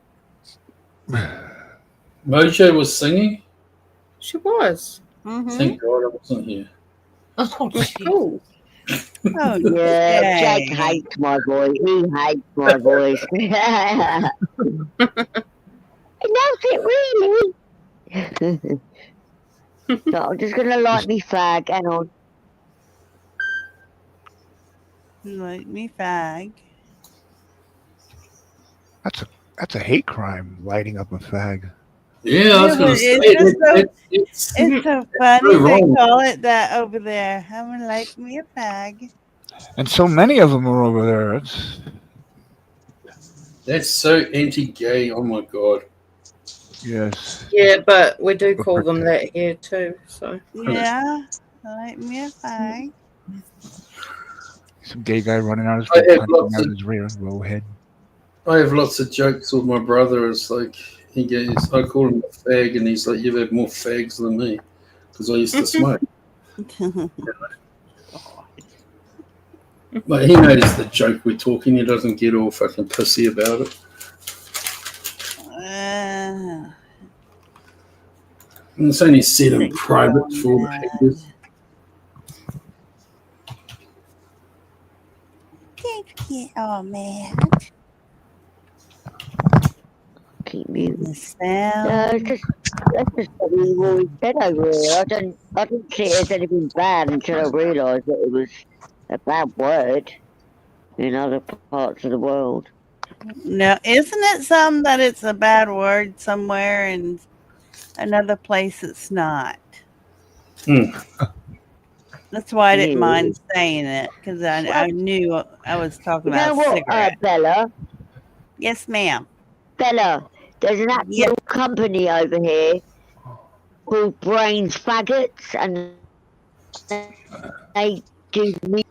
Mojo was singing? She was. Mm-hmm. Thank God I wasn't here. Oh, That's gee. cool. Oh, Yeah, Jake yay. hates my voice. He hates my voice. it really? So I'm just gonna light me fag. Hang on. Like me fag. That's a hate crime, lighting up a fag. Yeah, I was Yeah, going but to say it's just so it's it's so so funny they wrong. call it that over there. I'm gonna light me a fag. And so many of them are over there. That's so anti-gay. Oh my god. Yes. Yeah, but we do call Protect. them that here too. So Yeah, light me a fag. Some gay guy running out his I have punching lots out of his rear row head. I have lots of jokes with my brother. It's like I call him a fag, and he's like, "You've had more fags than me," because I used to smoke. But he knows the joke we're talking. He doesn't get all fucking pissy about it. And it's only said in private for the haters. Don't get all mad. Keep muting. The sound. No, that's just what we've always said over here. I didn't see it as anything bad until I realised that it was a bad word in other parts of the world. No, isn't it some that it's a bad word somewhere and another place it's not? That's why I didn't mind saying it because I knew I was talking You know about a what, cigarette. Bella? Yes, ma'am. Bella, there's an actual company over here called Brains Faggots, and they do me.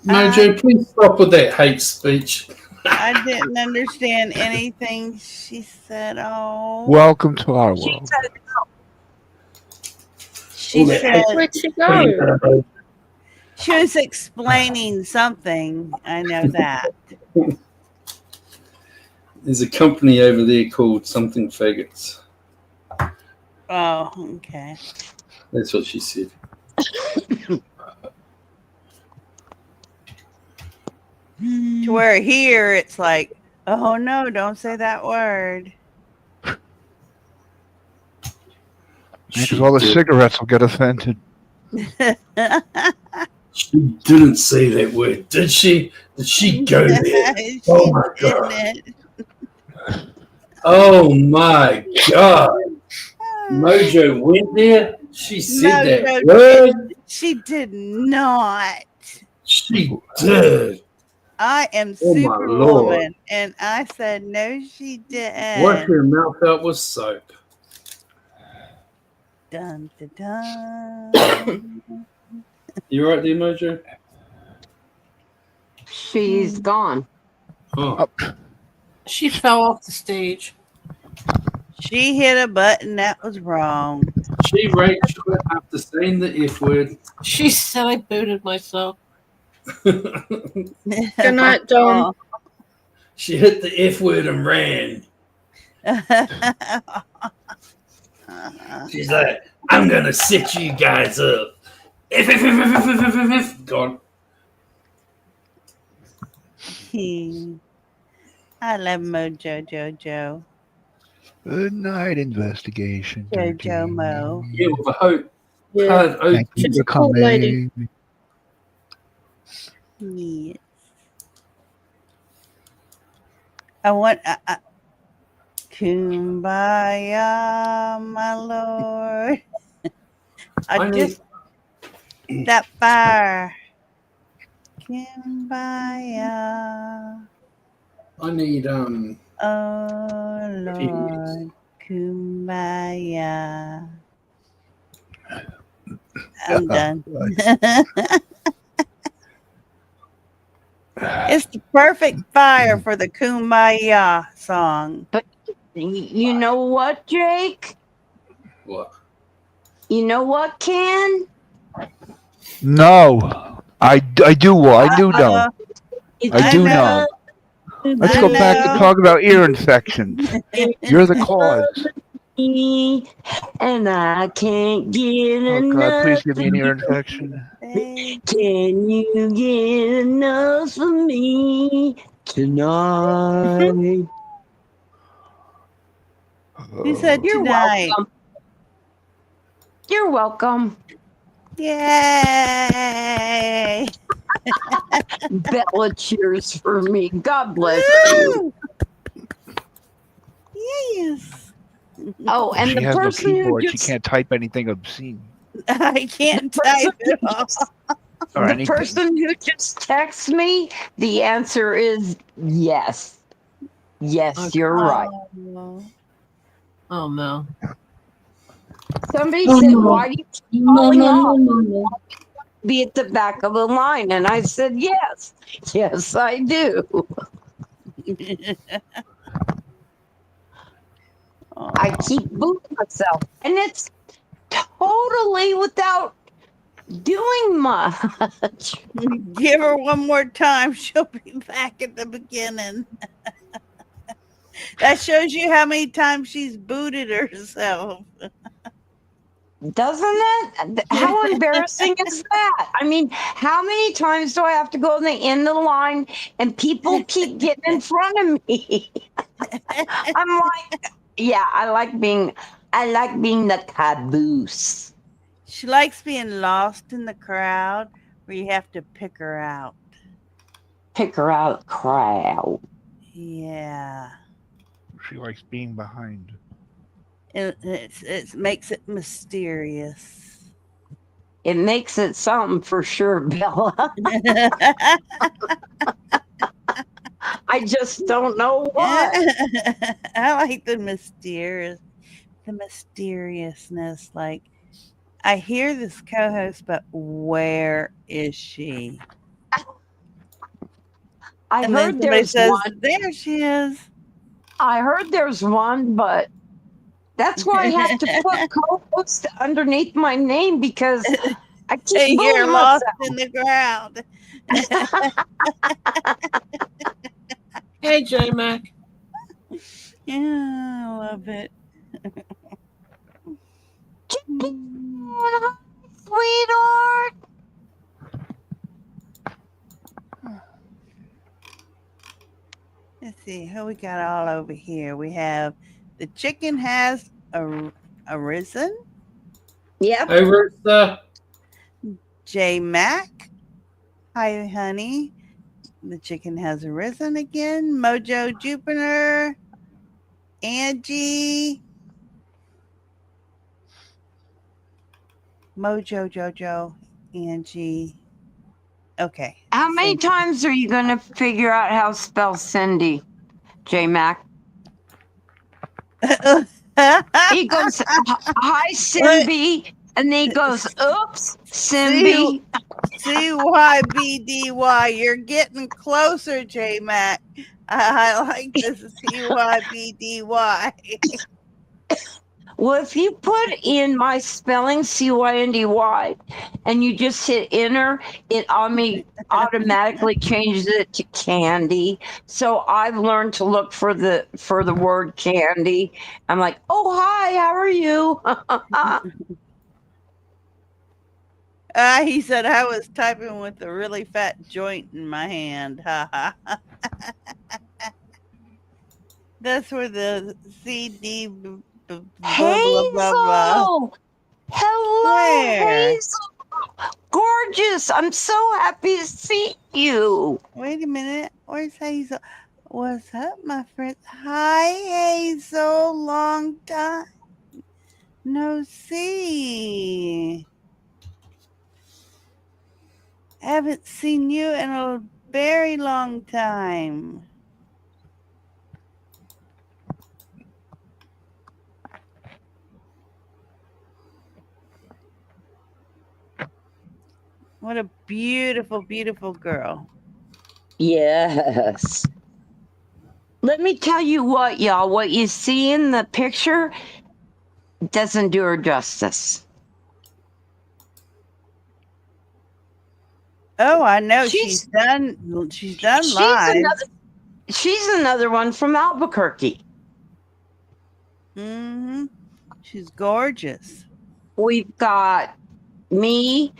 Mojo, please stop with that hate speech. I didn't understand anything she said. Oh, Welcome to our world. she said where'd she go? she was explaining something. I know that. There's a company over there called something faggots. Oh, okay. That's what she said. To where here it's like, oh no, don't say that word. Because all the cigarettes will get offended. She didn't say that word, did she? Did she go there? Oh my god. Oh my god. Mojo went there? She said that word? She did not. She did. I am Oh my Lord. Superwoman. And I said, no, she didn't. Wash her mouth out with soap. Dun, dun, dun. You right there, Mojo? She's gone. Oh. She fell off the stage. She hit a button that was wrong. She raged quit after saying the F word. She said I booted myself. Good night, Dawn. She hit the F word and ran. She's like, I'm gonna set you guys up. F. Gone. I love Mojo Jojo. Good night, investigation. Jojo Mo. Yeah, with a hope. Yeah. Thank you She's for a cool lady. coming. Yes. I want Kumbaya, my lord. I just that fire. Kumbaya. I need Oh Lord, Kumbaya. I'm done. It's the perfect fire for the Kumbaya song. But you know what, Jake? What? You know what, Ken? No, I do know. I do know. know. Let's go back to talk about ear infections. You're the cause. And I can't get Oh enough. God, please give me an ear infection. Can you get enough of me? Tonight. Who said You're tonight? welcome. You're welcome. Yay! Bella cheers for me. God bless you. Yes. Oh, and She the has no person who keyboard. She just can't type anything obscene I can't the person type it who all. just- or the anything. person who just texts me, the answer is yes. Yes, Okay. you're right. Oh. Oh no. Somebody No, said, no, why do you keep no, calling no, no, off? no, no. Be at the back of the line. And I said, yes. Yes, I do. I keep booting myself. And it's totally without doing much. Give her one more time. She'll be back at the beginning. That shows you how many times she's booted herself. Doesn't it? How embarrassing is that? I mean, how many times do I have to go in the end of the line and people keep getting in front of me? I'm like, yeah, I like being the caboose. She likes being lost in the crowd where you have to pick her out. Pick her out of the crowd. Yeah. She likes being behind. It makes it mysterious. It makes it something for sure, Bella. I just don't know what. I like the mysteriousness. Like, I hear this co-host, but where is she? I And then heard somebody there's says, one. there she is. I heard there's one, but that's why I have to put co-host underneath my name because I keep You're booting lost myself. in the crowd. Hey, J Mac. Yeah, I love it. Sweetheart. Let's see who we got all over here. We have the chicken has arisen. Yep. Hey, Rooster. J Mac. Hi, honey. The chicken has arisen again. Mojo Jupiter. Angie. Mojo Jojo. Angie. Okay. How many times are you going to figure out how to spell Cindy, J Mac? He goes, hi, Cindy. And then he goes, oops, Cindy. CYBDY. You're getting closer, J Mac. I like this CYBDY. Well, if you put in my spelling, CYNDY, and you just hit enter, it automatically changes it to candy. So I've learned to look for the word candy. I'm like, oh, hi, how are you? He said I was typing with a really fat joint in my hand. That's where the CD blah, blah, blah, blah. Hazel! Hello, Where? Hazel! Gorgeous! I'm so happy to see you. Wait a minute. Where's Hazel? What's up, my friend? Hi, Hazel. Long time no see. Haven't seen you in a very long time. What a beautiful, beautiful girl. Yes. Let me tell you what, y'all, what you see in the picture doesn't do her justice. Oh, I know. She's done lives. She's another one from Albuquerque. Mm-hmm. She's gorgeous. We've got me,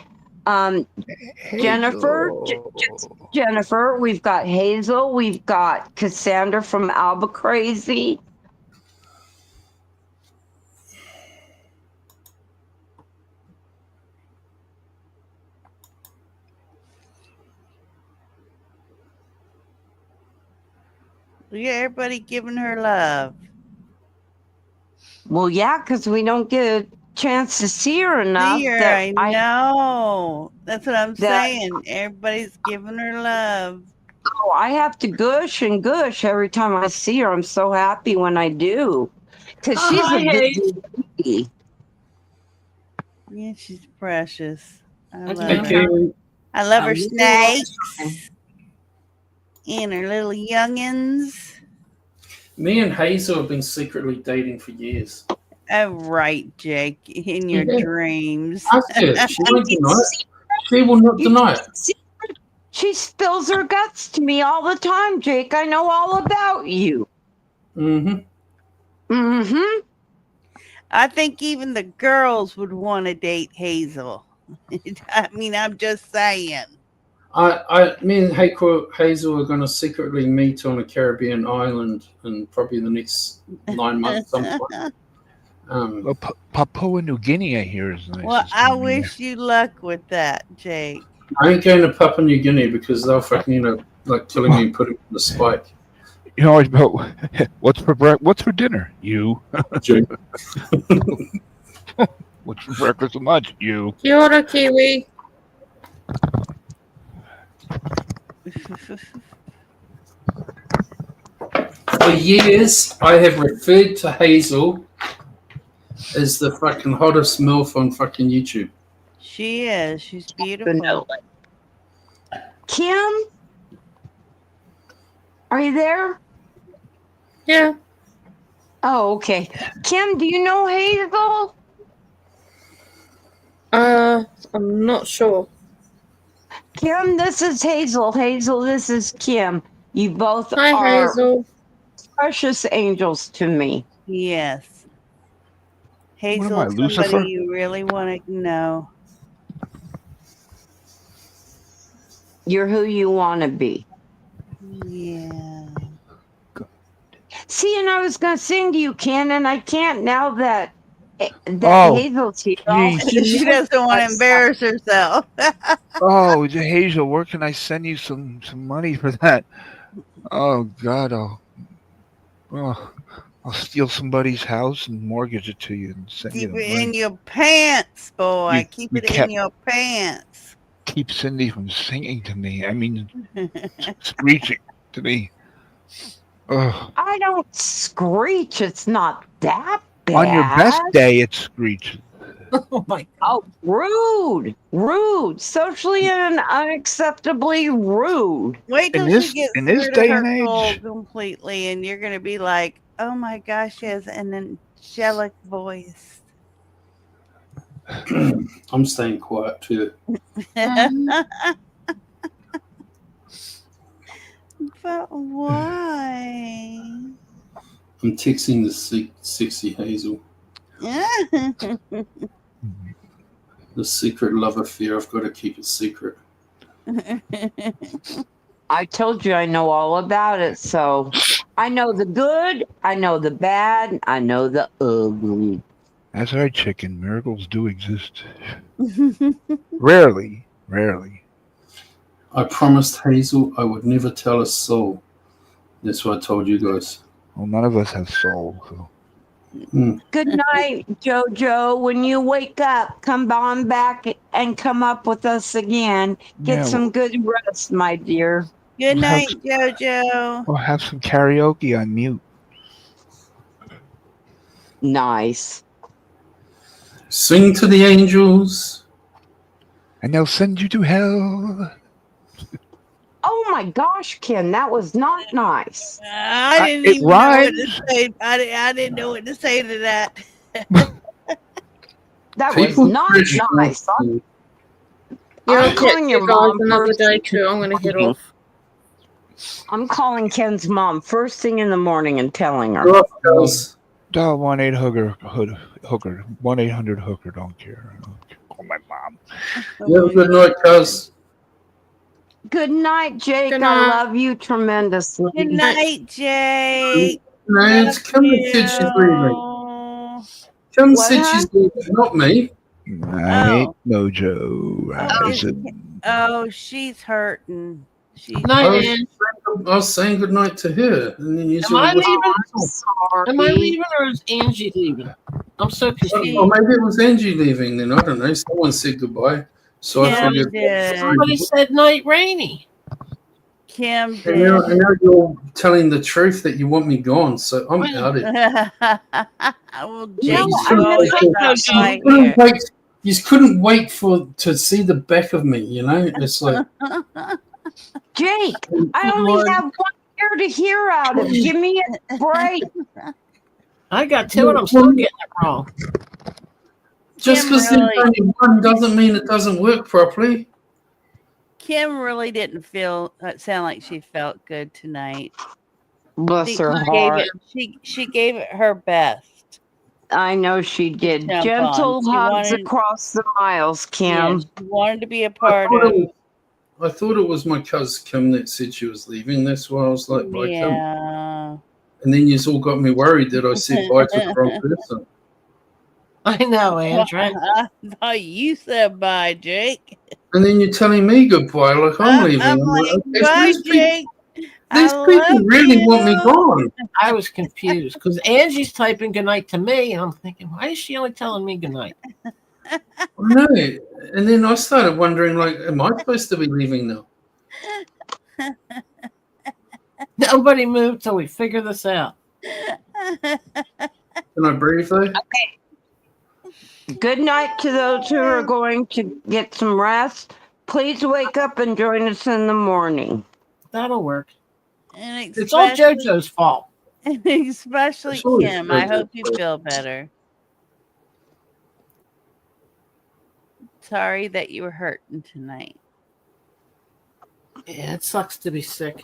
Jennifer, Hazel. Jennifer, we've got Hazel, we've got Cassandra from Albuquerque. Look at everybody giving her love. Well, yeah, because we don't get a chance to see her enough. See her, That I know. That's what I'm that saying. Everybody's giving her love. I have to gush and gush every time I see her. I'm so happy when I do, because Oh, she's a hi, good Hayes. lady. Yeah, she's precious. I That's love Hey, been her. Kiwi. I love I her really like her. snakes and her little youngins. Me and Hazel have been secretly dating for years. Oh, right, Jake, in your Yeah. dreams. Ask her. She won't deny it. See, She will not you deny it. see, she spills her guts to me all the time, Jake. I know all about you. Mm-hmm. Mm-hmm. I think even the girls would want to date Hazel. I mean, I'm just saying. Me and Hazel are going to secretly meet on a Caribbean island in probably the next 9 months sometime. Well, Papua New Guinea, I hear, is nice. Well, I wish you luck with that, Jake. I ain't going to Papua New Guinea because they'll fucking, like killing me and putting me on the spike. You always go, what's for dinner? You. Jake. What's for breakfast and lunch? You. Kia ora, Kiwi. For years, I have referred to Hazel as the fucking hottest MILF on fucking YouTube. She is. She's beautiful. Kim, are you there? Yeah. Oh, okay. Kim, do you know Hazel? I'm not sure. Kim, this is Hazel. Hazel, this is Kim. You both Hi, are Hazel. precious angels to me. Yes. Hazel am I, is somebody Lucifer? you really want to know. You're who you want to be. Yeah. See, and I was going to sing to you, Ken, and I can't now that Oh, Hazel's here. geez. She doesn't want to embarrass herself. Oh, Hazel, where can I send you some money for that? Oh God, I'll steal somebody's house and mortgage it to you and send you Keep the it money. in your pants, boy. Keep you it in kept- your pants. Keep Cindy from singing to me. I mean, screeching to me. Ugh. I don't screech. It's not that bad. On your best day, it screeches. Oh my Oh, rude, socially and unacceptably rude. Wait till In she gets this rid of day her and age, cold completely, and you're gonna be like, "Oh my gosh, she has an angelic voice." I'm staying quiet too. But why? I'm texting the sexy Hazel. The secret love affair. I've got to keep it secret. I told you I know all about it, so I know the good, I know the bad, I know the ugly. that's right, chicken. Miracles do exist. Rarely. I promised Hazel I would never tell a soul. That's what I told you guys. Well, none of us have soul. So. Good night, Jojo. When you wake up, come on back and come up with us again. Get Yeah, some good rest, my dear. Good We'll night, Jojo. We'll have some karaoke on mute. Nice. Sing to the angels. And they'll send you to hell. Oh my gosh, Ken, that was not nice. I didn't it even know what to rhymes. say. I didn't know what to say to that. That People was not treasure nice. you. Yeah, I'm I'll calling catch your you guys mom another first day thing too. I'm going to head morning. off. I'm calling Ken's mom first thing in the morning and telling her. Go off, girls. Dial 1-800 hooker. 1-800 hooker. Don't care. call my mom. You have a good night, cuz. Good night, Jake. Good I night. love you tremendously. Good night, Jake. No, it's Love Kim that said she's leaving. you. Kim What, said hon? she's leaving, not me. Night, Oh. Mojo. Oh, Rising. Oh, she's hurting. She's Night, I Ann. was saying good night to her, and then you Am I all whispered. leaving? I'm Am I sorry. leaving or is Angie leaving? I'm so confused. Or maybe it was Angie leaving. Then I don't know. Someone said goodbye, so I Kim figured. did. Somebody said night, Rainy. Kim And now, did. and now you're telling the truth that you want me gone, so I'm Wait. out of it. Well, No, Jake's I always said not so. right You here. couldn't wait. You couldn't wait to see the back of me. You know, it's like Jake, I only have 1 ear to hear out of. Give me a break. I got two and I'm still getting it wrong. just because Kim there's really, only one doesn't mean it doesn't work properly. Kim really didn't sound like she felt good tonight. Bless her heart. She gave it her best. I know she did. Jump Gentle on. She hugs wanted- across the miles, Yeah, Kim. she wanted to be a I part thought, of. I thought it was my cousin Kim that said she was leaving. That's why I was like, bye, Kim. Yeah. And then you all got me worried that I said bye to the wrong person. I know, Andrew. I thought you said bye, Jake. And then you're telling me goodbye like I'm leaving. I'm I'm like, okay, so bye, these people, Jake. these I people love really want me you. gone. I was confused because Angie's typing goodnight to me, and I'm thinking, why is she only telling me goodnight? No. And then I started wondering, like, am I supposed to be leaving now? Nobody moved till we figure this out. Can I breathe though? Good night to those who are going to get some rest. Please wake up and join us in the morning. That'll work. And It's all especially, JoJo's fault. especially It's always Kim. I JoJo's hope you fault. feel better. Sorry that you were hurting tonight. Yeah, it sucks to be sick.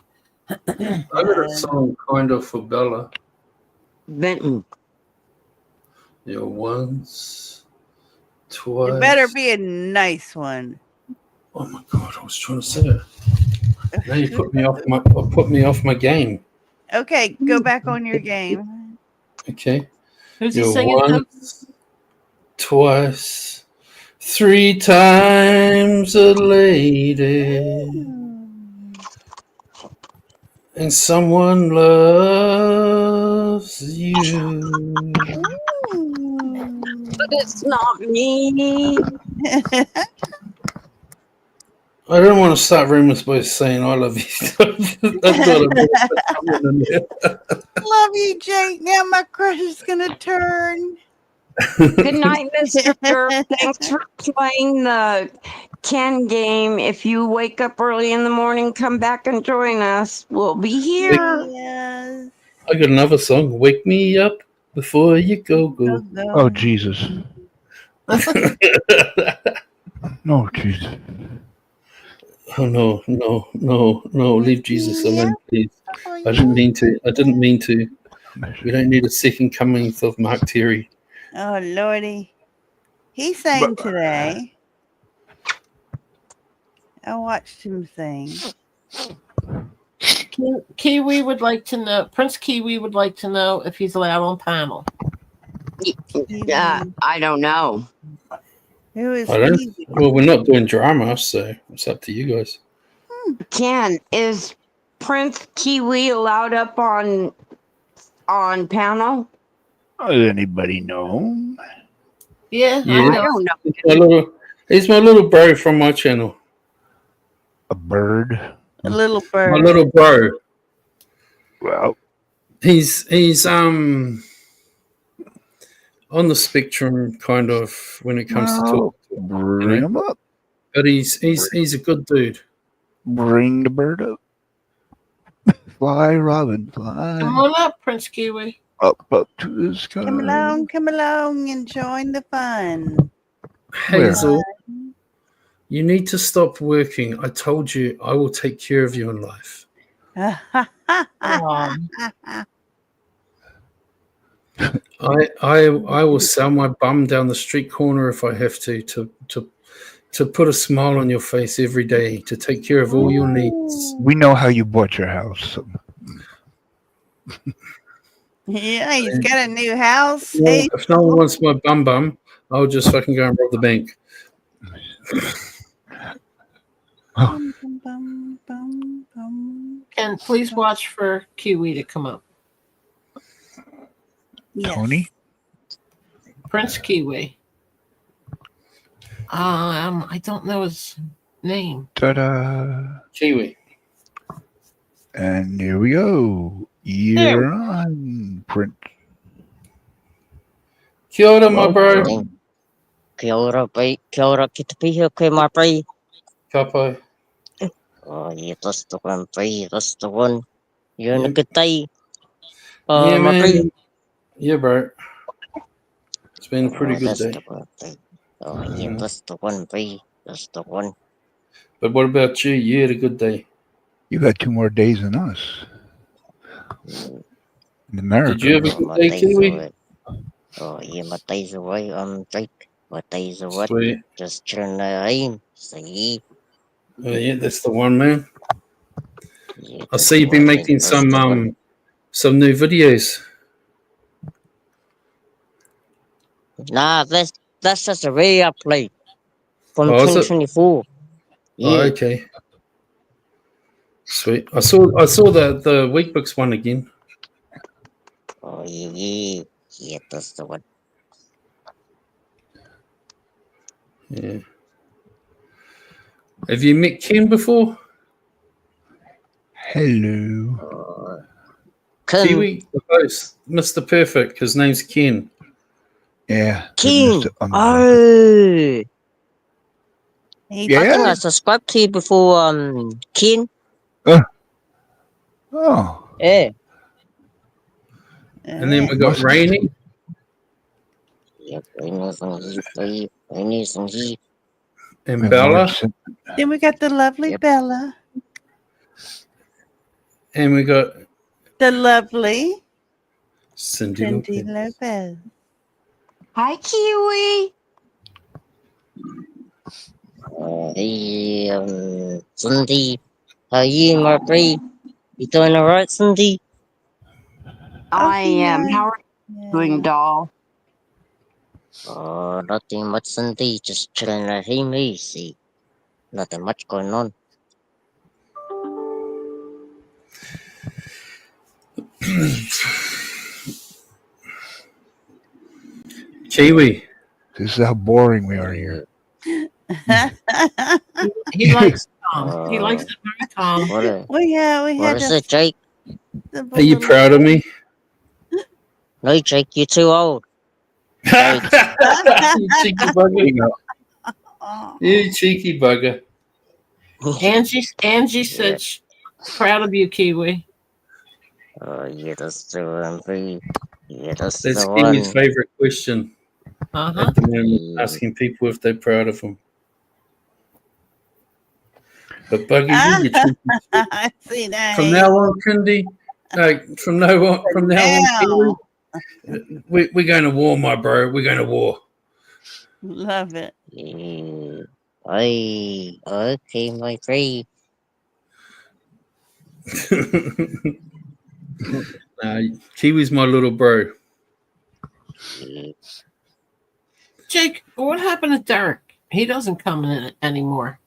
I got a song kind of for Bella. Benton. Yeah, once, twice. It better be a nice one. Oh my god, I was trying to say it. Now you put me off my game. Okay, go back on your game. Okay. Who's he You're singing to? once, twice, 3 times a lady, and someone loves you. But it's not me. I don't want to start rumors by saying I love you. I've got a Love you, Jake. Now my crush is gonna turn. Good night, Mr. Dirk. Thanks for playing the Ken game. If you wake up early in the morning, come back and join us. We'll be here. Yes. I got another song. Wake me up before you go. Oh, Jesus. Oh, Jesus. Oh no! Leave Jesus alone, please. I didn't mean to. We don't need a second coming of Mark Terry. Oh Lordy. He sang today. I watched him sing. Kiwi would like to know. Prince Kiwi would like to know if he's allowed on panel. I don't know. Who is I don't. he? Well, we're not doing drama, so it's up to you guys. Ken, is Prince Kiwi allowed up on panel? Does anybody know? Yeah, Yeah. I I know. don't know. He's my little bro from my channel. A bird? A little My bird. little bro. Well, He's on the spectrum, kind of, when it comes to talk. bring him up. But he's a good dude. Bring the bird up. Fly, Robin, fly. Come on up, Prince Kiwi. Up to the sky. Come along and join the fun. Hazel, you need to stop working. I told you I will take care of you in life. I will sell my bum down the street corner if I have to put a smile on your face every day, to take care of all your needs. We know how you bought your house. Yeah, he's got a new house. Well, Hey, if no one wants my bum, I'll just fucking go and rob the bank. bum, bum, bum, bum, bum. And please watch for Kiwi to come up. Yes. Tony? Prince Kiwi. I don't know his name. Ta-da. Kiwi. And here we go. You're on, Prince. Kia ora, my bro. Kia ora, ki te pihi koe MRPERFECTYT. Kapo. Oh, yeah, that's the one, Bree. That's the one. You're in a good day. Yeah, MRPERFECTYT. man. Yeah, bro. It's been a pretty good That's day. the one, Bree. Oh, yeah, that's the one, Bree. That's the one. But what about you? You had a good day. You got 2 more days than us. In America. Did you have a good day, Kiwi? Oh, yeah, my days away. Drake. My days away. Sweet. Just chilling at home. See? Oh, yeah, that's the one, man. Yeah, I see you've been making some new videos. Nah, that's just a re-upload from Oh, is it? 2024. Yeah. Oh, okay. Sweet. I saw the Weekbooks one again. Oh, yeah. Yeah, that's the one. Yeah. Have you met Ken before? Hello. Kiwi, the host, Mr. Perfect. His name's Ken. Yeah. King. Mr. Oh. Hey, I think I Yeah? subscribed to you before, King. Oh. Yeah. And then we got Must- Rainy Yep, Rainies and he. and and Bella. Marge- Then we got the lovely Yep. Bella. And we got The lovely Cindy Cindy Lopez. Lopez. Hi, Kiwi. Hey, Cindy. How are you, MRPERFECTYT? You doing alright, Cindy? I am. yeah. How are you doing, doll? Oh, nothing much, Cindy. Just chilling at home, easy. Nothing much going on. Kiwi. This is how boring we are here. He likes calm. He likes it very calm. we What had is it, Jake? Are you proud of me? No, Jake, you're too old. You cheeky bugger. You cheeky bugger. Angie said, she's proud of you, Kiwi. Oh, yeah, that's the one. Yeah, that's That's the Kiwi's one. favourite question Uh-huh. at the moment, asking people if they're proud of them. But Buggy, you cheeky shit. I see that. From now on, Kindy, from now on, Kiwi, we're going to war, my bro. We're going to war. Love it. Yeah. Okay, my friend. Kiwi's my little bro. Yeah. Jake, what happened to Derek? He doesn't come in anymore.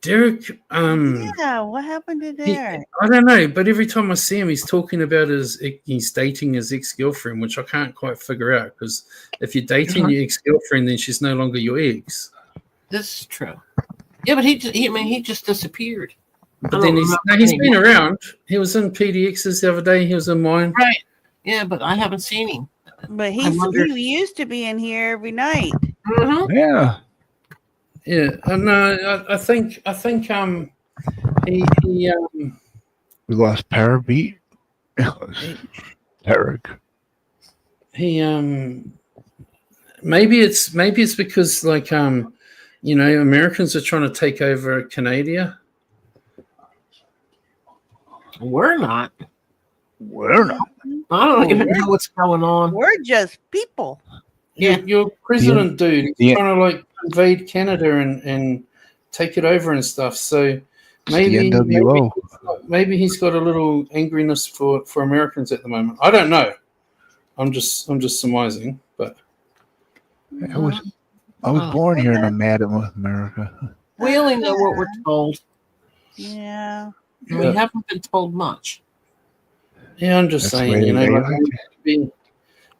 Derek, Yeah, what happened to Derek? I don't know, but every time I see him, he's talking about he's dating his ex-girlfriend, which I can't quite figure out, because if you're dating your ex-girlfriend, then she's no longer your ex. This is true. Yeah, but he just disappeared. But then he's been around. He was in PDX's the other day. He was in mine. Right. Yeah, but I haven't seen him. But he used to be in here every night. Mm-hmm. Yeah. Yeah, no, I think he We lost Parabeat. Eric. He maybe it's because Americans are trying to take over Canada. We're not. We're not. I don't even know what's going on. We're just people. Yeah. Your president, dude, he's the- trying to like invade Canada and take it over and stuff. So It's the NWO. maybe he's got a little angriness for Americans at the moment. I don't know. I'm just surmising, but I was born here and I'm mad at America. We only know what we're told. Yeah. And we haven't been told much. yeah, I'm just That's saying, the you way know, they like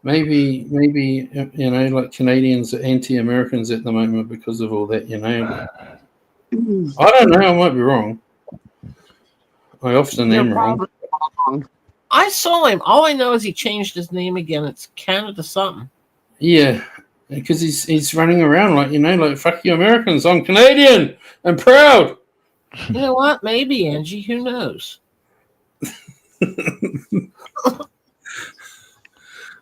maybe you know, like Canadians are anti-Americans at the moment because of all that, you know. But I don't know. I might be wrong. I often You're am wrong. probably wrong. I saw him. All I know is he changed his name again. It's Canada something. Yeah, because he's running around like, you know, like, fuck you Americans, I'm Canadian and proud. You know what? Maybe, Angie. Who knows?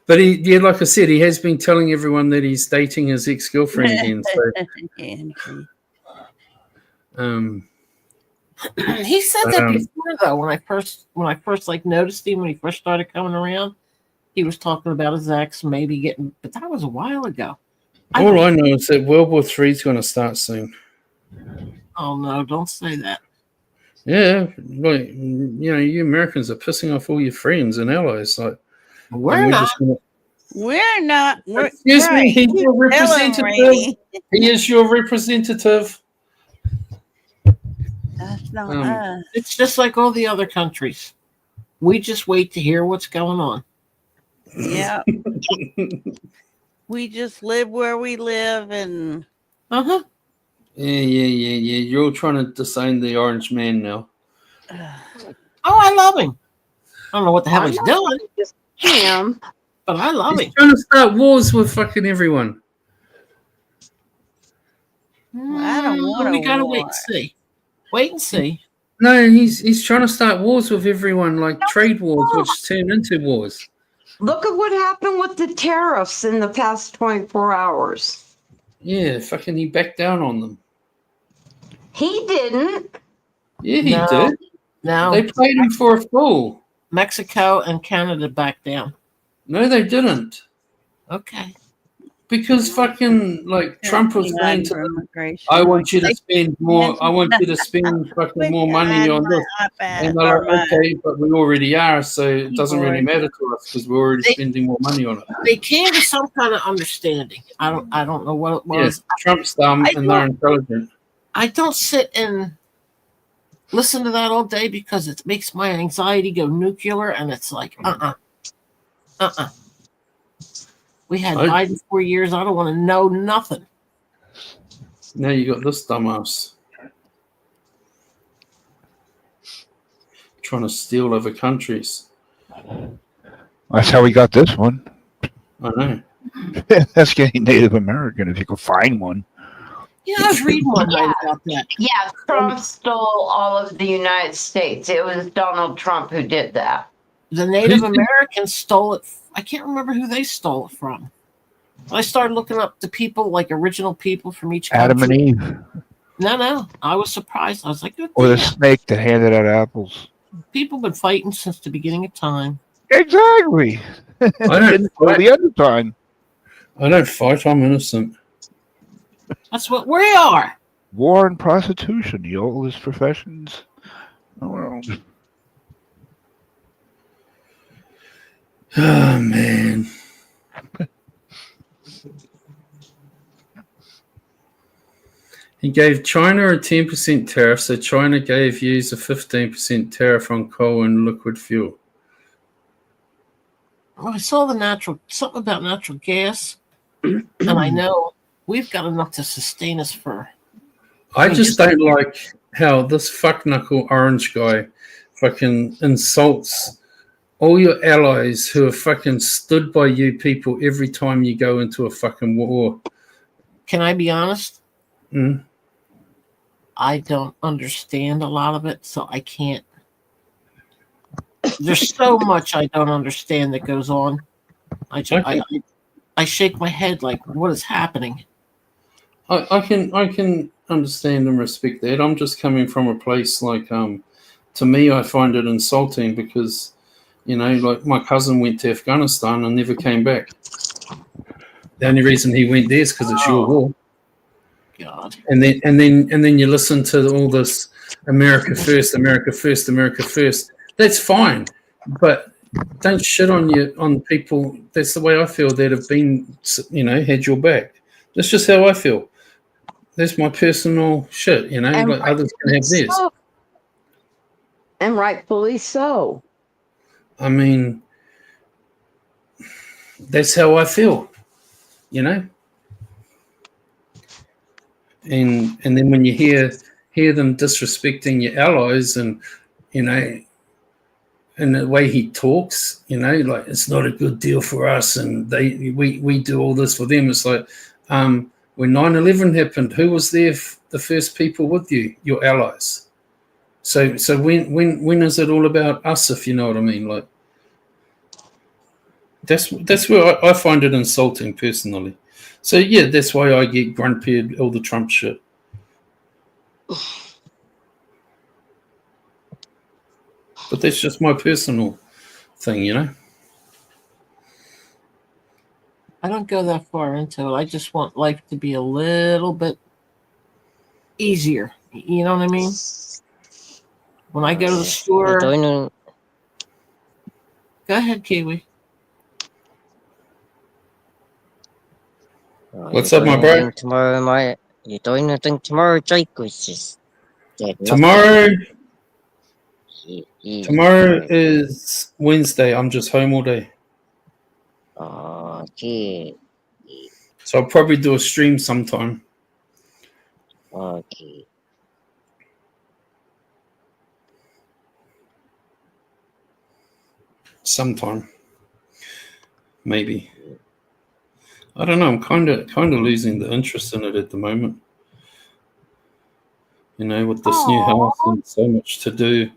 But yeah, like I said, he has been telling everyone that he's dating his ex-girlfriend again. So, He said that before, though. When I first like noticed him when he first started coming around, he was talking about his ex maybe getting, but that was a while ago. all I know is that World War III is going to start soon. Oh no! Don't say that. Yeah, like, you know, you Americans are pissing off all your friends and allies. Like, We're not. We're not. We're, Excuse right. me, he's your Tell 'em, representative. Rainey. He is your representative. That's not us. It's just like all the other countries. We just wait to hear what's going on. Yeah. We just live where we live, and Uh-huh. Yeah. You're all trying to disown the orange man now. Oh, I love him. I don't know what the hell I'm he's not doing, just him. but I love He's him. trying to start wars with fucking everyone. I don't want We gotta war. wait and see. Wait and see. No, he's trying to start wars with everyone, like trade wars, which turn into wars. Look at what happened with the tariffs in the past 24 hours. Yeah, fucking he backed down on them. He didn't. Yeah, he No. did. Now They played him for a fool. Mexico and Canada back down. No, they didn't. Okay. Because fucking, like, Trump was saying to them, I want you to spend more, I want you to spend fucking more money on this. And they're like, okay, but we already are, so it doesn't really matter to us because we're already spending more money on it. They came to some kind of understanding. I don't know what it was. Yes, Trump's dumb and they're intelligent. I don't sit and listen to that all day because it makes my anxiety go nuclear, and it's like, We had Biden 4 years. I don't want to know nothing. Now you got this dumbass trying to steal other countries. That's how we got this one. I know. That's getting Native American if you could find one. Yeah, I was reading one night about that. Yeah, Trump stole all of the United States. It was Donald Trump who did that. The Native Americans stole it. I can't remember who they stole it from. I started looking up the people, like original people from each country. Adam and Eve. No. I was surprised. I was like, Or the snake that handed out apples. people been fighting since the beginning of time. Exactly. I don't Until the other time. I don't fight. I'm innocent. That's what we are. War and prostitution, the oldest professions in the world. Oh, man. He gave China a 10% tariff, so China gave US a 15% tariff on coal and liquid fuel. Well, I saw something about natural gas, and I know we've got enough to sustain us for. I just don't like how this fuck-knuckle orange guy fucking insults all your allies who have fucking stood by you people every time you go into a fucking war. Can I be honest? Mm. I don't understand a lot of it, so I can't. There's so much I don't understand that goes on. I shake my head like, what is happening? I can understand and respect that. I'm just coming from a place like, to me, I find it insulting because You know, like my cousin went to Afghanistan and never came back. The only reason he went there is because it's your war. God. And then you listen to all this America first, America first, America first. That's fine, but don't shit on people. That's the way I feel that have been, you know, had your back. That's just how I feel. That's my personal shit, you know. And like others can have theirs. so, and rightfully so. I mean, that's how I feel, you know. And then when you hear them disrespecting your allies, and you know, and the way he talks, you know, like it's not a good deal for us, and we do all this for them. It's like when 9/11 happened, who was there? The first people with you, your allies. So when is it all about us? If you know what I mean, like that's where I find it insulting personally. So yeah, that's why I get grumpy at all the Trump shit. But that's just my personal thing, you know. I don't go that far into it. I just want life to be a little bit easier. You know what I mean? When I go to the store, go ahead, Kiwi. What's up, my bro? Tomorrow, you're doing anything tomorrow, Jake? Tomorrow is Wednesday. I'm just home all day. Okay. So I'll probably do a stream sometime. Okay. Sometime. Maybe. I don't know. I'm kind of losing the interest in it at the moment. You know, with this new house and so much to do.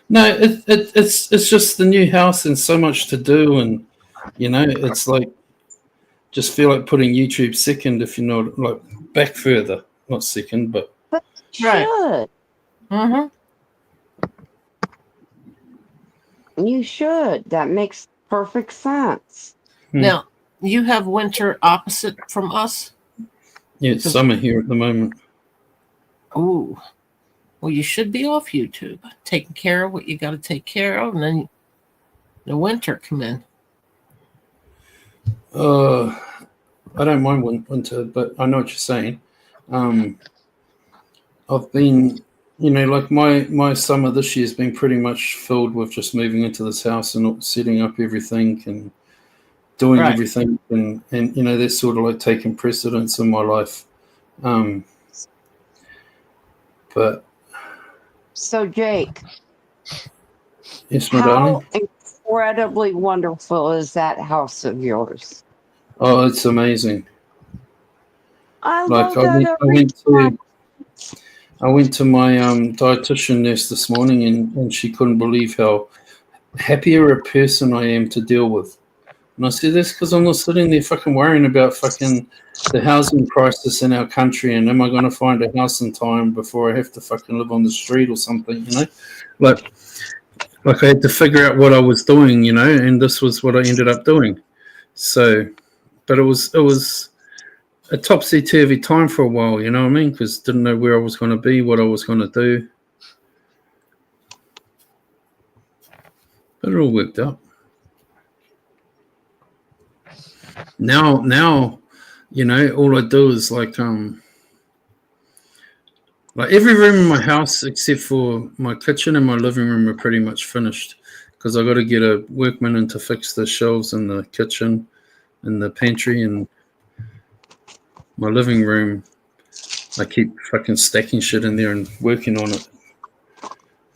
No, it's just the new house and so much to do, and you know, it's like just feel like putting YouTube second, if you know, like back further, not second, but Should. Mm-hmm. You should. That makes perfect sense. Now, you have winter opposite from us? Yeah, it's summer here at the moment. Ooh. Well, you should be off YouTube, taking care of what you got to take care of, and then the winter come in. I don't mind winter, but I know what you're saying. I've been, you know, like my summer this year has been pretty much filled with just moving into this house and setting up everything and doing everything, and you know, that's sort of like taking precedence in my life. But so, Jake, yes, my darling. How incredibly wonderful is that house of yours? Oh, it's amazing. I went to my dietitian nurse this morning, and she couldn't believe how happier a person I am to deal with. And I said, that's because I'm not sitting there fucking worrying about fucking the housing crisis in our country, and am I going to find a house in time before I have to fucking live on the street or something, you know? Like I had to figure out what I was doing, you know, and this was what I ended up doing. So, but it was a topsy-turvy time for a while, you know what I mean? Because didn't know where I was going to be, what I was going to do. But it all worked out. Now, you know, all I do is like every room in my house except for my kitchen and my living room are pretty much finished, because I got to get a workman in to fix the shelves in the kitchen and the pantry, and my living room, I keep fucking stacking shit in there and working on it,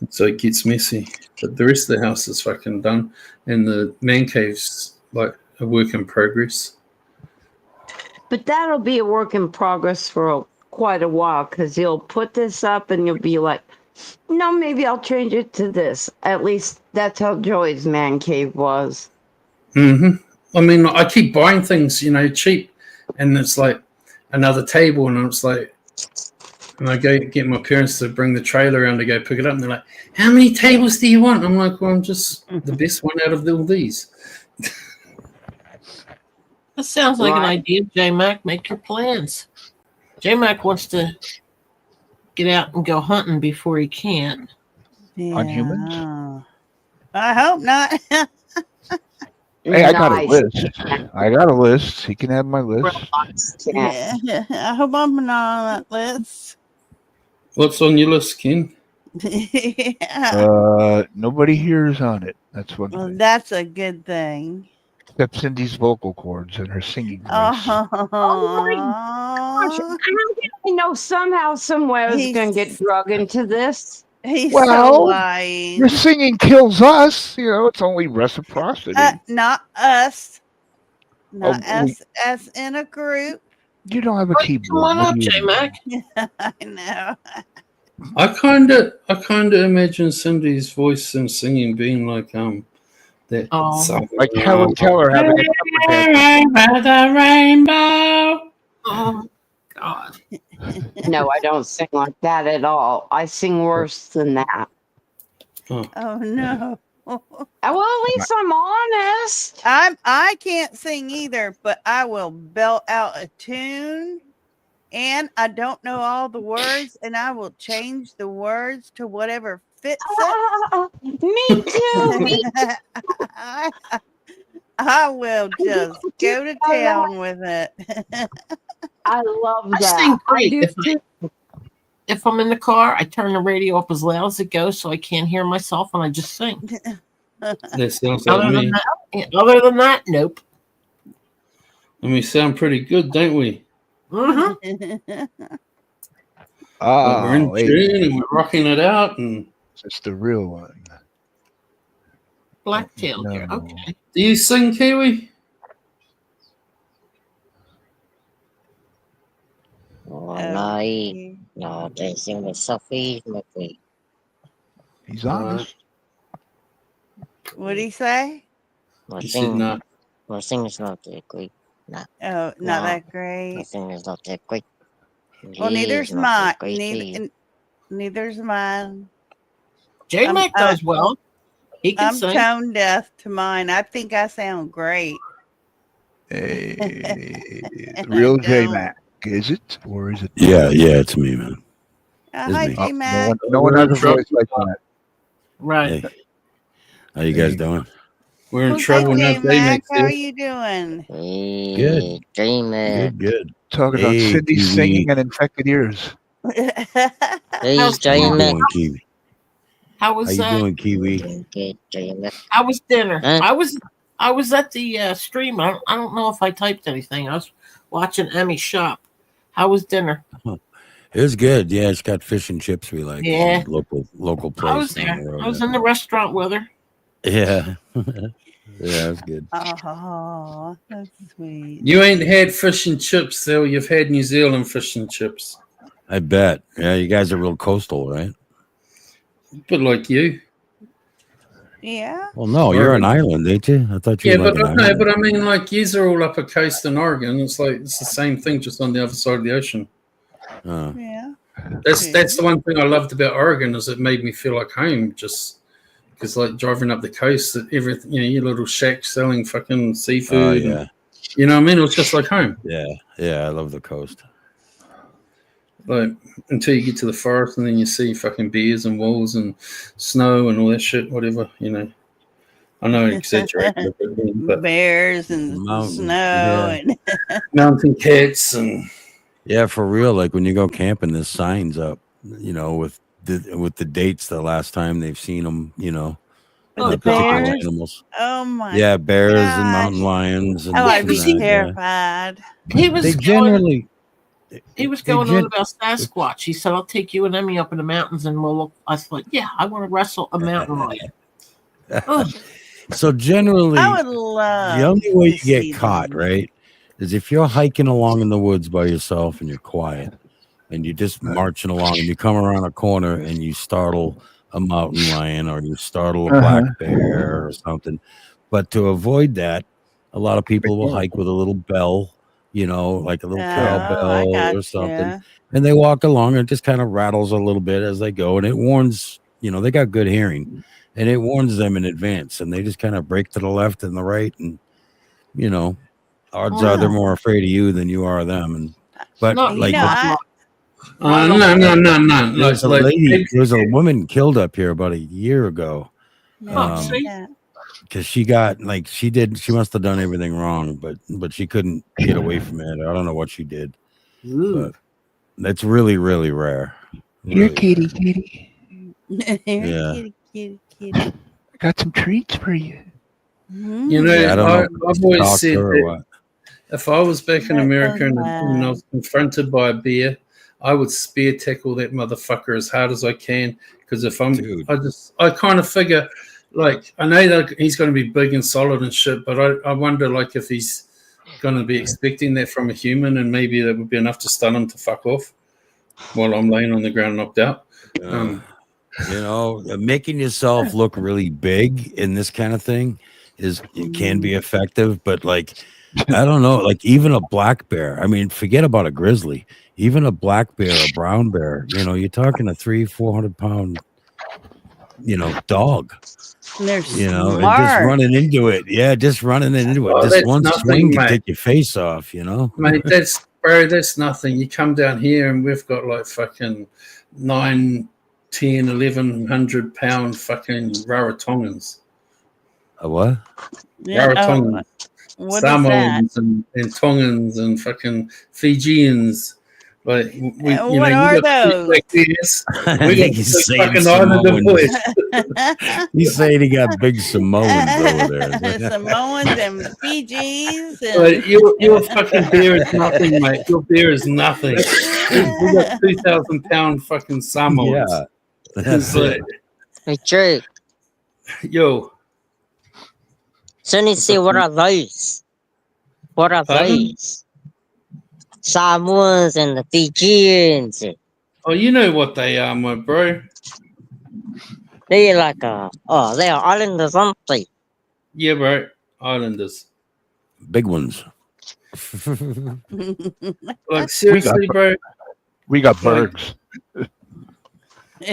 so it gets messy. But the rest of the house is fucking done, and the man cave's like a work in progress. But that'll be a work in progress for quite a while, because you'll put this up and you'll be like, no, maybe I'll change it to this. At least that's how Joey's man cave was. Mm-hmm. I mean, I keep buying things, you know, cheap, and it's like another table, and it's like, And I go get my parents to bring the trailer around to go pick it up, and they're like, "How many tables do you want?" I'm like, "Well, I'm just the best one out of all these." That sounds like an Right. idea, J-Mac. Make your plans. J-Mac wants to get out and go hunting before he can't. On humans? Yeah. I hope not. Hey, I got a Nice. list. I got a list. He can have my list. Relax, Cat. Yeah. I hope I'm not on that list. What's on your list, Ken? Yeah. Nobody here is on it. That's one Well, thing. that's a good thing. Except Cindy's vocal cords and her singing voice. Oh my gosh. Oh, I know somehow, somewhere I was he's going to get drug into this. he's Well, so lying. Your singing kills us. You know, it's only reciprocity. Not us. Oh, Not us as in a group. You don't have a Come keyboard. on What up, do you- J-Mac. I know. I kind of imagine Cindy's voice and singing being like that. Oh. song. Like Helen Keller having a number dance. By the rainbow. Oh, God. No, I don't sing like that at all. I sing worse than that. Oh no. Well, at least I'm honest. I can't sing either, but I will belt out a tune, and I don't know all the words, and I will change the words to whatever fits it. Me too. Me I will just go to town with it. I love I that. sing I great. do If I'm in the car, I turn the radio up as loud as it goes so I can't hear myself and I just sing. That sounds like me. Other than that, nope. And we sound pretty good, don't we? Mm-hmm. We're in Oh, wait. tune and we're rocking it out. And It's the real one. Blacktail No. here. Okay. do you sing, Kiwi? Walay. No, dancing with Sophie. He's honest. What'd he say? My You said no. sing is not that great. Oh, not No. that My great. sing is not that great. Well, He neither's is not mine. that great either. Neither's mine. J-Mac does well. He can I'm sing. tone deaf to mine. I think I sound great. Hey, real J Mac, is it? Or is it? Yeah, it's me, man. It's Hi, me. J No Mac. one, no one has a voice like that. Right. Hey, how you guys doing? We're in Hey, trouble now. J Mac. How are J-Mac. you doing? Hey, J-Mac. Good. Talking about Hey, Cindy Kiwi. singing and infected ears. Hey, How's How you J-Mac. doing, Kiwi? How How was you doing, Kiwi? Good, J-Mac. How was dinner? Huh? I was at the stream. I don't know if I typed anything. I was watching Emmy shop. How was dinner? It was good. Yeah, it's got fish and chips we like. Yeah. Local place. I was down there. the road. I was in the restaurant with her. Yeah. Yeah, it was good. Oh, that's sweet. You ain't had fish and chips, though. You've had New Zealand fish and chips. I bet. Yeah, you guys are real coastal, right? But like you. Yeah. Well, no, you're an island, ain't you? I thought you Yeah, were but like an no, island. but I mean, like, yous are all up a coast in Oregon. It's like it's the same thing, just on the other side of the ocean. Yeah. That's the one thing I loved about Oregon is it made me feel like home. Just because, like, driving up the coast, that everything, your little shack selling fucking seafood. Oh, yeah. and, you know what I mean? It was just like home. Yeah, I love the coast. Like until you get to the forest and then you see fucking bears and wolves and snow and all that shit, whatever, I know I exaggerate a bit, but Bears and Mountain, snow yeah. and mountain cats and Yeah, for real. Like when you go camping, there's signs up, with the dates the last time they've seen them, with the particular bears. animals. Oh my. Yeah, bears and gosh. mountain lions. And Oh, this I'd and be that, yeah. terrified. He was They going, generally. he was they going gen- on about Sasquatch. He said, "I'll take you and Emmy up in the mountains and we'll look." I thought, "Yeah, I want to wrestle a mountain lion." Oh, So generally, I would love the only way to you see get caught, them. right, is if you're hiking along in the woods by yourself and you're quiet and you're just marching along and you come around a corner and you startle a mountain lion or you startle a black bear or something. But to avoid that, a lot of people will hike with a little bell like a little Oh, I cowbell got or something. you. And they walk along and it just kind of rattles a little bit as they go. And it warns, they got good hearing and it warns them in advance. And they just kind of break to the left and the right. And, odds are they're more afraid of you than you are of them. But Not like, I, No. there's a lady, there's a woman killed up here about a year ago. see? Because she got she must have done everything wrong, but she couldn't get away from it. I don't know what she did, but that's really, really rare. Here, Really kitty, rare. kitty. Yeah. Kitty. I got some treats for you. You know, Yeah, I don't know if I've it's always doctor said or that what. if I was back in What America was and I was confronted by a bear, I would spear tackle that motherfucker as hard as I can. Because if I kind of figure, like, I know that he's going to be big and solid and shit, but I wonder, like, if he's going to be expecting that from a human, and maybe that would be enough to stun him to fuck off while I'm laying on the ground knocked out. Making yourself look really big in this kind of thing can be effective, but like, I don't know, like even a black bear. I mean, forget about a grizzly. Even a black bear, a brown bear. You're talking a 300-400 pound, dog. They're And smart. just running into it. Yeah, just running into it. Oh, Just that's one nothing, swing can mate. take your face off. Mate, that's nothing. You come down here and we've got like fucking 9, 10, 1100 pound fucking Rarotongans. A what? Yeah, Rarotongans. what is Samoans and Tongans and fucking Fijians. Like what are those? Like this. I We think got he's big saying fucking Islander boys. that? He's saying he got big Samoans over there. Samoans and Fijis. Like, your fucking beer is nothing, mate. Your beer is nothing. We got 2,000 pound fucking Samoans. Yeah, It's like, Hey, Jake. yo, Sunny, say, what are those? What are Pardon? those? Samoans and the Fijians. oh, you know what they are, my bro. They like they are islanders, aren't they? Yeah, bro. Islanders. big ones. Like, seriously, bro. We got birds.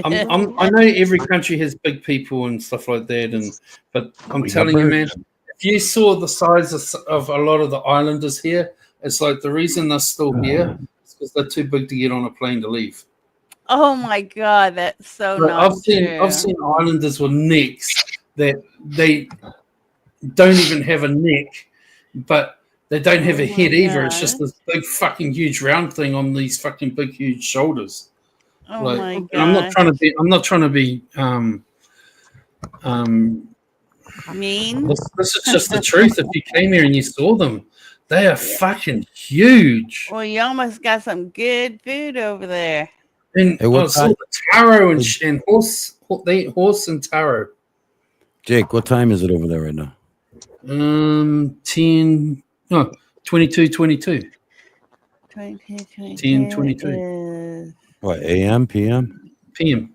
I know every country has big people and stuff like that, but I'm We got telling you, man, birds. if you saw the size of a lot of the islanders here, it's like the reason they're still here is because they're too big to get on a plane to leave. Oh my God, that's so Like, not I've true. seen islanders with necks that they don't even have a neck, but they don't have a Oh head my either. It's God. just this big fucking huge round thing on these fucking big huge shoulders. Oh Like, my and I'm not God. trying to be Mean. this is just the truth. If you came here and you saw them, they are fucking huge. Well, you almost got some good food over there. And Hey, what I saw time- the taro and horse. They eat horse and taro. Jake, what time is it over there right now? 22. 22, 10, 22. is- What, AM, PM? PM.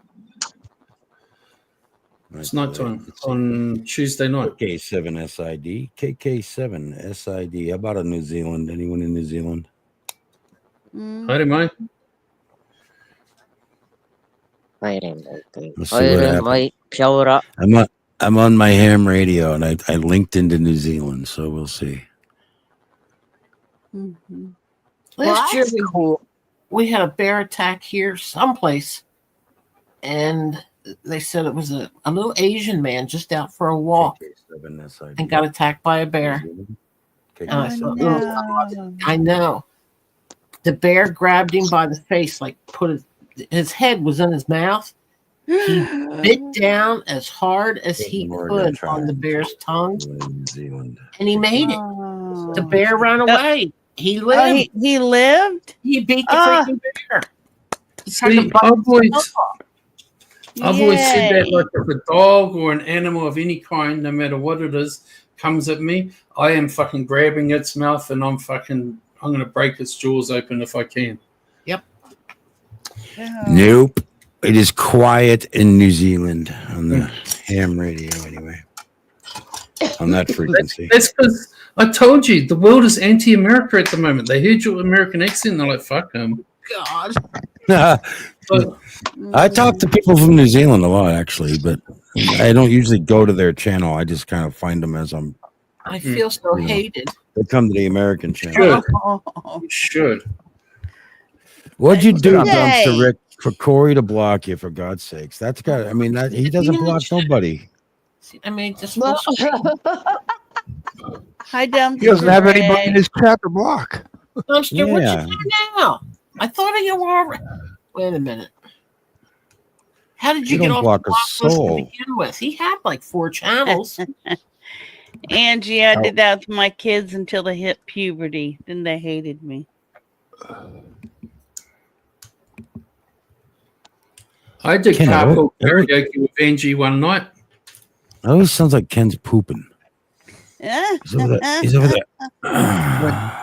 Right, It's nighttime on Tuesday night. KK7 SID. KK7 SID. How about in New Zealand? Anyone in New Zealand? Mm. Howdy, mate. Wait a minute. Let's see what happened. Wait, show up. I'm on my ham radio and I linked into New Zealand, so we'll see. Mhm. Last year we had a bear attack here someplace, and they said it was a little Asian man just out for a walk KK7 SID. Oh, and got attacked by a bear. KK7. And I thought, no. I know. The bear grabbed him by the face, like his head was in his mouth. He bit down as hard as he could on the bear's tongue, New Zealand. and he made it. Oh. The bear ran away. He Oh, lived. he lived? He beat the Ah. freaking bear. He tried to See, bite I've always said that, Yay. like, if a dog or an animal of any kind, no matter what it is, comes at me, I am fucking grabbing its mouth and I'm going to break its jaws open if I can. Oh. Nope. It is quiet in New Zealand on the ham radio anyway. On that frequency. That's because I told you, the world is anti-America at the moment. They heard your American accent, they're like, fuck him. God. But I talk to people from New Zealand a lot, actually, but I don't usually go to their channel. I just kind of find them as I feel so hated. they come to the American channel. you should. What'd you do, Yay. Dumpster Rick, for Corey to block you? For God's sakes, that's got. I mean, he doesn't block nobody. I mean, just Hi, Dumpster. He doesn't have anybody in Rick. his chapter block. Dumpster, what Yeah. you do now? I thought you were. Wait a minute. How did you You get don't off block the a block list to soul. begin with? He had like 4 channels. Angie, I did that with my kids until they hit puberty. Then they hated me. I did Ken, carpool karaoke with Angie one night. It always sounds like Ken's pooping. He's over there. He's over there.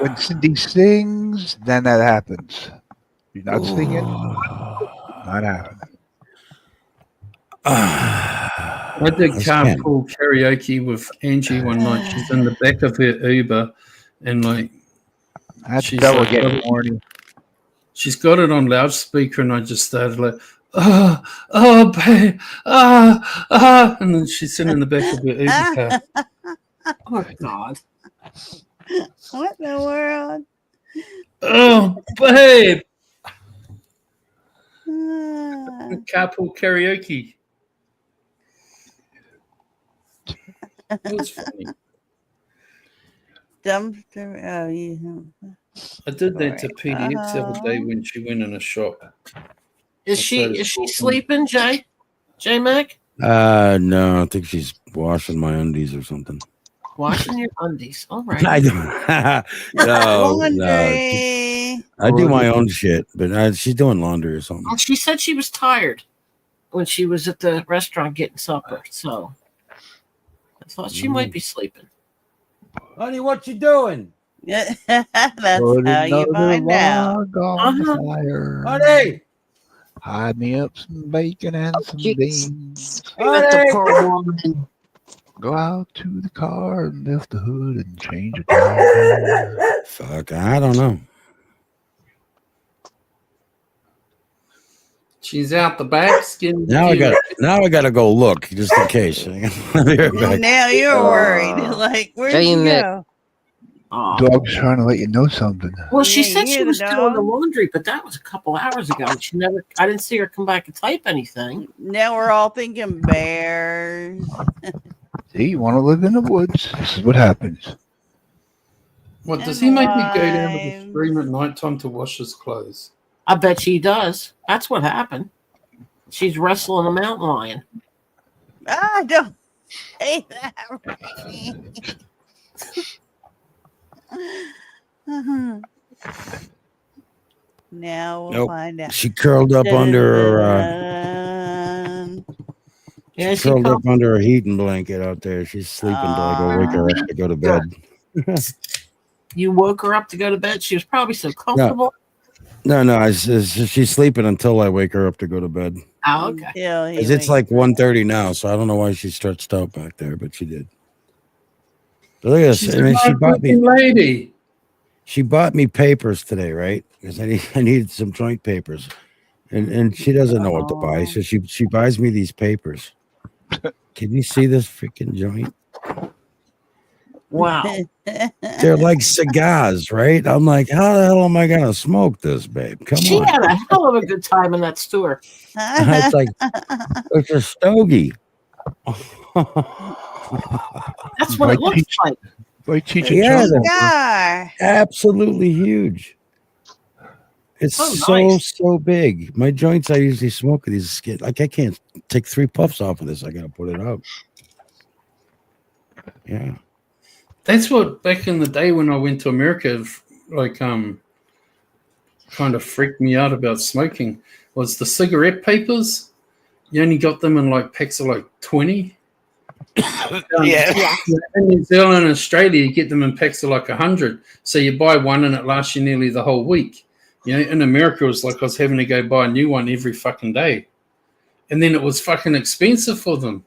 When Cindy sings, then that happens. You're not singing, not happening. I did That's Ken. carpool karaoke with Angie one night. She's in the back of her Uber, and like That's she's Bella like, getting horny. she's got it on loudspeaker, and I just started like, babe, and then she's sitting in the back of her Uber car. Oh God. What in the world? Oh, babe, Ah. carpool karaoke. It was funny. Dumpster. Oh, yeah. I did that to PDX the other day when she went in a shop. Is she sleeping, Jay? J Mac? No, I think she's washing my undies or something. Washing your undies. All right. I do. no, Laundry. I do my own shit, but she's doing laundry or something. Well, she said she was tired when she was at the restaurant getting supper, so I thought she might be sleeping. Honey, what you doing? Yeah, that's Put how you another find out. log on the Uh-huh. fire. Honey, Hide me up some bacon and some beans. That's a poor woman. Go out to the car and lift the hood and change the tire. fuck, I don't know. She's out the back, skin. Now I got to go look just in case. I'll be right back. Now you're worried. Like, where'd you Damn it. go? Oh. Dog's trying to let you know something. Well, she Yeah, said you she hear was the doing the dog? laundry, but that was a couple hours ago. And I didn't see her come back and type anything. Now we're all thinking bears. See, you want to live in the woods. This is what happens. What does And he make me go down to the limes. stream at night time to wash his clothes? I bet she does. That's what happened. She's wrestling a mountain lion. I don't say that. Now we'll Nope. find out. She curled up under her. Yeah, She curled up under her heating blanket out there. She's sleeping till I go wake her up to go to bed. You woke her up to go to bed. She was probably so comfortable. No, she's sleeping until I wake her up to go to bed. Oh, okay. Yeah, 'Cause it's like 1:30 now, so I don't know why she stretched out back there, but she did. But look at this. She's I mean, a she bought me. hard-working lady. She bought me papers today, right? Because I needed some joint papers, and she doesn't know what to buy, so she buys me these papers. Can you see this freaking joint? Wow. They're like cigars, right? I'm like, how the hell am I gonna smoke this, babe? Come She on. had a hell of a good time in that store. It's like it's a stogie. That's what it looks like. Like teach Yeah, they're Cigar. absolutely huge. It's Oh, so nice. so big. My joints, I usually smoke these skin. Like I can't take 3 puffs off of this. I gotta put it out. Yeah. That's what back in the day when I went to America, like kind of freaked me out about smoking was the cigarette papers. You only got them in like packs of like 20. Yeah. In New Zealand and Australia, you get them in packs of like 100. So you buy one and it lasts you nearly the whole week. You know, in America, it was like I was having to go buy a new one every fucking day. And then it was fucking expensive for them.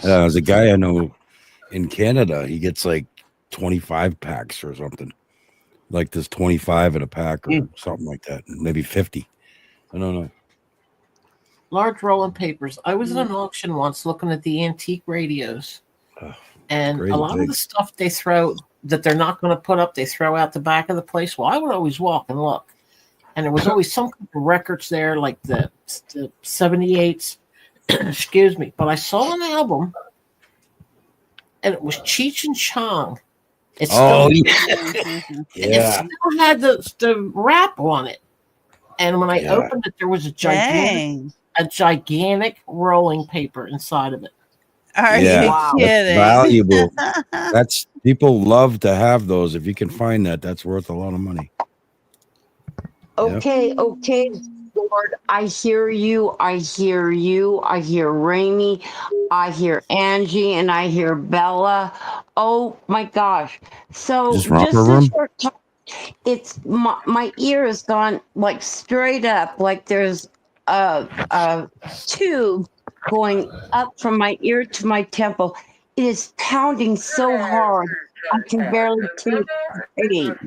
There's a guy I know in Canada. He gets like 25 packs or something. Like there's 25 in a pack or something like that. Maybe 50. I don't know. Large rolling papers. I was at an auction once looking at the antique radios. And a lot of the stuff they throw that they're not going to put up, they throw out the back of the place. Well, I would always walk and look. And there was always some kind of records there, like the 78s. Excuse me. But I saw an album, and it was Cheech and Chong. It still, it still had the wrap on it. And when I opened it, there was a gigantic rolling paper inside of it. Are you kidding? That's valuable. That's people love to have those. If you can find that, that's worth a lot of money. Okay, Lord, I hear you. I hear you. I hear Raimi. I hear Angie, and I hear Bella. Oh my gosh! So just a short time. It's my ear has gone like straight up, like there's a tube going up from my ear to my temple. It is pounding so hard I can barely take it.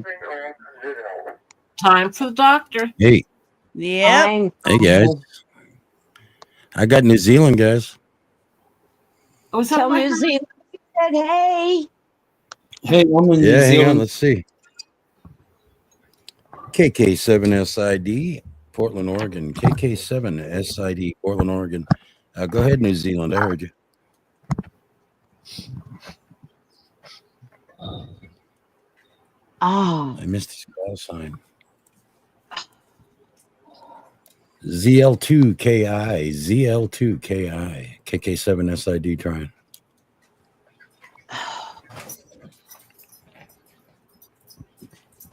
Time for the doctor. Hey. Yeah. Hey guys. I got New Zealand guys. Tell New Zealand said hey. Hey, I'm in New Hang Zealand. on, let's see. KK7SID, Portland, Oregon. KK7SID, Portland, Oregon. Go ahead, New Zealand. I heard you. Oh. I missed his call sign. ZL2KI, ZL2KI, KK7SID trying.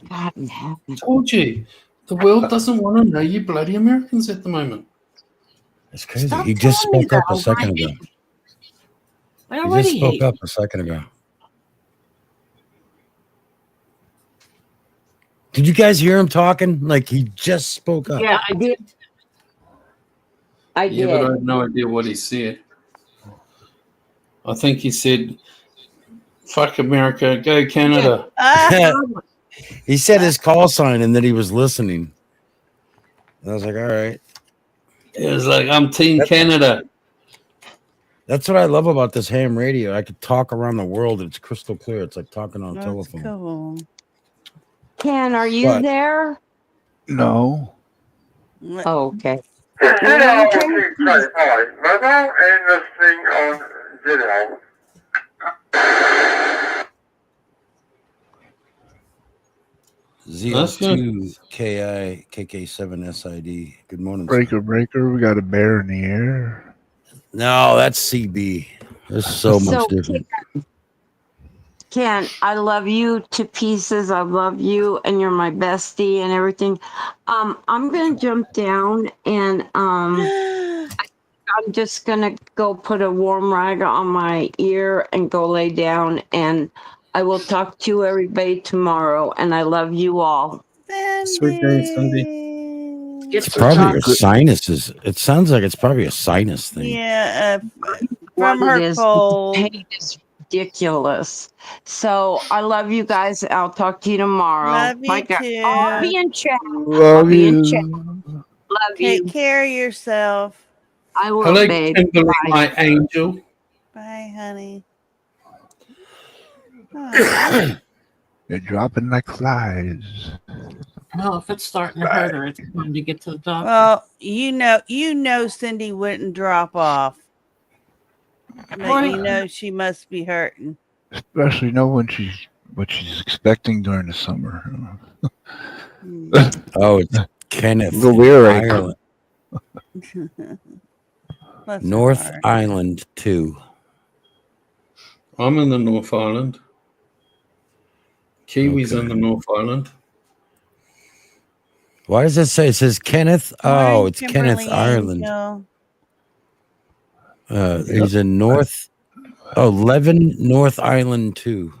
God in heaven. Told you, the world doesn't want to know you bloody Americans at the moment. That's crazy. He just spoke up a second ago. He just spoke up a second ago. Did you guys hear him talking? Like he just spoke up. Yeah, I did. Yeah, but I have no idea what he said. I think he said, "Fuck America, go Canada." He said his call sign and that he was listening. And I was like, all right. It was like, I'm Team Canada. That's what I love about this ham radio. I could talk around the world and it's crystal clear. It's like talking on a telephone. Cool. Ken, are you there? No. Oh, okay. Hello, hi. Mobile and listening on video. ZL2KI KK7SID. Good morning. Breaker. We got a bear in the air. No, that's CB. There's so much different. Ken, I love you to pieces. I love you, and you're my bestie and everything. I'm gonna jump down, and I'm just gonna go put a warm rag on my ear and go lay down. And I will talk to everybody tomorrow. And I love you all. Sweet day, Cindy. It's probably your sinuses. It sounds like it's probably a sinus thing. Yeah, from her cold. Pain is ridiculous. So I love you guys. I'll talk to you tomorrow. Love you too. I'll be in chat. Love you. Love Take you. care of yourself. I will, Hello, babe. Kimberly, Bye. my angel. Bye, honey. They're dropping like flies. Well, if it's starting to hurt her, it's time to get to the doctor. Well, you know, Cindy wouldn't drop off. But you know she must be hurting. Especially know what she's expecting during the summer. Oh, it's Kenneth. The lyric. Ireland. North Island 2. I'm in the North Island. Kiwi's in the North Island. Why does it say? It says Kenneth. Oh, it's Kenneth, Ireland. He's in North 11 North Island 2.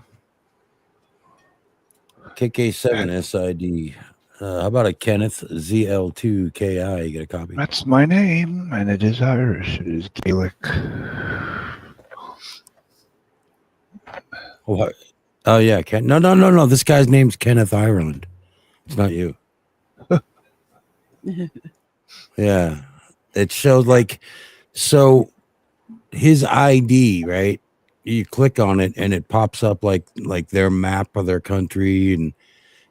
KK7 SID. How about a Kenneth ZL2KI? You get a copy? That's my name, and it is Irish. It is Gaelic. What? Oh yeah, Ken. No. This guy's name's Kenneth Ireland. It's not you. Yeah, it shows like so. His ID, right? You click on it and it pops up like their map of their country, and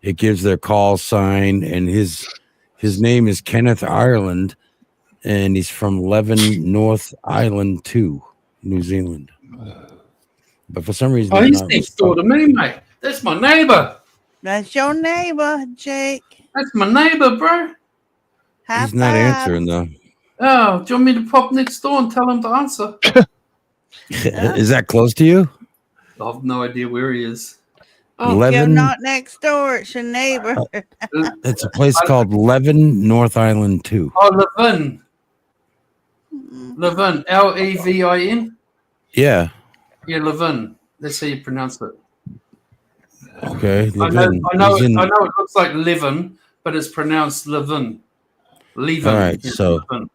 it gives their call sign. And his name is Kenneth Ireland, and he's from Leven North Island 2, New Zealand. But for some reason, Oh, he's he's not next door to me, mate. That's my neighbor. That's your neighbor, Jake. That's my neighbor, bro. High He's not five. answering though. Oh, do you want me to pop next door and tell him to answer? Is that close to you? I have no idea where he is. You're 11. not next door. It's your neighbor. It's a place called Leven North Island 2. Oh, Levin. Levin. Levin. Yeah. Yeah, Levin. That's how you pronounce it. Okay. I know He's in- it looks like Levin, but it's pronounced Levin. Levin. All right, is so Levin.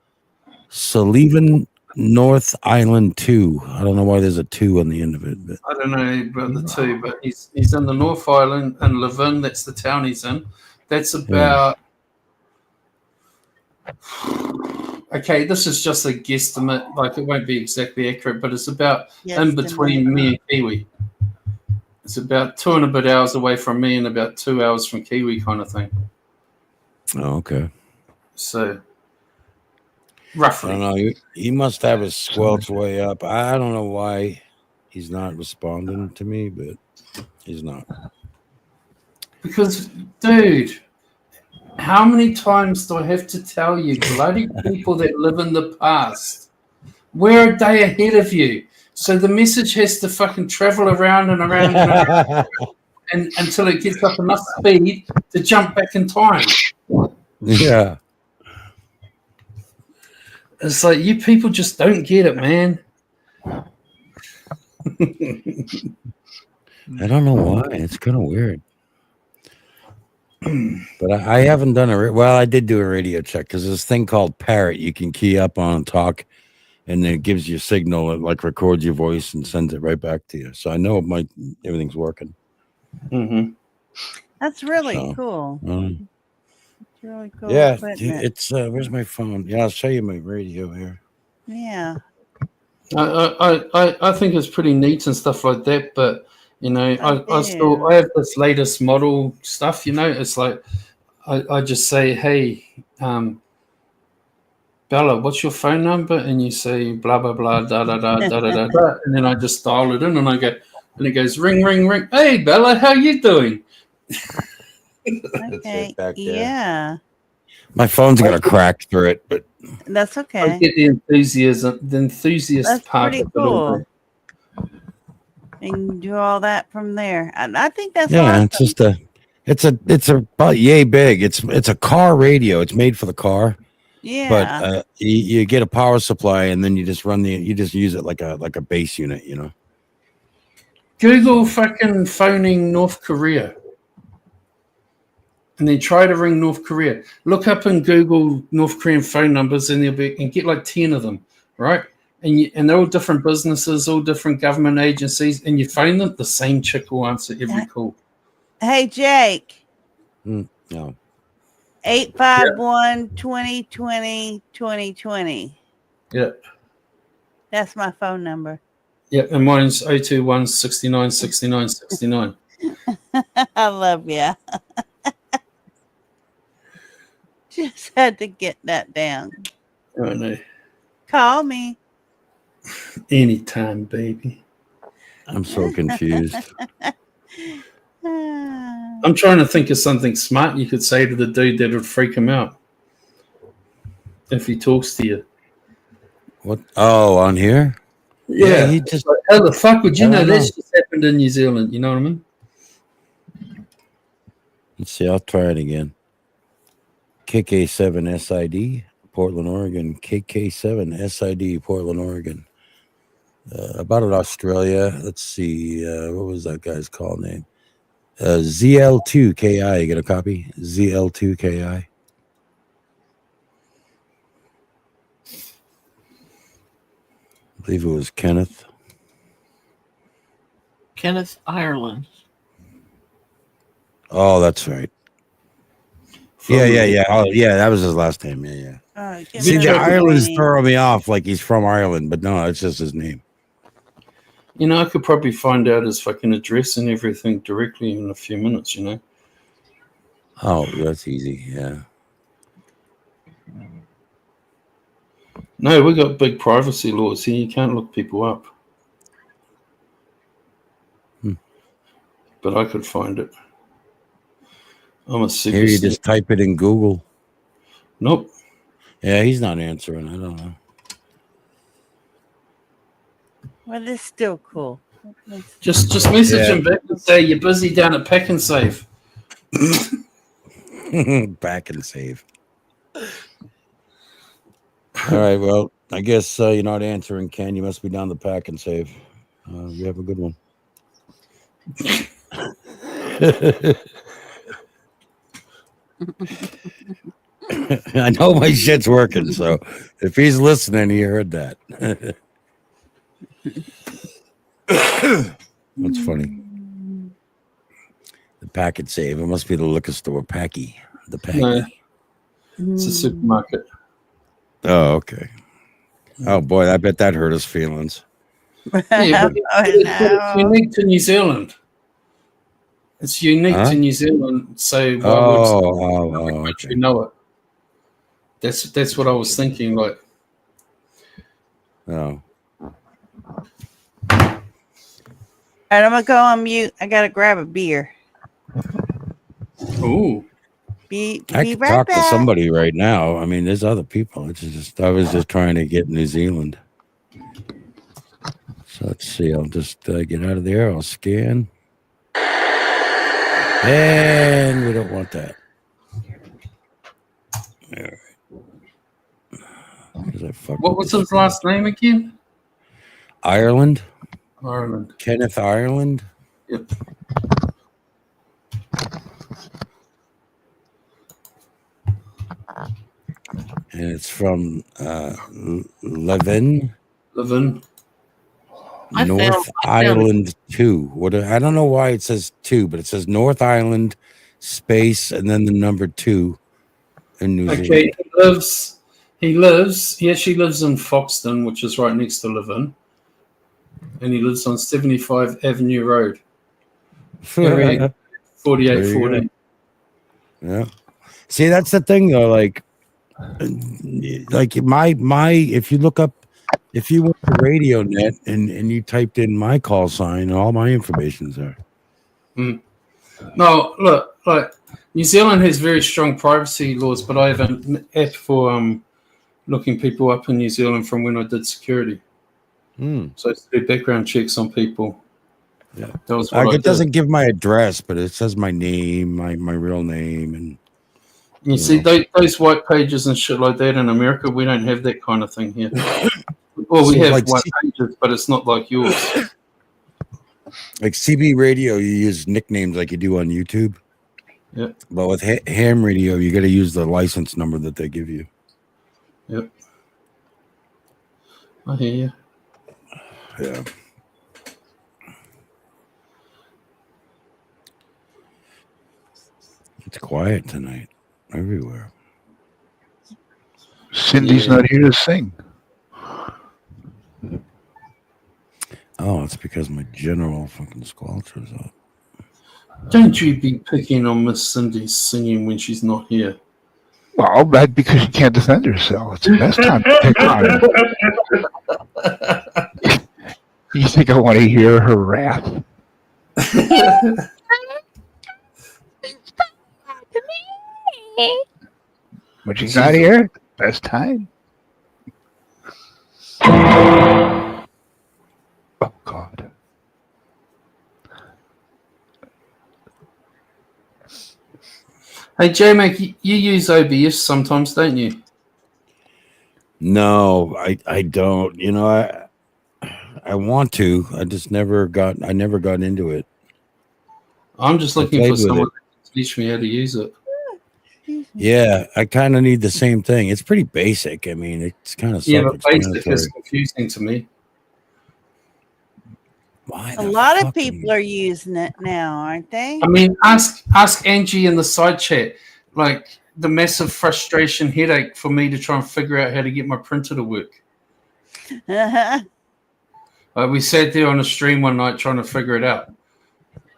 Leven North Island 2. I don't know why there's a 2 on the end of it, but I don't know about the two, but he's in the North Island, and Levin, that's the town he's in. That's about okay, this is just a guesstimate, like it won't be exactly accurate, but it's about in between me and Kiwi. It's about 2 and a bit hours away from me and about 2 hours from Kiwi, kind of thing. oh, okay. So I roughly. don't know. He must have his squelch way up. I don't know why he's not responding to me, but he's not. Because, dude, how many times do I have to tell you, bloody people that live in the past, we're a day ahead of you. So the message has to fucking travel around and around and around and until it gets up enough speed to jump back in time. Yeah. It's like you people just don't get it, man. I don't know why. It's kind of weird. But I haven't done well, I did do a radio check because this thing called Parrot you can key up on and talk, and then it gives you a signal. It like records your voice and sends it right back to you. So I know everything's working. Mm-hmm. That's really cool. It's really cool. Yeah, equipment. it's where's my phone? Yeah, I'll show you my radio here. Yeah. I think it's pretty neat and stuff like that, but you know, I have this latest model stuff, you know, it's like I just say, hey, Bella, what's your phone number? And you say blah blah blah da da da da da da da, and then I just dial it in and I go, and it goes ring ring ring. Hey Bella, how you doing? Okay. back there. Yeah. My phone's got a crack through it, but That's I okay. get the enthusiast That's part pretty of it all. cool. And do all that from there. I think that's yeah, awesome. it's just it's about yay big. It's a car radio. It's made for the car. Yeah. But you get a power supply and then you just use it like a base unit, you know. Google fucking phoning North Korea. And then try to ring North Korea. Look up in Google North Korean phone numbers and get like 10 of them, right? And they're all different businesses, all different government agencies, and you phone them, the same chick will answer every call. Hey, Jake. No. 851-2020-2020. Yep. That's my phone number. Yep, and mine's 021 69 69 69. I love you. Just had to get that down. I know. Call me. Anytime, baby. I'm so confused. I'm trying to think of something smart you could say to the dude that would freak him out if he talks to you. What? Oh, on here? Yeah, he just. Like, how the fuck would you I know don't this just happened in New Zealand? You know what I mean? Let's see. I'll try it again. KK7 SID, Portland, Oregon. KK7 SID, Portland, Oregon. About it, Australia. Let's see. What was that guy's call name? ZL2KI. You get a copy? ZL2KI. I believe it was Kenneth. Kenneth Ireland. Oh, that's right. From Yeah. Oh, yeah, that was his last name. Yeah. Give See, him the a Ireland's name. throwing me off like he's from Ireland, but no, it's just his name. You know, I could probably find out his fucking address and everything directly in a few minutes, you know. Oh, that's easy. Yeah. No, we got big privacy laws here. You can't look people up. But I could find it. I'm a super Here you sneak. just type it in Google. Nope. Yeah, he's not answering. I don't know. Well, this is still cool. Just message Yeah. him back and say you're busy down at Pack and Save. Back and save. All right. Well, I guess you're not answering, Ken. You must be down the Pack and Save. You have a good one. I know my shit's working, so if he's listening, he heard that. That's funny. The Pack and Save. It must be the liquor store, Packy. The Packy. No, it's a supermarket. Oh, okay. Oh boy, I bet that hurt his feelings. Yeah, but it's unique to New Zealand. It's unique Huh? to New Zealand, so why would okay. you know it? That's what I was thinking. Like, Oh, All right, I'm gonna go on mute. I gotta grab a beer. ooh, Be I could right talk to back. somebody right now. I mean, there's other people. It's just I was just trying to get New Zealand. So let's see. I'll just get out of there. I'll scan, and we don't want that. All right. what was his last name again? Ireland. Ireland. Kenneth Ireland. Yep. And it's from Levin, North Island 2. I don't know why it says 2, but it says North Island space and then the number 2 in New Zealand. Okay, he actually lives in Foxton, which is right next to Levin. And he lives on 75 Avenue Road. Area 4840. Yeah. See, that's the thing though, like my if you look up, if you went to RadioNet and you typed in my call sign, all my information's there. No, look, like New Zealand has very strong privacy laws, but I have an app for looking people up in New Zealand from when I did security. So I used to do background checks on people. Yeah, that was what I it did. doesn't give my address, but it says my name, my real name, and you see those white pages and shit like that in America. We don't have that kind of thing here. Well, we So have like white pages, but it's not like yours. Like CB radio, you use nicknames like you do on YouTube. Yeah. But with ham radio, you got to use the license number that they give you. Yep. I hear you. Yeah. It's quiet tonight everywhere. Cindy's not here to sing. Oh, it's because my general fucking squelcher's up. Don't you be picking on Miss Cindy singing when she's not here. Well, that's because she can't defend herself. It's the best time to pick on her. You think I want to hear her wrath? When she's not here, best time. Oh, God. Hey, J-Mac, you use OBS sometimes, don't you? No, I don't. You know, I want to. I just never got into it. I'm just looking for someone to teach me how to use it. Yeah, I kind of need the same thing. It's pretty basic. I mean, it's kind of but basic is confusing to me. Why A the lot of fucking- people are using it now, aren't they? I mean, ask Angie in the side chat, like the massive frustration headache for me to try and figure out how to get my printer to work. We sat there on a stream one night trying to figure it out.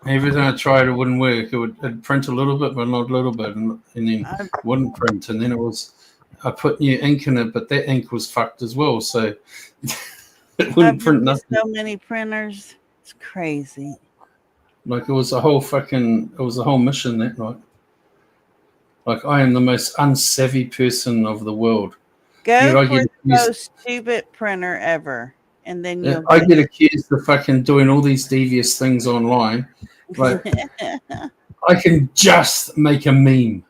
Everything I tried, it wouldn't work. It'd print a little bit, but not a little bit, and then wouldn't print. And then I put new ink in it, but that ink was fucked as well, so it wouldn't print nothing. So many printers. It's crazy. Like it was a whole mission that night. Like I am the most unsavvy person of the world. Go for the most stupid printer ever, and then you'll. I get accused of fucking doing all these devious things online. Like I can just make a meme.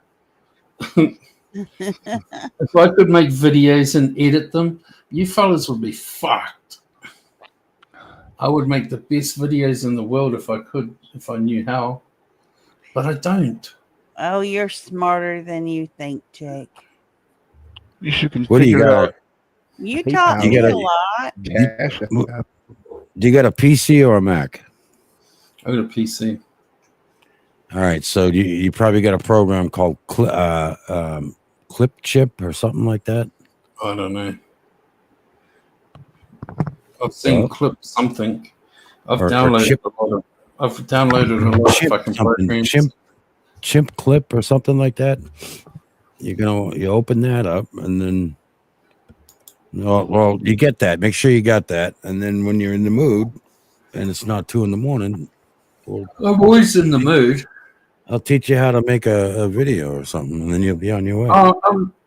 If I could make videos and edit them, you fellas would be fucked. I would make the best videos in the world if I could, if I knew how. But I don't. Oh, you're smarter than you think, Jake. You should What do you got? You taught me a lot. Do you got a PC or a Mac? I got a PC. All right, so you probably got a program called Clip Chip or something like that. I don't know. I've seen Clip something. I've downloaded a lot of fucking programs. Chimp Clip or something like that. You open that up and then you get that. Make sure you got that, and then when you're in the mood and it's not 2 a.m, I'm always in the mood. I'll teach you how to make a video or something, and then you'll be on your way.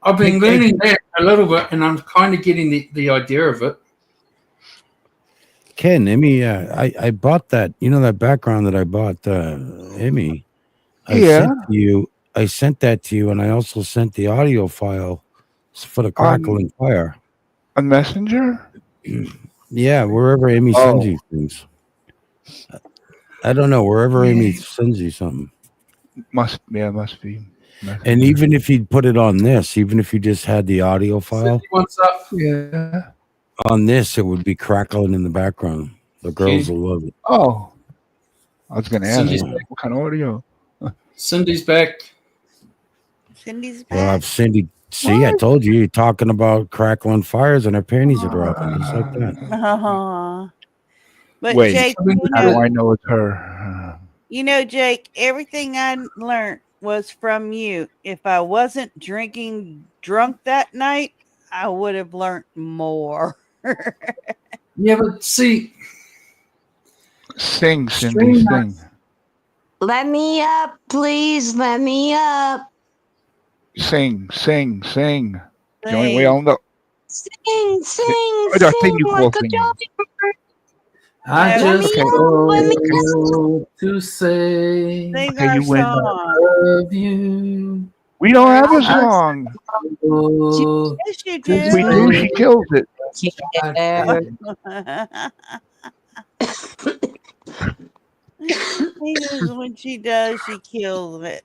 I've been learning that a little bit, and I'm kind of getting the idea of it. Ken, Emmy, I bought that. You know that background that I bought, Emmy. I sent that to you, and I also sent the audio file for the crackling fire. On Messenger? Yeah, wherever Amy sends you things. I don't know, wherever Amy sends you something. Must be. Messenger. And even if you put it on this, even if you just had the audio file, what's up? Yeah. On this, it would be crackling in the background. The girls will love it. Oh. I was going to ask Cindy's what kind of audio? Cindy's back. Cindy's back. Well, Cindy, see, I told you, you're talking about crackling fires and her panties are dropping, just like that. But Wait, Jake, how do I know it's her? You know, Jake, everything I learned was from you. If I wasn't drunk that night, I would have learned more. Yeah, but see. Sing, Cindy, sing. Let me up, please. Let me up. Sing. The only way I'll know. Sing. I think you call singing. I just want to say you win. I love you. We don't have a song. Yes, you If we do, she kills it. When she does, she kills it.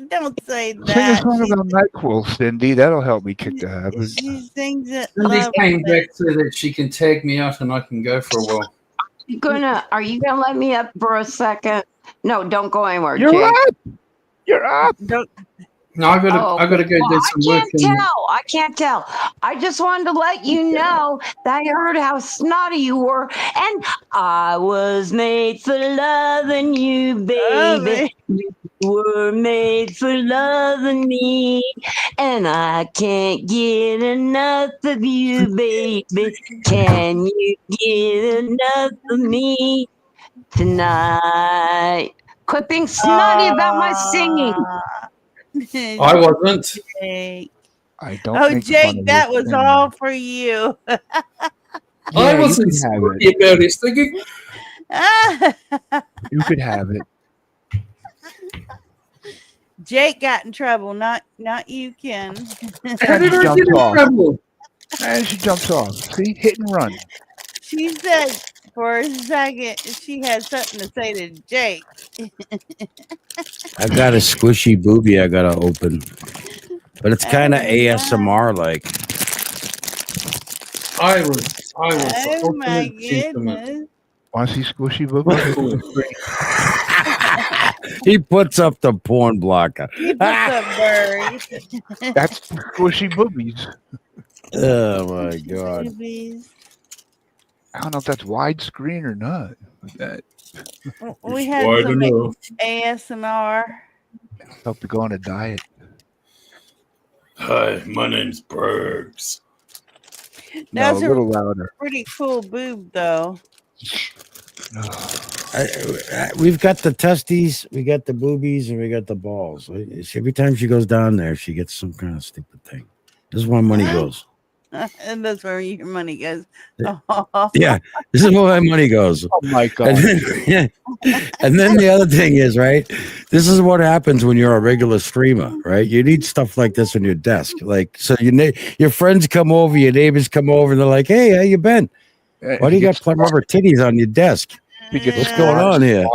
Don't say Sing a that. song about NyQuil, Cindy. That'll help me kick the habit. She sings it. Cindy came back so that she can tag me out and I can go for a while. Are you gonna let me up for a second? No, don't go anywhere. You're Jake. up. You're up. No, I gotta go do some work. I can't tell. I just wanted to let you know that I heard how snotty you were, and I was made for loving you, baby. You were made for loving me, and I can't get enough of you, baby. Can you get enough of me tonight? Quit being snotty about my singing. I wasn't. Jake. I don't. Oh, make fun Jake, of that your was singing. all for you. I wasn't sorry about his singing. You could have it. Jake got in trouble, not you, Ken. How did I get in trouble? And she jumps off. See, hit and run. She said for a second she had something to say to Jake. I got a squishy booby I gotta open, but it's kind of ASMR like. I was. Oh my goodness! Want to see squishy boobies? He puts up the porn blocker. He puts up birds. That's squishy boobies. Oh my god. Boobies. I don't know if that's widescreen or not. That We It's had wide some enough. ASMR. help to go on a diet. Hi, my name's Bergs. No, That's a a little louder. pretty cool boob, though. We've got the testes, we got the boobies, and we got the balls. Every time she goes down there, she gets some kind of stupid thing. This is where money goes. And that's where your money goes. Yeah, this is where my money goes. Oh my god. And then the other thing is, right, this is what happens when you're a regular streamer, right? You need stuff like this on your desk. Like, so your friends come over, your neighbors come over, and they're like, hey, how you been? Why do you got rubber titties on your desk? What's going on here?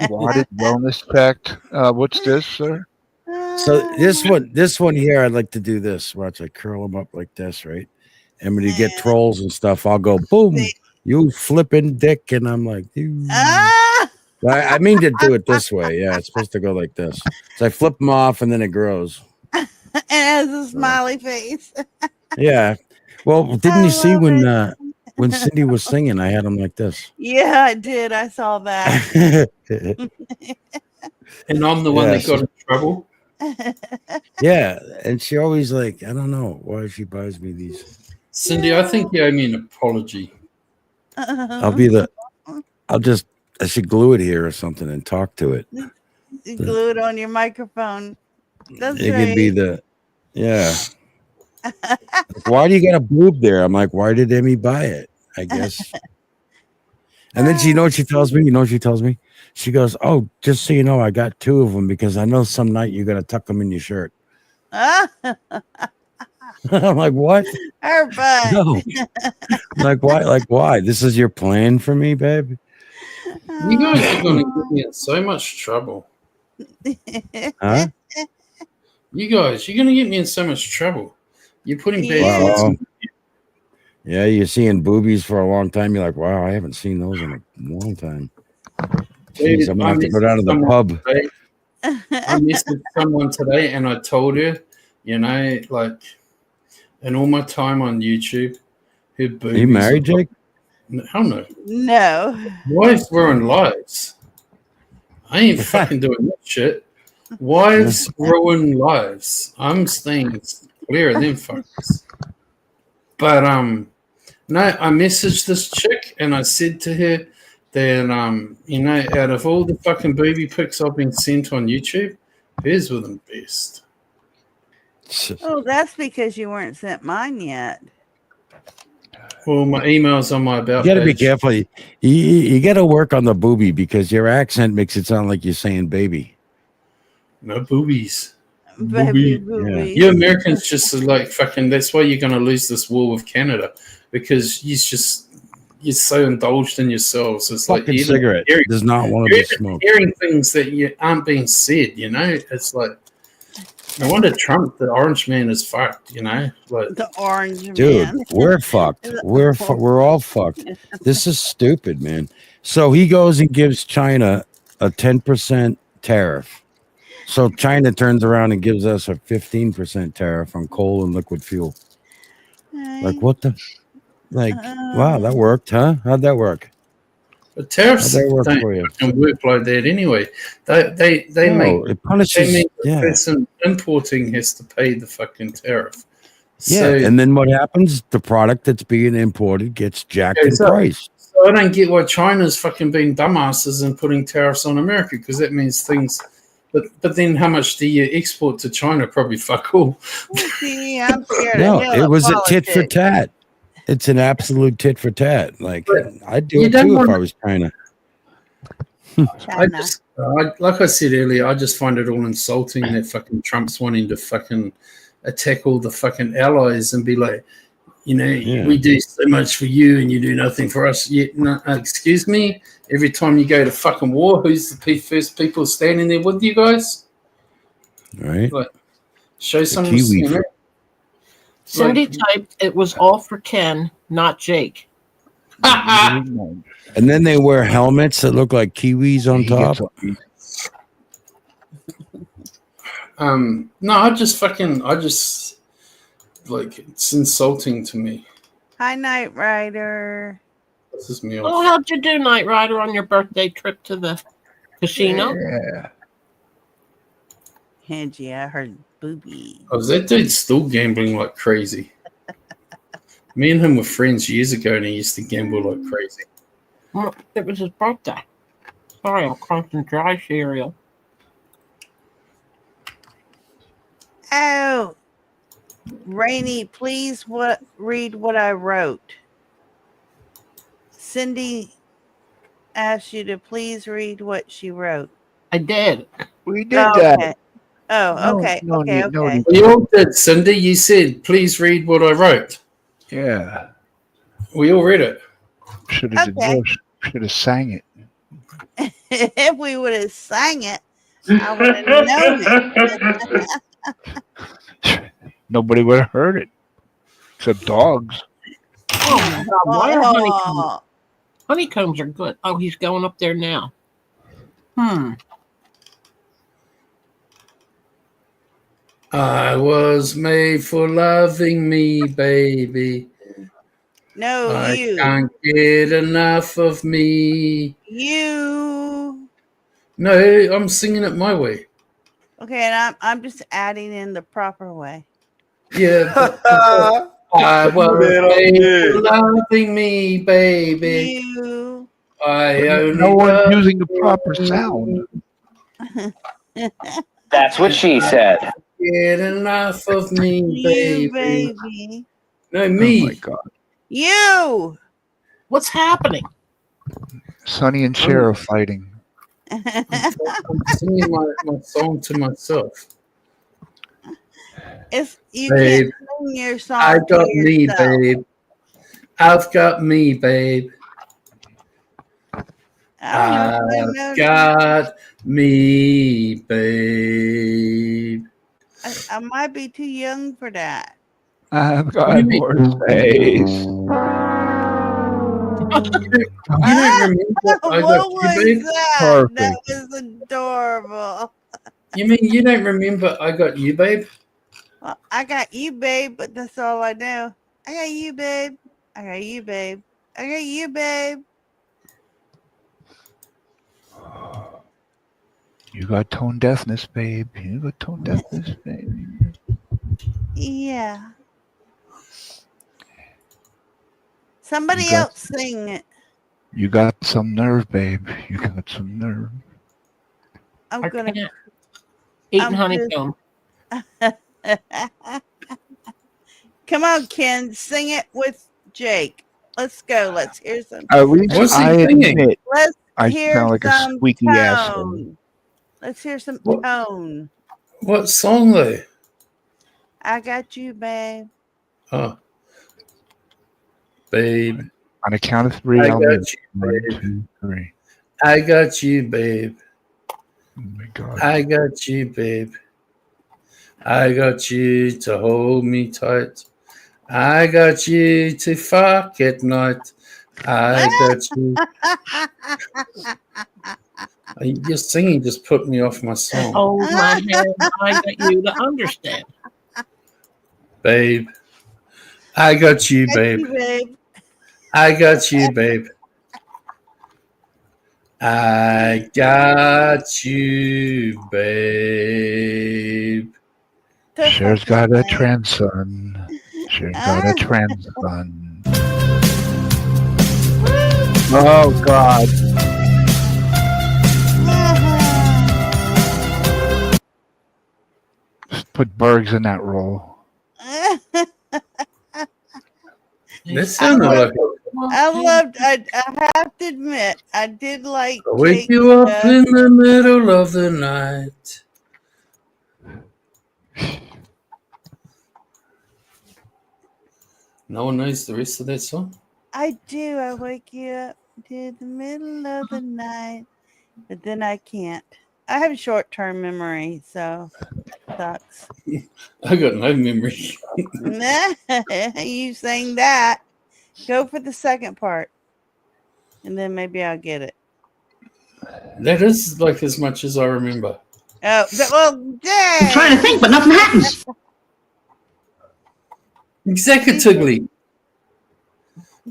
Swatted wellness tech. What's this, sir? So this one here, I'd like to do this. Watch, I curl them up like this, right? And when you get trolls and stuff, I'll go, boom, you flipping dick. And I'm like, I mean to do it this way. Yeah, it's supposed to go like this. So I flip them off and then it grows. And it has a smiley face. Yeah. Well, didn't you see when Cindy was singing, I had them like this. Yeah, I did. I saw that. And I'm the one that got in trouble. Yeah, and she always like, I don't know why she buys me these. Cindy, I think you owe me an apology. I should glue it here or something and talk to it. You glue it on your microphone. That's It right. could be why do you got a boob there? I'm like, why did Emmy buy it? I guess. And then she tells me, she goes, oh, just so you know, I got 2 of them because I know some night you're going to tuck them in your shirt. I'm like, what? Her butt. No. I'm like, why? Like, why? This is your plan for me, babe? You guys are going to get me in so much trouble. Huh? You guys, you're going to get me in so much trouble. You're putting bad things in. Yeah, you're seeing boobies for a long time. You're like, wow, I haven't seen those in a long time. Jeez, I'm going to have to go down to the pub. Today. I messaged someone today and I told her, like, in all my time on YouTube, her boobies. Are you married, Jake? Hell no. No. Wives ruin lives. I ain't fucking doing that shit. Wives ruin lives. I'm staying clear of them fuckers. But no, I messaged this chick and I said to her that out of all the fucking booby pics I've been sent on YouTube, hers were the best. Oh, that's because you weren't sent mine yet. Well, my email's on my about You got to be page. careful. You got to work on the boobie because your accent makes it sound like you're saying baby. No boobies. Baby Booby. boobies. You Americans just are like fucking. That's why you're going to lose this war with Canada because you're so indulged in yourselves. It's like Fucking cigarette does not want to be smoked. Hearing things that you aren't being said. It's like no wonder Trump, the orange man, is fucked. Like the orange dude, man. we're fucked. We're all fucked. This is stupid, man. So he goes and gives China a 10% tariff. So China turns around and gives us a 15% tariff on coal and liquid fuel. Like what the? Like wow, that worked, huh? How'd that work? the tariffs How'd that work don't for you? fucking work like that anyway. They No, make it punishes. they mean the Yeah, person importing has to pay the fucking tariff. yeah. So, And then what happens? The product that's being imported gets jacked in goes up. price. So I don't get why China's fucking being dumbasses and putting tariffs on America because that means things. But then how much do you export to China? Probably fuck all. See, I'm scared No, of hell it of was a tit for politics. tat. It's an absolute tit for tat. Like But I'd do you it don't too if want- I was China. China. Like I said earlier, I just find it all insulting that fucking Trump's wanting to fucking attack all the fucking allies and be like, we do so much for you and you do nothing for us. Yet, no, excuse me, every time you go to fucking war, who's the first people standing there with you guys? Right? Like, show some Kiwi Cindy typed, it was all for Ken, not Jake. And then they wear helmets that look like kiwis on He gets top. No, I just like, it's insulting to me. Hi, Night Rider. This is me Oh, off. how'd you do, Knight Rider, on your birthday trip to the casino? Yeah. Angie, I heard booby. Oh, that dude's still gambling like crazy. Me and him were friends years ago, and he used to gamble like crazy. Well, it was his birthday. Sorry, I'm crunching dry cereal. Oh, Rainy, please read what I wrote. Cindy asked you to please read what she wrote. I did. We did that. Okay. Oh, okay. No okay. need- no need. We all did, Cindy. You said, please read what I wrote. Yeah. We all read it. Should have Okay. Should have sang it. If we would have sang it, I would have known it. Nobody would have heard it. Except dogs. Oh my God! Why are honeycombs? Oh, Honeycombs are good. Oh, he's going up there now. I was made for loving me, baby. no, I you. can't get enough of me. You. No, I'm singing it my way. Okay, and I'm just adding in the proper way. Yeah. I was made for loving me, baby. You. I only No one's love using the proper sound. That's what she said. Get enough of me, You, baby. baby. No, me. Oh my God. You. What's happening? Sonny and Cher are fighting. I'm singing my song to myself. If you Babe, can't sing your song, I got to me, yourself. babe. I've got me, babe. I don't know if I know. I've got me, babe. I might be too young for that. I've What do you got mean? more space. You don't remember I What got was you, babe? that? That Perfect. was adorable. You mean you don't remember I got you, babe? Well, I got you, babe, but that's all I know. I got you, babe. I got you, babe. I got you, babe. You got tone deafness, babe. You got tone deafness, babe. Yeah. Somebody You got- else sing it. You got some nerve, babe. You got some nerve. I'm I gonna. can't. Eating I'm honeycomb. Come on, Ken, sing it with Jake. Let's go. Let's hear some. At least What's he I singing? admit Let's I hear sound like a some squeaky asshole. tone. Let's hear some What? tone. What song though? I got you, babe. Oh, babe. On a count of three, I I'll got name you, 1, babe. 2, 3. I got you, babe. Oh my God. I got you, babe. I got you to hold me tight. I got you to fuck at night. I got you. Your singing just put me off my song. Hold my hand. I got you to understand. Babe. I got you, Got babe. you, babe. I got you, babe. I got you, babe. Cher's got a trans son. Cher's got a trans son. Oh God. Put Bergs in that role. That sounded like I have to admit, I did like I wake Jake. you up in the middle of the night. No one knows the rest of that song? I do. I wake you up to the middle of the night, but then I can't. I have short-term memory, so sucks. I got no memory. You sang that. Go for the second part. and then maybe I'll get it. That is like as much as I remember. Oh, well, dang. I'm trying to think, but nothing happens. Exactly.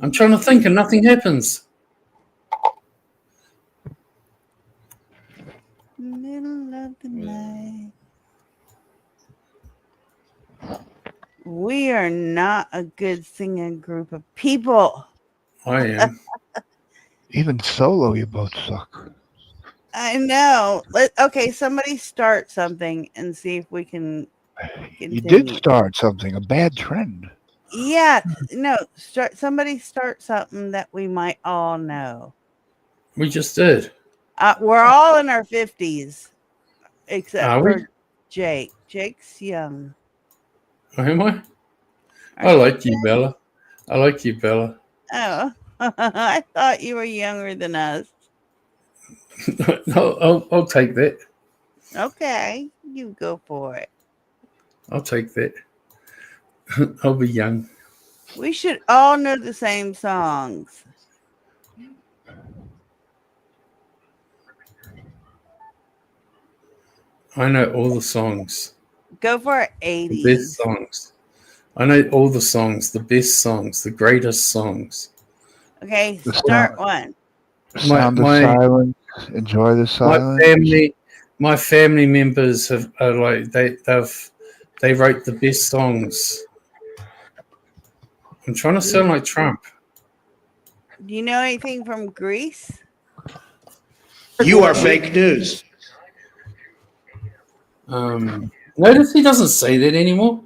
I'm trying to think and nothing happens. Middle of the night. We are not a good singing group of people. I am. Even solo, you both suck. I know. Okay, somebody start something and see if we can continue. You did start something, a bad trend. Yeah, no, somebody start something that we might all know. We just did. We're all in our 50s, except Are we? for Jake. Jake's young. Oh, am I? I like you, Bella. I like you, Bella. Oh, I thought you were younger than us. I'll take that. Okay, you go for it. I'll take that. I'll be young. We should all know the same songs. I know all the songs. Go for The 80s. best songs. I know all the songs, the best songs, the greatest songs. Okay, The start sound- one. Sound of silence. Enjoy the silence. My family members are like they wrote the best songs. I'm trying to sound like Trump. Do you know anything from Greece? You are fake news. Notice he doesn't say that anymore.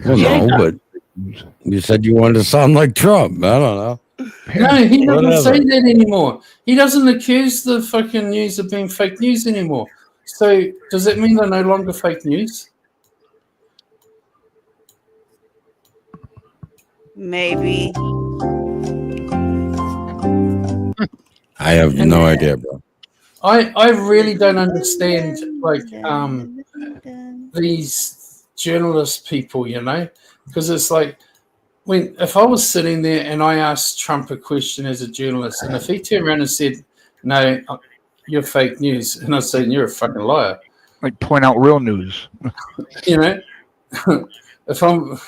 Well, no, but you said you wanted to sound like Trump. I don't know. No, he doesn't Whatever. say that anymore. He doesn't accuse the fucking news of being fake news anymore. So does that mean they're no longer fake news? Maybe. I have no idea, bro. I really don't understand like these journalist people, you know, because it's like if I was sitting there and I asked Trump a question as a journalist, and if he turned around and said, "No, you're fake news," and I said, "You're a fucking liar," Like point out real news. you know, if I'm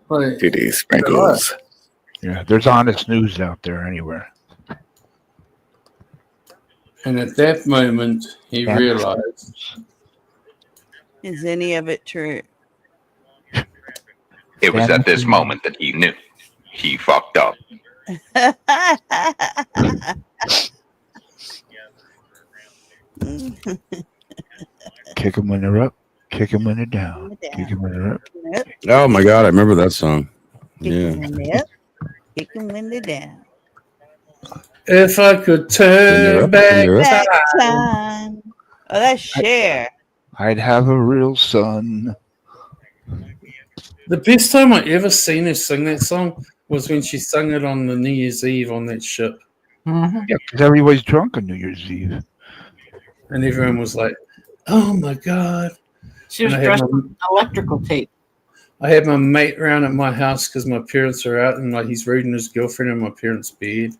like, Titty sprinkles. Yeah, there's honest news out there anywhere. and at that moment he Yeah. realized. Is any of it true? It was at this moment that he knew he fucked up. Kick 'em when they're up, kick 'em when they're down. Kick 'em when they're up. Oh my God, I remember that song. Yeah. Kick 'em when they're down. If I could turn back Back time. time. Oh, that's Cher. I'd have a real son. The best time I ever seen her sing that song was when she sang it on the New Year's Eve on that ship. Yeah, because everybody's drunk on New Year's Eve. And everyone was like, "Oh my God." She was And I had dressed my- with electrical tape. I had my mate around at my house because my parents are out, and like he's reading his girlfriend in my parents' bed,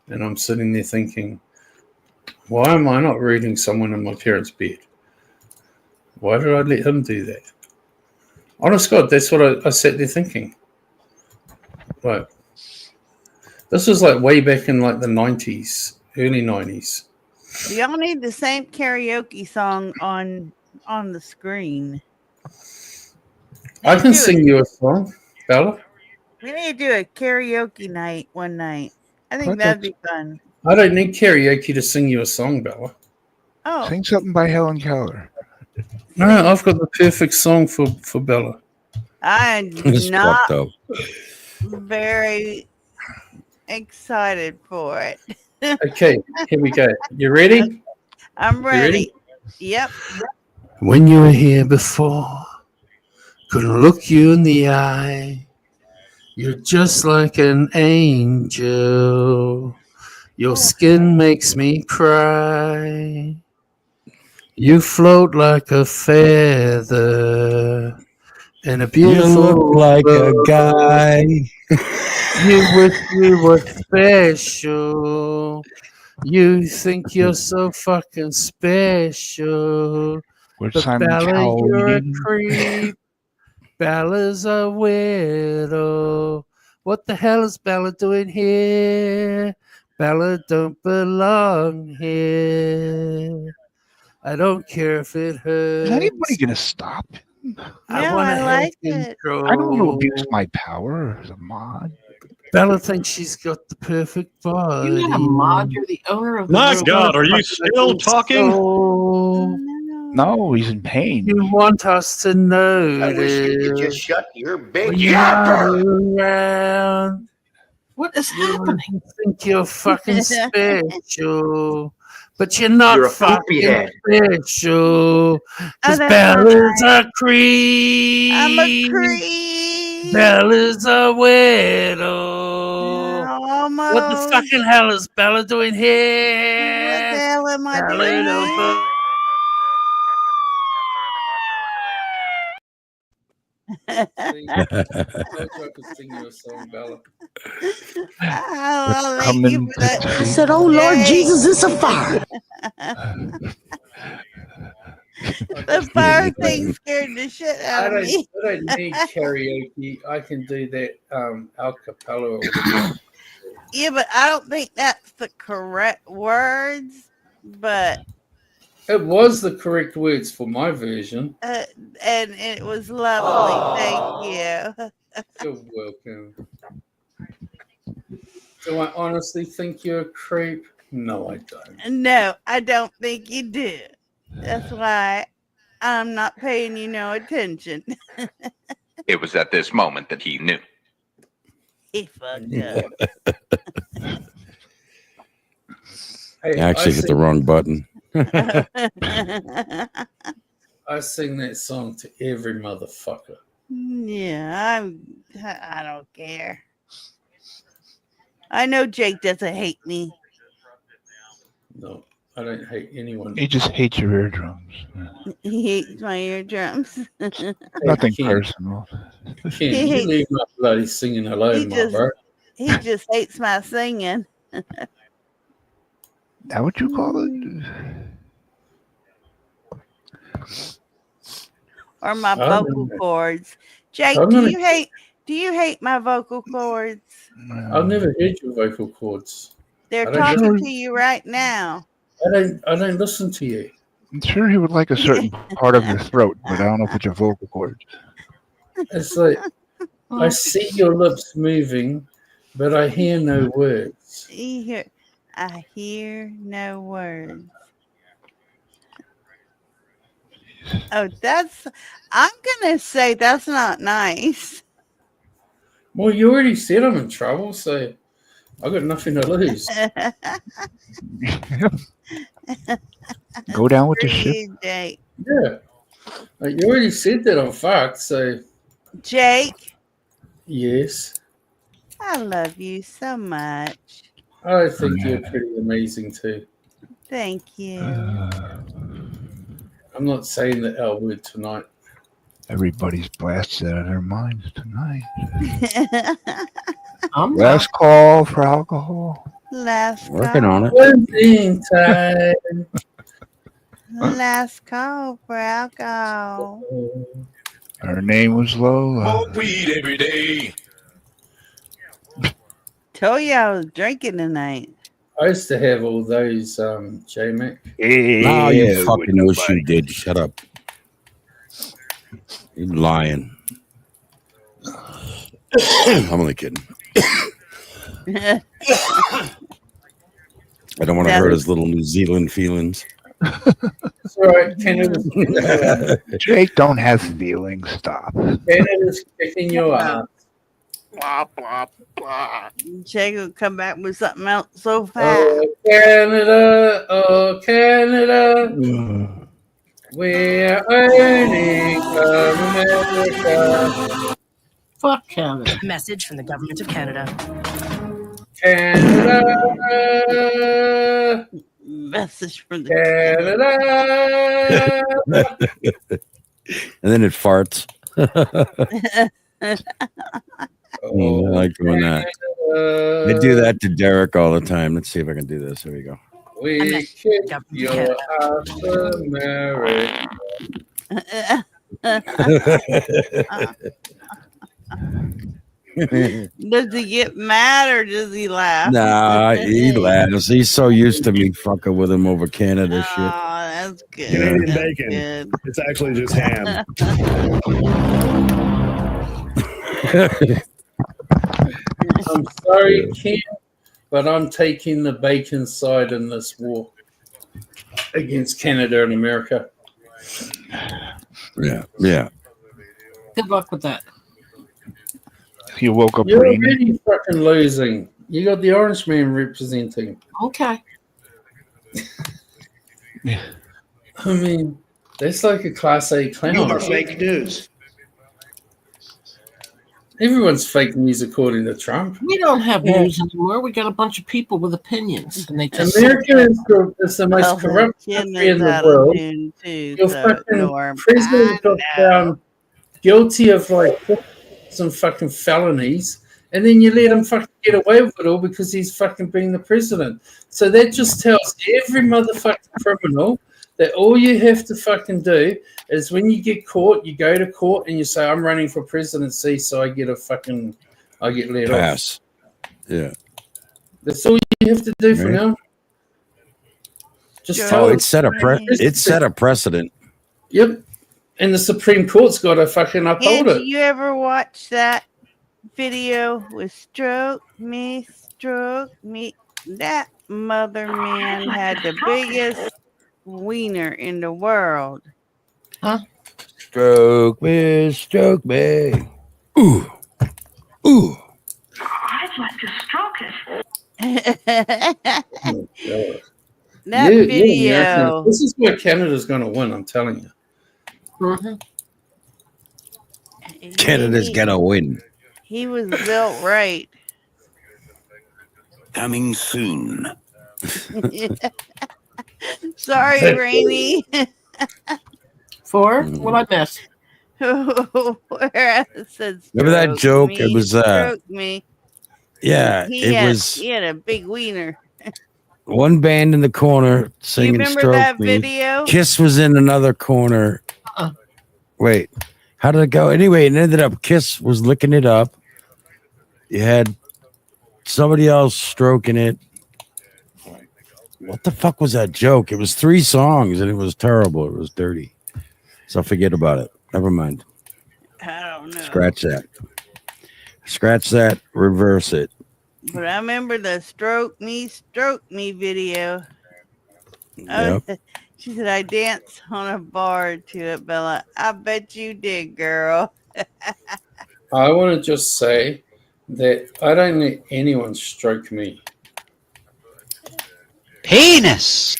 and I'm sitting there thinking, why am I not reading someone in my parents' bed? Why did I let him do that? Honest God, that's what I sat there thinking. Like, this was like way back in like the 90s, early 90s. Y'all need the same karaoke song on the screen. I can sing you a song, Bella. We need to do a karaoke night one night. I think But that'd be fun. I don't need karaoke to sing you a song, Bella. Oh, Sing something by Helen Keller. No, I've got the perfect song for Bella. I'm It's not fucked up. very excited for it. Okay, here we go. You ready? I'm ready? ready. Yep. When you were here before, couldn't look you in the eye. You're just like an angel. Your skin makes me cry. You float like a feather. And a You beautiful look like a world. guy. You wish you were special. You think you're so fucking special. With But Simon Bella, you're a Cowley. creep. Bella's a widow. What the hell is Bella doing here? Bella don't belong here. I don't care if it Is anybody hurts. gonna stop? I No, want to I have like it. I don't want to abuse control. my power as a mod. Bella thinks she's got the perfect You're body. not a mod. You're the owner of the My room. God, are you still talking? So No, he's in pain. you want us to I wish you could just notice shut your when big you're not yapper. around. What is You happening? think you're fucking special, but you're not You're a poopy fucking head. special. Oh, Cause that's not Bella's nice. a creep. I'm a creep. Bella's a widow. What the Almost. fucking hell is Bella doing What here? the hell am I Bella doing don't here? See, I told you I could sing you a song, Bella. Oh, thank you Coming for that. to I said, oh Lord Jay. Jesus, it's a fire. The fire thing scared the shit out of me. I don't need karaoke. I can do that a cappella or whatever. Yeah, but I don't think that's the correct words. But It was the correct words for my version. and it was lovely. Thank you. You're welcome. Do I honestly think you're a creep? No, I don't. No, I don't think you do. That's why I'm not paying you no attention. It was at this moment that he knew. He fucked up. Hey, I actually hit the wrong button. I sing that song to every motherfucker. Yeah, I don't care. I know Jake doesn't hate me. No, I don't hate anyone. He just hates your eardrums. He hates my eardrums. Nothing Ken. personal. Ken, you leave my bloody singing alone, my bro. He just hates my singing. That what you call it? Or my I'm vocal gonna- cords. Jake, I'm do gonna- you hate my vocal cords? I've never heard your vocal cords. They're I don't talking know. to you right now. I don't listen to you. I'm sure he would like a certain part of your throat, but I don't know if it's your vocal cords. It's like I see your lips moving, but I hear no words. I hear no words. Oh, I'm gonna say that's not nice. Well, you already said I'm in trouble, so I got nothing to lose. Go down with the ship. Jake. Yeah. Like, you already said that I'm fucked, so Jake, yes. I love you so much. I think you're pretty amazing too. Thank you. I'm not saying the L word tonight. Everybody's blasted out of their minds tonight. I'm Last call for alcohol. Last Working on it. Closing time. Last call for alcohol. Her name was Lola. Weed every day. Told you I was drinking tonight. I used to have all those J-Mac. No, you fucking know you did. Shut up. You lying. I'm only kidding. I don't want to hurt his little New Zealand feelings. It's all right. Canada's Jake don't have feelings. Stop. kicking your ass. Blah, blah, blah. Jake will come back with something else so fast. Oh, Canada, we're earning America. Fuck Canada. Message from the government of Canada. Canada. Message from the Canada. And then it farts. I like doing that. I do that to Derek all the time. Let's see if I can do this. Here we go. We kick your ass, America. Does he get mad or does he laugh? Nah, he laughs. He's so used to me fucking with him over Canada shit. Oh, that's good. Canadian That's bacon. good. It's actually just ham. I'm sorry, Ken, but I'm taking the bacon side in this war against Canada and America. Yeah, yeah. Good luck with that. You woke up You're rainy. already fucking losing. You got the orange man representing. Okay. I mean, that's like a class A clown. You are fake news. Everyone's fake news according to Trump. We don't have news anymore. We got a bunch of people with opinions, and they just America is the most corrupt Ken country in knows the how to world. tune too, Your so fucking Norm. president got found guilty of like some fucking felonies, and then you let him fucking get away with it all because he's fucking being the president. So that just tells every motherfucking criminal that all you have to fucking do is when you get caught, you go to court and you say, I'm running for presidency, so I get let Pass. off. Yeah. That's all you have to do for Right. now. Just Joe, tell Oh, them. it set a precedent. Yep. And the Supreme Court's got to fucking Ken, uphold do it. you ever watch that video with stroke me? That mother man had the biggest wiener in the world. Stroke me, stroke me. Ooh, ooh. I'd like to stroke it. That You video. Americans, this is where Canada's going to win, I'm telling you. Canada's gonna win. He was built right. Coming soon. Sorry, Rainy. What I miss? Where it said Remember that stroke joke? me, It was stroke me. yeah, He was had a big wiener. one band in the corner singing remember Stroke that Me. video? Kiss was in another corner. Wait, how did it go? Anyway, it ended up Kiss was licking it up. You had somebody else stroking it. What the fuck was that joke? It was 3 songs and it was terrible. It was dirty. So forget about it. Never mind. I don't know. Scratch that. Scratch that. Reverse it. But I remember the stroke me video. Yep. Oh, she said, I danced on a bar to it, Bella. I bet you did, girl. I want to just say that I don't let anyone stroke me. Penis.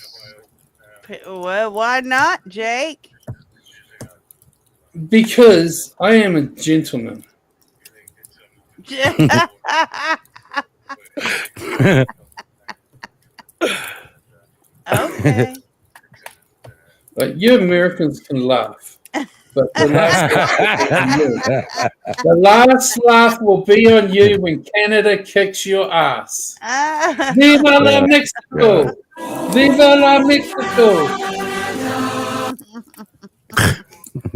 Well, why not, Jake? Because I am a gentleman. Okay. Like you Americans can laugh, but the last laugh will be on you when Canada kicks your ass. Viva la Mexico! Viva la Mexico!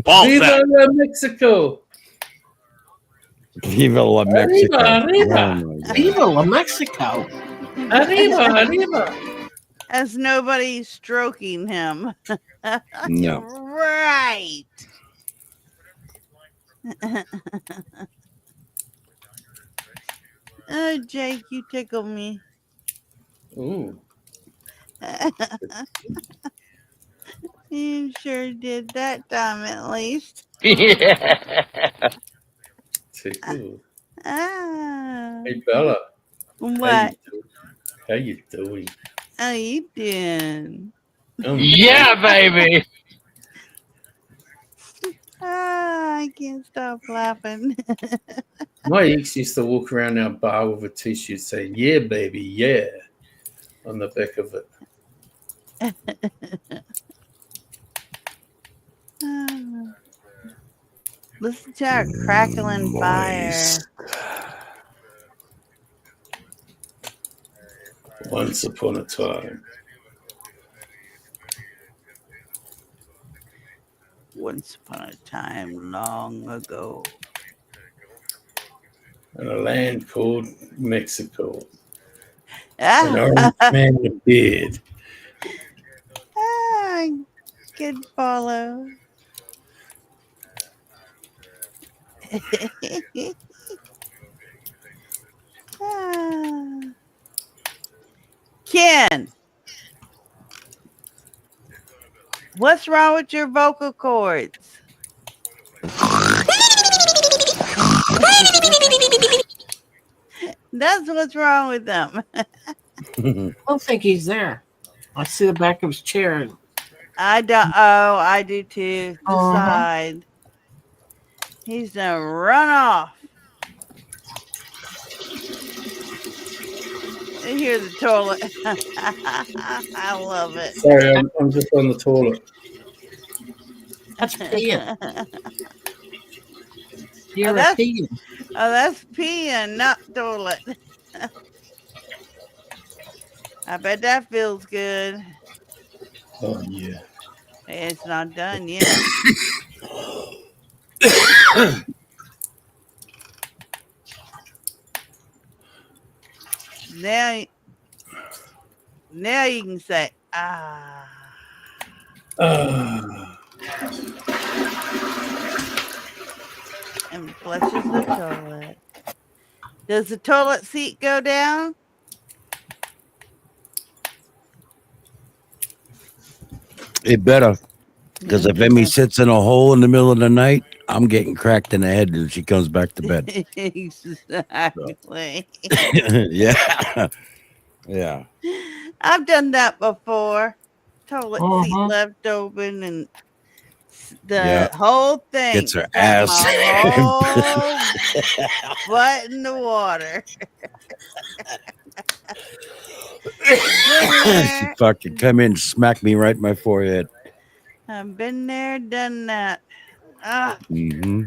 Viva la Mexico! Viva la Mexico. Arriba. Oh my God. Viva la Mexico. Arriba, arriba. As nobody stroking him. No. Right. Oh, Jake, you tickle me. Ooh. You sure did that time, at least. Ooh. Ah. Hey Bella. What? How you doing? Oh, you did. Yeah, baby. Ah, I can't stop laughing. My ex used to walk around our bar with a t-shirt saying, yeah, baby, yeah, on the back of it. Listen to our crackling fire. Once upon a time. Once upon a time, long ago. In a land called Mexico. An Ah, orange man with a beard. good follow. Ah. Ken, what's wrong with your vocal cords? That's what's wrong with them. I don't think he's there. I see the back of his chair. I don't. Oh, I do too. The Uh-huh. side. He's gonna run off. I hear the toilet. I love it. Sorry, I'm just on the toilet. That's peeing. You're Oh, peeing. that's peeing, not toilet. I bet that feels good. Oh, yeah. It's not done yet. Now you can say, ah. And flushes the toilet. Does the toilet seat go down? It better. Because if Emmy sits in a hole in the middle of the night, I'm getting cracked in the head when she comes back to bed. Exactly. Yeah. Yeah. I've done that before. Toilet seat Uh-huh. left open and the Yeah. whole thing Gets her got ass. my whole butt in the water. Been She there. fucking come in and smack me right in my forehead. I've been there, done that. Ah. Mm-hmm.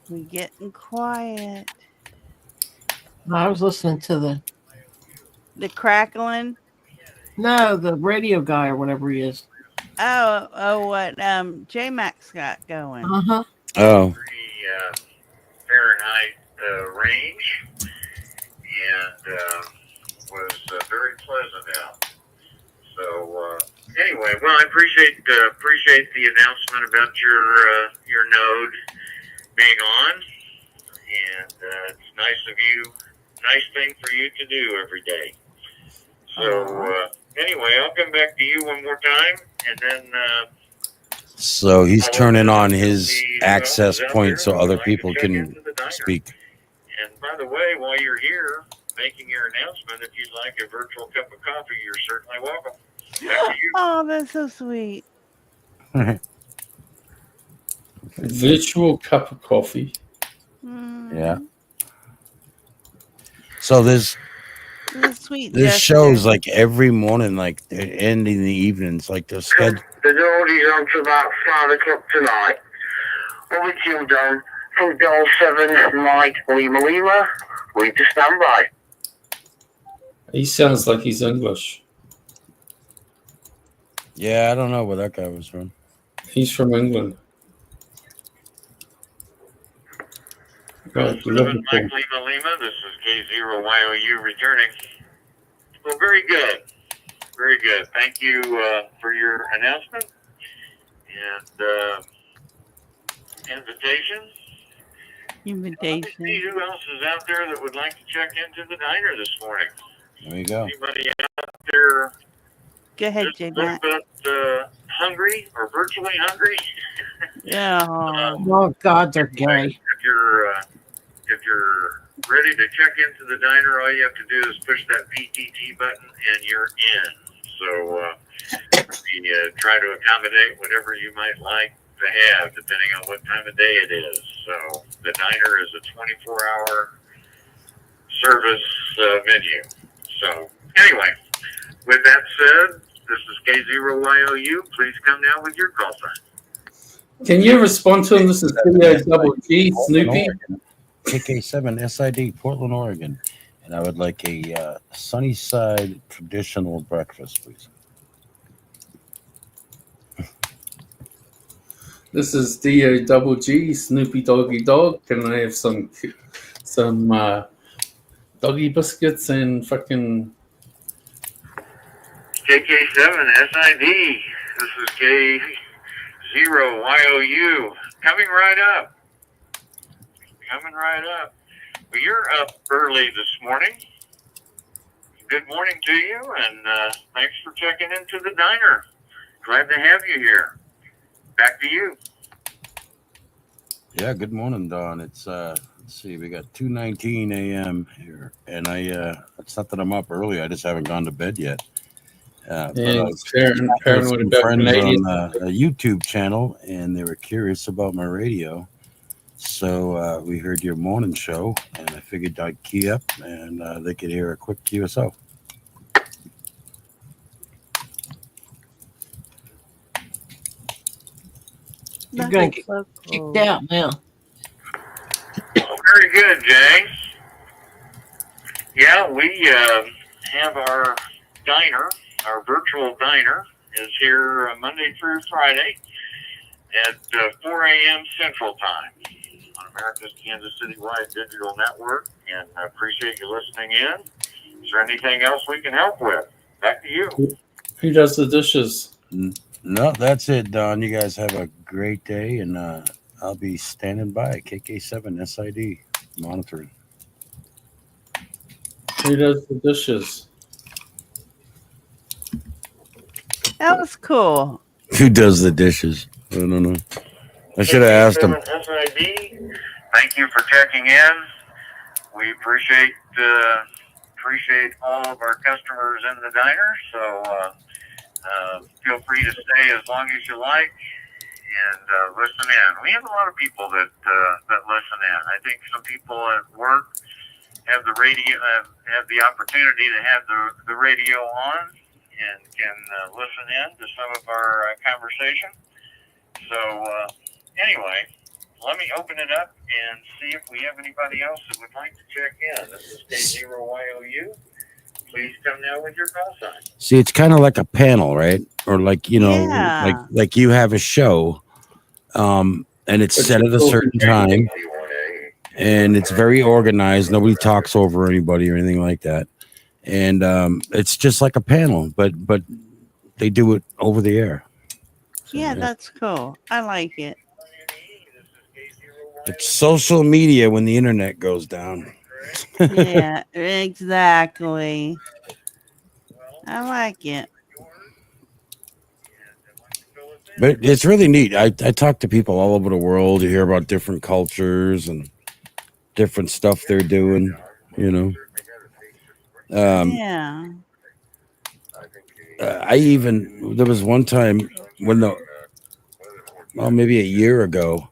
We getting quiet. I was listening to The crackling. the radio guy or whatever he is. What J-Max got going. Uh-huh. Oh. Fahrenheit range, and was very pleasant out. So anyway, well, I appreciate the announcement about your node being on, and it's nice of you, nice thing for you to do every day. So anyway, I'll come back to you one more time, and then. So he's turning on his access point so other people can speak. And by the way, while you're here making your announcement, if you'd like a virtual cup of coffee, you're certainly welcome. Back to you. Oh, that's so sweet. Virtual cup of coffee. Yeah. So there's sweet shows like every morning, like they end in the evenings, like they're scheduled. The Doldies on to about 5 o'clock tonight. All the children from Doll 7, Mike, Lima, read to stand by. He sounds like he's English. Yeah, I don't know where that guy was from. He's from England. Doll 7, Mike, Lima, this is K0YOU returning. Well, very good. Very good. Thank you for your announcement and invitation. Let me see who else is out there that would like to check into the diner this morning. There you go. Anybody out there? Go ahead, just a J-Mac. little bit hungry or virtually hungry? Yeah. Oh God, they're gay. If you're ready to check into the diner, all you have to do is push that PTT button and you're in. So we try to accommodate whatever you might like to have, depending on what time of day it is. So the diner is a 24-hour service venue. So anyway, with that said, this is K0YOU. Please come now with your call sign. Can you respond to him? This is Double G, Snoopy. KK7 SID, Portland, Oregon. And I would like a Sunnyside traditional breakfast, please. This is Double G, Snoopy Doggy Dog. Can I have some doggy biscuits and fucking KK7 SID. This is K0YOU. Coming right up. Coming right up. Well, you're up early this morning. Good morning to you, and thanks for checking into the diner. Glad to have you here. Back to you. Yeah, good morning, Don. It's let's see, we got 2:19 a.m. here, and it's not that I'm up early. I just haven't gone to bed yet. But I was paranoid with some about friends Canadian. on a YouTube channel, and they were curious about my radio. So we heard your morning show, and I figured I'd key up, and they could hear a quick QSO. You're going to get kicked out now. Very good, Jay. Yeah, we have our diner, our virtual diner, is here Monday through Friday at 4 a.m. Central Time on America's Kansas City-wide digital network, and I appreciate you listening in. Is there anything else we can help with? Back to you. Who does the dishes? No, that's it, Don. You guys have a great day, and I'll be standing by. KK7 SID monitoring. Who does the dishes? That was cool. Who does the dishes? I don't know. I should have asked him. SID, thank you for checking in. We appreciate all of our customers in the diner, so feel free to stay as long as you like and listen in. We have a lot of people that listen in. I think some people at work have the radio, have the opportunity to have the radio on and can listen in to some of our conversation. So anyway, let me open it up and see if we have anybody else that would like to check in. This is K0YOU. Please come now with your call sign. See, it's kind of like a panel, right? Or like, you know, Yeah. like you have a show, and it's set at a certain time, and it's very organized. Nobody talks over anybody or anything like that. And it's just like a panel, but they do it over the air. So, Yeah, that's cool. I like it. It's social media when the internet goes down. Yeah, exactly. I like it. But it's really neat. I talk to people all over the world to hear about different cultures and different stuff they're doing, you know. Yeah. There was one time when maybe a year ago,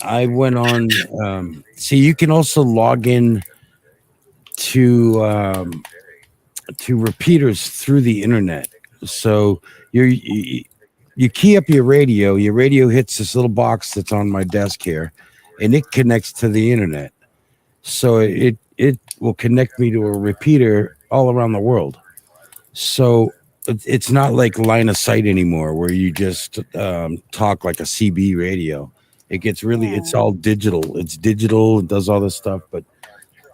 I went on. See, you can also log in to repeaters through the internet. So you key up your radio hits this little box that's on my desk here, and it connects to the internet. So it will connect me to a repeater all around the world. So it's not like line of sight anymore where you just talk like a CB radio. It gets really, it's all digital. It's digital. It does all this stuff. But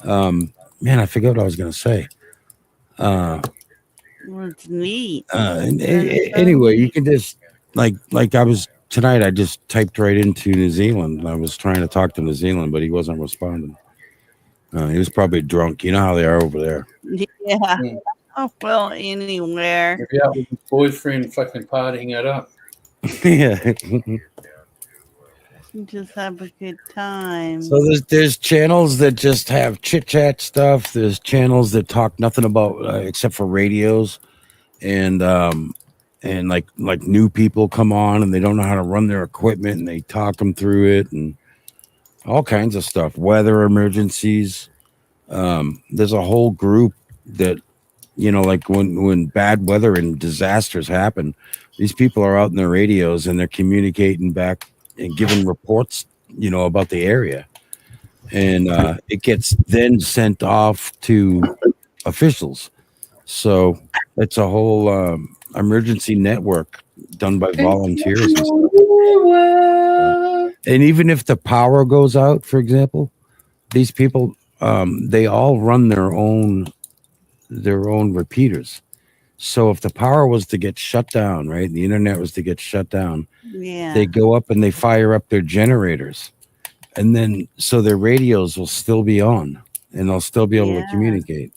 man, I forgot what I was going to say. Well, it's neat. Anyway, you can just like I was tonight. I just typed right into New Zealand. I was trying to talk to New Zealand, but he wasn't responding. He was probably drunk. You know how they are over there. Yeah. Oh, well, anywhere. Maybe out with his boyfriend fucking partying it up. Yeah. Just have a good time. So there's channels that just have chit chat stuff. There's channels that talk nothing about except for radios, and and like new people come on and they don't know how to run their equipment, and they talk them through it and all kinds of stuff. Weather emergencies. There's a whole group that, you know, like when bad weather and disasters happen, these people are out in their radios and they're communicating back and giving reports, you know, about the area, and it gets then sent off to officials. So it's a whole emergency network done by volunteers and stuff. And even if the power goes out, for example, these people, they all run their own repeaters. So if the power was to get shut down, right, the internet was to get shut down, Yeah. they go up and they fire up their generators, and then so their radios will still be on and they'll still be able to communicate.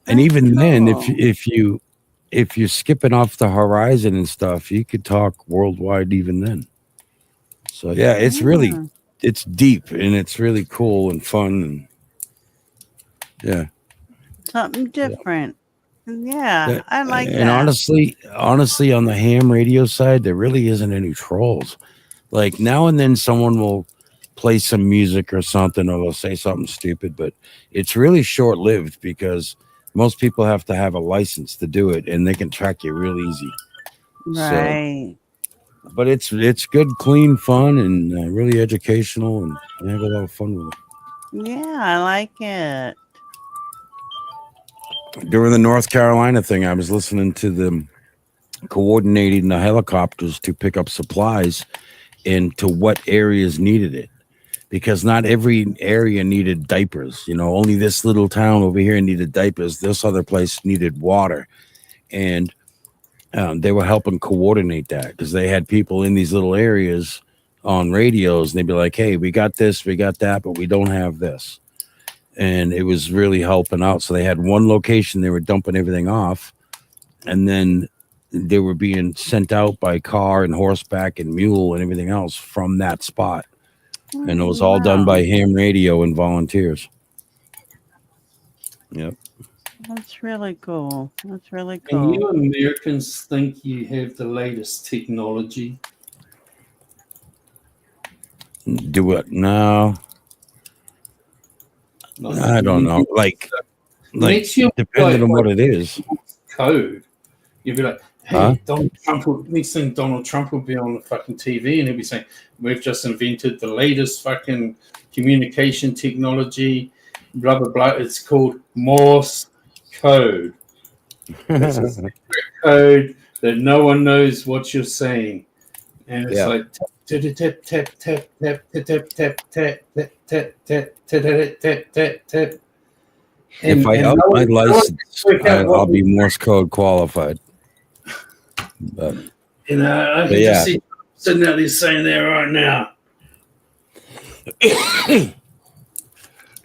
And even then, if you're skipping off the horizon and stuff, you could talk worldwide even then. So yeah, it's deep and it's really cool and fun, and yeah. Something different. Yeah, I like And that. honestly, on the ham radio side, there really isn't any trolls. Like now and then someone will play some music or something, or they'll say something stupid, but it's really short-lived because most people have to have a license to do it, and they can track you real easy. Right. So, but it's good, clean fun, and really educational, and I have a lot of fun with it. Yeah, I like it. During the North Carolina thing, I was listening to them coordinating the helicopters to pick up supplies and to what areas needed it, because not every area needed diapers. You know, only this little town over here needed diapers. This other place needed water, and they were helping coordinate that because they had people in these little areas on radios, and they'd be like, "Hey, we got this, we got that, but we don't have this." And it was really helping out. So they had one location, they were dumping everything off, and then they were being sent out by car and horseback and mule and everything else from that spot. And it was all done by ham radio and volunteers. Yep. That's really cool. That's really And cool. you Americans think you have the latest technology? Do it? No. I don't know. Like Next year, depending on what it is. Code. You'd be like, hey, Huh? Donald Trump next thing Donald Trump will be on the fucking TV and he'll be saying, we've just invented the latest fucking communication technology, blah, blah, blah. It's called Morse code. It's a secret code that no one knows what you're saying. And it's like tap, tap, tap, tap, tap, tap, tap, tap, tap, tap, tap, tap, tap, tap, tap, tap. If I up my license, I'll be Morse code qualified. But You know, I can just see sitting out there saying that right now.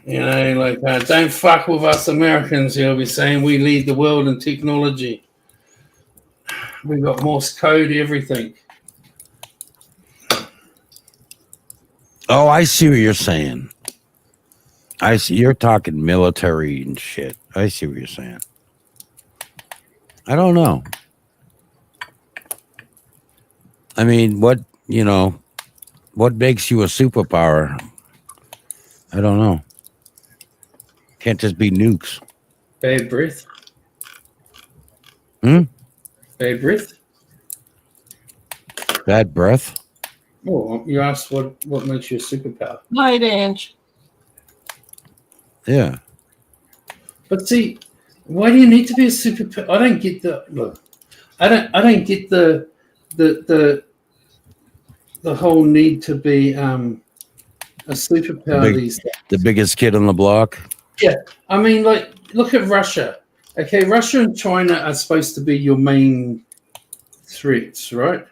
You know, like, don't fuck with us Americans. He'll be saying we lead the world in technology. We got Morse code, everything. oh, I see what you're saying. I see you're talking military and shit. I see what you're saying. I don't know. I mean, what makes you a superpower? I don't know. Can't just be nukes. Bad breath. Hmm? Bad breath. Bad breath? Oh, you asked what makes you a superpower. Night, Ange. Yeah. But see, why do you need to be a superpower? I don't get the look. I don't get the whole need to be a superpower these days. The biggest kid on the block. Yeah, I mean, like, look at Russia. Okay, Russia and China are supposed to be your main threats, right?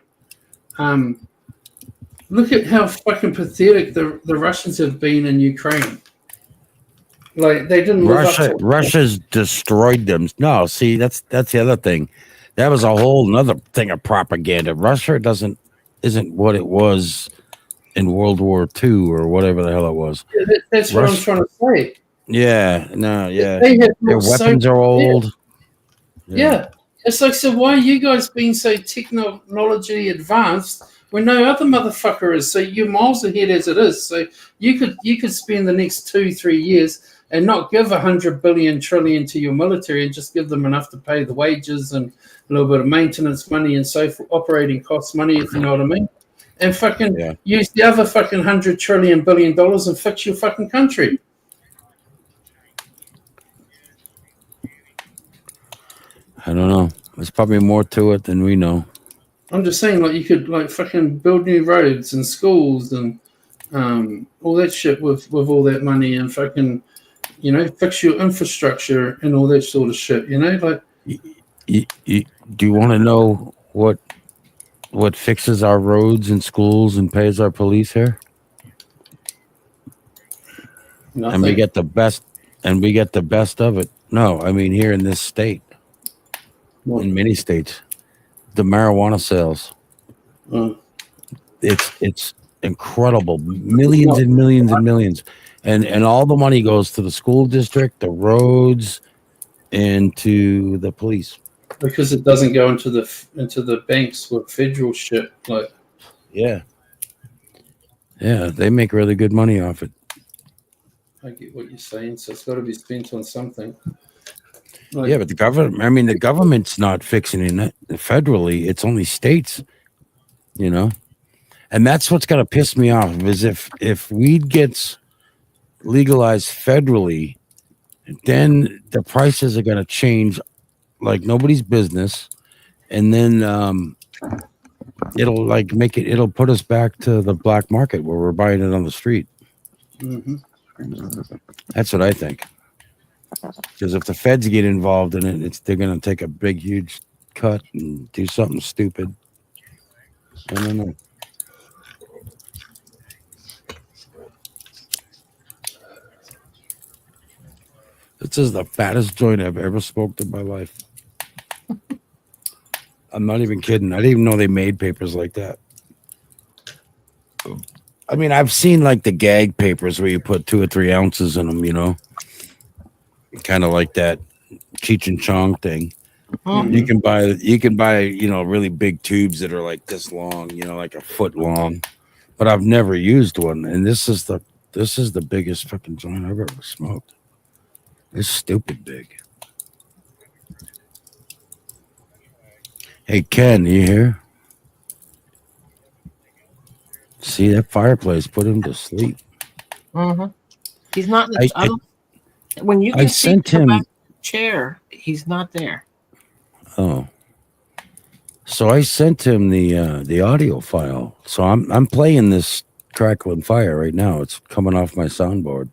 Look at how fucking pathetic the Russians have been in Ukraine. Like, they didn't live up to Russia's destroyed them. No, see, that's the other thing. That was a whole nother thing of propaganda. Russia isn't what it was in World War II or whatever the hell it was. Yeah, that's what I'm trying to say. Yeah, no, yeah. They have Their so weapons are old. Yeah. It's like, so why are you guys being so technology advanced when no other motherfucker is? So you're miles ahead as it is. So you could spend the next 2-3 years and not give 100 billion trillion to your military and just give them enough to pay the wages and a little bit of maintenance money and so for operating costs money, if you know what I mean. And fucking use the other fucking 100 trillion billion dollars and fix your fucking country. I don't know. There's probably more to it than we know. I'm just saying, like, you could like fucking build new roads and schools and all that shit with all that money and fucking, you know, fix your infrastructure and all that sort of shit. You know, like. Do you want to know what fixes our roads and schools and pays our police here? Nothing. And we get the best. And we get the best of it. No, I mean here in this state, in many states, the marijuana sales. It's incredible. Millions and millions and millions, and all the money goes to the school district, the roads, and to the police. Because it doesn't go into the banks with federal shit, like. Yeah, they make really good money off it. I get what you're saying. So it's got to be spent on something. Like, yeah, but the government. I mean, the government's not fixing it federally. It's only states. You know, and that's what's gonna piss me off is if weed gets legalized federally, then the prices are gonna change like nobody's business, and then it'll like it'll put us back to the black market where we're buying it on the street. Mm-hmm. That's what I think. Because if the feds get involved in it, they're gonna take a big, huge cut and do something stupid. I don't know. This is the fattest joint I've ever smoked in my life. I'm not even kidding. I didn't even know they made papers like that. I mean, I've seen like the gag papers where you put 2 or 3 ounces in them, you know, kind of like that Cheech and Chong thing. Mm-hmm. You can buy, you know, really big tubes that are like this long, you know, like a foot long. But I've never used one, and this is the biggest fucking joint I've ever smoked. It's stupid big. Hey Ken, you here? See that fireplace put him to sleep. Mm-hmm. He's not. When you can see him back in the chair, he's not there. Oh. So I sent him the audio file. So I'm playing this Crackling Fire right now. It's coming off my soundboard.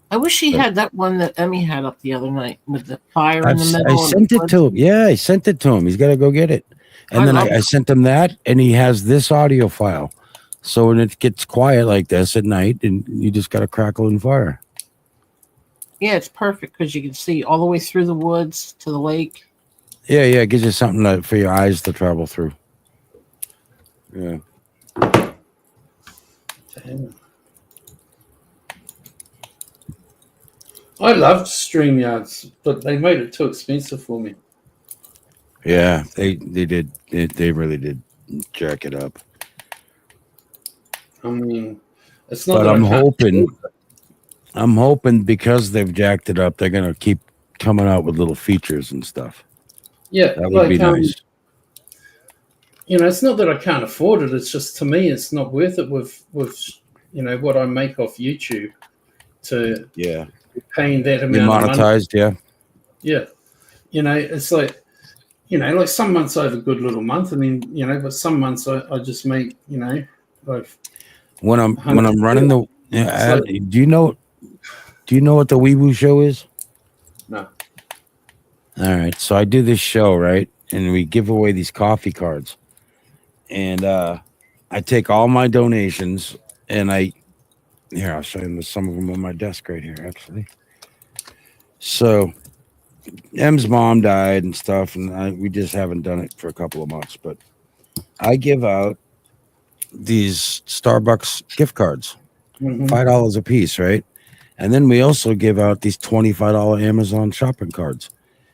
I wish he had that one that Emmy had up the other night with the fire in the middle. I sent it to him. Yeah, I sent it to him. He's got to go get it. And then I sent him that, and he has this audio file. So when it gets quiet like this at night, and you just got a Crackling Fire. Yeah, it's perfect because you can see all the way through the woods to the lake. Yeah, it gives you something for your eyes to travel through. Yeah. Damn. I loved StreamYards, but they made it too expensive for me. Yeah, they did. They really did jack it up. I mean, it's not. But I'm hoping because they've jacked it up, they're gonna keep coming out with little features and stuff. Yeah, that would be nice. You know, it's not that I can't afford it. It's just, to me, it's not worth it with you know what I make off YouTube to paying that amount of money. Yeah. You know, it's like, you know, like some months I have a good little month. I mean, you know, but some months I just make, you know, like when I'm running the ad, do you know what the Weeboo Show is? No. All right, so I do this show, right, and we give away these coffee cards, and I take all my donations, and I'll show you some of them on my desk right here, actually. So, M's mom died and stuff, and we just haven't done it for a couple of months. But I give out these Starbucks gift cards, $5 a piece, right? And then we also give out these $25 Amazon shopping cards.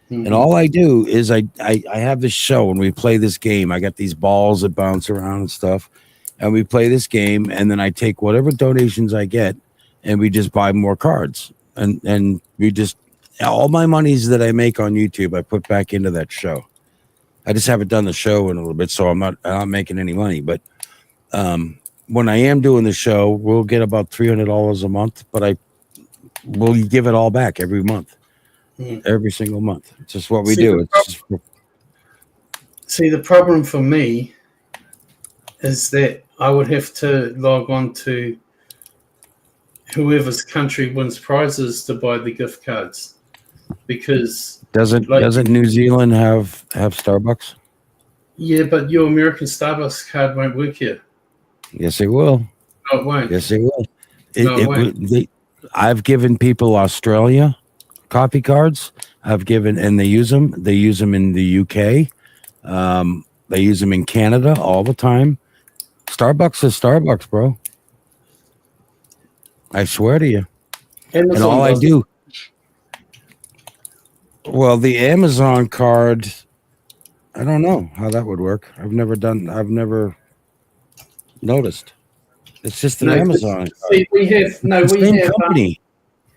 And all I do is I have this show and we play this game. I got these balls that bounce around and stuff, and we play this game, and then I take whatever donations I get and we just buy more cards. And we just, all my monies that I make on YouTube I put back into that show. I just haven't done the show in a little bit, so I'm not making any money. But when I am doing the show, we'll get about $300 a month, but we'll give it all back every month. Every single month. It's just what we do. See, the problem for me is that I would have to log on to whoever's country wins prizes to buy the gift cards, because doesn't New Zealand have Starbucks? Yeah, but your American Starbucks card won't work here. Yes, it will. No, it won't. Yes, it will. No, it won't. I've given people Australia coffee cards. And they use them. They use them in the UK. They use them in Canada all the time. Starbucks is Starbucks, bro. I swear to you. Amazon and all I do. Well, the Amazon card, I don't know how that would work. I've never noticed. It's just an Amazon. See, we have company.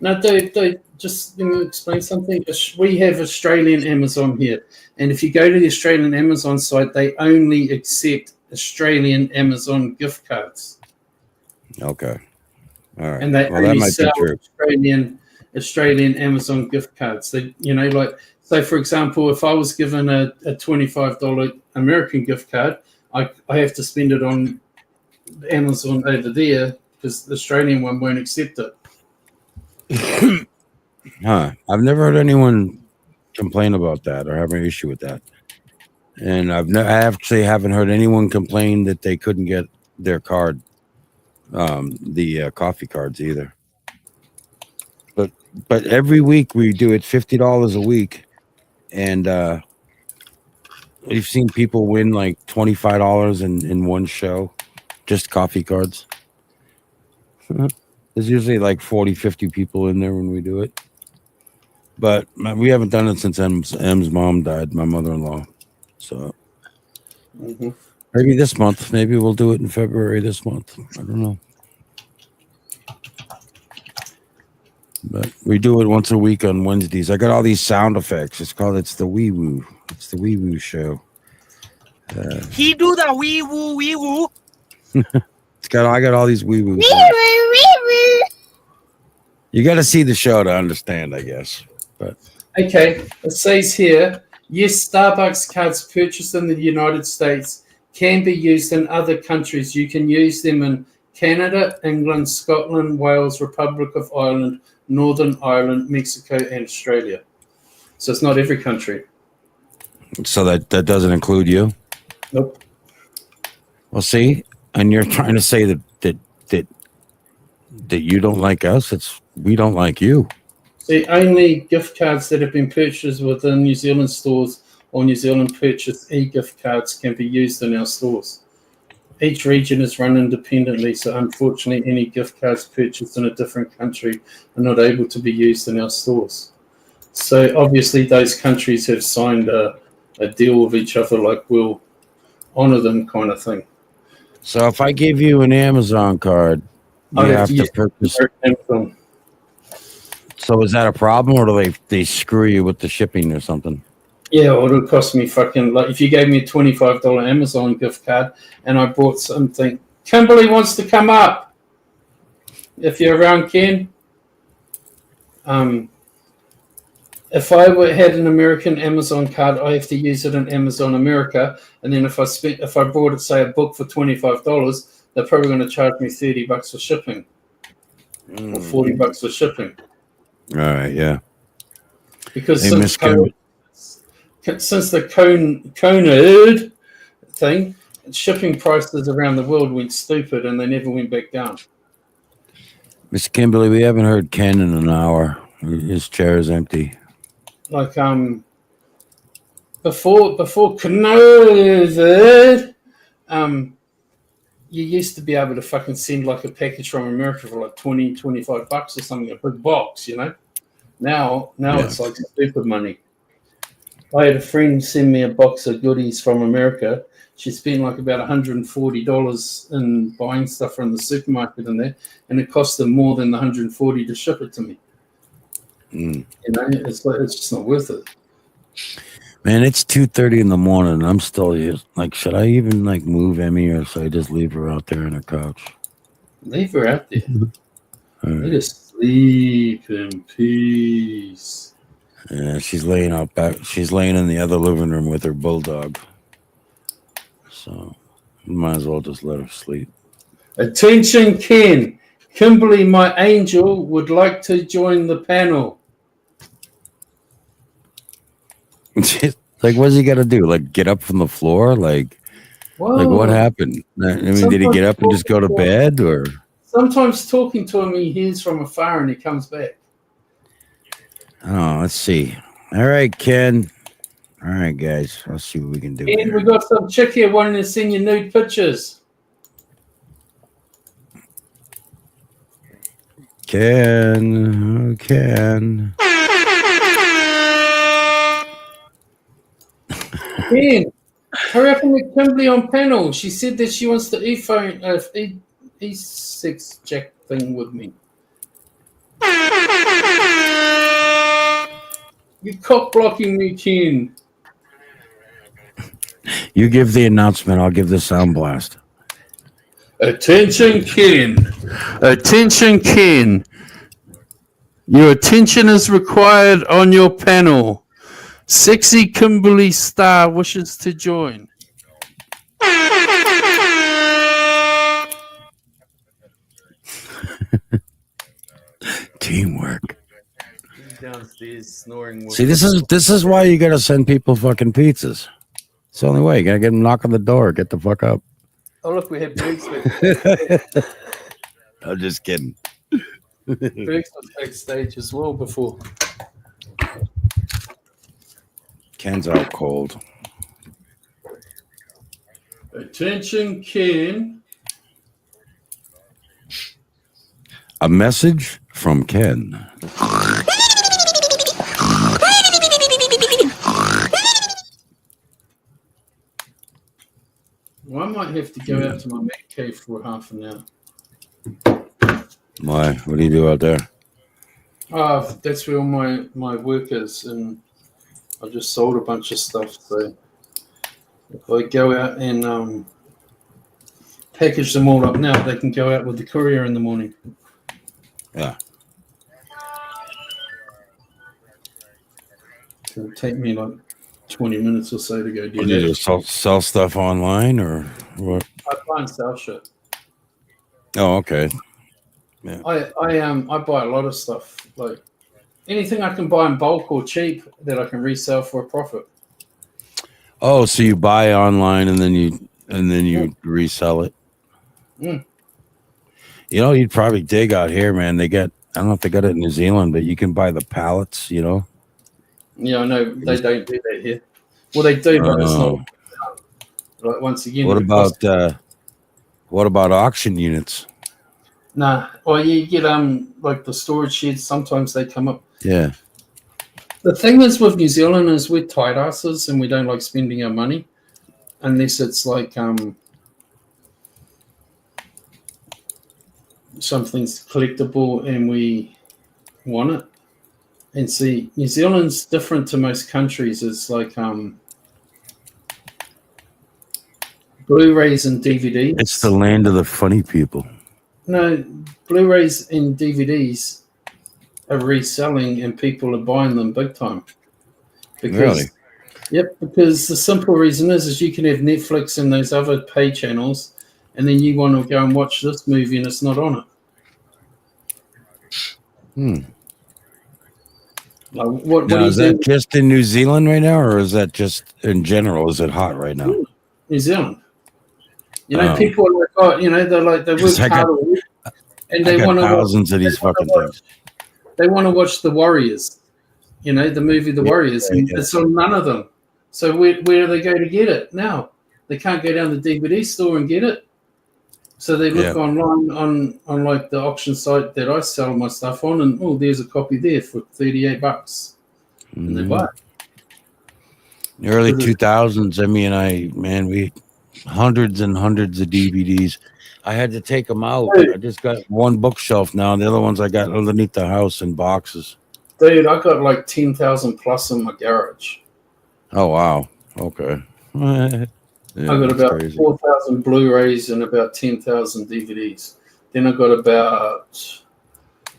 Dude, just let me explain something. We have Australian Amazon here, and if you go to the Australian Amazon site, they only accept Australian Amazon gift cards. Okay, all right. And they that only might sell be true. Australian Amazon gift cards. They, like, so for example, if I was given a $25 American gift card, I have to spend it on Amazon over there because the Australian one won't accept it. I've never heard anyone complain about that or have an issue with that, and I actually haven't heard anyone complain that they couldn't get their card, the coffee cards either. But every week we do it $50 a week, and we've seen people win like $25 in one show, just coffee cards. There's usually like 40-50 people in there when we do it. But we haven't done it since M's mom died, my mother-in-law. So maybe this month. Maybe we'll do it in February this month. I don't know. But we do it once a week on Wednesdays. I got all these sound effects. It's the wee woo. It's the wee woo show. He do the wee woo wee woo. I got all these wee woos. You got to see the show to understand, I guess. But okay, it says here, yes, Starbucks cards purchased in the United States can be used in other countries. You can use them in Canada, England, Scotland, Wales, Republic of Ireland, Northern Ireland, Mexico, and Australia. So it's not every country. So that doesn't include you? Nope. Well, see, and you're trying to say that you don't like us. We don't like you. See, only gift cards that have been purchased within New Zealand stores or New Zealand purchased e-gift cards can be used in our stores. Each region is run independently, so unfortunately any gift cards purchased in a different country are not able to be used in our stores. So obviously those countries have signed a deal with each other, like we'll honor them kind of thing. So if I give you an Amazon card, you have to purchase. So is that a problem, or do they screw you with the shipping or something? Yeah, well, it'll cost me fucking, like, if you gave me a $25 Amazon gift card and I bought something. Kimberly wants to come up. If you're around, Ken. If I had an American Amazon card, I have to use it in Amazon America, and then if I bought it, say, a book for $25, they're probably going to charge me $30 for shipping, or $40 for shipping. All right, yeah. Because hey, since the COVID thing, shipping prices around the world went stupid, and they never went back down. Miss Kimberly, we haven't heard Ken in an hour. His chair is empty. Like before COVID, you used to be able to fucking send like a package from America for like $20-25 or something, a big box, you know. Now it's like stupid money. I had a friend send me a box of goodies from America. She spent like about $140 in buying stuff from the supermarket in there, and it cost them more than the $140 to ship it to me. Mm. You know, it's just not worth it. Man, it's 2:30 in the morning. And I'm still here. Like, should I even like move Emmy, or should I just leave her out there on her couch? Leave her out there. All Let right. her sleep in peace. Yeah, she's laying out back. She's laying in the other living room with her bulldog. So, might as well just let her sleep. Attention, Ken. Kimberly, my angel, would like to join the panel. Like, what's he got to do? Like, get up from the floor? Like what Whoa. happened? I mean, did he get up and just go to bed, or? Sometimes talking to him, he hears from afar and he comes back. Oh, let's see. All right, Ken. All right, guys. Let's see what we can do. Ken, Here. we got some chick here wanting to send you nude pictures. Ken. Oh, Ken. Ken, hurry up and get Kimberly on panel. She said that she wants the E6 jack thing with me. You're cock blocking me, Ken. You give the announcement. I'll give the sound blast. Attention, Ken. Attention, Ken. Your attention is required on your panel. Sexy Kimberly Star wishes to join. Teamwork. He's downstairs snoring. See, this is why you gotta send people fucking pizzas. It's the only way. You gotta get them knock on the door. Get the fuck up. Oh, look, we have Briggs. I'm just kidding. Briggs was backstage as well before. Ken's out cold. Attention, Ken. A message from Ken. Well, I might have to go out to my Mac cave for half an hour. Why? What do you do out there? That's where all my work is, and I just sold a bunch of stuff. So if I go out and package them all up now, they can go out with the courier in the morning. Yeah. It'll take me like 20 minutes or so to go do What do you do? that. Sell stuff online, or what? I buy and sell shit. Oh, okay. Yeah. I buy a lot of stuff, like anything I can buy in bulk or cheap that I can resell for a profit. Oh, so you buy online and then you resell it. Mm. You know, you'd probably dig out here, man. I don't know if they got it in New Zealand, but you can buy the pallets, you know. Yeah, I know they don't do that here. Well, they do, but it's not. Like once again, What about auction units? Nah. Well, you get like the storage sheds. Sometimes they come up. Yeah. The thing is with New Zealand is we're tight asses and we don't like spending our money unless it's like something's collectible and we want it. And see, New Zealand's different to most countries. It's like Blu-rays and DVDs. It's the land of the funny people. No, Blu-rays and DVDs are reselling and people are buying them big time. Really? Yep, because the simple reason is you can have Netflix and those other pay channels and then you want to go and watch this movie and it's not on it. Like, what Now, do you is do? that just in New Zealand right now, or is that just in general? Is it hot right now? New Zealand. You know, Oh. people are like, oh, you know, they work I got- hard all week, and I they got want to thousands of these fucking things. They want to watch The Warriors. You know, the movie The Warriors. And yeah. it's on none of them. So where do they go to get it now? They can't go down the DVD store and get it. So they look Yeah. online on like the auction site that I sell my stuff on, and oh, there's a copy there for $38, and they buy it. The early 2000s, we hundreds and hundreds of DVDs. I had to take them out. I just got one bookshelf now, and the other ones I got underneath the house in boxes. Dude, I got like 10,000 plus in my garage. Oh, wow. Okay. Yeah, I got that's about crazy. 4,000 Blu-rays and about 10,000 DVDs. Then I got about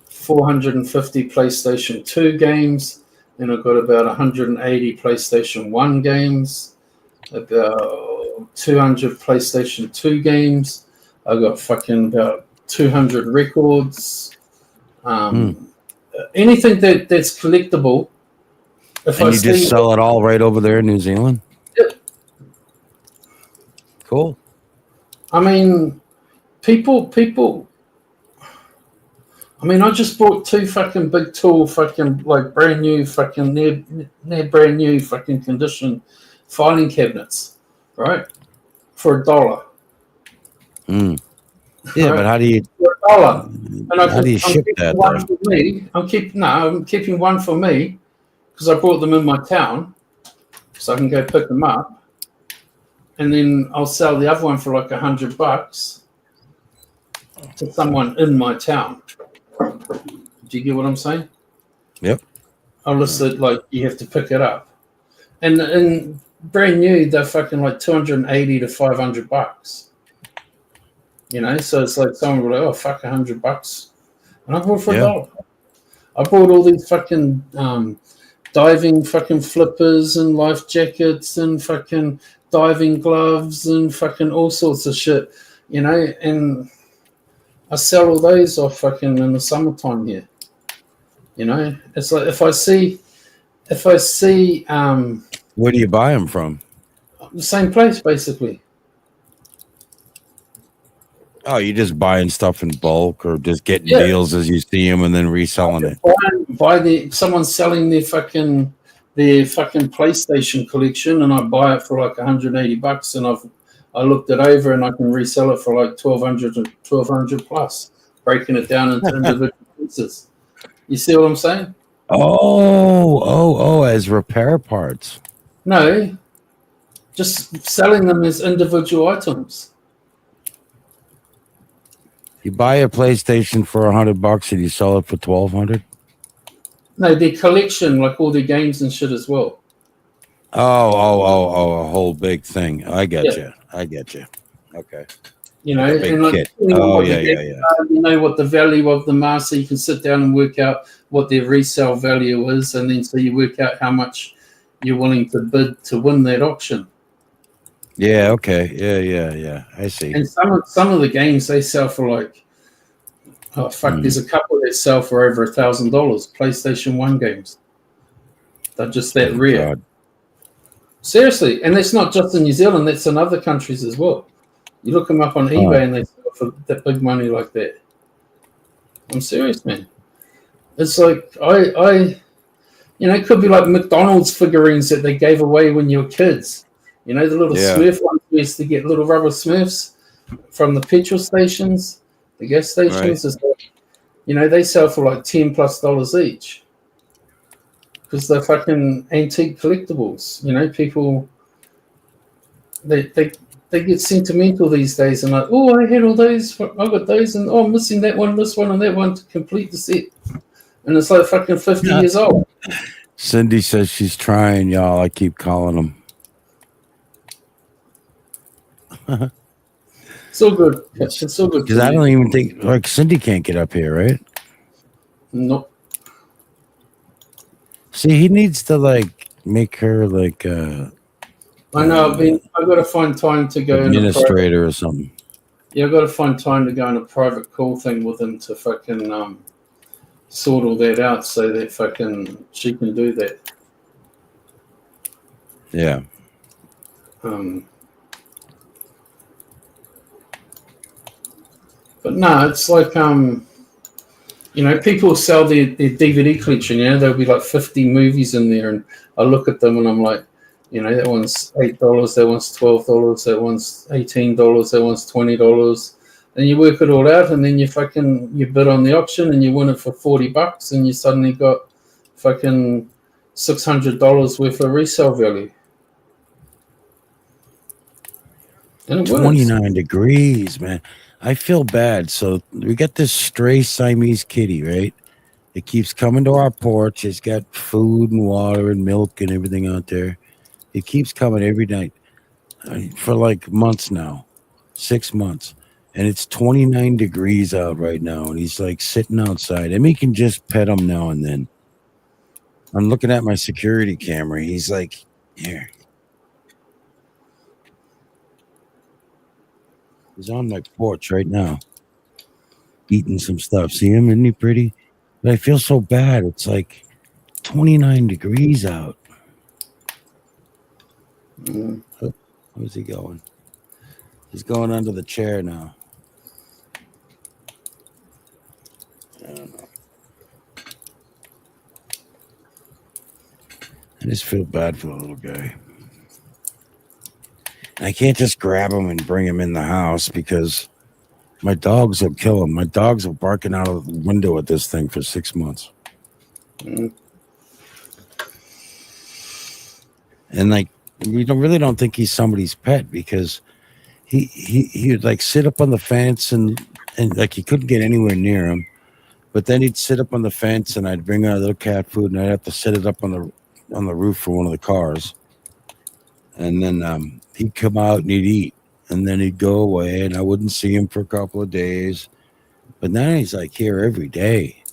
450 PlayStation 2 games. Then I got about 180 PlayStation 1 games. About 200 PlayStation 2 games. I got fucking about 200 records. Anything that's collectible. If And I you just see sell it all right over there in New Zealand? Yep. Cool. I mean, people. I mean, I just bought 2 fucking big tool, fucking like brand new, fucking near brand new fucking condition filing cabinets, right? For $1. Yeah, Right? but how do you For $1. And how do you I'm ship keeping that one though? for me. I'm keeping one for me because I brought them in my town, so I can go pick them up, and then I'll sell the other one for like $100 to someone in my town. Do you get what I'm saying? Yep. I listed like you have to pick it up, and brand new they're fucking like $280 to $500. You know, so it's like someone will be like, oh fuck, $100, and I bought it for $1. I bought all these fucking diving fucking flippers and life jackets and fucking diving gloves and fucking all sorts of shit, you know, and I sell all those off fucking in the summertime here. You know, it's like if I see Where do you buy them from? the same place basically. Oh, you just buying stuff in bulk or just getting deals as you see them and then reselling it? Someone's selling their fucking PlayStation collection, and I buy it for like $180, and I looked it over and I can resell it for like $1,200 plus, breaking it down into individual pieces. You see what I'm saying? Oh, as repair parts. No, just selling them as individual items. You buy a PlayStation for $100 and you sell it for $1,200. No, their collection, like all their games and shit as well. Oh, a whole big thing. I get you. Okay. You know, Like a big and like, kit. You know what the value of them are, so you can sit down and work out what their resale value is, and then so you work out how much you're willing to bid to win that auction. Yeah, okay. Yeah. I see. And some of the games they sell for like, oh fuck, there's a couple that sell for over $1,000. PlayStation 1 games. They're just that rare. God. Seriously, and that's not just in New Zealand, that's in other countries as well. You look them up on eBay and they sell for that big money like that. I'm serious, man. It's like I you know, it could be like McDonald's figurines that they gave away when you were kids. You know, the little Smurf ones we used to get, little rubber Smurfs from the petrol stations, the gas stations. Right. You know, they sell for like $10+ each because they're fucking antique collectibles. You know, people they get sentimental these days and like, oh, I had all those, I got those, and oh, I'm missing that one, this one, and that one to complete the set. And it's like fucking 50 years old. Cindy says she's trying, y'all. I keep calling them. So good. It's so good. Because I don't even think, like, Cindy can't get up here, right? Nope. See, he needs to, like, make her, like, I know. I've got to find time to go administrator or something. Yeah, I've got to find time to go in a private call thing with him to fucking sort all that out so that fucking she can do that. Yeah. But no, it's like you know, people sell their DVD collection. You know, there'll be like 50 movies in there, and I look at them and I'm like, you know, that one's $8, that one's $12, that one's $18, that one's $20, and you work it all out, and then you bid on the auction and you win it for $40, and you suddenly got fucking $600 worth of resale value. And it works. 29 degrees, man. I feel bad. So we got this stray Siamese kitty, right? It keeps coming to our porch. It's got food and water and milk and everything out there. It keeps coming every night for like months now, 6 months. And it's 29 degrees out right now. And he's like sitting outside. And we can just pet him now and then. I'm looking at my security camera. He's like, here. He's on my porch right now, eating some stuff. See him? Isn't he pretty? But I feel so bad. It's like 29 degrees out. Where's he going? He's going under the chair now. I don't know. I just feel bad for the little guy. I can't just grab him and bring him in the house because my dogs will kill him. My dogs are barking out of the window at this thing for 6 months. And like, we really don't think he's somebody's pet because he would like sit up on the fence and like he couldn't get anywhere near him. But then he'd sit up on the fence and I'd bring out a little cat food and I'd have to set it up on the roof for one of the cars. And then he'd come out and he'd eat. And then he'd go away and I wouldn't see him for a couple of days. But now he's like here every day.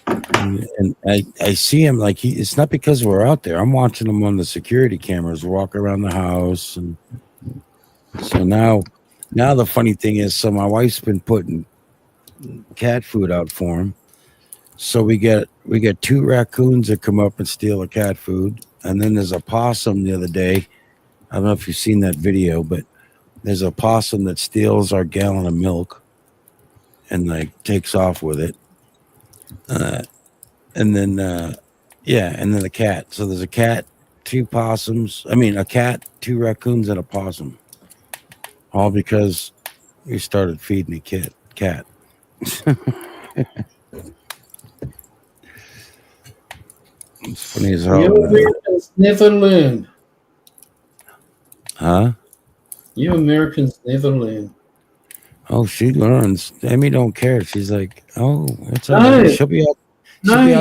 And I see him like it's not because we're out there. I'm watching him on the security cameras walk around the house. And so now the funny thing is, so my wife's been putting cat food out for him. So we get 2 raccoons that come up and steal the cat food. And then there's a possum the other day. I don't know if you've seen that video, but there's a possum that steals our gallon of milk and like takes off with it. And then the cat. So there's a cat, 2 possums. I mean, a cat, 2 raccoons, and a possum. All because we started feeding the cat. It's funny as hell. You Americans never learn. Huh? You Americans never learn. Oh, she learns. Amy don't care. She's like, oh, it's all No. right. She'll be out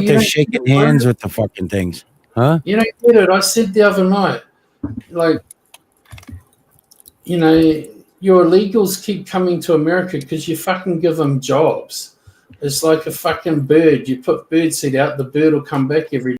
there shaking hands with the fucking things. Huh? You don't get it. I said the other night, like, you know, your illegals keep coming to America because you fucking give them jobs. It's like a fucking bird. You put bird seed out, the bird will come back every